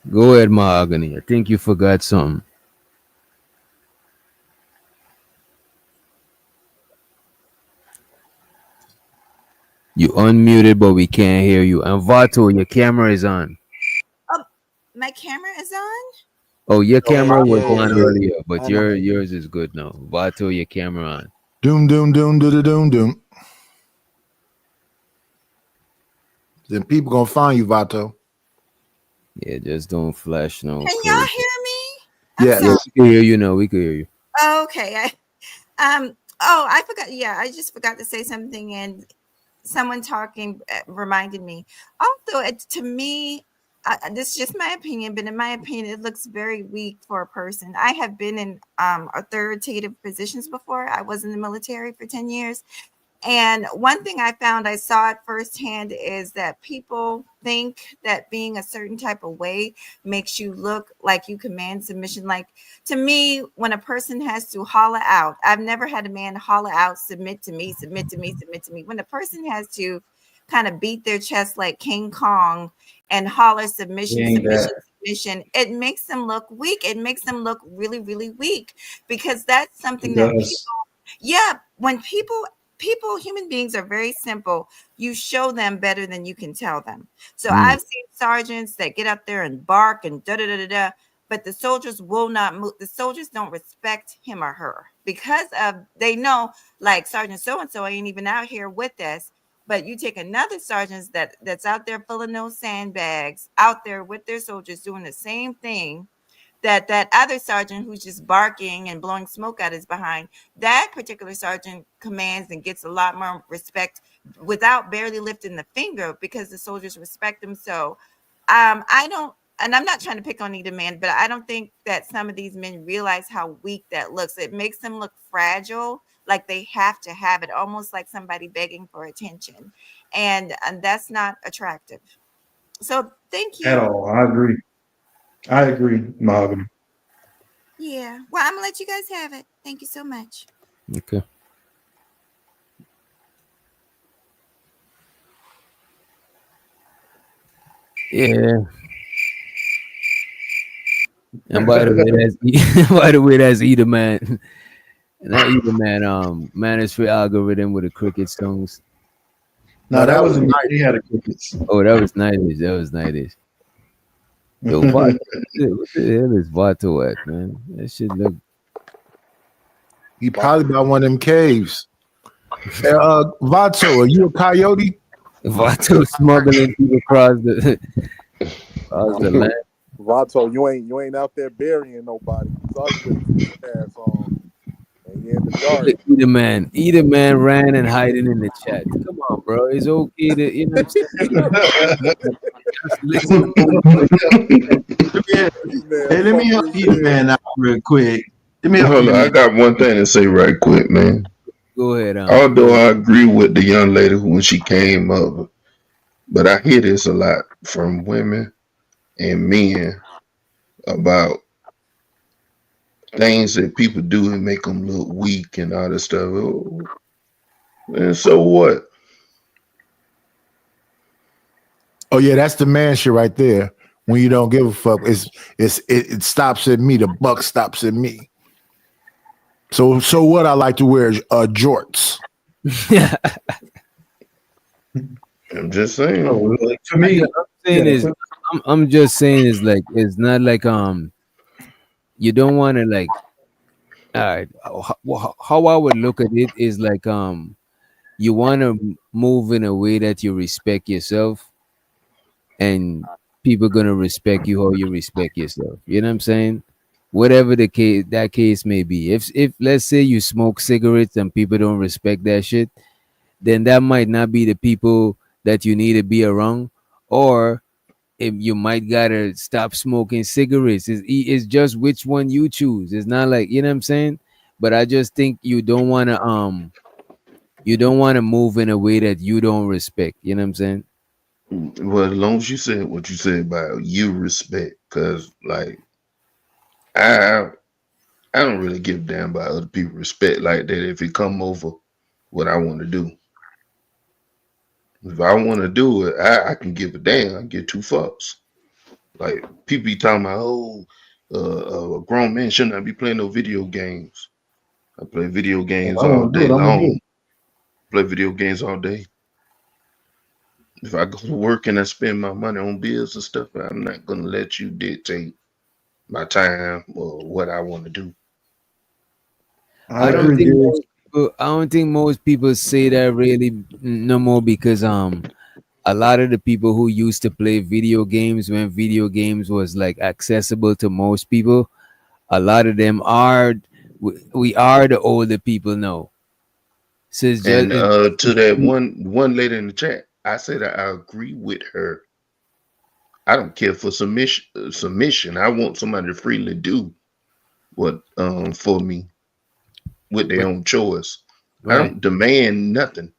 Go ahead, Mahogany. I think you forgot something. You unmuted, but we can't hear you. And Vato, your camera is on. Oh, my camera is on. Oh, your camera was yeah, on yeah. earlier, but I know. yours is good now. Vato, your camera on. Doom, doom, doom, doom, doom, doom. Then people gonna find you, Vato. Yeah, just don't flash no Can crazy. y'all hear me? Yeah. Yeah, we can hear you now. We can hear you. Okay. I forgot. Yeah, I just forgot to say something, and someone talking reminded me. Also, to me, this is just my opinion, but in my opinion, it looks very weak for a person. I have been in authoritative positions before. I was in the military for 10 years. And one thing I found, I saw it firsthand, is that people think that being a certain type of way makes you look like you command submission. Like, to me, when a person has to holler out, I've never had a man holler out, submit to me, submit to me, submit to me. When a person has to kind of beat their chest like King Kong and holler submission, Ain't submission, that. submission, it makes them look weak. It makes them look really, really weak, because that's something It that people, does. yeah, when human beings are very simple. You show them better than you can tell them. So I've seen sergeants that get up there and bark and da da da da da, but the soldiers will not move. The soldiers don't respect him or her because of, they know, like, Sergeant so and so ain't even out here with us. But you take another sergeant that's out there full of no sandbags, out there with their soldiers doing the same thing, that other sergeant who's just barking and blowing smoke out his behind, that particular sergeant commands and gets a lot more respect without barely lifting the finger, because the soldiers respect him. So I don't, and I'm not trying to pick on either man, but I don't think that some of these men realize how weak that looks. It makes them look fragile, like they have to have it, almost like somebody begging for attention, and that's not attractive. So thank At you. all. I agree. I agree, Mahogany. Yeah. Well, I'm gonna let you guys have it. Thank you so much. Okay. Yeah. And by the way, that's by the way, that's Either Man. Not Either Man. Manosphere algorithm with the cricket songs. No, that wasn't me. He had a crickets. Oh, that was 90s. That was 90s. Yo, Vato, what the hell is Vato at, man? That shit look. He probably by one of them caves. Hey, Vato, are you a coyote? Vato smuggling people across the land. Vato, you ain't out there burying nobody. Saw you with his ass on, and you in the dark. Either man ran and hiding in the chat. Come on, bro. It's okay to, you know what I'm saying? Just listen. Hey, let me help Either Man out real quick. Let me help Hold Either on, I Man. got one thing to say right quick, man. Go ahead. Although I agree with the young lady when she came up, but I hear this a lot from women and men about things that people do and make them look weak and all this stuff. And so what? Oh yeah, that's the man shit right there. When you don't give a fuck, it stops at me. The buck stops at me. So what? I like to wear jorts. I'm just saying. Like, for me, I'm just saying is like, it's not like you don't want to, like, all right, how I would look at it is like you want to move in a way that you respect yourself, and people gonna respect you how you respect yourself. You know what I'm saying? Whatever the case may be. If let's say you smoke cigarettes and people don't respect that shit, then that might not be the people that you need to be around, or if you might gotta stop smoking cigarettes. It's just which one you choose. It's not like, you know what I'm saying. But I just think you don't want to move in a way that you don't respect. You know what I'm saying? Well, as long as you said what you said about you respect, because like I I don't really give a damn about other people respect like that if it come over what I want to do. If I want to do it, I can give a damn. I give two fucks. Like people be talking about, a grown man should not be playing no video games. I play video games I all want to do day it. I'm gonna do long. it. Play video games all day. If I go to work and I spend my money on bills and stuff, I'm not gonna let you dictate my time or what I want to do. I I don't agree, think Gibbs. most people, I don't think most people say that really no more because a lot of the people who used to play video games when video games was like accessible to most people, a lot of them are we are the older people now. So And it's to just that one lady in the chat, I said I agree with her. I don't care for submission. I want somebody to freely do what for me with their But own choice. I right. don't demand nothing.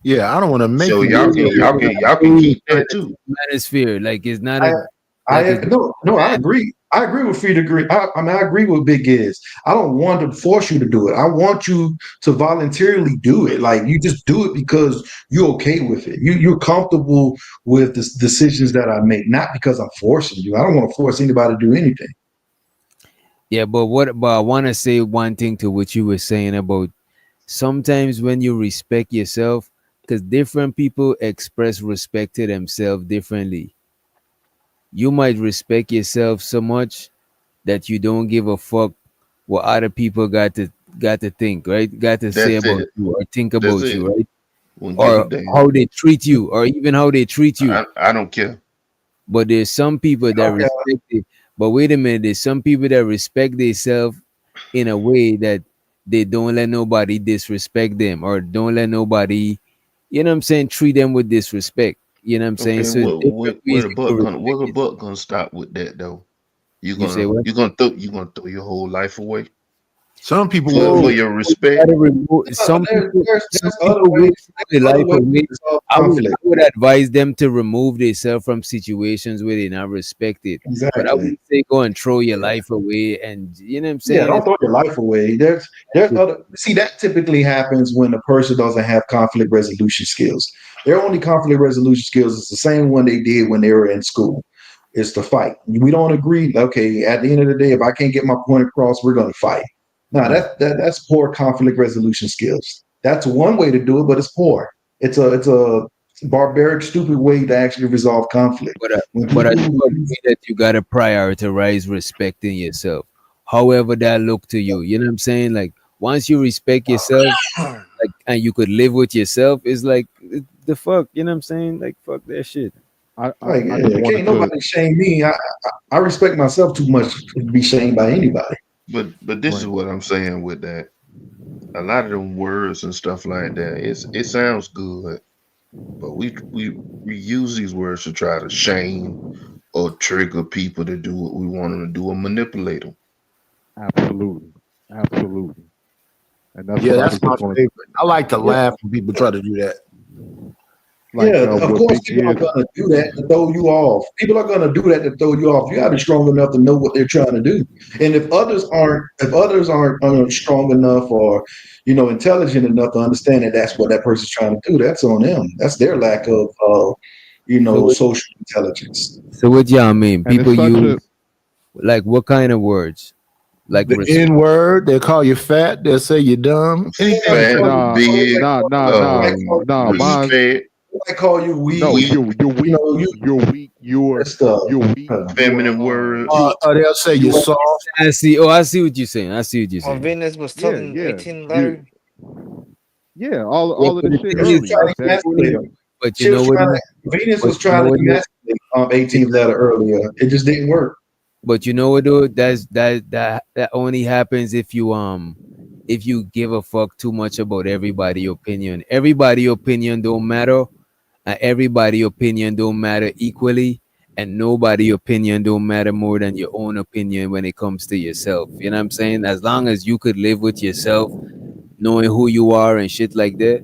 Yeah, I don't want to make So you do y'all can keep that too. manosphere. Like it's not I a like it's no, I agree. I agree with free degree. I mean, I agree with Big Is. I don't want to force you to do it. I want you to voluntarily do it. Like you just do it because you're okay with it. You're comfortable with the decisions that I make, not because I'm forcing you. I don't want to force anybody to do anything. yeah, but I want to say one thing to what you were saying about sometimes when you respect yourself, because different people express respect to themselves differently. You might respect yourself so much that you don't give a fuck what other people got to think, right? Got to say That's about it. you or think That's about it. you, right? Won't give a Or damn. how they treat you, or even how they treat you. I don't care. But there's some people that Okay. respect it. But wait a minute, there's some people that respect themselves in a way that they don't let nobody disrespect them or don't let nobody, you know what I'm saying, treat them with disrespect. You know what I'm saying? Okay, So it's different where ways the you could buck gonna respect where the it. buck gonna stop with that though? You say what? You gonna throw your whole life away some people for will. your You respect? gotta remove some There's other people will ways. throw There's their other life ways away. to resolve I conflict. would advise them to remove themselves from situations where they're not respected. But I Exactly. wouldn't say go and throw your life away and you know what I'm Yeah, saying? don't throw your life away. There's other see that typically happens when the person doesn't have conflict resolution skills. Their only conflict resolution skills is the same one they did when they were in school. It's to fight. We don't agree. Okay, at the end of the day, if I can't get my point across, we're gonna fight. Now that's poor conflict resolution skills. That's one way to do it, but it's poor. It's a barbaric, stupid way to actually resolve conflict. When But I people do agree that you gotta prioritize respecting yourself. However that look to you. You know what I'm saying? Like once you respect yourself, like and you could live with yourself, it's like the fuck, you know what I'm saying? Like fuck that shit. like, I just can't wanted to nobody shame me. I respect myself too much to be shamed by anybody. But this is right. what I'm saying with that. A lot of them words and stuff like that, it sounds good, but we use these words to try to shame or trigger people to do what we want them to do or manipulate them. Absolutely, absolutely, and that's Yeah, what I that's was my just going to favorite. I like to Yeah, laugh when people try to do that. like. yeah. Of What course, Big people are is gonna do that to throw you off. People are gonna do that to throw you off. You gotta be strong enough to know what they're trying to do. And if others aren't strong enough or intelligent enough to understand that that's what that person's trying to do, that's on them. That's their lack of So what social intelligence. so what y'all mean? and People it's such a use like what kind of words? Like The N word, they call you fat, they'll say you're dumb. Anything to Fat, call you. nah, big, nah. Mine, respect, I call you weak. no, weak, you're weak. You You're weak. that stuff. You're weak. You are feminine words. you. They'll say you're You are soft. I see. Oh, I see what you're saying. I see what you're When saying. Venus was yeah, talking yeah. 18 You letter, yeah. Yeah, All of but the the shit thing She was is, earlier. trying to That emasculate him. but you She know was what trying it is? to. Venus But was you know trying to what it is? emasculate 18th letter earlier. It just didn't work. But you know what though? That only happens if you give a fuck too much about everybody opinion. Everybody opinion don't matter, and everybody opinion don't matter equally, and nobody opinion don't matter more than your own opinion when it comes to yourself. You know what I'm saying? As long as you could live with yourself, knowing who you are and shit like that,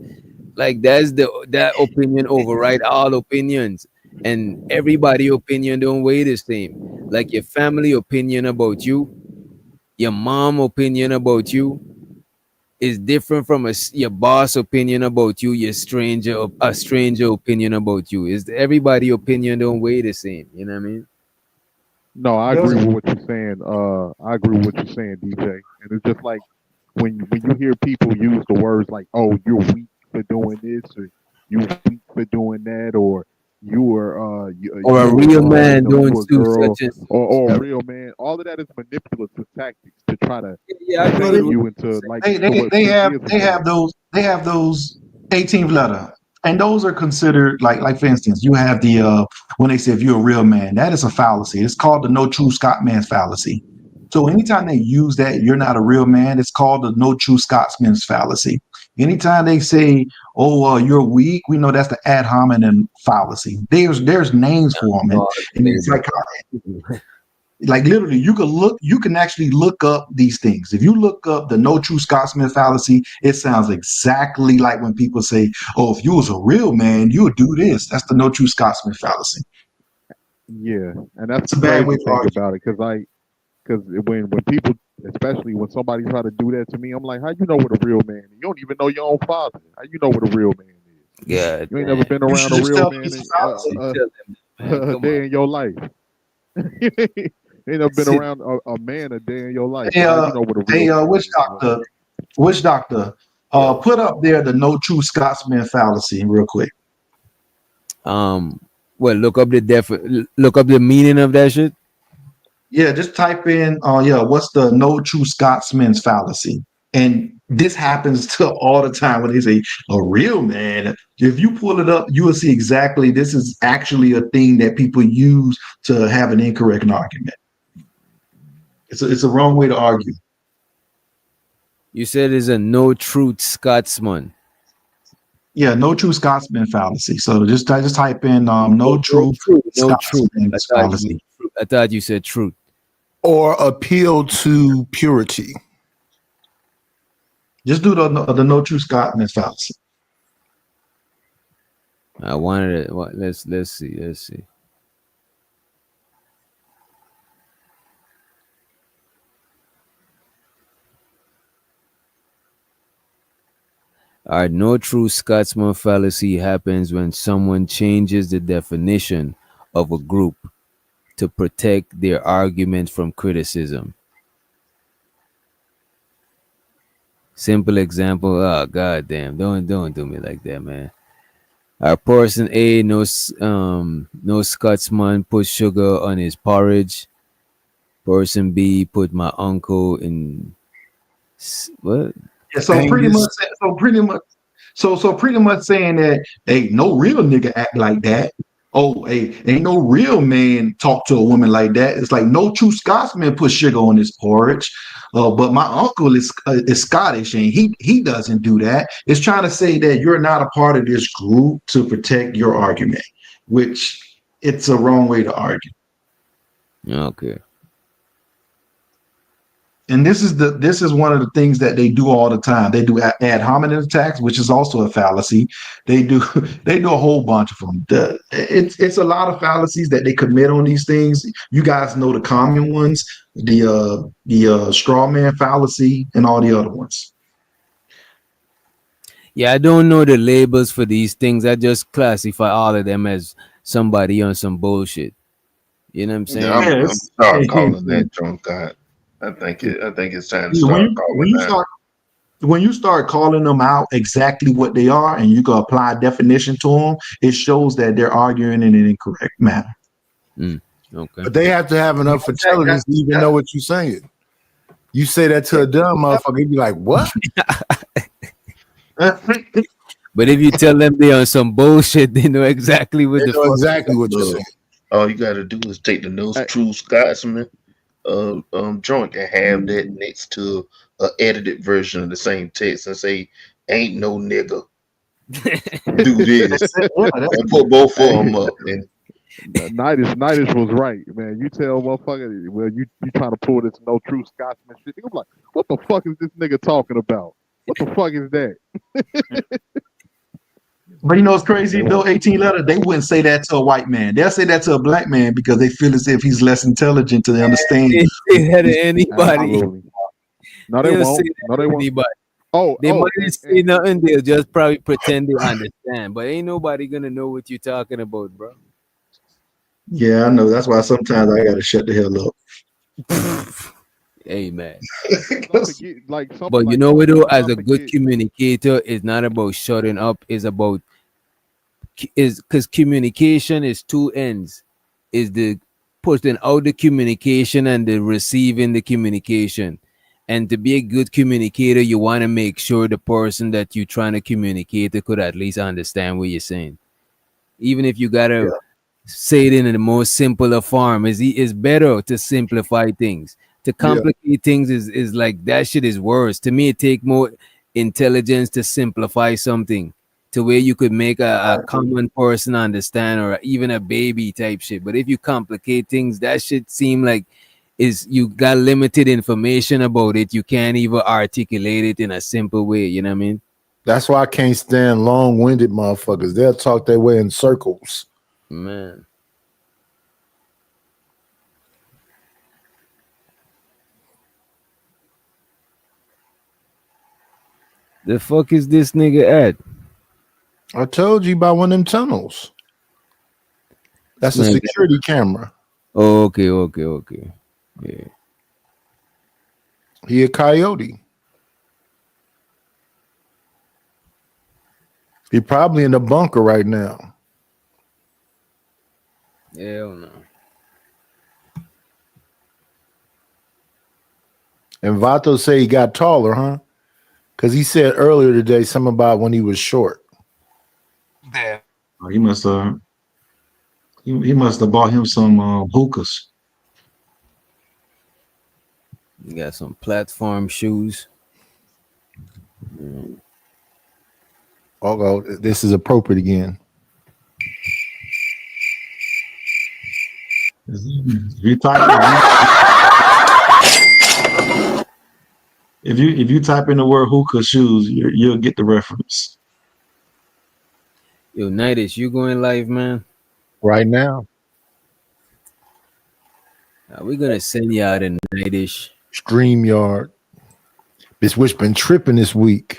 like that opinion override all opinions, and everybody opinion don't weigh the same. Like your family opinion about you, your mom opinion about you is different from your boss opinion about you, your stranger a stranger opinion about you. Is everybody opinion don't weigh the same, you know what I mean? No, I agree Doesn't. with what you're saying. I agree with what you're saying, DJ. And it's just like when you hear people use the words like, "Oh, you're weak for doing this," or weak for doing that, or you were Or a real man doing too girl, such as or a real man. All of that is manipulative tactics to try to yeah, I agree bait with you what into you're like They to they what they freak have is they again. have those 18th letter, and those are considered like for instance, you have the when they say if you're a real man, that is a fallacy. It's called the no true Scotsman fallacy. So anytime they use that, you're not a real man. It's called the no true Scotsman's fallacy. Anytime they say, "Oh, you're weak," we know that's the ad hominem fallacy. There's names for them, God, and it's like literally you can actually look up these things. If you look up the no true Scotsman fallacy, it sounds exactly like when people say, "Oh, if you was a real man, you would do this." That's the no true Scotsman fallacy. Yeah, and that's It's a the bad way crazy to thing argue. about it, because when people, especially when somebody try to do that to me, I'm like, how you know what a real man is? You don't even know your own father. How you know what a real man is? yeah, You ain't never been You around should a just real tell me man it's a fallacy. man, a come day on. in your life. You ain't never been Sit. around a man a day in your life. Hey, So how you know what a real hey, man witch is? doctor, witch doctor, Yo, put up there the no true Scotsman fallacy real quick. well, look up the meaning of that shit. Yeah, just type in, what's the no true Scotsman's fallacy? And this happens to all the time when they say a real man. If you pull it up, you will see exactly this is actually a thing that people use to have an incorrect argument. It's a wrong way to argue. You said it's a no truth Scotsman. Yeah, no true Scotsman fallacy. So just type in no Oh, no true truth, no truth. Scotsman's fallacy. I thought you said truth. Or appeal to purity. Just do the no true Scotsman's fallacy. I wanted it. What? Let's see. Let's see. All right, no true Scotsman fallacy happens when someone changes the definition of a group to protect their argument from criticism. Simple example. Oh goddamn! Don't do me like that, man. Person A, no Scotsman put sugar on his porridge. Person B put my uncle in what? Yeah, so pretty Angus. much, so pretty much saying that, hey, no real nigga act like that. Oh, hey, ain't no real man talk to a woman like that. It's like no true Scotsman put sugar on his porridge. But my uncle is Scottish and he doesn't do that. It's trying to say that you're not a part of this group to protect your argument, which it's a wrong way to argue. Okay. And this is one of the things that they do all the time. They do ad hominem attacks, which is also a fallacy. They do a whole bunch of them. It's a lot of fallacies that they commit on these things. You guys know the common ones, the straw man fallacy, and all the other ones. Yeah, I don't know the labels for these things. I just classify all of them as somebody on some bullshit. You know what I'm saying? Yeah, I'm Yes. start calling that drunk God. I think it's time to When start you calling when you that. start when you start calling them out exactly what they are, and you can apply a definition to them, it shows that they're arguing in an incorrect manner. Okay. But they have to have enough intelligence to even know what you're saying. You say that to a dumb motherfucker, he'd be like, what? But if you tell them they on some bullshit, they know exactly what They the know fuck. exactly what you're Look, saying. all you got to do is take the no true Scotsman joint and have that next to a edited version of the same text and say, "Ain't no nigga do this," and put both of them up. And Nightish was right, man. You tell motherfucker, well, you trying to pull this no true Scotsman shit. I'm like, what the fuck is this nigga talking about? What the fuck is that? But you know it's crazy though, 18 letter, they wouldn't say that to a white man. They'll say that to a black man because they feel as if he's less intelligent to understand. They say that to anybody. Absolutely. No, they They'll won't. say that No, they to won't. anybody. Oh, They might and, not say nothing. They'll just probably pretend they understand. But ain't nobody gonna know what you're talking about, bro. Yeah, I know. That's why sometimes I gotta shut the hell up. Hey, man. like some, But you like know what, though? sometimes As I a good forget. communicator, it's not about shutting up. It's about is because communication is two ends, is the putting out the communication and the receiving the communication. And to be a good communicator, you want to make sure the person that you're trying to communicate to could at least understand what you're saying, even if you gotta say it in the most simpler form. Is better to simplify things. To complicate things is like that shit is worse. To me, it take more intelligence to simplify something to where you could make a common person understand, or even a baby type shit. But if you complicate things, that shit seem like is you got limited information about it. You can't even articulate it in a simple way. You know what I mean? That's why I can't stand long-winded motherfuckers. They'll talk their way in circles. Man. The fuck is this nigga at? I told you about one of them tunnels. That's a security camera. Oh, okay. Yeah. He a coyote. He probably in the bunker right now. Hell no. And Vato say he got taller, huh? Because he said earlier today something about when he was short. Yeah. He must have. He must have bought him some hookahs. You got some platform shoes. Oh, this is appropriate again. If you type in the word hookah shoes, you'll get the reference. Yo, Nightish, you going live, man? Right now. We're gonna send you out in Nightish. StreamYard. This witch been tripping this week.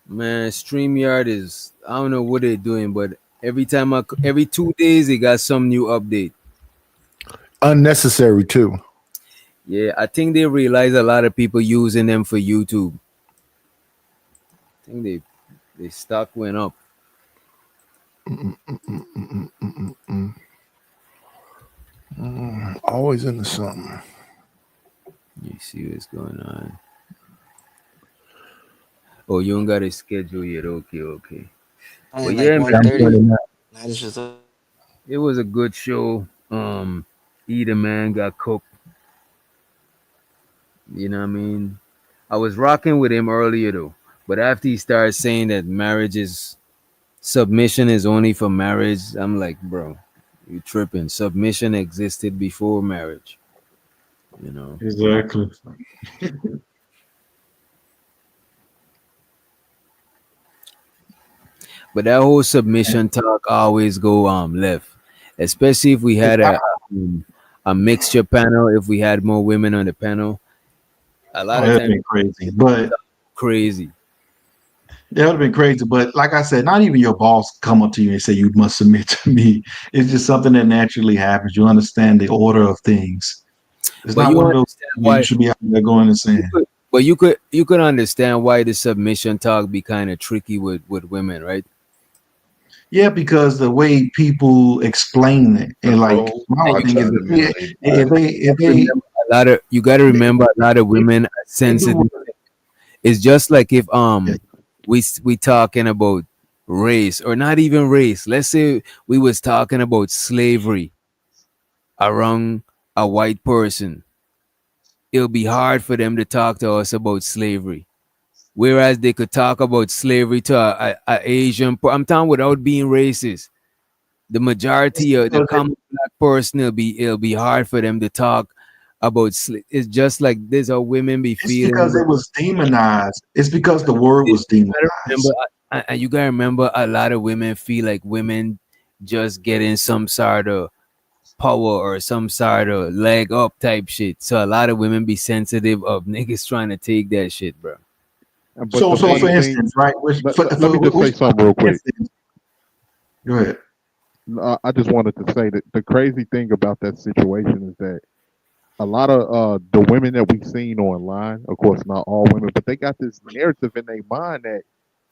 Man, StreamYard is, I don't know what they're doing, but every 2 days they got some new update. Unnecessary too. Yeah, I think they realize a lot of people using them for YouTube. I think they stock went up. Always into something. You see what's going on. Oh, you don't got a schedule yet. Okay. Well, yeah, man. It was a good show. Either man got cooked. You know what I mean? I was rocking with him earlier though, but after he started saying that submission is only for marriage, I'm like, bro, you tripping. Submission existed before marriage. You know? Exactly. But that whole submission talk always go left, especially if we had a mixture panel. If we had more women on the panel, a lot of That'd times been crazy, but crazy. That would have been crazy. But like I said, not even your boss come up to you and say you must submit to me. It's just something that naturally happens. You understand the order of things. It's But not you one of those understand things why you should be out there going and saying. But you could understand why the submission talk be kind of tricky with women, right? Yeah, because the way people explain it, and like my thing is, if they you got to remember a lot of women are sensitive. It's just like if we talking about race, or not even race. Let's say we was talking about slavery around a white person. It'll be hard for them to talk to us about slavery. Whereas they could talk about slavery to a Asian. I'm talking without being racist. The majority of the common black person, it'll be hard for them to talk about. It's just like this. How women be feeling. because it was demonized. It's because the word was demonized. You gotta remember, a lot of women feel like women just getting some sort of power or some sort of leg up type shit. So a lot of women be sensitive of niggas trying to take that shit, bro. So for instance, right? Let me just say something real quick. Go ahead. I just wanted to say that the crazy thing about that situation is that a lot of the women that we've seen online, of course, not all women, but they got this narrative in their mind that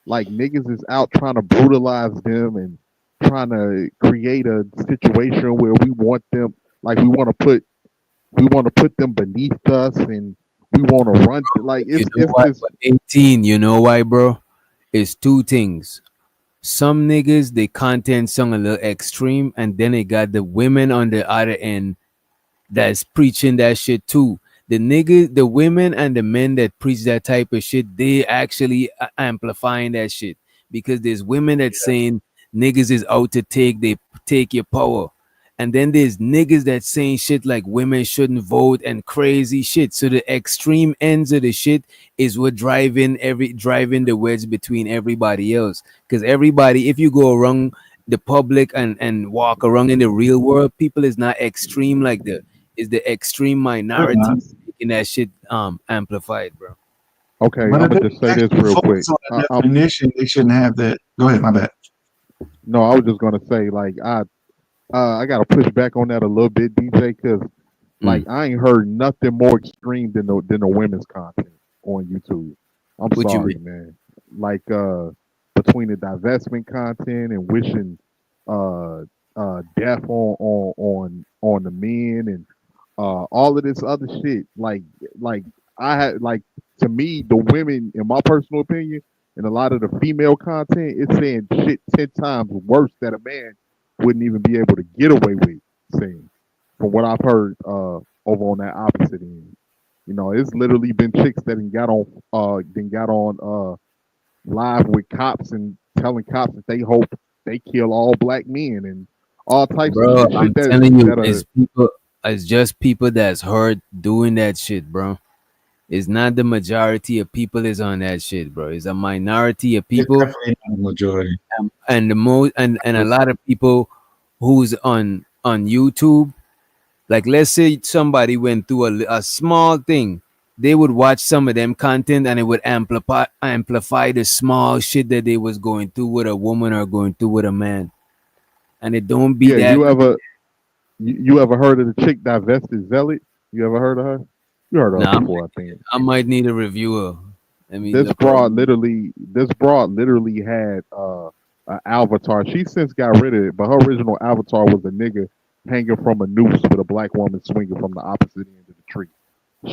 like niggas is out trying to brutalize them and trying to create a situation where we want them, like we want to put them beneath us, and we want to run like You know it's why? this. But 18, you know why, bro? It's two things. Some niggas, they content song a little extreme, and then they got the women on the other end that's preaching that shit too. The niggas, the women and the men that preach that type of shit, they actually amplifying that shit because there's women that saying niggas is out to take your power. And then there's niggas that saying shit like women shouldn't vote and crazy shit. So the extreme ends of the shit is what driving the wedge between everybody else. Because everybody, if you go around the public and walk around in the real world, people is not extreme like that. Is the extreme They're minority not. making that shit amplified, bro. Okay, I'm But if gonna they just say this actually real quick. focus on the definition, they shouldn't have that. Go ahead, my bad. No, I was just gonna say like I gotta push back on that a little bit, DJ, because like I ain't heard nothing more extreme than the women's content on YouTube. I'm What you sorry, mean? man. Like between the divestment content and wishing uh death on the men and all of this other shit. Like I had like to me the women, in my personal opinion, and a lot of the female content, it's saying shit 10 times worse that a man wouldn't even be able to get away with saying. From what I've heard over on that opposite end. You know, it's literally been chicks that got on live with cops and telling cops that they hope they kill all black men and all types of Bro, shit I'm that telling you, that are it's just people that's hurt doing that shit, bro. It's not the majority of people is on that shit, bro. It's a minority of It's people, definitely not the majority. and the most and a lot of people who's on YouTube. Like, let's say somebody went through a small thing, they would watch some of them content and it would amplify the small shit that they was going through with a woman or going through with a man, and it don't be yeah. that. You ever heard of the chick divested zealot? You ever heard of her? You heard of her Nah, before, I think. I might need a reviewer. Let me This look her up. broad literally had an avatar. She since got rid of it, but her original avatar was a nigga hanging from a noose with a black woman swinging from the opposite end of the tree.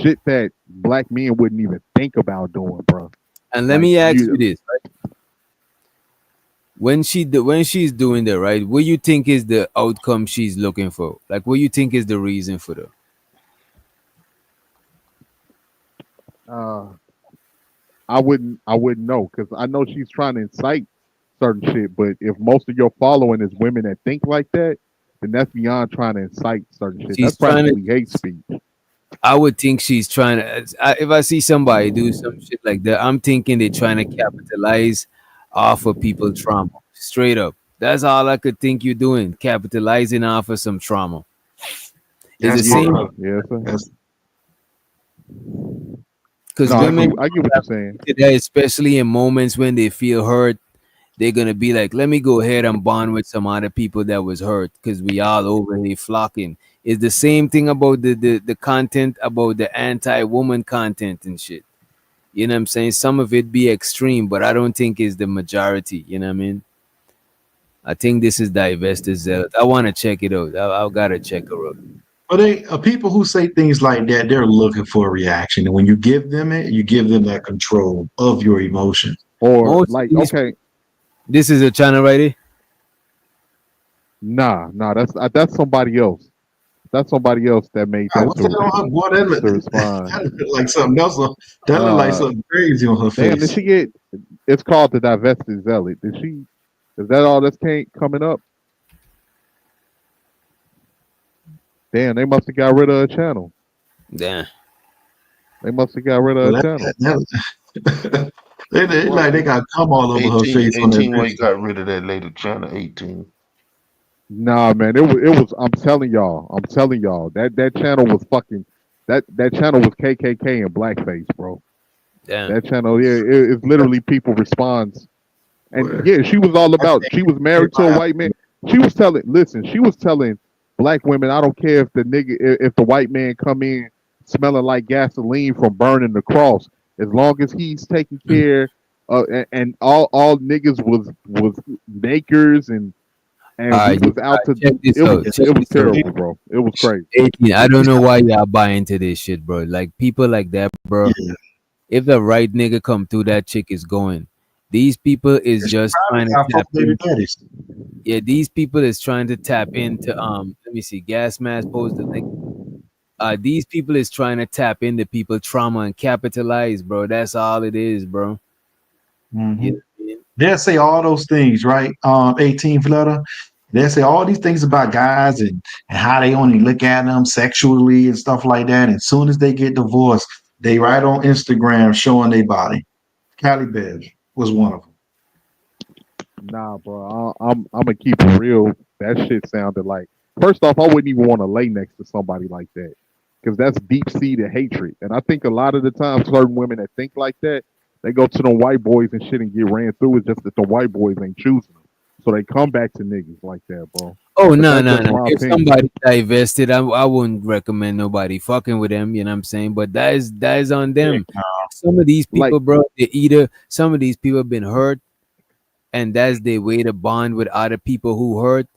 Shit that black men wouldn't even think about doing, bro. And let Like me ask you you, this: right? When she's doing that, right? What you think is the outcome she's looking for? Like, what you think is the reason for that? uh, I wouldn't know because I know she's trying to incite certain shit. But if most of your following is women that think like that, then that's beyond trying to incite certain shit. She's That's trying to. practically hate speech. I would think she's trying to. If I see somebody do some shit like that, I'm thinking they're trying to capitalize off of people's trauma. Straight up. That's all I could think you're doing, capitalizing off of some trauma. It's the That's same part of Yeah, sir. that's because No, women, I get what you're saying. especially in moments when they feel hurt, they're gonna be like, "Let me go ahead and bond with some other people that was hurt," because we all over here flocking. It's the same thing about the content about the anti-woman content and shit. You know what I'm saying? Some of it be extreme, but I don't think it's the majority. You know what I mean? I think this is divested zealot. I want to check it out. I gotta check her out. but they people who say things like that, they're looking for a reaction. And when you give them it, you give them that control of your emotions. Or Most of like, these, okay, this is a channel right here. nah, that's somebody else. That's somebody else that made God, that what's that on her boy? That to look, respond. that look like something else. That look like Uh, something crazy on her damn, did face. she get? It's called the divested zealot. Did she? Is that all that's coming up? Damn, they must have got rid of a channel. Damn. They must have got rid of Well, a channel. they like they got cum all over her 18, face on that 18 when you picture. got rid of that later channel 18. Nah, man, it was. I'm telling y'all, that channel was fucking. That channel was KKK and blackface, bro. Damn. That channel, yeah, it's literally people responds. And Well, yeah, she was all I about. think She was married to a white man. She was telling. Listen, she was telling black women, I don't care if the nigga, if the white man come in smelling like gasoline from burning the cross, as long as he's taking care And all niggas was makers and we was out to check this it was out. Check it was this out. terrible, bro. It was crazy. 18, I don't know why y'all buy into this shit, bro. Like people like that, bro. If the right nigga come through, that chick is going. These people is just trying to tap in. Yeah, these people is trying to tap into let me see, gas mask post the link. These people is trying to tap into people trauma and capitalize, bro. That's all it is, bro. Mhm. They'll say all those things, right? 18 flutter. They'll say all these things about guys and how they only look at them sexually and stuff like that. And as soon as they get divorced, they right on Instagram showing their body. Callie Bev was one of them. Nah, bro. I'm gonna keep it real. That shit sounded like. First off, I wouldn't even want to lay next to somebody like that because that's deep seated hatred. And I think a lot of the time, certain women that think like that, they go to the white boys and shit and get ran through. It's just that the white boys ain't choosing them, so they come back to niggas like that, bro. Oh But no, that's no, just no. my If opinion. somebody divested, I wouldn't recommend nobody fucking with them, you know what I'm saying? But that is on them. Some of these Like, people, bro, they either some of these people have been hurt and that's their way to bond with other people who hurt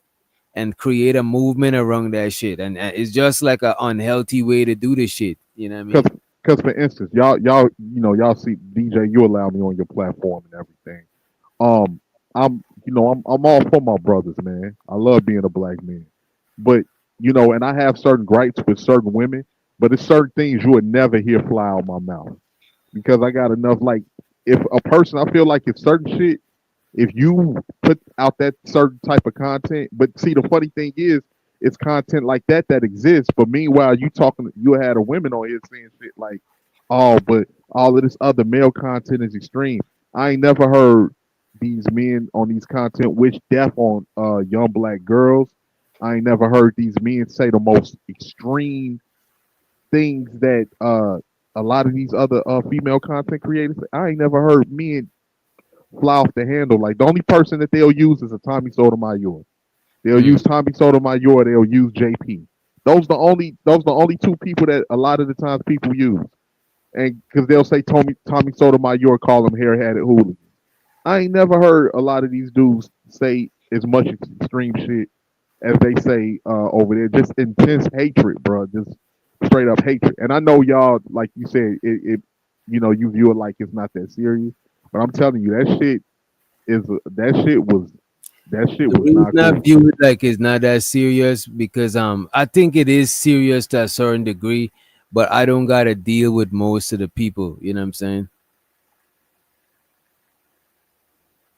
and create a movement around that shit. And it's just like an unhealthy way to do this shit. You know what I mean? Because for instance, y'all see DJ, you allow me on your platform and everything. Um, I'm all for my brothers, man. I love being a black man, but and I have certain gripes with certain women, but it's certain things you would never hear fly out my mouth because I got enough. Like, if a person, I feel like if certain shit, if you put out that certain type of content, but see, the funny thing is, it's content like that exists. But meanwhile, you had a women on here saying shit like, "Oh, but all of this other male content is extreme." I ain't never heard these men on these content wish death on young black girls. I ain't never heard these men say the most extreme things that a lot of these other female content creators. I ain't never heard men fly off the handle. Like, the only person that they'll use is a Tommy Sotomayor. They'll use Tommy Sotomayor. They'll use JP. Those the only two people that a lot of the times people use, and because they'll say Tommy Sotomayor, call them hair-hatted hooligans. I ain't never heard a lot of these dudes say as much extreme shit as they say over there. Just intense hatred, bro. Just straight up hatred. And I know y'all, like you said, you view it like it's not that serious. But I'm telling you, that shit was not Not cool. view it like it's not that serious because I think it is serious to a certain degree, but I don't gotta deal with most of the people. You know what I'm saying?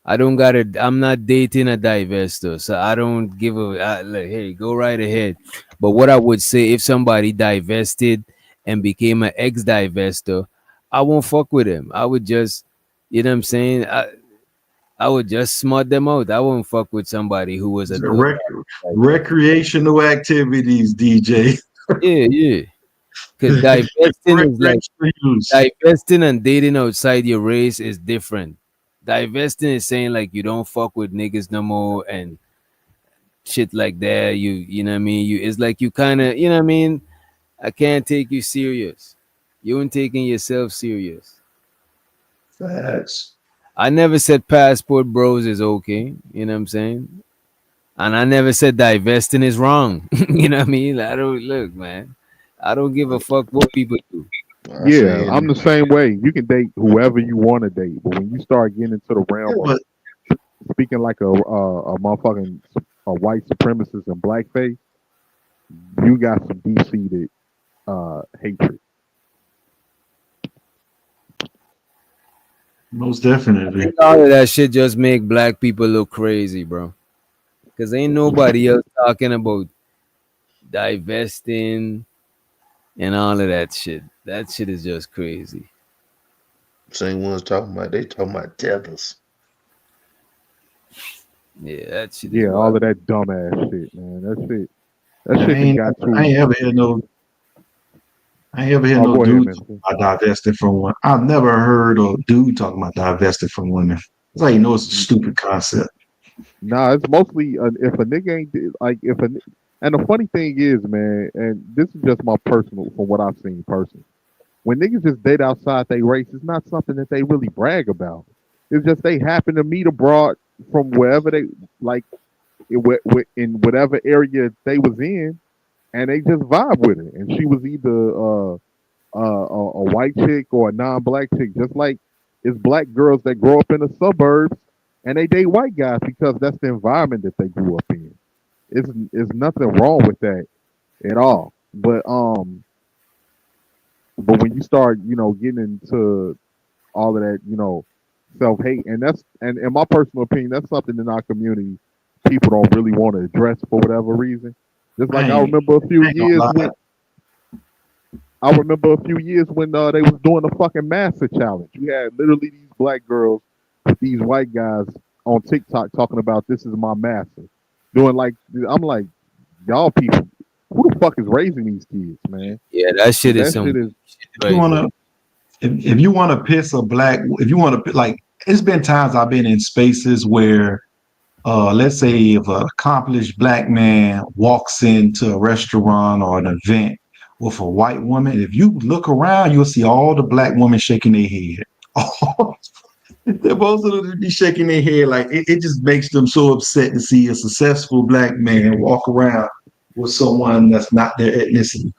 I'm not dating a divester, so I don't give like, hey, go right ahead. But what I would say, if somebody divested and became an ex-divester, I won't fuck with him. I would just, you know what I'm saying? I would just smut them out. I won't fuck with somebody who was a dude. Recreational activities, DJ. Yeah. Because divesting is like divesting and dating outside your race is different. Divesting is saying like you don't fuck with niggas no more and shit like that. You know what I mean? It's like you kind of, you know what I mean? I can't take you serious. You ain't taking yourself serious. Facts. I never said passport bros is okay. You know what I'm saying? And I never said divesting is wrong. You know what I mean? I don't look, man. I don't give a fuck what people do. Yeah, I'm the same way. You can date whoever you want to date, but when you start getting into the realm of speaking like a motherfucking a white supremacist and blackface, you got some deep seated hatred. Most definitely. All of that shit just make black people look crazy, bro. Cause ain't nobody else talking about divesting and all of that shit. That shit is just crazy. Same ones they talking about tethers. Yeah, that shit is Yeah, all wild. of that dumbass shit, man. That I shit ain't, got too. I ain't ever heard no. I ain't ever heard Oh, no go ahead, dude man. talking about divesting from one. I've never heard a dude talking about divesting from women. It's like, it's a stupid concept. Nah, it's mostly if a nigga ain't like and the funny thing is, man, and this is just my personal from what I've seen personally. When niggas just date outside they race, it's not something that they really brag about. It's just they happen to meet abroad from wherever they like in whatever area they was in, and they just vibe with it. And she was either a white chick or a non-black chick, just like it's black girls that grow up in the suburbs and they date white guys because that's the environment that they grew up in. It's nothing wrong with that at all. But when you start, getting into all of that, self hate, and that's and in my personal opinion, that's something in our community people don't really want to address for whatever reason. Just like I remember a few years when they was doing the fucking master challenge. You had literally these black girls with these white guys on TikTok talking about this is my master. Doing like I'm like, y'all people, who the fuck is raising these kids, man? Yeah, that shit is some. If you wanna, if you want to piss a black, if you want to like, it's been times I've been in spaces where, let's say, if an accomplished black man walks into a restaurant or an event with a white woman, if you look around, you'll see all the black women shaking their head. Most of them be shaking their head like it just makes them so upset to see a successful black man walk around with someone that's not their ethnicity.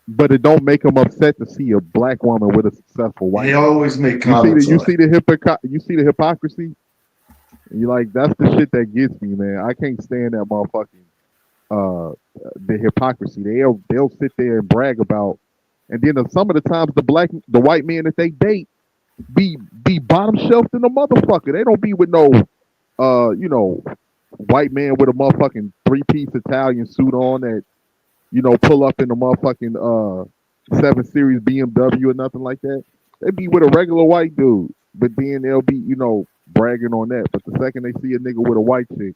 But it don't make them upset to see a black woman with a successful white. They always make You comments. see the hypocrisy. And you're like, that's the shit that gets me, man. I can't stand that motherfucking the hypocrisy. They'll sit there and brag about, and then some of the times the white men that they date be bottom shelf in the motherfucker. They don't be with no white man with a motherfucking 3-piece Italian suit on that pull up in the motherfucking 7 Series BMW or nothing like that. They be with a regular white dude, but then they'll be bragging on that. But the second they see a nigga with a white chick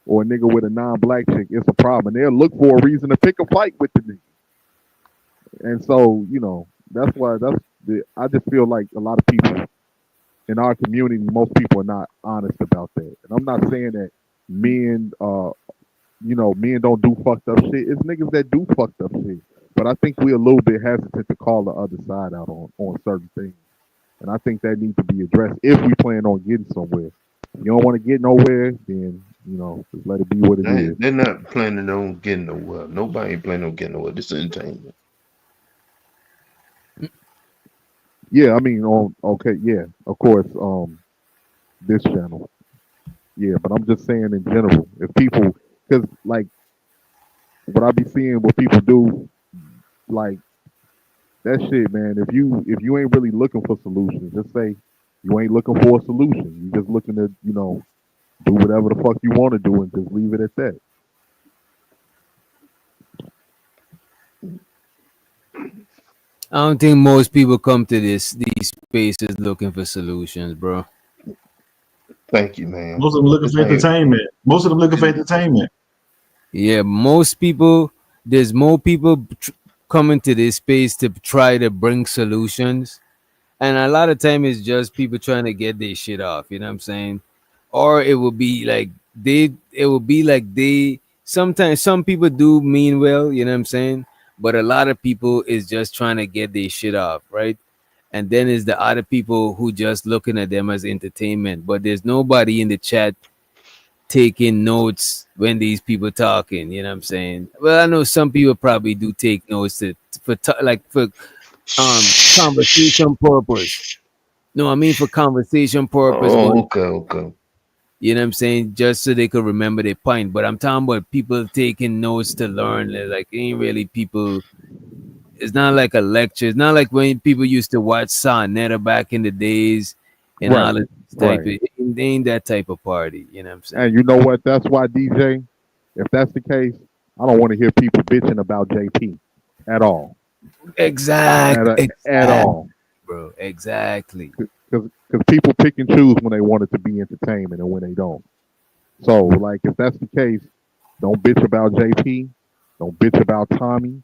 or a nigga with a non-black chick, it's a problem. And they'll look for a reason to pick a fight with the nigga. And so that's why I just feel like a lot of people in our community, most people are not honest about that. And I'm not saying that men men don't do fucked up shit. It's niggas that do fucked up shit. But I think we're a little bit hesitant to call the other side out on certain things. And I think that needs to be addressed if we plan on getting somewhere. If you don't want to get nowhere, then just let it be what it is. They're not planning on getting nowhere. Nobody ain't planning on getting nowhere. This is entertainment. Yeah, I mean, of course, this channel. Yeah, but I'm just saying in general, if people, because like what I be seeing, what people do, like that shit, man. If you ain't really looking for solutions, just say you ain't looking for a solution. You just looking to do whatever the fuck you want to do and just leave it at that. I don't think most people come to these spaces looking for solutions, bro. Thank you, man. Most of them looking for entertainment. Yeah, most people. There's more people coming to this space to try to bring solutions, and a lot of time it's just people trying to get their shit off. You know what I'm saying? Or it will be like they. Sometimes some people do mean well. You know what I'm saying? But a lot of people is just trying to get their shit off, right? And then is the other people who just looking at them as entertainment. But there's nobody in the chat taking notes when these people talking. You know what I'm saying? Well, I know some people probably do take notes for conversation purpose. No, I mean for conversation purpose. Oh, okay. You know what I'm saying? Just so they could remember their point. But I'm talking about people taking notes to learn. Like ain't really people. It's not like a lecture. It's not like when people used to watch Sonetta back in the days and all this type of. It ain't that type of party. You know what I'm saying? And you know what? That's why, DJ, if that's the case, I don't want to hear people bitching about JP at all. Exactly. At all. Bro, exactly. Because people pick and choose when they want it to be entertainment and when they don't. So, like, if that's the case, don't bitch about JP. Don't bitch about Tommy.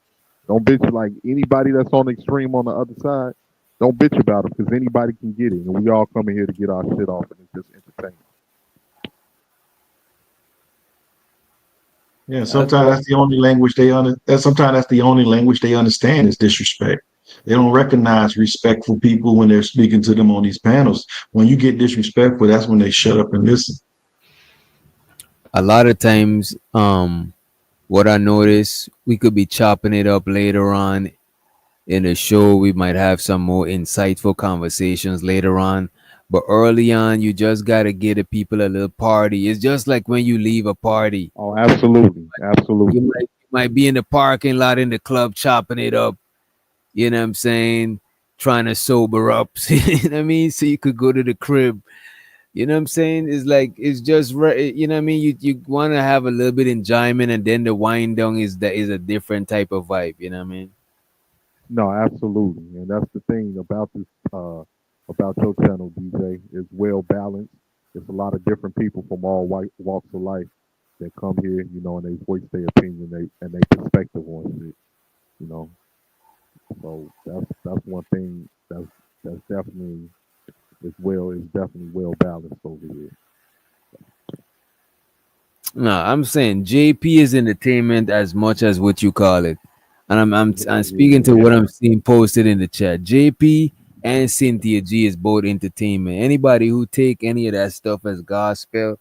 Don't bitch like anybody that's on the extreme on the other side. Don't bitch about it because anybody can get it. And we all come in here to get our shit off and it's just entertainment. Yeah, sometimes that's the only language they Sometimes that's the only language they understand is disrespect. They don't recognize respectful people when they're speaking to them on these panels. When you get disrespectful, that's when they shut up and listen. A lot of times, what I notice, we could be chopping it up later on in the show. We might have some more insightful conversations later on. But early on, you just got to give the people a little party. It's just like when you leave a party. Oh, absolutely, absolutely. You might be in the parking lot in the club chopping it up. You know what I'm saying? Trying to sober up. You know what I mean? So you could go to the crib. You know what I'm saying? It's like it's just right. You know what I mean? You want to have a little bit enjoyment, and then the wind down is a different type of vibe. You know what I mean? No, absolutely, and that's the thing about this about your channel, DJ. It's well balanced. It's a lot of different people from all white walks of life that come here, you know, and they voice their opinion, and they perspective on shit, you know. So that's one thing that's definitely is definitely well balanced over here. No, I'm saying JP is entertainment as much as what you call it, and I'm speaking to what I'm seeing posted in the chat. JP and Cynthia G is both entertainment. Anybody who take any of that stuff as gospel,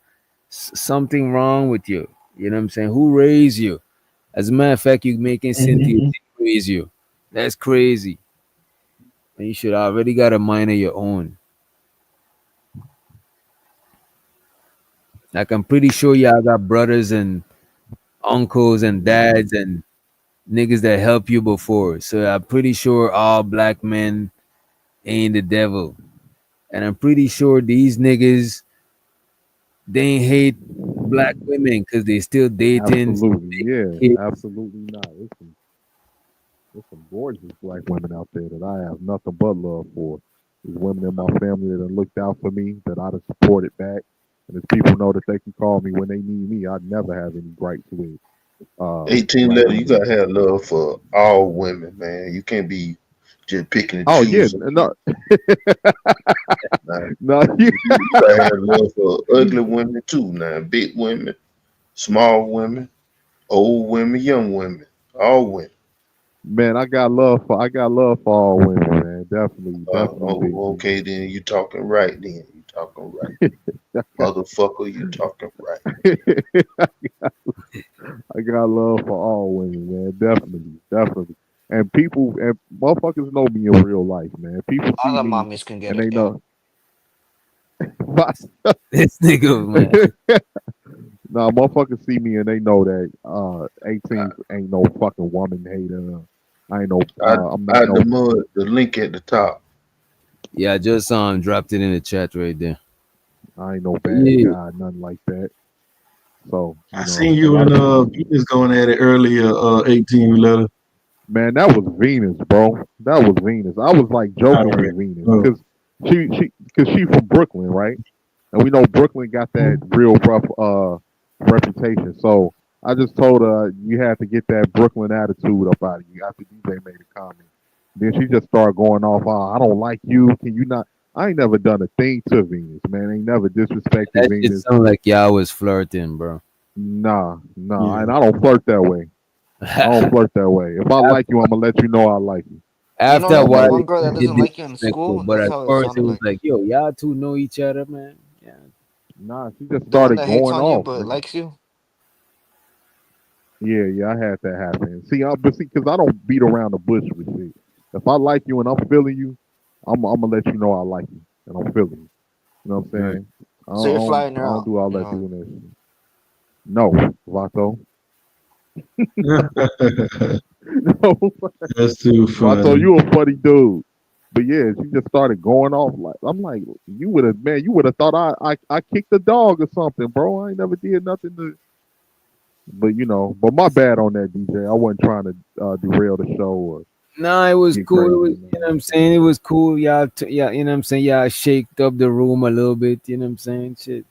something wrong with you. You know what I'm saying? Who raised you? As a matter of fact, you making Cynthia G raise you. That's crazy. And you should already got a mind of your own. Like I'm pretty sure y'all got brothers and uncles and dads and niggas that help you before. So I'm pretty sure all black men ain't the devil. And I'm pretty sure these niggas, they ain't hate black women because they still dating. Absolutely, absolutely not. There's some gorgeous black women out there that I have nothing but love for. There's women in my family that have looked out for me, that I'd have supported back. And as people know that they can call me when they need me, I'd never have any gripes with. 18 Black letter, you women. gotta have love for all women, man. You can't be just picking and Oh yeah, choosing. no, Nah, no, you gotta have love for ugly women too. Now, big women, small women, old women, young women, all women. man, I got love for all women, man. Definitely, big. Okay, then you talking right. Then you talking right, motherfucker. You talking right. I got love for all women, man. Definitely. And people and motherfuckers know me in real life, man. People see All the me mommies can get and it. they Yeah. know. This nigga, man. Nah, motherfuckers see me and they know that 18 ain't no fucking woman hater. I ain't no. I'm not no. The link at the top. Yeah, I just dropped it in the chat right there. I ain't no bad guy, nothing like that. So I seen you and Venus going at it earlier. 18 letter. Man, that was Venus, bro. That was Venus. I was like joking with Venus because she from Brooklyn, right? And we know Brooklyn got that real rough reputation. So I just told her you had to get that Brooklyn attitude up out of you after DJ made a comment. Then she just started going off. I don't like you. Can you not? I ain't never done a thing to Venus, man. Ain't never disrespected That Venus. shit sound like y'all was flirting, bro. Nah, and I don't flirt that way. I don't flirt that way. If I like you, I'm gonna let you know I like you. After a That while, one girl that it doesn't like you in disrespectful, school? but That's at how it first it sounded was like. like, yo, y'all two know each other, man. Yeah. Nah, she just The one started that hates going on you off, but man. likes you. Yeah, I had that happen. See, because I don't beat around the bush with shit. If I like you and I'm feeling you, I'm gonna let you know I like you and I'm feeling you. You know what I'm saying? So you're flying I her don't out. do all You that know. doing that shit. No, Vato. No, That's too Vato, funny. you a funny dude. But yeah, she just started going off like I'm like, you would have thought I kicked the dog or something, bro. I ain't never did nothing to. But but my bad on that, DJ. I wasn't trying to derail the show or No, it was get cool. It crazy. was, you know what I'm saying? It was cool. Y'all, yeah, you know what I'm saying? Y'all shaked up the room a little bit, you know what I'm saying? Shit.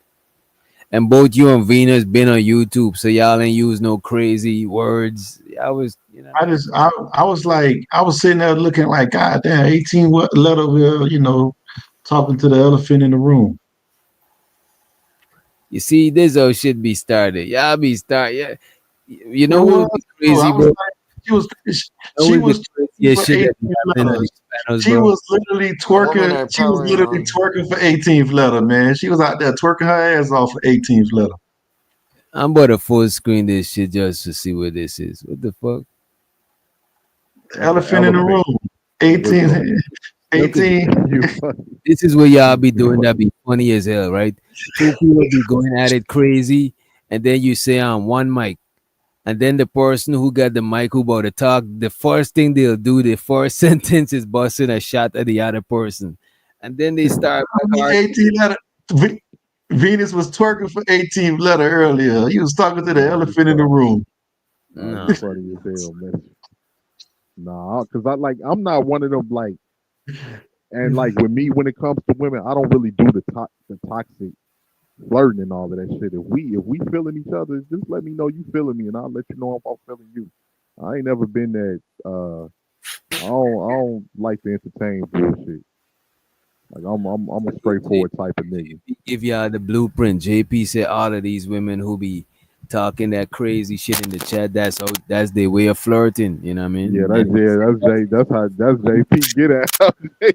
And both you and Venus been on YouTube, so y'all ain't use no crazy words. I was, I was like, I was sitting there looking like, God damn, 18 letter, talking to the elephant in the room. You see, this all shit be started. Y'all be started. Yeah. You know It what was would be cool. crazy, I was bro? She was That she was was the twerking craziest for shit that be 18th happening on letter. these panels, She bro. was literally Women twerking. are She was powering literally on. twerking for 18th letter, man. She was out there twerking her ass off for 18th letter. I'm about to full screen this shit just to see what this is. What the fuck? That's an Elephant in the elephant room. with 18, some. Look at 18. You this is what y'all be doing that be funny as hell, right? Two people be going at it crazy, and then you say on one mic, and then the person who got the mic who about to talk, the first thing they'll do, the first sentence is busting a shot at the other person, and then they start back hard. 18th letter. Venus was twerking for 18th letter earlier. He was talking to the nah, you elephant in the funny. room. Nah, No, you funny as hell, man. Nah, cause I'm not one of them like, and like with me when it comes to women, I don't really do the toxic flirting and all of that shit. If we feeling each other, just let me know you feeling me, and I'll let you know if I'm feeling you. I ain't never been that. I don't like to entertain bullshit. Like I'm a straightforward type of nigga. give y'all the blueprint. JP said all of these women who be talking that crazy shit in the chat, that's their way of flirting. You know what I Yeah, mean? that's And Jay. That's JP. Get out. they-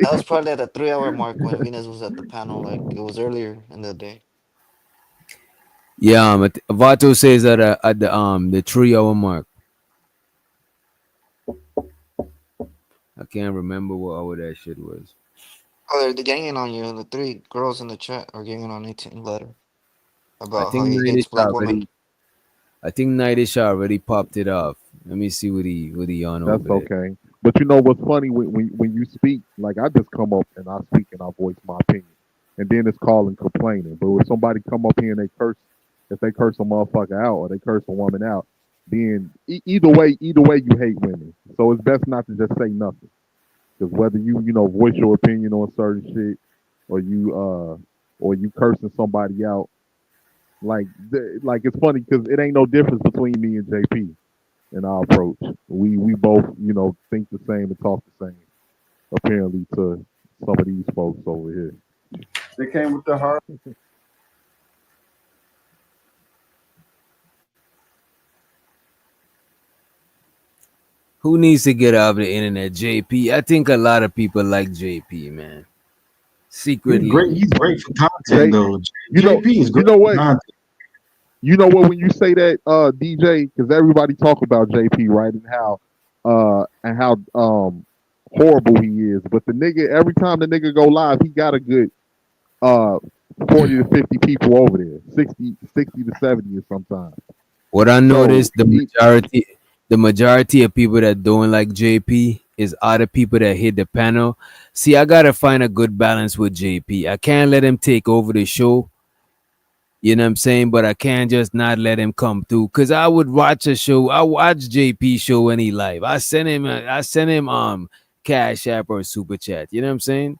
That was probably at the 3 hour mark when Venus was at the panel. Like it was earlier in the day. yeah, Vato says that at the 3 hour mark. I can't remember what hour that shit was. Oh, they're ganging on you. The three girls in the chat are ganging on 18 letter I about how think he hates Nightish black women. already popped it off. Let me see what he on That's over there. okay. But you know what's funny when you speak, like I just come up and I speak and I voice my opinion, and then it's calling complaining. But when somebody come up here and they curse, if they curse a motherfucker out or they curse a woman out, then either way you hate women. So it's best not to just say nothing. Because whether you voice your opinion on certain shit or you cursing somebody out, like it's funny because it ain't no difference between me and JP in our approach. We both think the same and talk the same. Apparently to some of these folks over here. They came with the heart. Who needs to get off the internet? JP. I think a lot of people like JP, man. Secretly. He's great for content Jay, though. you know JP is you great know for what? content. You know what? When you say that, DJ, because everybody talk about JP, right, and how horrible he is, but the nigga, every time the nigga go live, he got a good uh 40 to 50 people over there, 60 to 70 or sometimes. What I So noticed, the majority of people that don't like JP is other people that hit the panel. See, I gotta find a good balance with JP. I can't let him take over the show. You know what I'm saying? But I can't just not let him come through. Cause I would watch a show. I watch JP show when he live. I send him Cash App or Super Chat. You know what I'm saying?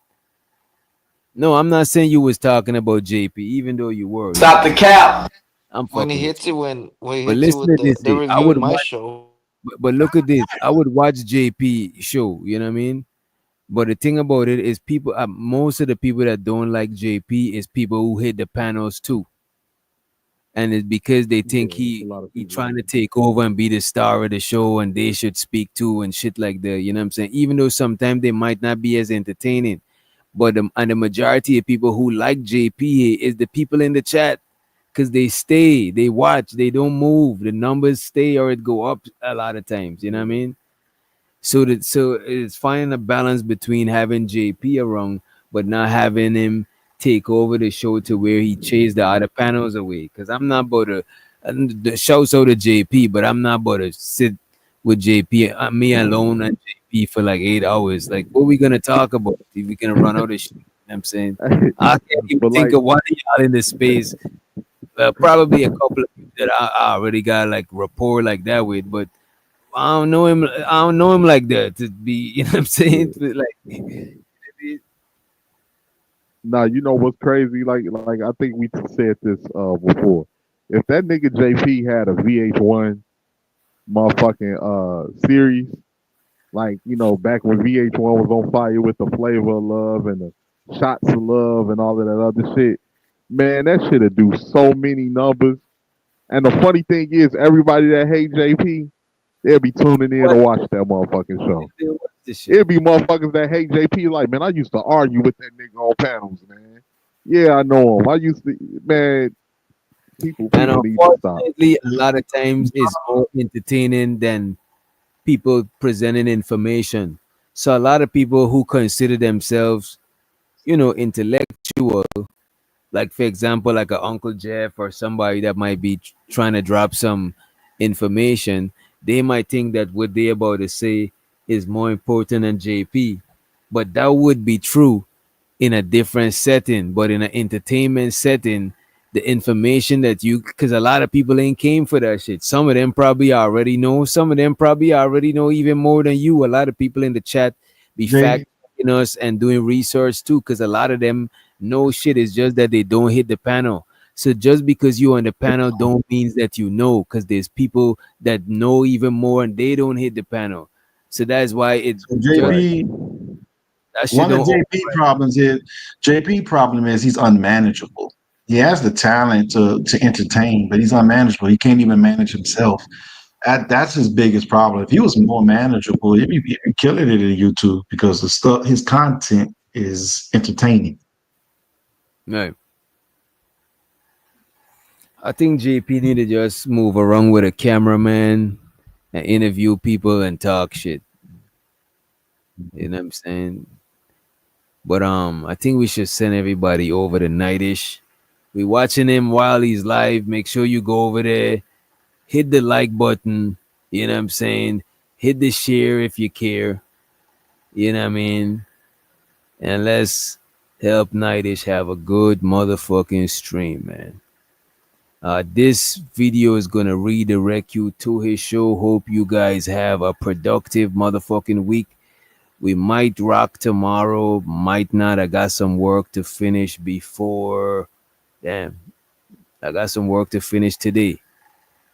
No, I'm not saying you was talking about JP, even though you were. Stop the cap. I'm When he fucking with hits you. you when he But hits you listen with to this they're thing. I reviewing would my watch, show. but look at this. I would watch JP show. You know what I mean? But the thing about it is, people, most of the people that don't like JP is people who hit the panels too, and it's because they yeah, think it's a he lot of he people trying to there. take over and be the star of the show, and they should speak too and shit like that. You know what I'm saying? Even though sometimes they might not be as entertaining, but the majority of people who like JP is the people in the chat because they stay, they watch, they don't move. The numbers stay or it go up a lot of times. You know what I Yeah. mean? So it's finding a balance between having JP around but not having him take over the show to where he chase the other panels away. Because I'm not about to the shouts out to JP, but I'm not about to sit with JP, me alone and JP for like 8 hours. Like, what we gonna talk about? If we gonna run out of shit, you know what I'm saying? I can't even But think like of one of y'all in this space. Probably a couple of people that I already got like rapport like that with, but I don't know him. I don't know him like that to be. You know what I'm saying? yeah. Like, Now you know what's crazy? Like I think we said this before. If that nigga JP had a VH1 motherfucking series, like back when VH1 was on fire with the Flavor of Love and the Shots of Love and all of that other shit, man, that should have do so many numbers. And the funny thing is, everybody that hate JP, they'll be tuning in to watch that motherfucking show. It'll be motherfuckers that hate JP like, man, I used to argue with that nigga on panels, man. Yeah, I know him. I used to, man. People And need to stop. unfortunately, a lot of times it's more entertaining than people presenting information. So a lot of people who consider themselves, intellectual, like for example, like a Uncle Jeff or somebody that might be trying to drop some information, they might think that what they about to say is more important than JP. But that would be true in a different setting, but in an entertainment setting, the information that because a lot of people ain't came for that shit. Some of them probably already know. Some of them probably already know even more than you. A lot of people in the chat be fact checking us and doing research too, because a lot of them know shit. Is just that they don't hit the panel. So just because you're on the panel don't means that you know, because there's people that know even more and they don't hit the panel. So that's why it JP, one of JP problem is he's unmanageable. He has the talent to entertain, but he's unmanageable. He can't even manage himself. That's his biggest problem. If he was more manageable, he'd be killing it in YouTube because his content is entertaining. Right. I think JP need to just move around with a cameraman and interview people and talk shit. You know what I'm saying? But I think we should send everybody over to Nightish. We watching him while he's live. Make sure you go over there, hit the like button. You know what I'm saying? Hit the share if you care. You know what I mean? And let's help Nightish have a good motherfucking stream, man. This video is gonna redirect you to his show. Hope you guys have a productive motherfucking week. We might rock tomorrow, might not. I got some work to finish before. Damn, I got some work to finish today,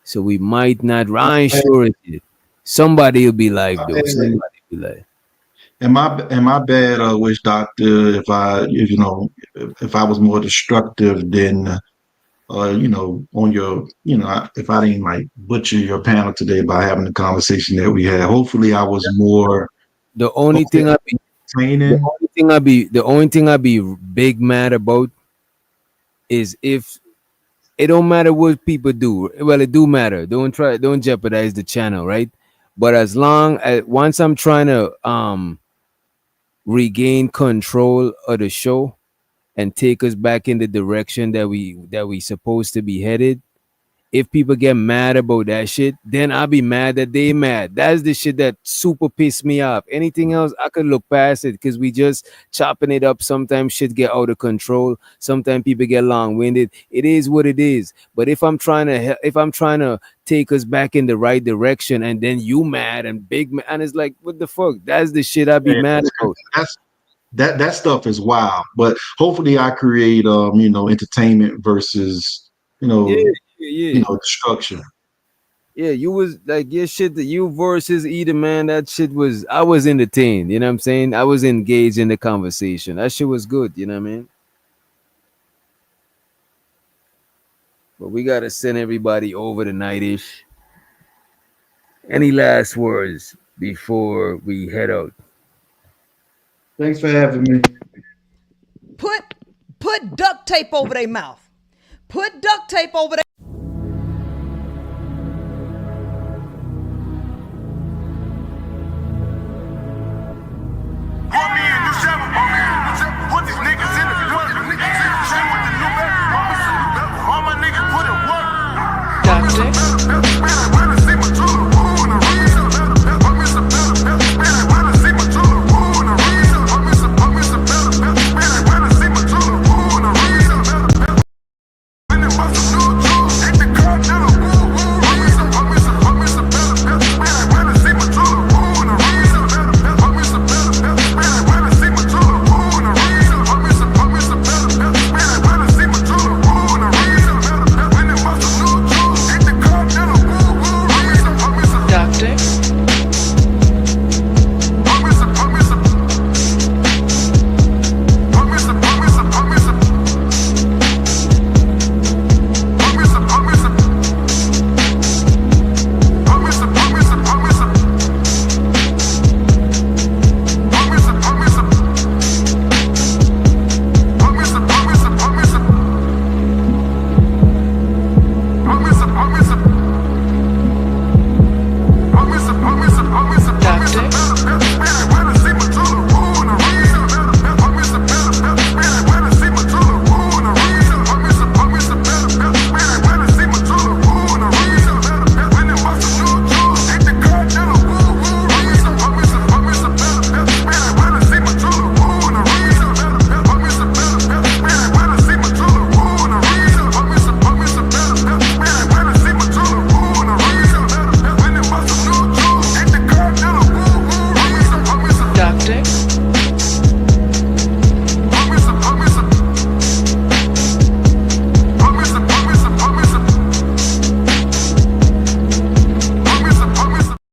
so we might not. I ain't sure it. Somebody will be live though. Somebody will be live. Am I bad, Wish Doctor? If I was more destructive than on your, if I didn't like butcher your panel today by having the conversation that we had. Hopefully, I was more. The only thing I be big mad about is if it don't matter what people do. Well, it do matter. Don't jeopardize the channel, right? But as long as once I'm trying to regain control of the show and take us back in the direction that we supposed to be headed, if people get mad about that shit, then I'll be mad that they mad. That's the shit that super pissed me off. Anything else, I could look past it because we just chopping it up. Sometimes shit get out of control. Sometimes people get long-winded. It is what it is. But if I'm trying to take us back in the right direction, and then you mad and big mad, and it's like, what the fuck? That's the shit I be mad about. That stuff is wild. But hopefully, I create entertainment versus destruction. Yeah, you was like your shit that you versus Eda, man. That shit was, I was entertained. You know what I'm saying? I was engaged in the conversation. That shit was good. You know what I mean? But we gotta send everybody over to Nightish. Any last words before we head out? Thanks for having me. Put duct tape over their mouth. Put duct tape over their